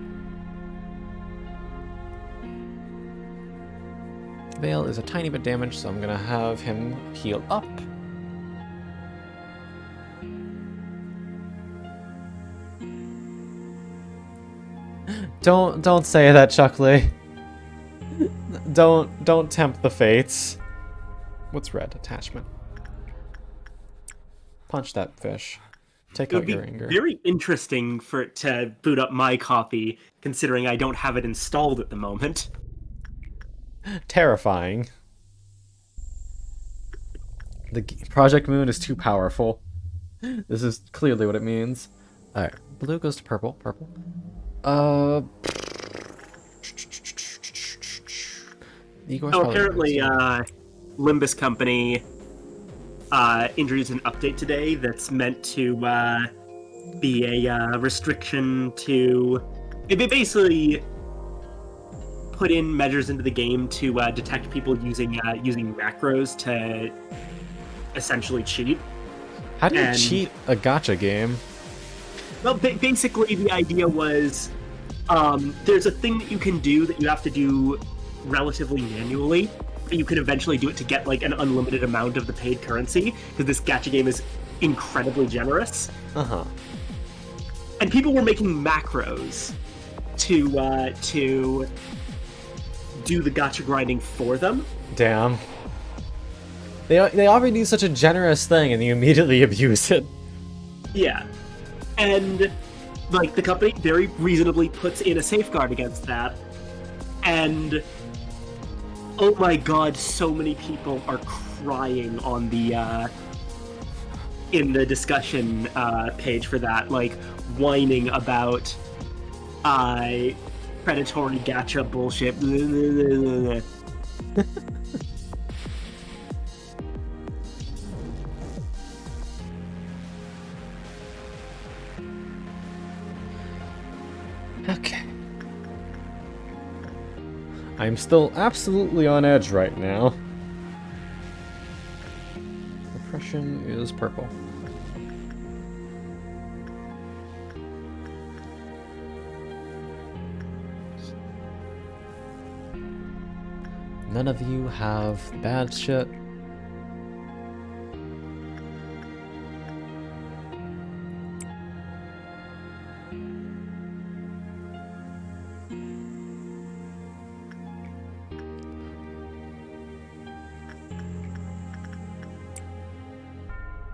Vale is a tiny bit damaged, so I'm going to have him heal up. Don't say that, Chuckley. Don't tempt the fates. What's red? Attachment. Punch that fish. Take It out would be your anger. very interesting for it to boot up my copy, considering I don't have it installed at the moment. Terrifying. The Project Moon is too powerful. This is clearly what it means. Alright, blue goes to purple. Purple. Igor's Oh, probably apparently, next. Limbus Company introduced an update today that's meant to be a restriction to... It basically put in measures into the game to detect people using macros to essentially cheat. How do you And- cheat a gacha game? Well, basically the idea was there's a thing that you can do that you have to do relatively manually. But you can eventually do it to get like an unlimited amount of the paid currency because this gacha game is incredibly generous. Uh-huh. And people were making macros to do the gacha grinding for them. Damn. They already do such a generous thing and you immediately abuse it. Yeah. And like the company very reasonably puts in a safeguard against that. And oh my god, so many people are crying on the in the discussion page for that, like whining about predatory gacha bullshit. Okay. I'm still absolutely on edge right now. Suppression is purple. None of you have bad shit.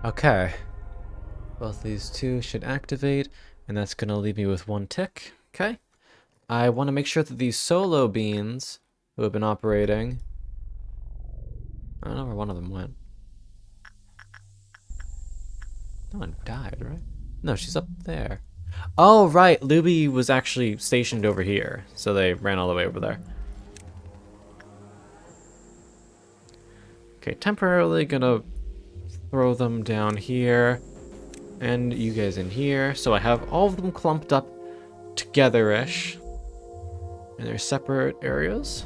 Okay. Both these two should activate, and that's gonna leave me with one tick. Okay. I want to make sure that these solo beans who have been operating... I don't know where one of them went. No one died, right? No, she's up there. Oh, right. Luby was actually stationed over here, so they ran all the way over there. Okay, temporarily gonna throw them down here, and you guys in here. So I have all of them clumped up together-ish in their separate areas.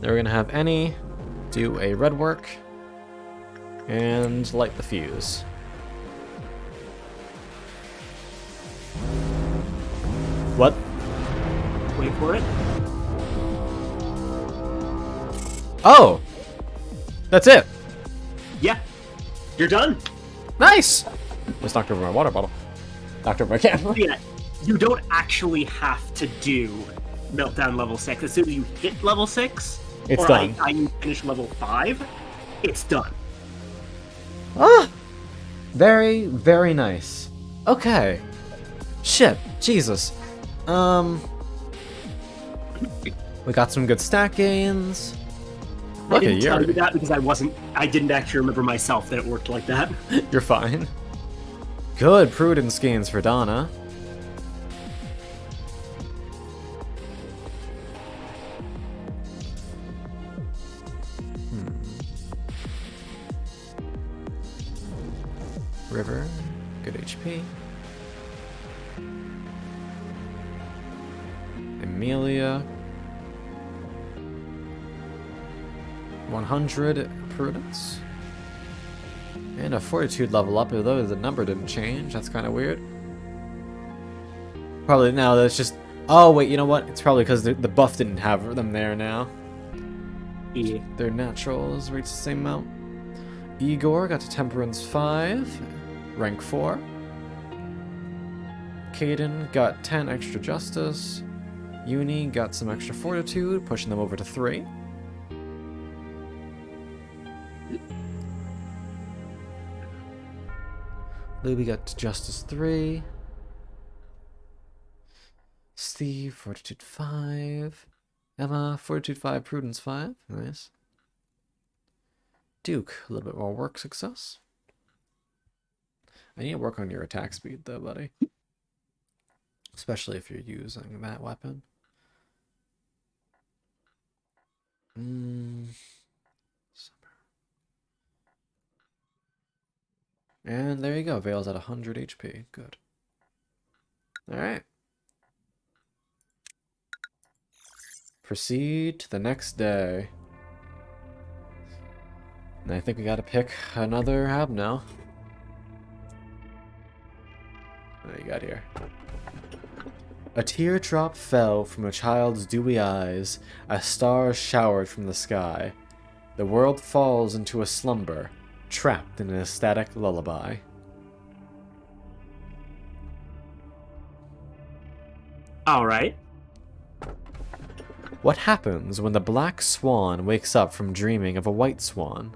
Then we're gonna have Any do a red work and light the fuse. What? Wait for it. Oh! That's it! Yeah, you're done. Nice! Just knocked over my water bottle. Knocked over my camera. Yeah, you don't actually have to do Meltdown level 6. As soon as you hit level 6, It's or done. I finish level 5, it's done. Ah! Very, very nice. Okay. Shit. Jesus. We got some good stat gains. I Look at didn't tell you. you that because I didn't actually remember myself that it worked like that. You're fine. Good prudence gains for Donna. River, good HP. Amelia, 100 prudence. And a fortitude level up, although the number didn't change. That's kind of weird. Probably now that's just... Oh, wait, you know what? It's probably because the buff didn't have them there now. Yeah. Their naturals reach the same amount. Igor got to Temperance 5, rank 4. Caden got 10 extra Justice. Uni got some extra Fortitude, pushing them over to 3. Luby got to Justice 3. Steve, Fortitude 5. Emma, Fortitude 5, Prudence 5. Nice. Duke, a little bit more work success. I need to work on your attack speed, though, buddy. Especially if you're using that weapon. And there you go. Vale's at 100 HP. Good. Alright. Proceed to the next day. And I think we gotta pick another hub now. What do you got here? A teardrop fell from a child's dewy eyes, a star showered from the sky. The world falls into a slumber, trapped in an ecstatic lullaby. Alright. What happens when the black swan wakes up from dreaming of a white swan?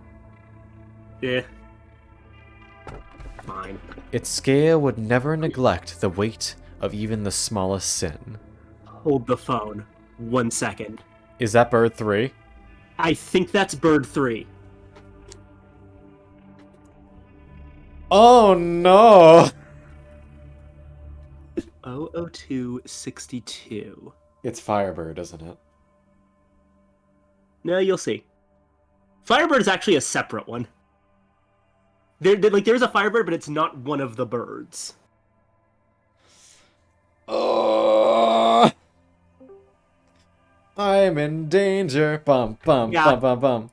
Yeah. Fine. Its scale would never neglect the weight of even the smallest sin. Hold the phone. 1 second. Is that bird 3? I think that's bird 3. Oh no! 00262. It's Firebird, isn't it? No, you'll see. Firebird is actually a separate one. There's a Firebird, but it's not one of the birds. Oh, I'm in danger. Bum bum Yeah. bum bum bum.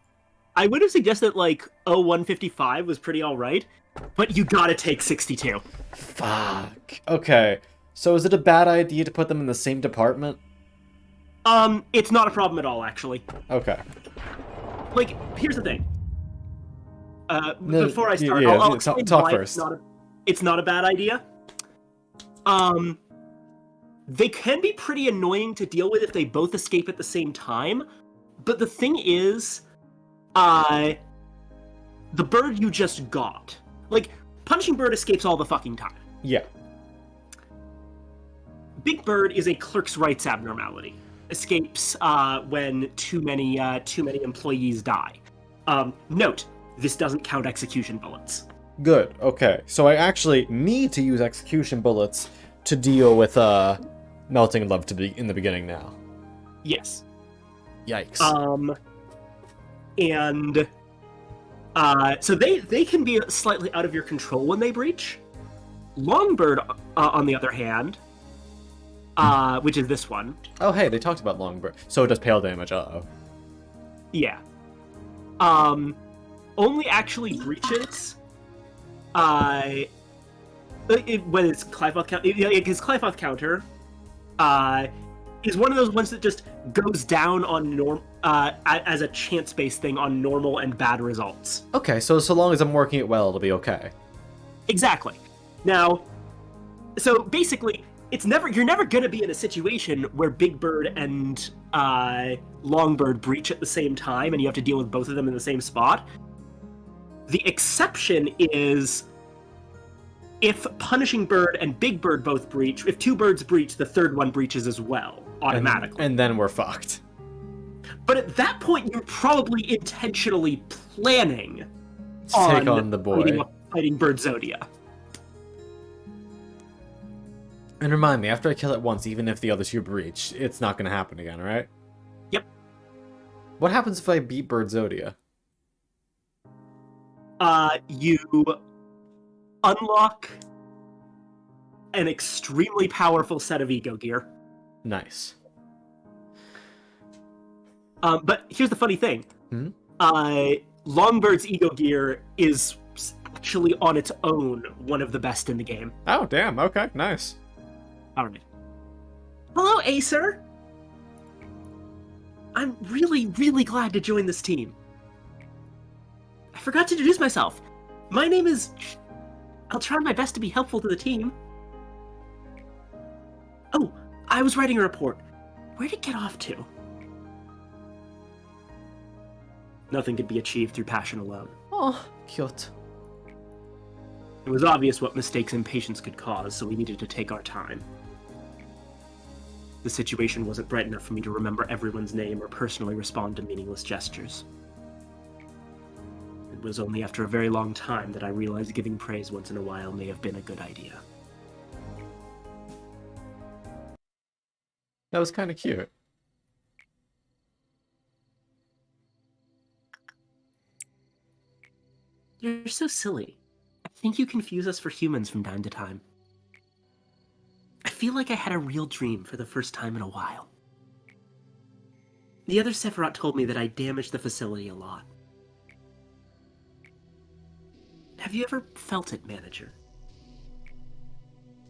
I would have suggested, 0155 was pretty alright, but you gotta take 62. Fuck. Okay. So is it a bad idea to put them in the same department? It's not a problem at all, actually. Okay. Here's the thing. No, Before I start, yeah, I'll yeah, explain talk why first. It's not a bad idea. They can be pretty annoying to deal with if they both escape at the same time, but the thing is, the bird you just got, Punching Bird escapes all the fucking time. Yeah. Big Bird is a clerk's rights abnormality. Escapes when too many employees die. Note, this doesn't count execution bullets. Good. Okay. So I actually need to use execution bullets to deal with melting love in the beginning now. Yes. Yikes. So they can be slightly out of your control when they breach. Longbird, on the other hand, which is this one. Oh, hey, they talked about Longbird. So it does pale damage. Uh-oh. Yeah. Only actually breaches when it's Clifoth counter. His Clifoth counter is one of those ones that just goes down on as a chance-based thing on normal and bad results. Okay, so long as I'm working it well, it'll be okay. Exactly. Now, so basically, you're never gonna be in a situation where Big Bird and Longbird breach at the same time, and you have to deal with both of them in the same spot. The exception is if Punishing Bird and Big Bird both breach. If two birds breach, the third one breaches as well, automatically. And then we're fucked. But at that point, you're probably intentionally planning To take on the boy. fighting Birdzodia. And remind me, after I kill it once, even if the other two breach, it's not going to happen again, right? Yep. What happens if I beat Birdzodia? You unlock an extremely powerful set of ego gear. Nice. But here's the funny thing. Hmm? Longbird's ego gear is actually on its own one of the best in the game. Oh, damn. Okay, nice. Alright. Hello, Acer! I'm really, really glad to join this team. I forgot to introduce myself. My name is... I'll try my best to be helpful to the team. Oh, I was writing a report. Where'd it get off to? Nothing could be achieved through passion alone. Oh, cute. It was obvious what mistakes impatience could cause, so we needed to take our time. The situation wasn't bright enough for me to remember everyone's name or personally respond to meaningless gestures. It was only after a very long time that I realized giving praise once in a while may have been a good idea. That was kind of cute. You're so silly. I think you confuse us for humans from time to time. I feel like I had a real dream for the first time in a while. The other Sephiroth told me that I damaged the facility a lot. Have you ever felt it, Manager?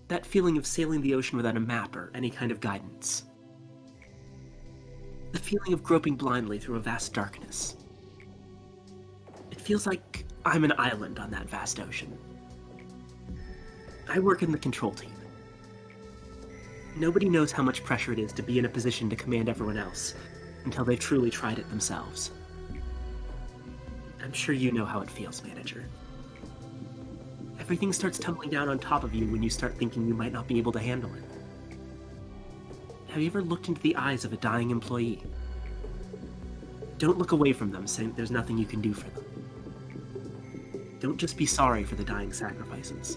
That feeling of sailing the ocean without a map or any kind of guidance. The feeling of groping blindly through a vast darkness. It feels like I'm an island on that vast ocean. I work in the control team. Nobody knows how much pressure it is to be in a position to command everyone else until they've truly tried it themselves. I'm sure you know how it feels, Manager. Everything starts tumbling down on top of you when you start thinking you might not be able to handle it. Have you ever looked into the eyes of a dying employee? Don't look away from them saying there's nothing you can do for them. Don't just be sorry for the dying sacrifices.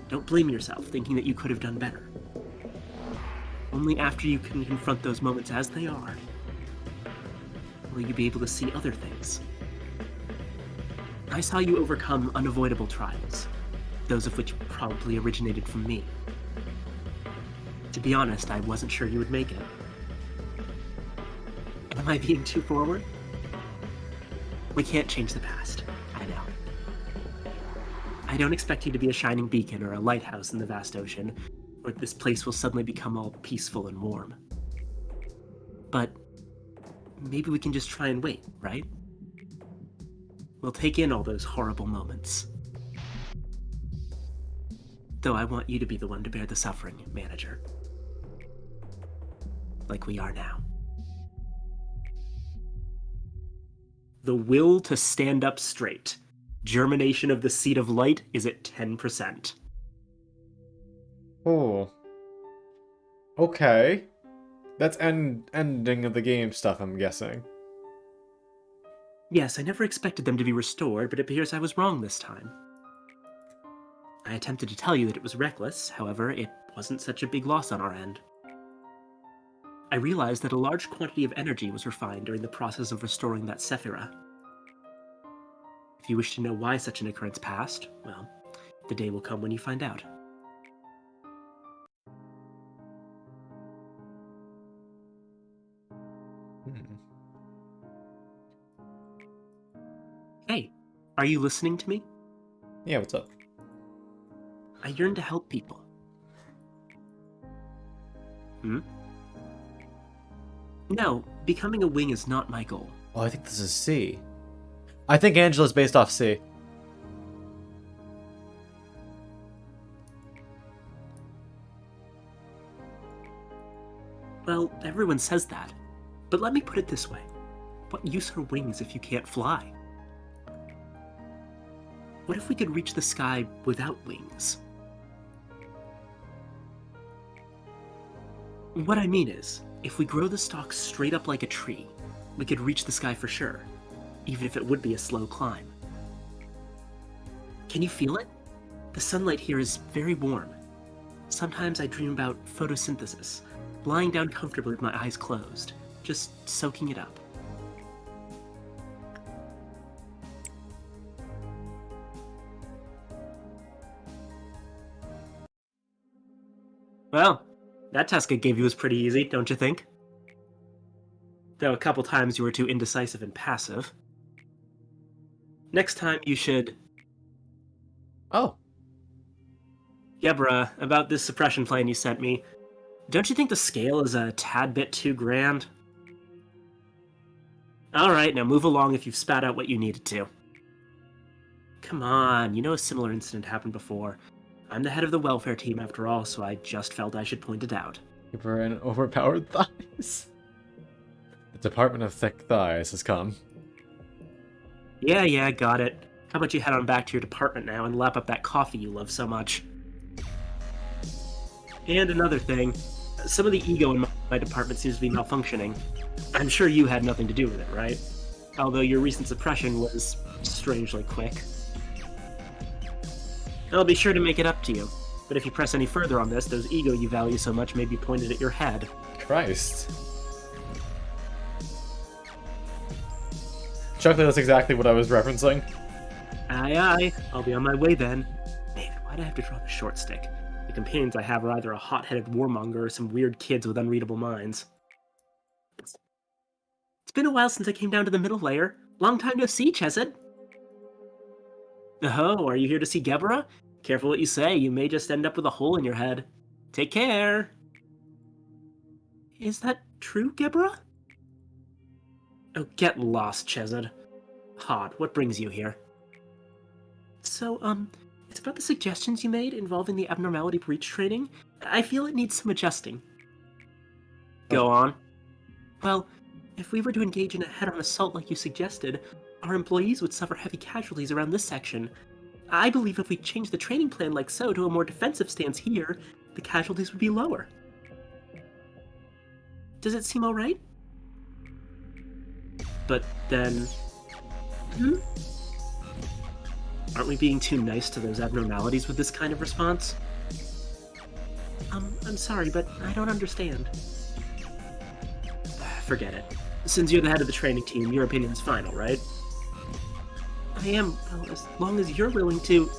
Don't blame yourself thinking that you could have done better. Only after you can confront those moments as they are, will you be able to see other things. I saw you overcome unavoidable trials, those of which probably originated from me. To be honest, I wasn't sure you would make it. Am I being too forward? We can't change the past, I know. I don't expect you to be a shining beacon or a lighthouse in the vast ocean, or this place will suddenly become all peaceful and warm. But maybe we can just try and wait, right? We'll take in all those horrible moments. Though I want you to be the one to bear the suffering, Manager. Like we are now. The will to stand up straight. Germination of the seed of light is at 10%. Oh. Okay. That's ending of the game stuff, I'm guessing. Yes, I never expected them to be restored, but it appears I was wrong this time. I attempted to tell you that it was reckless, however, it wasn't such a big loss on our end. I realized that a large quantity of energy was refined during the process of restoring that Sephira. If you wish to know why such an occurrence passed, well, the day will come when you find out. Hey, are you listening to me? Yeah, what's up? I yearn to help people. No, becoming a wing is not my goal. Oh, I think this is C. I think Angela's based off C. Well, everyone says that. But let me put it this way. What use are wings if you can't fly? What if we could reach the sky without wings? What I mean is, if we grow the stalks straight up like a tree, we could reach the sky for sure, even if it would be a slow climb. Can you feel it? The sunlight here is very warm. Sometimes I dream about photosynthesis, lying down comfortably with my eyes closed, just soaking it up. Well, that task I gave you was pretty easy, don't you think? Though a couple times you were too indecisive and passive. Next time you should... Oh. Yeah, bruh, about this suppression plan you sent me. Don't you think the scale is a tad bit too grand? Alright, now move along if you've spat out what you needed to. Come on, you know a similar incident happened before. I'm the head of the welfare team after all, so I just felt I should point it out. Give her an overpowered thighs. The Department of Thick Thighs has come. Yeah, got it. How about you head on back to your department now and lap up that coffee you love so much? And another thing, some of the ego in my department seems to be malfunctioning. I'm sure you had nothing to do with it, right? Although your recent suppression was strangely quick. I'll be sure to make it up to you. But if you press any further on this, those ego you value so much may be pointed at your head. Christ. Chuckling, that's exactly what I was referencing. Aye, I'll be on my way then. Man, why'd I have to draw the short stick? The companions I have are either a hot-headed warmonger or some weird kids with unreadable minds. been a while since I came down to the middle layer. Long time no see, Chesed. Oh, are you here to see Gebra? Careful what you say, you may just end up with a hole in your head. Take care. Is that true, Gebra? Oh, get lost, Chesed. Hod, what brings you here? So, it's about the suggestions you made involving the abnormality breach training. I feel it needs some adjusting. Go on. Well, if we were to engage in a head-on assault like you suggested, our employees would suffer heavy casualties around this section. I believe if we change the training plan like so to a more defensive stance here, the casualties would be lower. Does it seem alright? But then... Aren't we being too nice to those abnormalities with this kind of response? I'm sorry, but I don't understand. Forget it. Since you're the head of the training team, your opinion's final, right? I am, well, as long as you're willing to...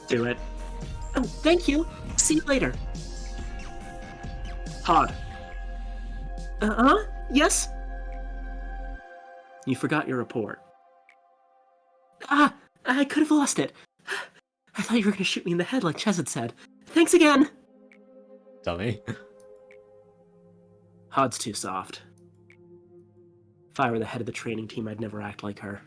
do it. Oh, thank you! See you later! Hod. Yes? You forgot your report. I could have lost it. I thought you were gonna shoot me in the head like Chesed said. Thanks again! Dummy. Hod's too soft. If I were the head of the training team, I'd never act like her.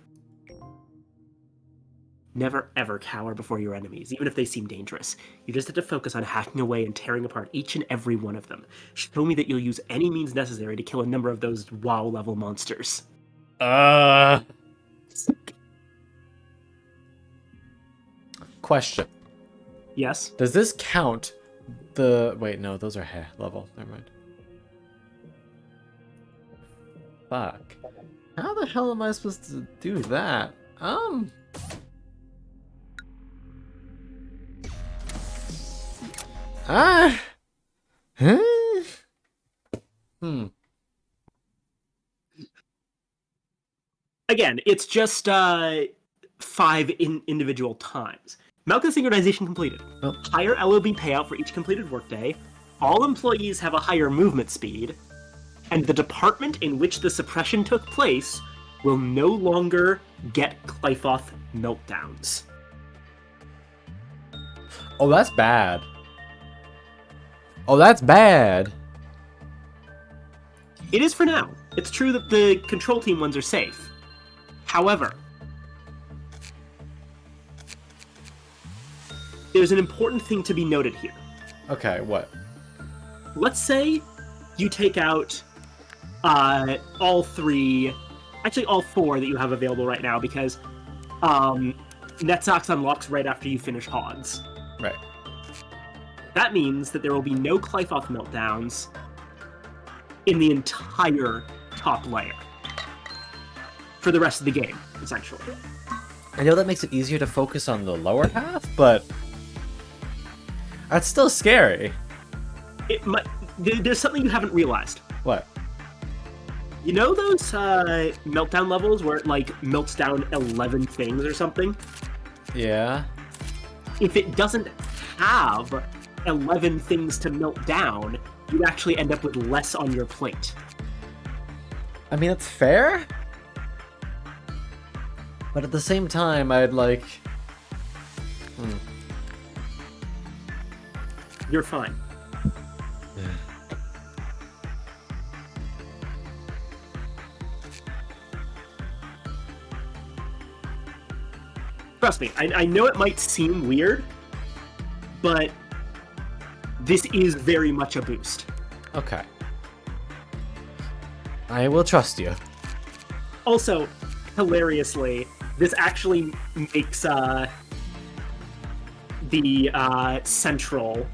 Never ever cower before your enemies, even if they seem dangerous. You just have to focus on hacking away and tearing apart each and every one of them. Show me that you'll use any means necessary to kill a number of those WoW-level monsters. Question. Yes? Does this count the... Wait, no, those are level. Never mind. Fuck. How the hell am I supposed to do that? Again, it's just 5 individual times. Malka synchronization completed. Oh. Higher LOB payout for each completed workday. All employees have a higher movement speed. And the department in which the suppression took place will no longer get Qlifoth meltdowns. Oh, that's bad. Oh, that's bad. It is for now. It's true that the control team ones are safe. However, there's an important thing to be noted here. Okay, what? Let's say you take out all 3, actually all 4 that you have available right now, because Netsox unlocks right after you finish Hods. Right. That means that there will be no Qlifoth meltdowns in the entire top layer for the rest of the game, essentially. I know that makes it easier to focus on the lower half, but that's still scary. There's something you haven't realized. What? You know those meltdown levels where it like melts down 11 things or something? Yeah. If it doesn't have 11 things to melt down, you actually end up with less on your plate. I mean, that's fair. But at the same time, I'd like... You're fine. Trust me, I know it might seem weird, but this is very much a boost. Okay. I will trust you. Also, hilariously, this actually makes the central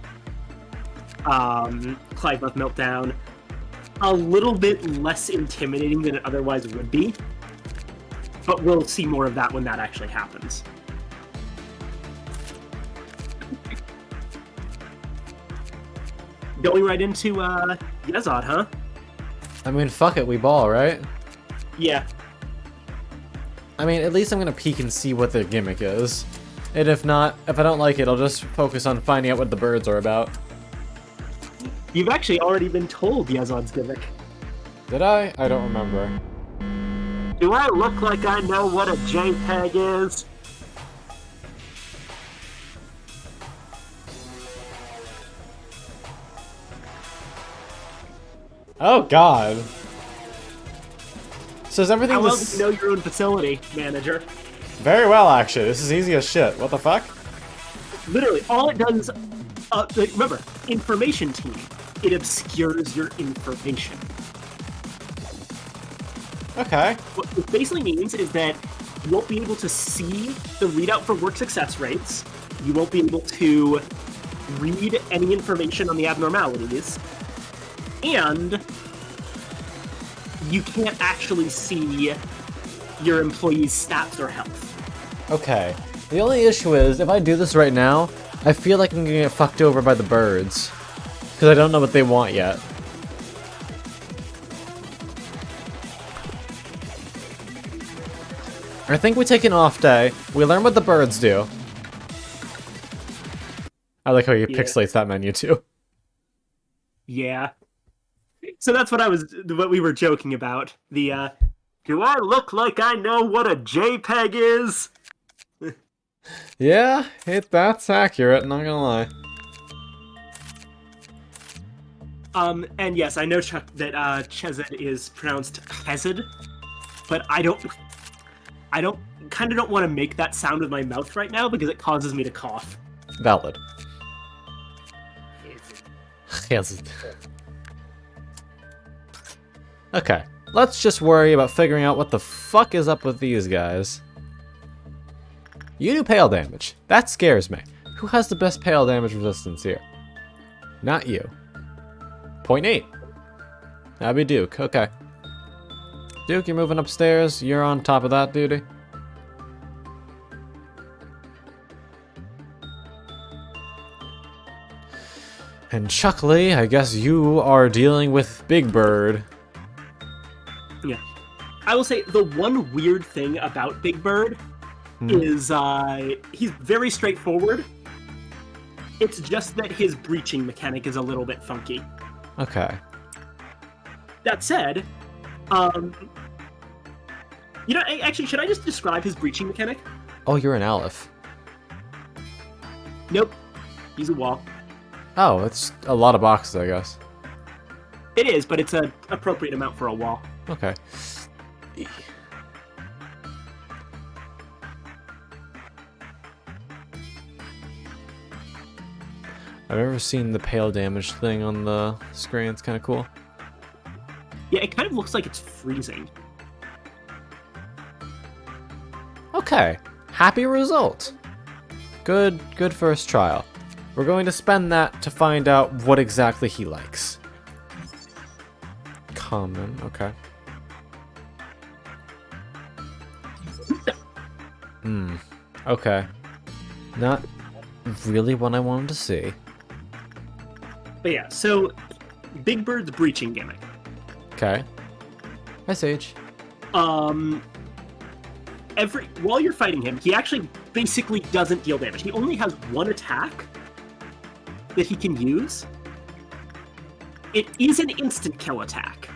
Qlifoth meltdown a little bit less intimidating than it otherwise would be. But we'll see more of that when that actually happens. Going right into Yezod, huh? I mean, fuck it, we ball, right? Yeah. I mean, at least I'm gonna peek and see what their gimmick is. And if not, if I don't like it, I'll just focus on finding out what the birds are about. You've actually already been told Yezod's gimmick. Did I? I don't remember. Do I look like I know what a JPEG is? Oh god. So is everything How well do this... you know your own facility, manager? Very well, actually. This is easy as shit. What the fuck? Literally, all it does, remember, information team, it obscures your information. Okay. What it basically means is that you won't be able to see the readout for work success rates, you won't be able to read any information on the abnormalities, and you can't actually see your employees' stats or health. Okay. The only issue is, if I do this right now, I feel like I'm gonna get fucked over by the birds. Because I don't know what they want yet. I think we take an off day, we learn what the birds do. I like how he Yeah. pixelates that menu too. Yeah. So that's what we were joking about. The, do I look like I know what a JPEG is? Yeah, that's accurate, not gonna lie. And yes, I know, Chuck, that, Chesed is pronounced Chesed, but I kinda don't want to make that sound with my mouth right now because it causes me to cough. Valid. Yes. Okay, let's just worry about figuring out what the fuck is up with these guys. You do pale damage. That scares me. Who has the best pale damage resistance here? Not you. 0.8. That'd be Duke. Okay. Duke, you're moving upstairs. You're on top of that duty. And Chuckley, I guess you are dealing with Big Bird. Yeah. I will say the one weird thing about Big Bird is he's very straightforward. It's just that his breaching mechanic is a little bit funky. Okay. That said, actually, should I just describe his breaching mechanic? Oh, you're an Aleph. Nope. He's a wall. Oh, it's a lot of boxes, I guess. It is, but it's an appropriate amount for a wall. Okay. I've never seen the pale damage thing on the screen. It's kind of cool. Yeah, it kind of looks like it's freezing. Okay. Happy result. Good first trial. We're going to spend that to find out what exactly he likes. Common, okay. Okay. Not really what I wanted to see. But yeah, so Big Bird's breaching gimmick. Okay. Hi, Sage. While you're fighting him, he actually basically doesn't deal damage. He only has one attack that he can use. It is an instant kill attack.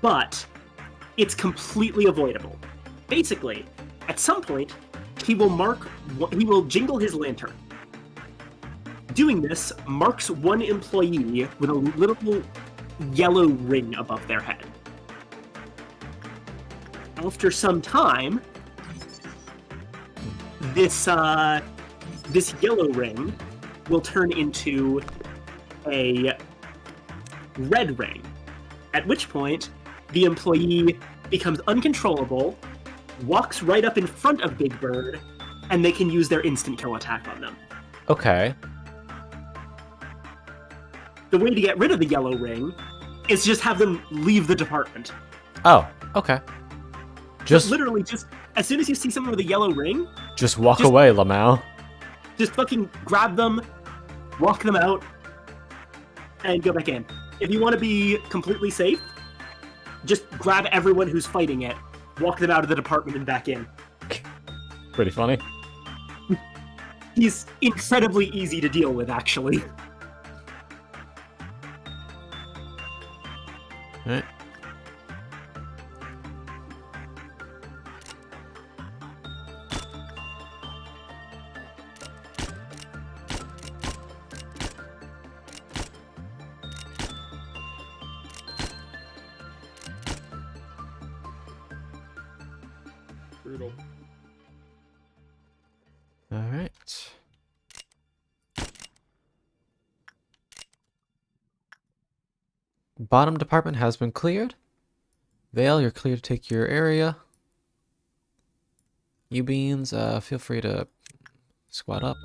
But it's completely avoidable. Basically, at some point, he will jingle his lantern. Doing this marks one employee with a little yellow ring above their head. After some time, this yellow ring will turn into a red ring, at which point the employee becomes uncontrollable, walks right up in front of Big Bird, and they can use their instant kill attack on them. Okay. The way to get rid of the yellow ring is just have them leave the department. Oh, okay. Just Literally, just as soon as you see someone with a yellow ring, just walk away, Lamau. just fucking grab them, walk them out, and go back in. If you want to be completely safe, just grab everyone who's fighting it, walk them out of the department and back in. Pretty funny. He's incredibly easy to deal with, actually. Alright. Brutal. Alright. Bottom department has been cleared. Vale, you're clear to take your area. You beans, feel free to squat up.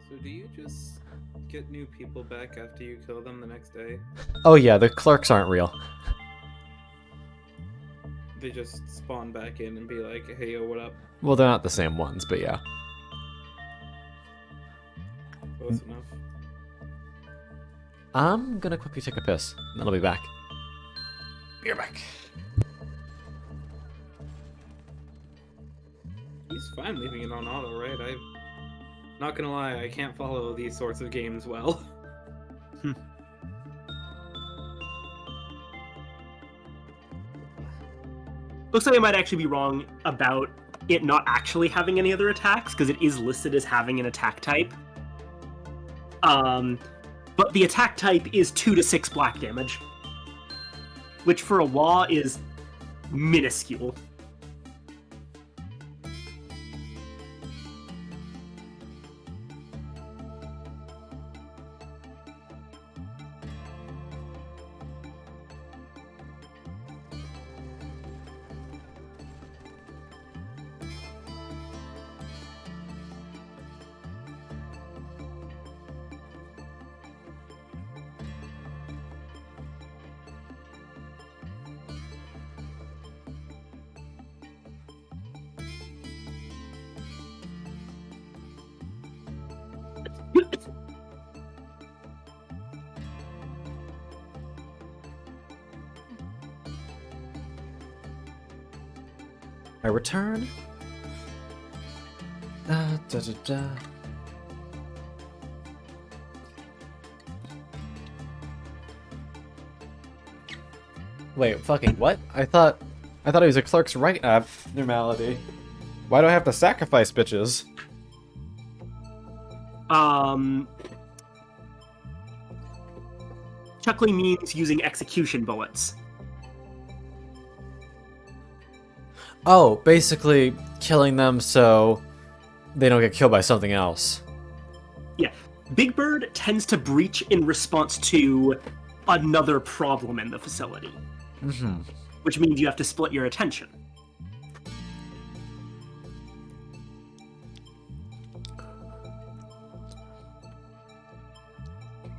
So do you just get new people back after you kill them the next day? Oh yeah, the clerks aren't real. They just spawn back in and be like, hey yo, what up? Well, they're not the same ones, but yeah. Close enough. I'm gonna quickly take a piss, and then I'll be back. Be right back. He's fine leaving it on auto, right? I'm not gonna lie, I can't follow these sorts of games well. Looks like I might actually be wrong about it not actually having any other attacks, because it is listed as having an attack type. But the attack type is 2 to 6 black damage, which for a Wa is minuscule. I return. Da, da, da, da. Wait, fucking what? I thought it was a clerk's right abnormality. Why do I have to sacrifice bitches? Chuckling means using execution bullets. Oh, basically killing them so they don't get killed by something else. Yeah. Big Bird tends to breach in response to another problem in the facility. Mm-hmm. Which means you have to split your attention.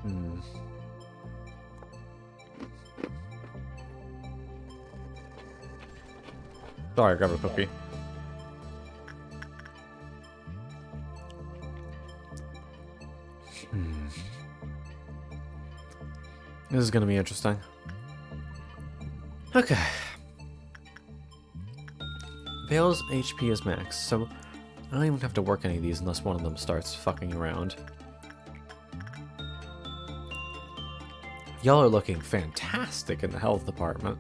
Hmm. Sorry, grab a cookie. This is gonna be interesting. Okay. Vale's HP is max, so I don't even have to work any of these unless one of them starts fucking around. Y'all are looking fantastic in the health department.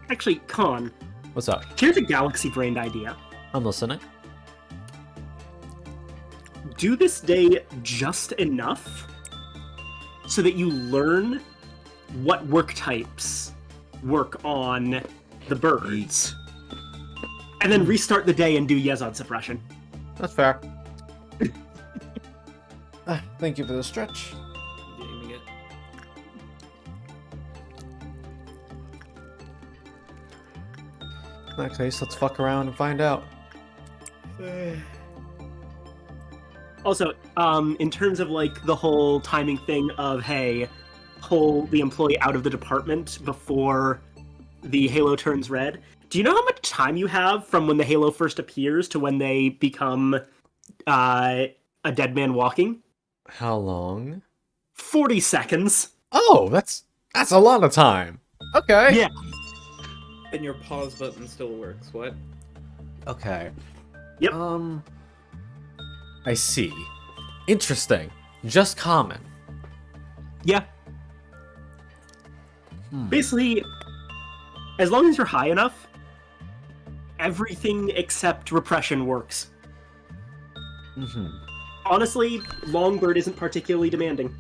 Actually, Con, What's up? here's a galaxy-brained idea. I'm listening. Do this day just enough so that you learn what work types work on the birds. And then restart the day and do Yezod suppression. That's fair. Thank you for the stretch. Gaming it. In that case, let's fuck around and find out. Also, in terms of like the whole timing thing of, hey, pull the employee out of the department before the halo turns red, do you know how much time you have from when the halo first appears to when they become a dead man walking? How long? 40 seconds. Oh, that's a lot of time. Okay. Yeah. And your pause button still works, what? Okay. Yep. I see. Interesting. Just common. Yeah. Basically, as long as you're high enough, everything except repression works. Mm-hmm. Honestly, Longbird isn't particularly demanding.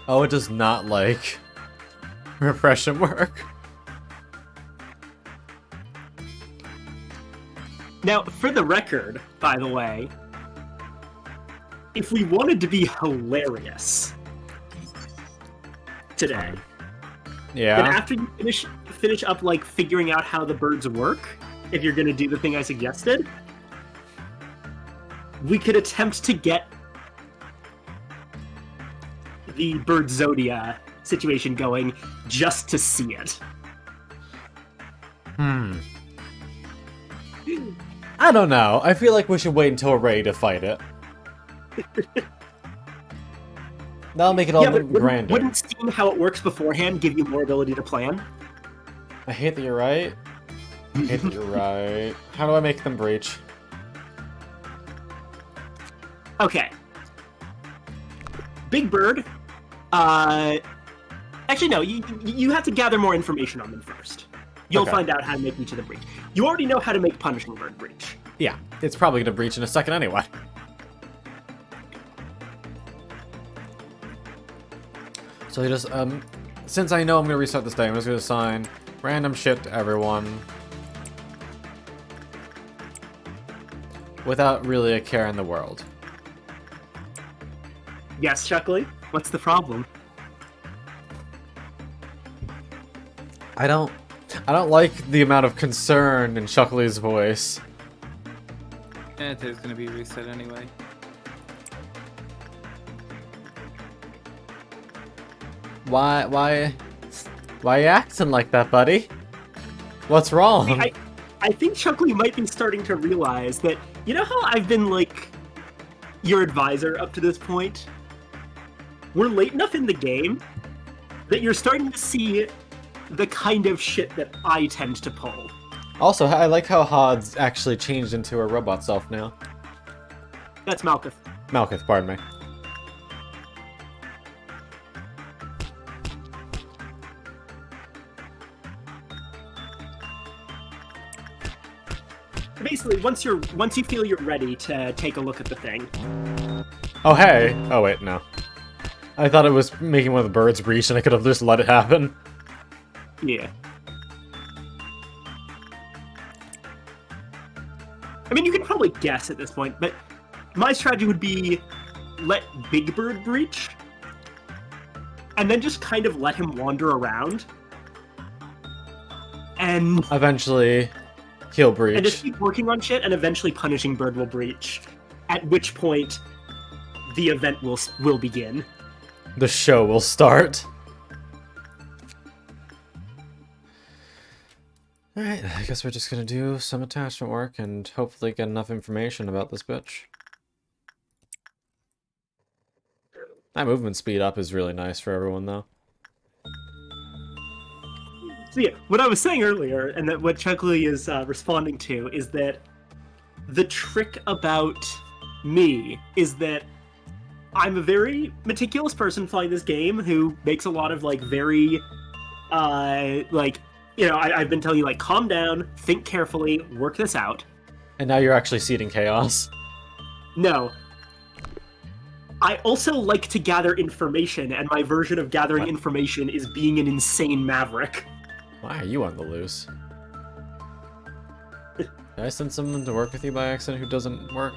Oh, it does not like repression work. Now, for the record, by the way, if we wanted to be hilarious today, then Yeah. after you finish up like figuring out how the birds work, if you're gonna do the thing I suggested, we could attempt to get the Birdzodia situation going just to see it. I don't know. I feel like we should wait until we're ready to fight it. That'll make it all grander. Wouldn't seeing how it works beforehand give you more ability to plan? I hate that you're right. I hate that you're right. How do I make them breach? Okay. Big Bird. Actually, no. You have to gather more information on them first. You'll Okay. find out how to make each of them breach. You already know how to make Punishing Bird breach. Yeah, it's probably gonna breach in a second anyway. So you just, since I know I'm gonna restart this day, I'm just gonna assign random shit to everyone. Without really a care in the world. Yes, Chuckley? What's the problem? I don't like the amount of concern in Shuckley's voice. It is gonna be reset anyway. Why you acting like that, buddy? What's wrong? I think Chuckley might be starting to realize that, you know how I've been, like, your advisor up to this point? We're late enough in the game that you're starting to see the kind of shit that I tend to pull. Also, I like how Hod's actually changed into a robot self now. That's Malkuth. Malkuth, pardon me. Basically, once you feel you're ready to take a look at the thing. Oh, hey! Oh, wait, no. I thought it was making one of the birds breach and I could have just let it happen. Yeah. I mean, you can probably guess at this point, but my strategy would be let Big Bird breach, and then just kind of let him wander around. And Eventually, he'll breach. and just keep working on shit, and eventually Punishing Bird will breach, at which point the event will begin. The show will start. Alright, I guess we're just gonna do some attachment work and hopefully get enough information about this bitch. That movement speed up is really nice for everyone, though. So yeah, what I was saying earlier, and that what Chuckley is responding to, is that the trick about me is that I'm a very meticulous person playing this game who makes a lot of, like, very, like, you know, I've been telling you, like, calm down, think carefully, work this out. And now you're actually seeding chaos. No. I also like to gather information, and my version of gathering information is being an insane maverick. Why are you on the loose? Did I send someone to work with you by accident who doesn't work?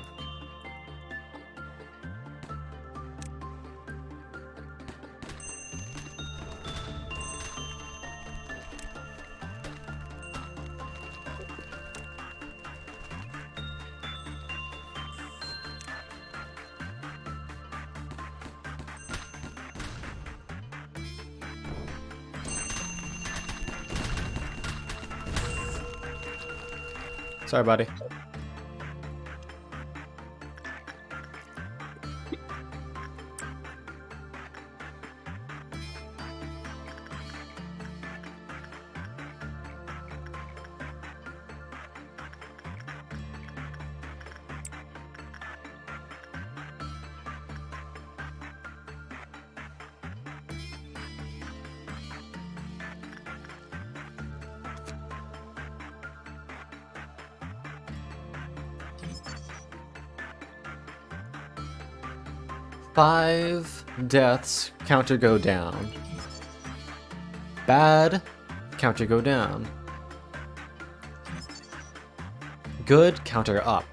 Sorry, buddy. Five deaths, counter go down. Bad, counter go down. Good, counter up.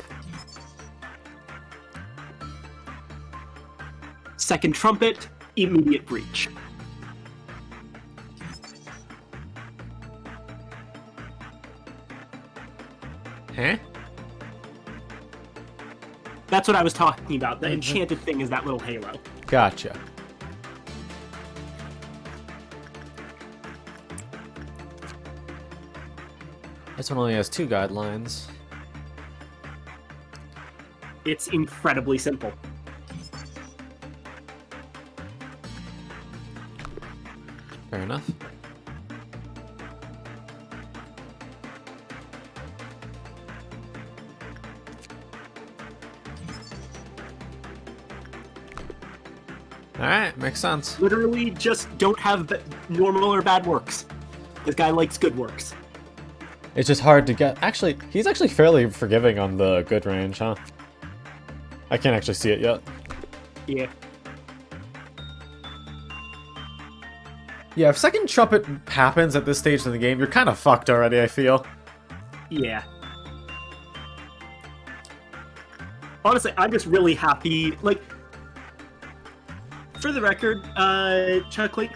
Second trumpet, immediate breach. Huh? That's what I was talking about. The enchanted thing is that little halo. Gotcha. This one only has 2 guidelines. It's incredibly simple. Fair enough. Alright, makes sense. Literally just don't have normal or bad works. This guy likes good works. It's just hard to get. Actually, he's actually fairly forgiving on the good range, huh? I can't actually see it yet. Yeah. Yeah, if second trumpet happens at this stage in the game, you're kind of fucked already, I feel. Yeah. Honestly, I'm just really happy. Like, for the record, Chuckly,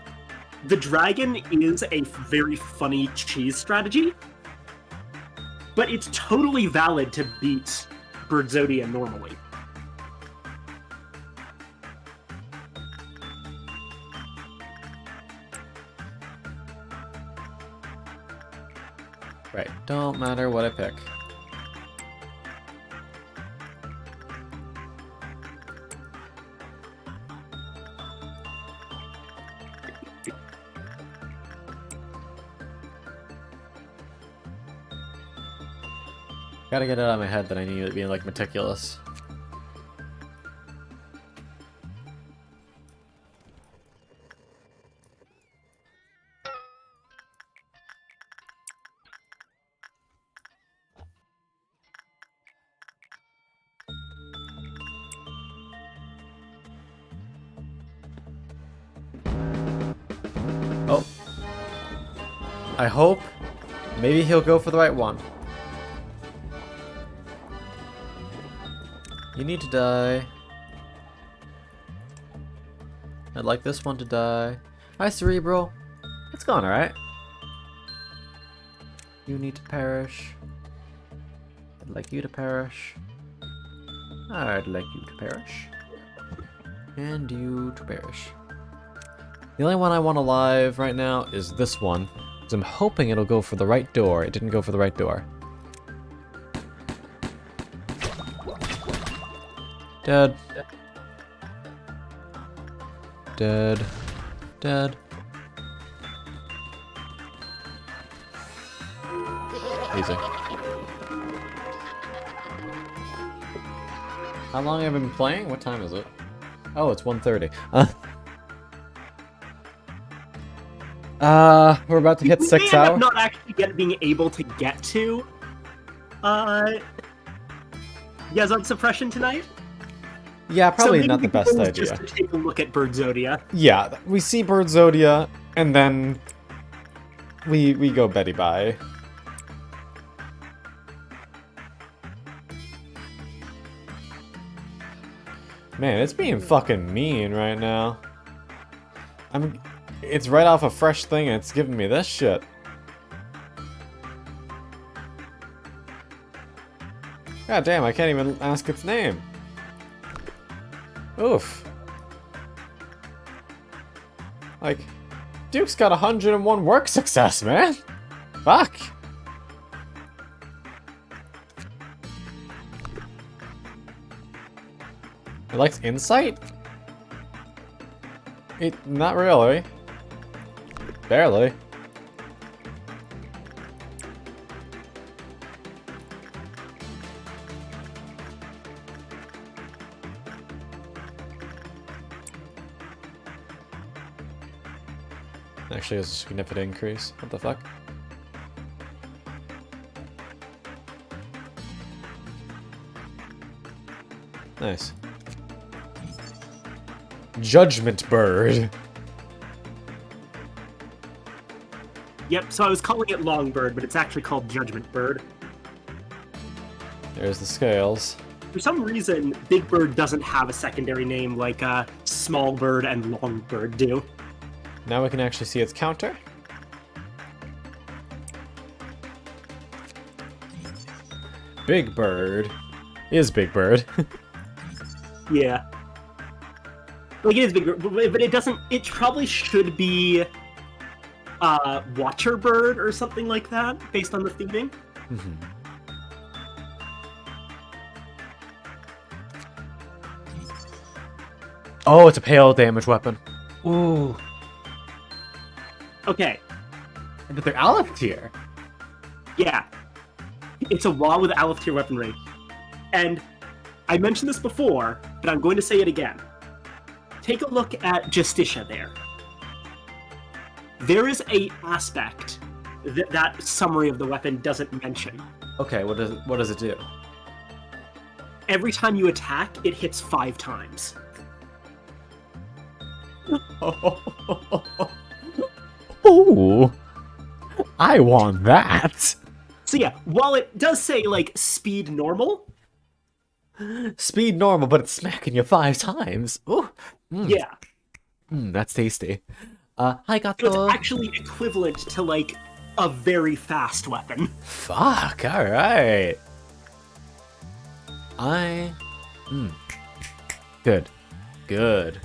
the dragon is a very funny cheese strategy, but it's totally valid to beat Birdzodia normally. Right, don't matter what I pick. Gotta get it out of my head that I need it being like meticulous. Oh. I hope maybe he'll go for the right one. You need to die. I'd like this one to die. Hi, Cerebral. It's going alright. You need to perish. I'd like you to perish. I'd like you to perish. And you to perish. The only one I want alive right now is this one. Because I'm hoping it'll go for the right door. It didn't go for the right door. Dead. Dead. Dead. Easy. How long have I been playing? What time is it? Oh, it's 1:30. We're about to hit We 6 may end up hours. not actually being able to get to, Yazon Suppression tonight. Yeah, probably maybe not the best propose idea. Just to take a look at Birdzodia. Yeah, we see Birdzodia, and then we go Betty bye. Man, it's being fucking mean right now. It's right off a fresh thing, and it's giving me this shit. God damn, I can't even ask its name. Oof. Like, Duke's got 101 work success, man. Fuck. It likes insight? Not really. Barely. Actually, it's a significant increase. What the fuck? Nice. Judgment Bird. Yep, so I was calling it Longbird, but it's actually called Judgment Bird. There's the scales. For some reason, Big Bird doesn't have a secondary name like Small Bird and Longbird do. Now we can actually see its counter. Big Bird is Big Bird. Yeah. Like, it is Big Bird, but it doesn't... It probably should be... Watcher Bird or something like that, based on the theming. Oh, it's a pale damage weapon. Ooh. Okay, But they're Aleph tier. yeah. It's a Wa with Aleph tier weaponry. And I mentioned this before, but I'm going to say it again. Take a look at Justicia there. There is a aspect that that summary of the weapon doesn't mention. Okay, what does it do? Every time you attack, it hits 5 times. Ooh. I want that. So yeah, while it does say, like, speed normal, Speed normal, but it's smacking you 5 times. Ooh. yeah, That's tasty. Hi, so it's Gato. actually equivalent to, like, a very fast weapon. Fuck, alright. Good. Good.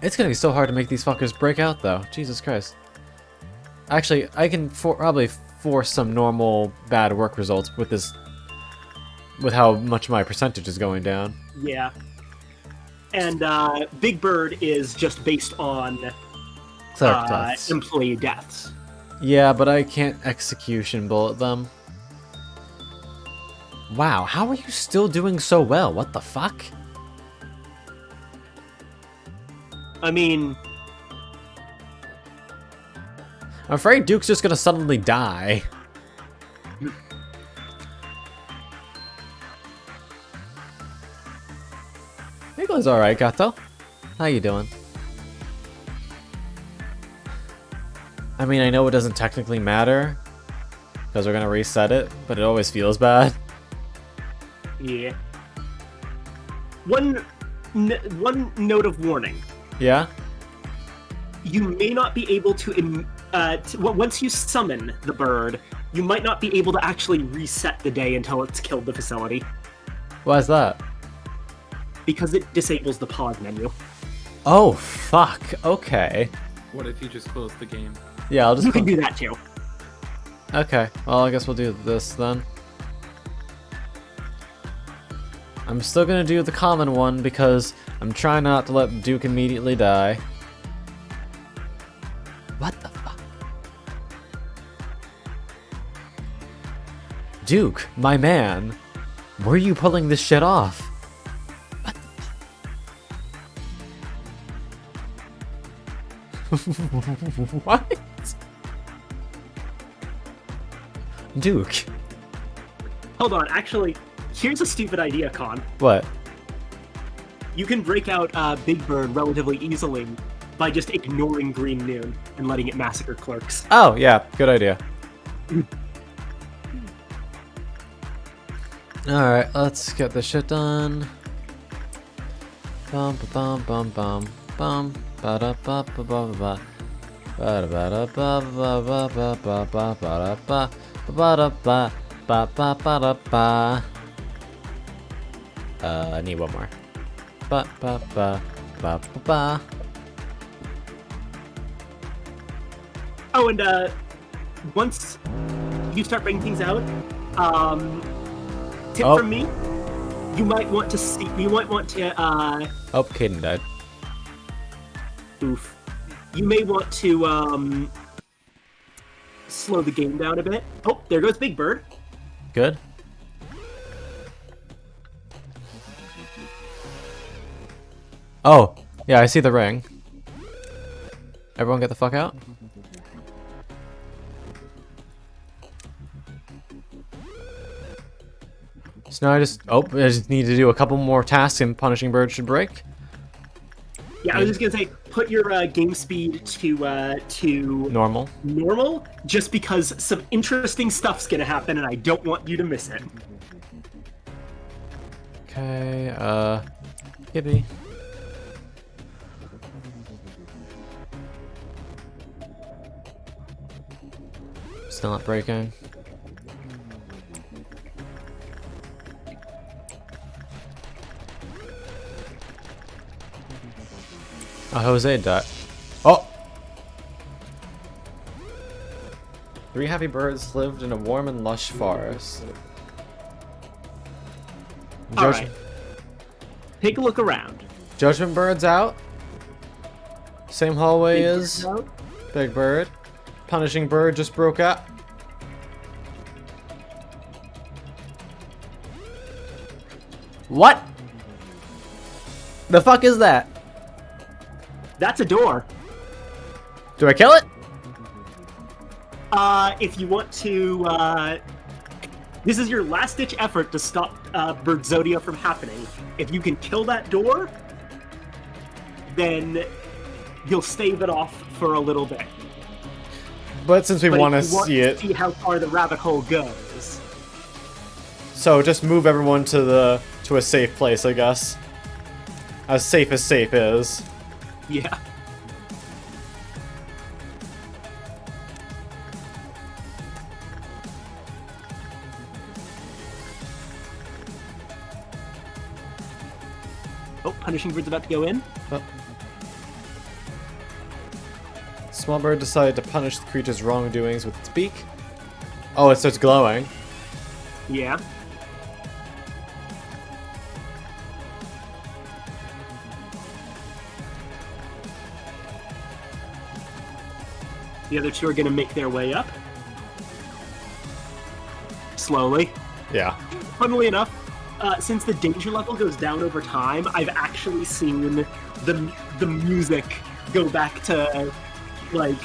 It's gonna be so hard to make these fuckers break out, though. Jesus Christ. Actually, I can probably force some normal bad work results with this... with how much my percentage is going down. Yeah. And Big Bird is just based on Cleric deaths. employee deaths. Yeah, but I can't execution bullet them. Wow, how are you still doing so well? What the fuck? I mean, I'm afraid Duke's just gonna suddenly die. Nicholas alright, Gato. How you doing? I mean, I know it doesn't technically matter, because we're gonna reset it, but it always feels bad. yeah. One note of warning. Yeah? You may not be able to, once you summon the bird, you might not be able to actually reset the day until it's killed the facility, Why is that? because it disables the pause menu. Oh, fuck. Okay. What if you just close the game? Yeah, I'll just... You can do that too. Okay, well, I guess we'll do this then. I'm still gonna do the common one because I'm trying not to let Duke immediately die. What the fuck? Duke, my man, where are you pulling this shit off? What the What? Duke. Hold on, actually, here's a stupid idea, Con. What? You can break out Big Bird relatively easily by just ignoring Green Noon and letting it massacre clerks. Oh, yeah, good idea. Alright, let's get this shit done. Bum ba bum bum bum ba da ba ba ba ba ba ba da ba ba ba ba ba ba ba ba ba da ba ba ba ba da ba. I need one more. Ba ba ba ba ba ba. Oh, and once you start bringing things out, tip Oh. from me, you might want to see. You might want to. Oh, Caden died. Oof. You may want to slow the game down a bit. Oh, there goes Big Bird. Good. Oh, yeah, I see the ring. Everyone get the fuck out. So now I just need to do a couple more tasks and Punishing Bird should break. Yeah, I was just gonna say, put your game speed to Normal. normal, just because some interesting stuff's gonna happen, and I don't want you to miss it. Okay, Gibby. Still not breaking. Oh, Jose died. Oh! 3 happy birds lived in a warm and lush forest. Alright. Take a look around. Judgment Bird's out. Same hallway Big as Bird's out. Big Bird. Punishing Bird just broke out. What? The fuck is that? That's a door. Do I kill it? If you want to, this is your last-ditch effort to stop Birdzodia from happening. If you can kill that door, then you'll stave it off for a little bit. But since we But want to if you see it, see how far the rabbit hole goes. so just move everyone to a safe place, I guess. As safe is. Yeah. Oh, Punishing Bird's about to go in. Small Bird decided to punish the creature's wrongdoings with its beak. Oh, it starts glowing. Yeah. The other two are going to make their way up. Slowly. Yeah. Funnily enough, since the danger level goes down over time, I've actually seen the music go back to, like,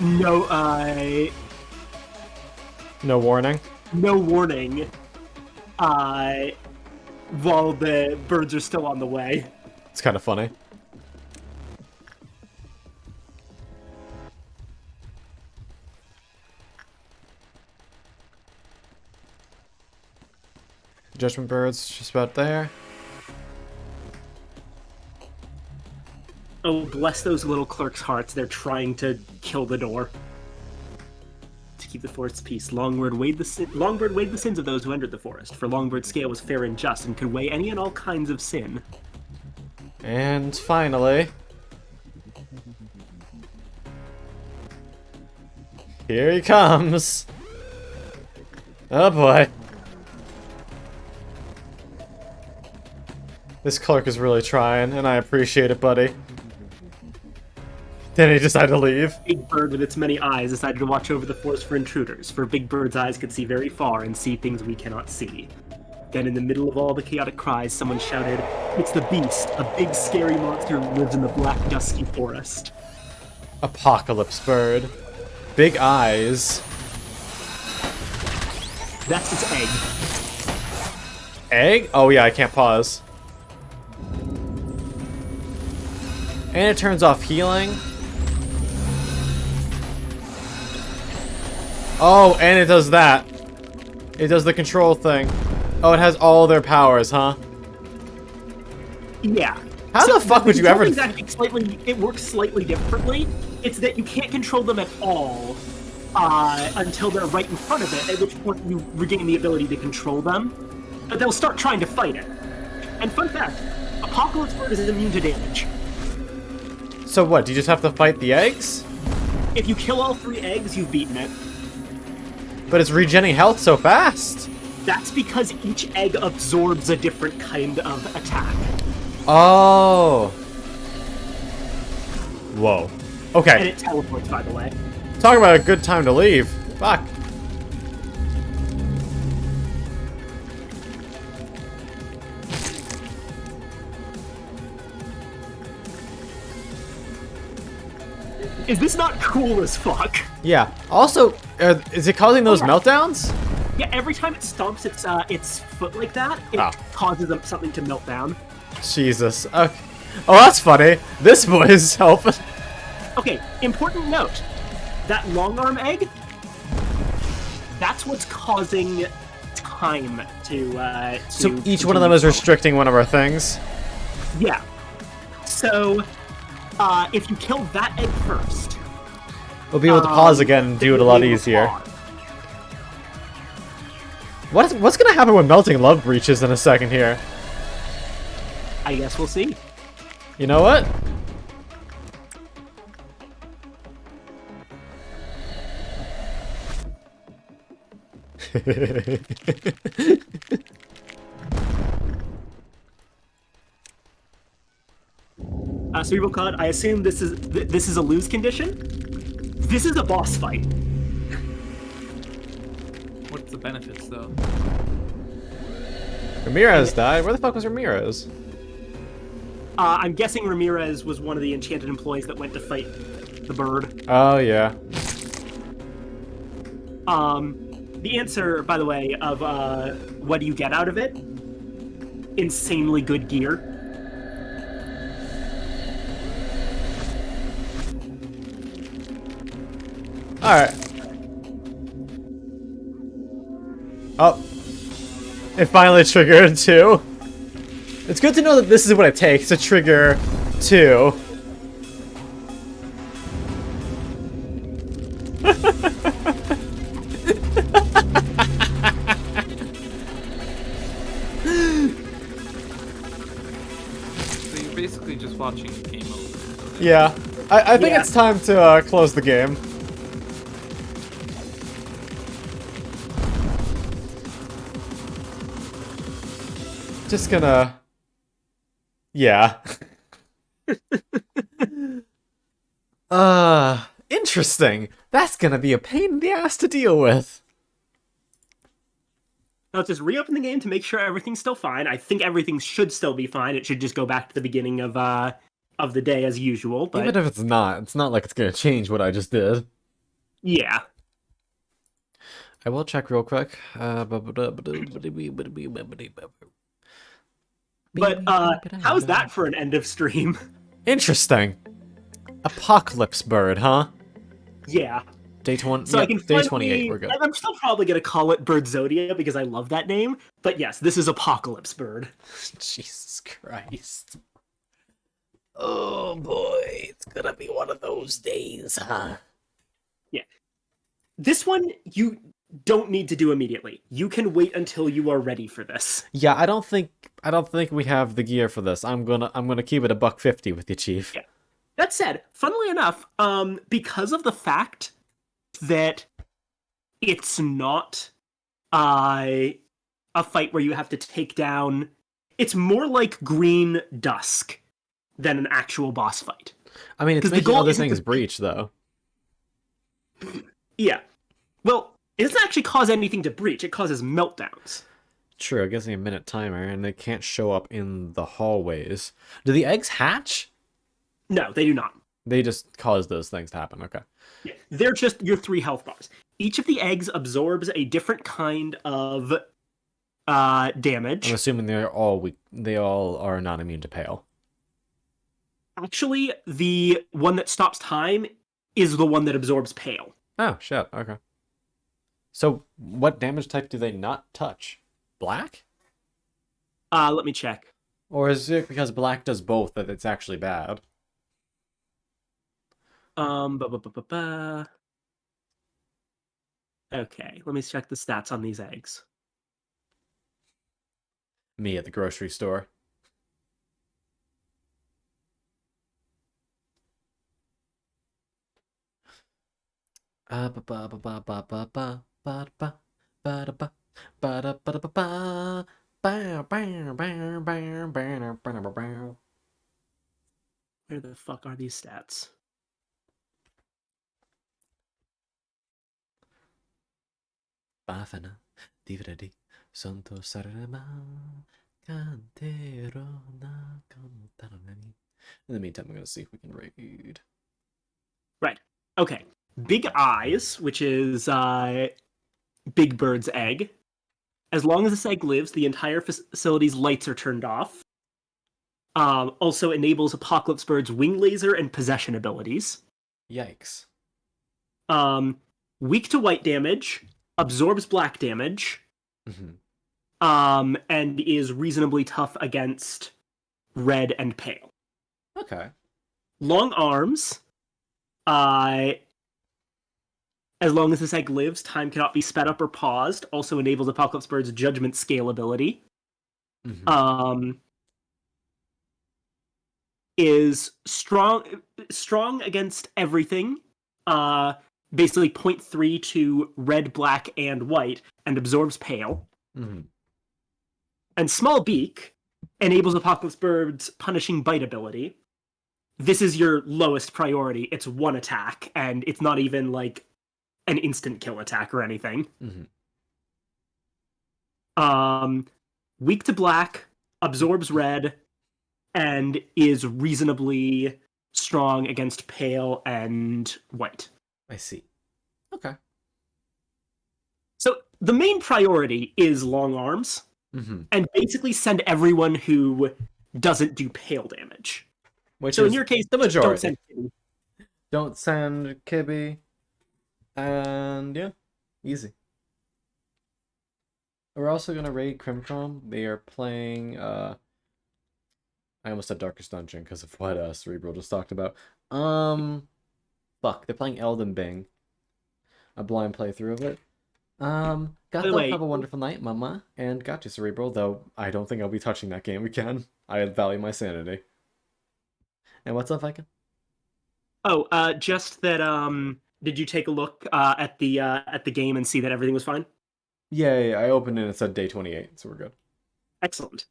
no warning. no warning, while the birds are still on the way. It's kind of funny. Judgment Bird's just about there. Oh, bless those little clerks' hearts. They're trying to kill the door. To keep the forest's peace, Longbird weighed the sins of those who entered the forest, for Longbird's scale was fair and just, and could weigh any and all kinds of sin. And finally... here he comes! Oh boy. This clerk is really trying, and I appreciate it, buddy. Then he decided to leave. Big Bird, with its many eyes, decided to watch over the forest for intruders, for Big Bird's eyes could see very far and see things we cannot see. Then, in the middle of all the chaotic cries, someone shouted, "It's the Beast, a big scary monster who lives in the black, dusky forest." Apocalypse Bird. Big eyes. That's its egg. Egg? Oh yeah, I can't pause. And it turns off healing. Oh, and it does that. It does the control thing. Oh, it has all their powers, huh? Yeah. How the fuck would you ever... It works slightly differently. It's that you can't control them at all until they're right in front of it, at which point you regain the ability to control them. But they'll start trying to fight it. And fun fact, Apocalypse Bird is immune to damage. So what, do you just have to fight the eggs? If you kill all 3 eggs, you've beaten it. But it's regenerating health so fast. That's because each egg absorbs a different kind of attack. Oh. Whoa. And Okay. it teleports, by the way. Talk about a good time to leave. Fuck. Is this not cool as fuck? Yeah. Also, is it causing those meltdowns? Yeah, every time it stomps its foot like that, it causes something to melt down. Jesus. Okay. Oh, that's funny. This boy is helping. Okay, important note. That long arm egg, that's what's causing time to So each one of them is restricting one of our things? Yeah. So, if you kill that egg first... We'll be able to pause again and do it a lot you'll be able to easier. pause. What's gonna happen when melting love breaches in a second here? I guess we'll see. You know what? Cerebral Cod, I assume this is a lose condition? This is a boss fight. What's the benefits, though? Ramirez died? Where the fuck was Ramirez? I'm guessing Ramirez was one of the enchanted employees that went to fight the bird. Oh, yeah. The answer, by the way, of what do you get out of it? Insanely good gear. Alright. Oh. It finally triggered, too. It's good to know that this is what it takes to trigger 2. So you're basically just watching the game over. Yeah. I think Yeah. it's time to close the game. Just gonna... Yeah. Interesting. That's gonna be a pain in the ass to deal with. Now let's just reopen the game to make sure everything's still fine. I think everything should still be fine. It should just go back to the beginning of the day as usual. But Even if it's not like it's gonna change what I just did. yeah, I will check real quick. but how's that for an end of stream? Interesting. Apocalypse bird, huh? Yeah. Day 20. So Yeah, I can day finally, 28. We're good. I'm still probably gonna call it Birdzodia because I love that name. But yes, this is Apocalypse Bird. Jesus Christ. Oh boy, it's gonna be one of those days, huh? This one you don't need to do immediately. You can wait until you are ready for this. Yeah, I don't think we have the gear for this. I'm gonna keep it a $150 with you, Chief. Yeah. That said, funnily enough, because of the fact that it's not a fight where you have to take down, it's more like Green Dusk than an actual boss fight. I mean, it's 'Cause the making goal other isn't things to- breach, though. Yeah. Well, it doesn't actually cause anything to breach. It causes meltdowns. True, it gives me a minute timer, and they can't show up in the hallways. Do the eggs hatch? No, they do not. They just cause those things to happen, okay. Yeah. They're just your 3 health bars. Each of the eggs absorbs a different kind of damage. I'm assuming they all are not immune to pale. Actually, the one that stops time is the one that absorbs pale. Oh, shit, okay. So, what damage type do they not touch? Black? Let me check. Or is it because black does both that it's actually bad? Ba-ba-ba-ba-ba. Okay, let me check the stats on these eggs. Me at the grocery store. Ba-da-ba-da-ba-ba. Bow, bow, bow, bow, bow, bow, bow, bow. Where the fuck are these stats? Bafana, dividedi, santo sarama, cantero na cantarani. In the meantime, I'm gonna see if we can raid. Right. Okay. Big Eyes, which is Big Bird's egg. As long as this egg lives, the entire facility's lights are turned off. Also enables Apocalypse Bird's wing laser and possession abilities. Yikes. Weak to white damage, absorbs black damage, Mhm. and is reasonably tough against red and pale. Okay. Long arms. As long as this egg lives, time cannot be sped up or paused. Also enables Apocalypse Bird's judgment scale ability. Mhm. Is strong against everything. Basically 0.3 to red, black, and white, and absorbs pale. Mhm. And Small Beak enables Apocalypse Bird's punishing bite ability. This is your lowest priority. It's one attack, and it's not even like an instant kill attack or anything. Weak to black, absorbs red, and is reasonably strong against pale and white. I see. Okay. So the main priority is long arms, and basically send everyone who doesn't do pale damage. Which so is in your case, the majority. don't send Kitty. Don't send Kibby. And yeah, easy. We're also gonna raid Crimcrom. They are playing I almost said Darkest Dungeon because of what Cerebral just talked about. Fuck, they're playing Elden Bing. A blind playthrough of it. Gato, have a wonderful night, mama. And got you, Cerebral, though I don't think I'll be touching that game again. I value my sanity. And what's up, Viking? Oh, just that did you take a look at the game and see that everything was fine? Yeah, I opened it and it said day 28, so we're good. Excellent.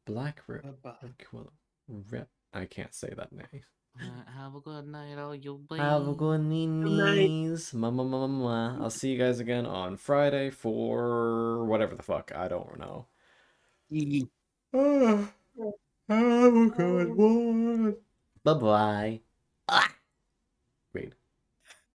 Black Rip. I can't say that name. Have a good night, all you boys. Have a good night. Mama. I'll see you guys again on Friday for whatever the fuck. I don't know. Have a good one. Bye-bye. Wait.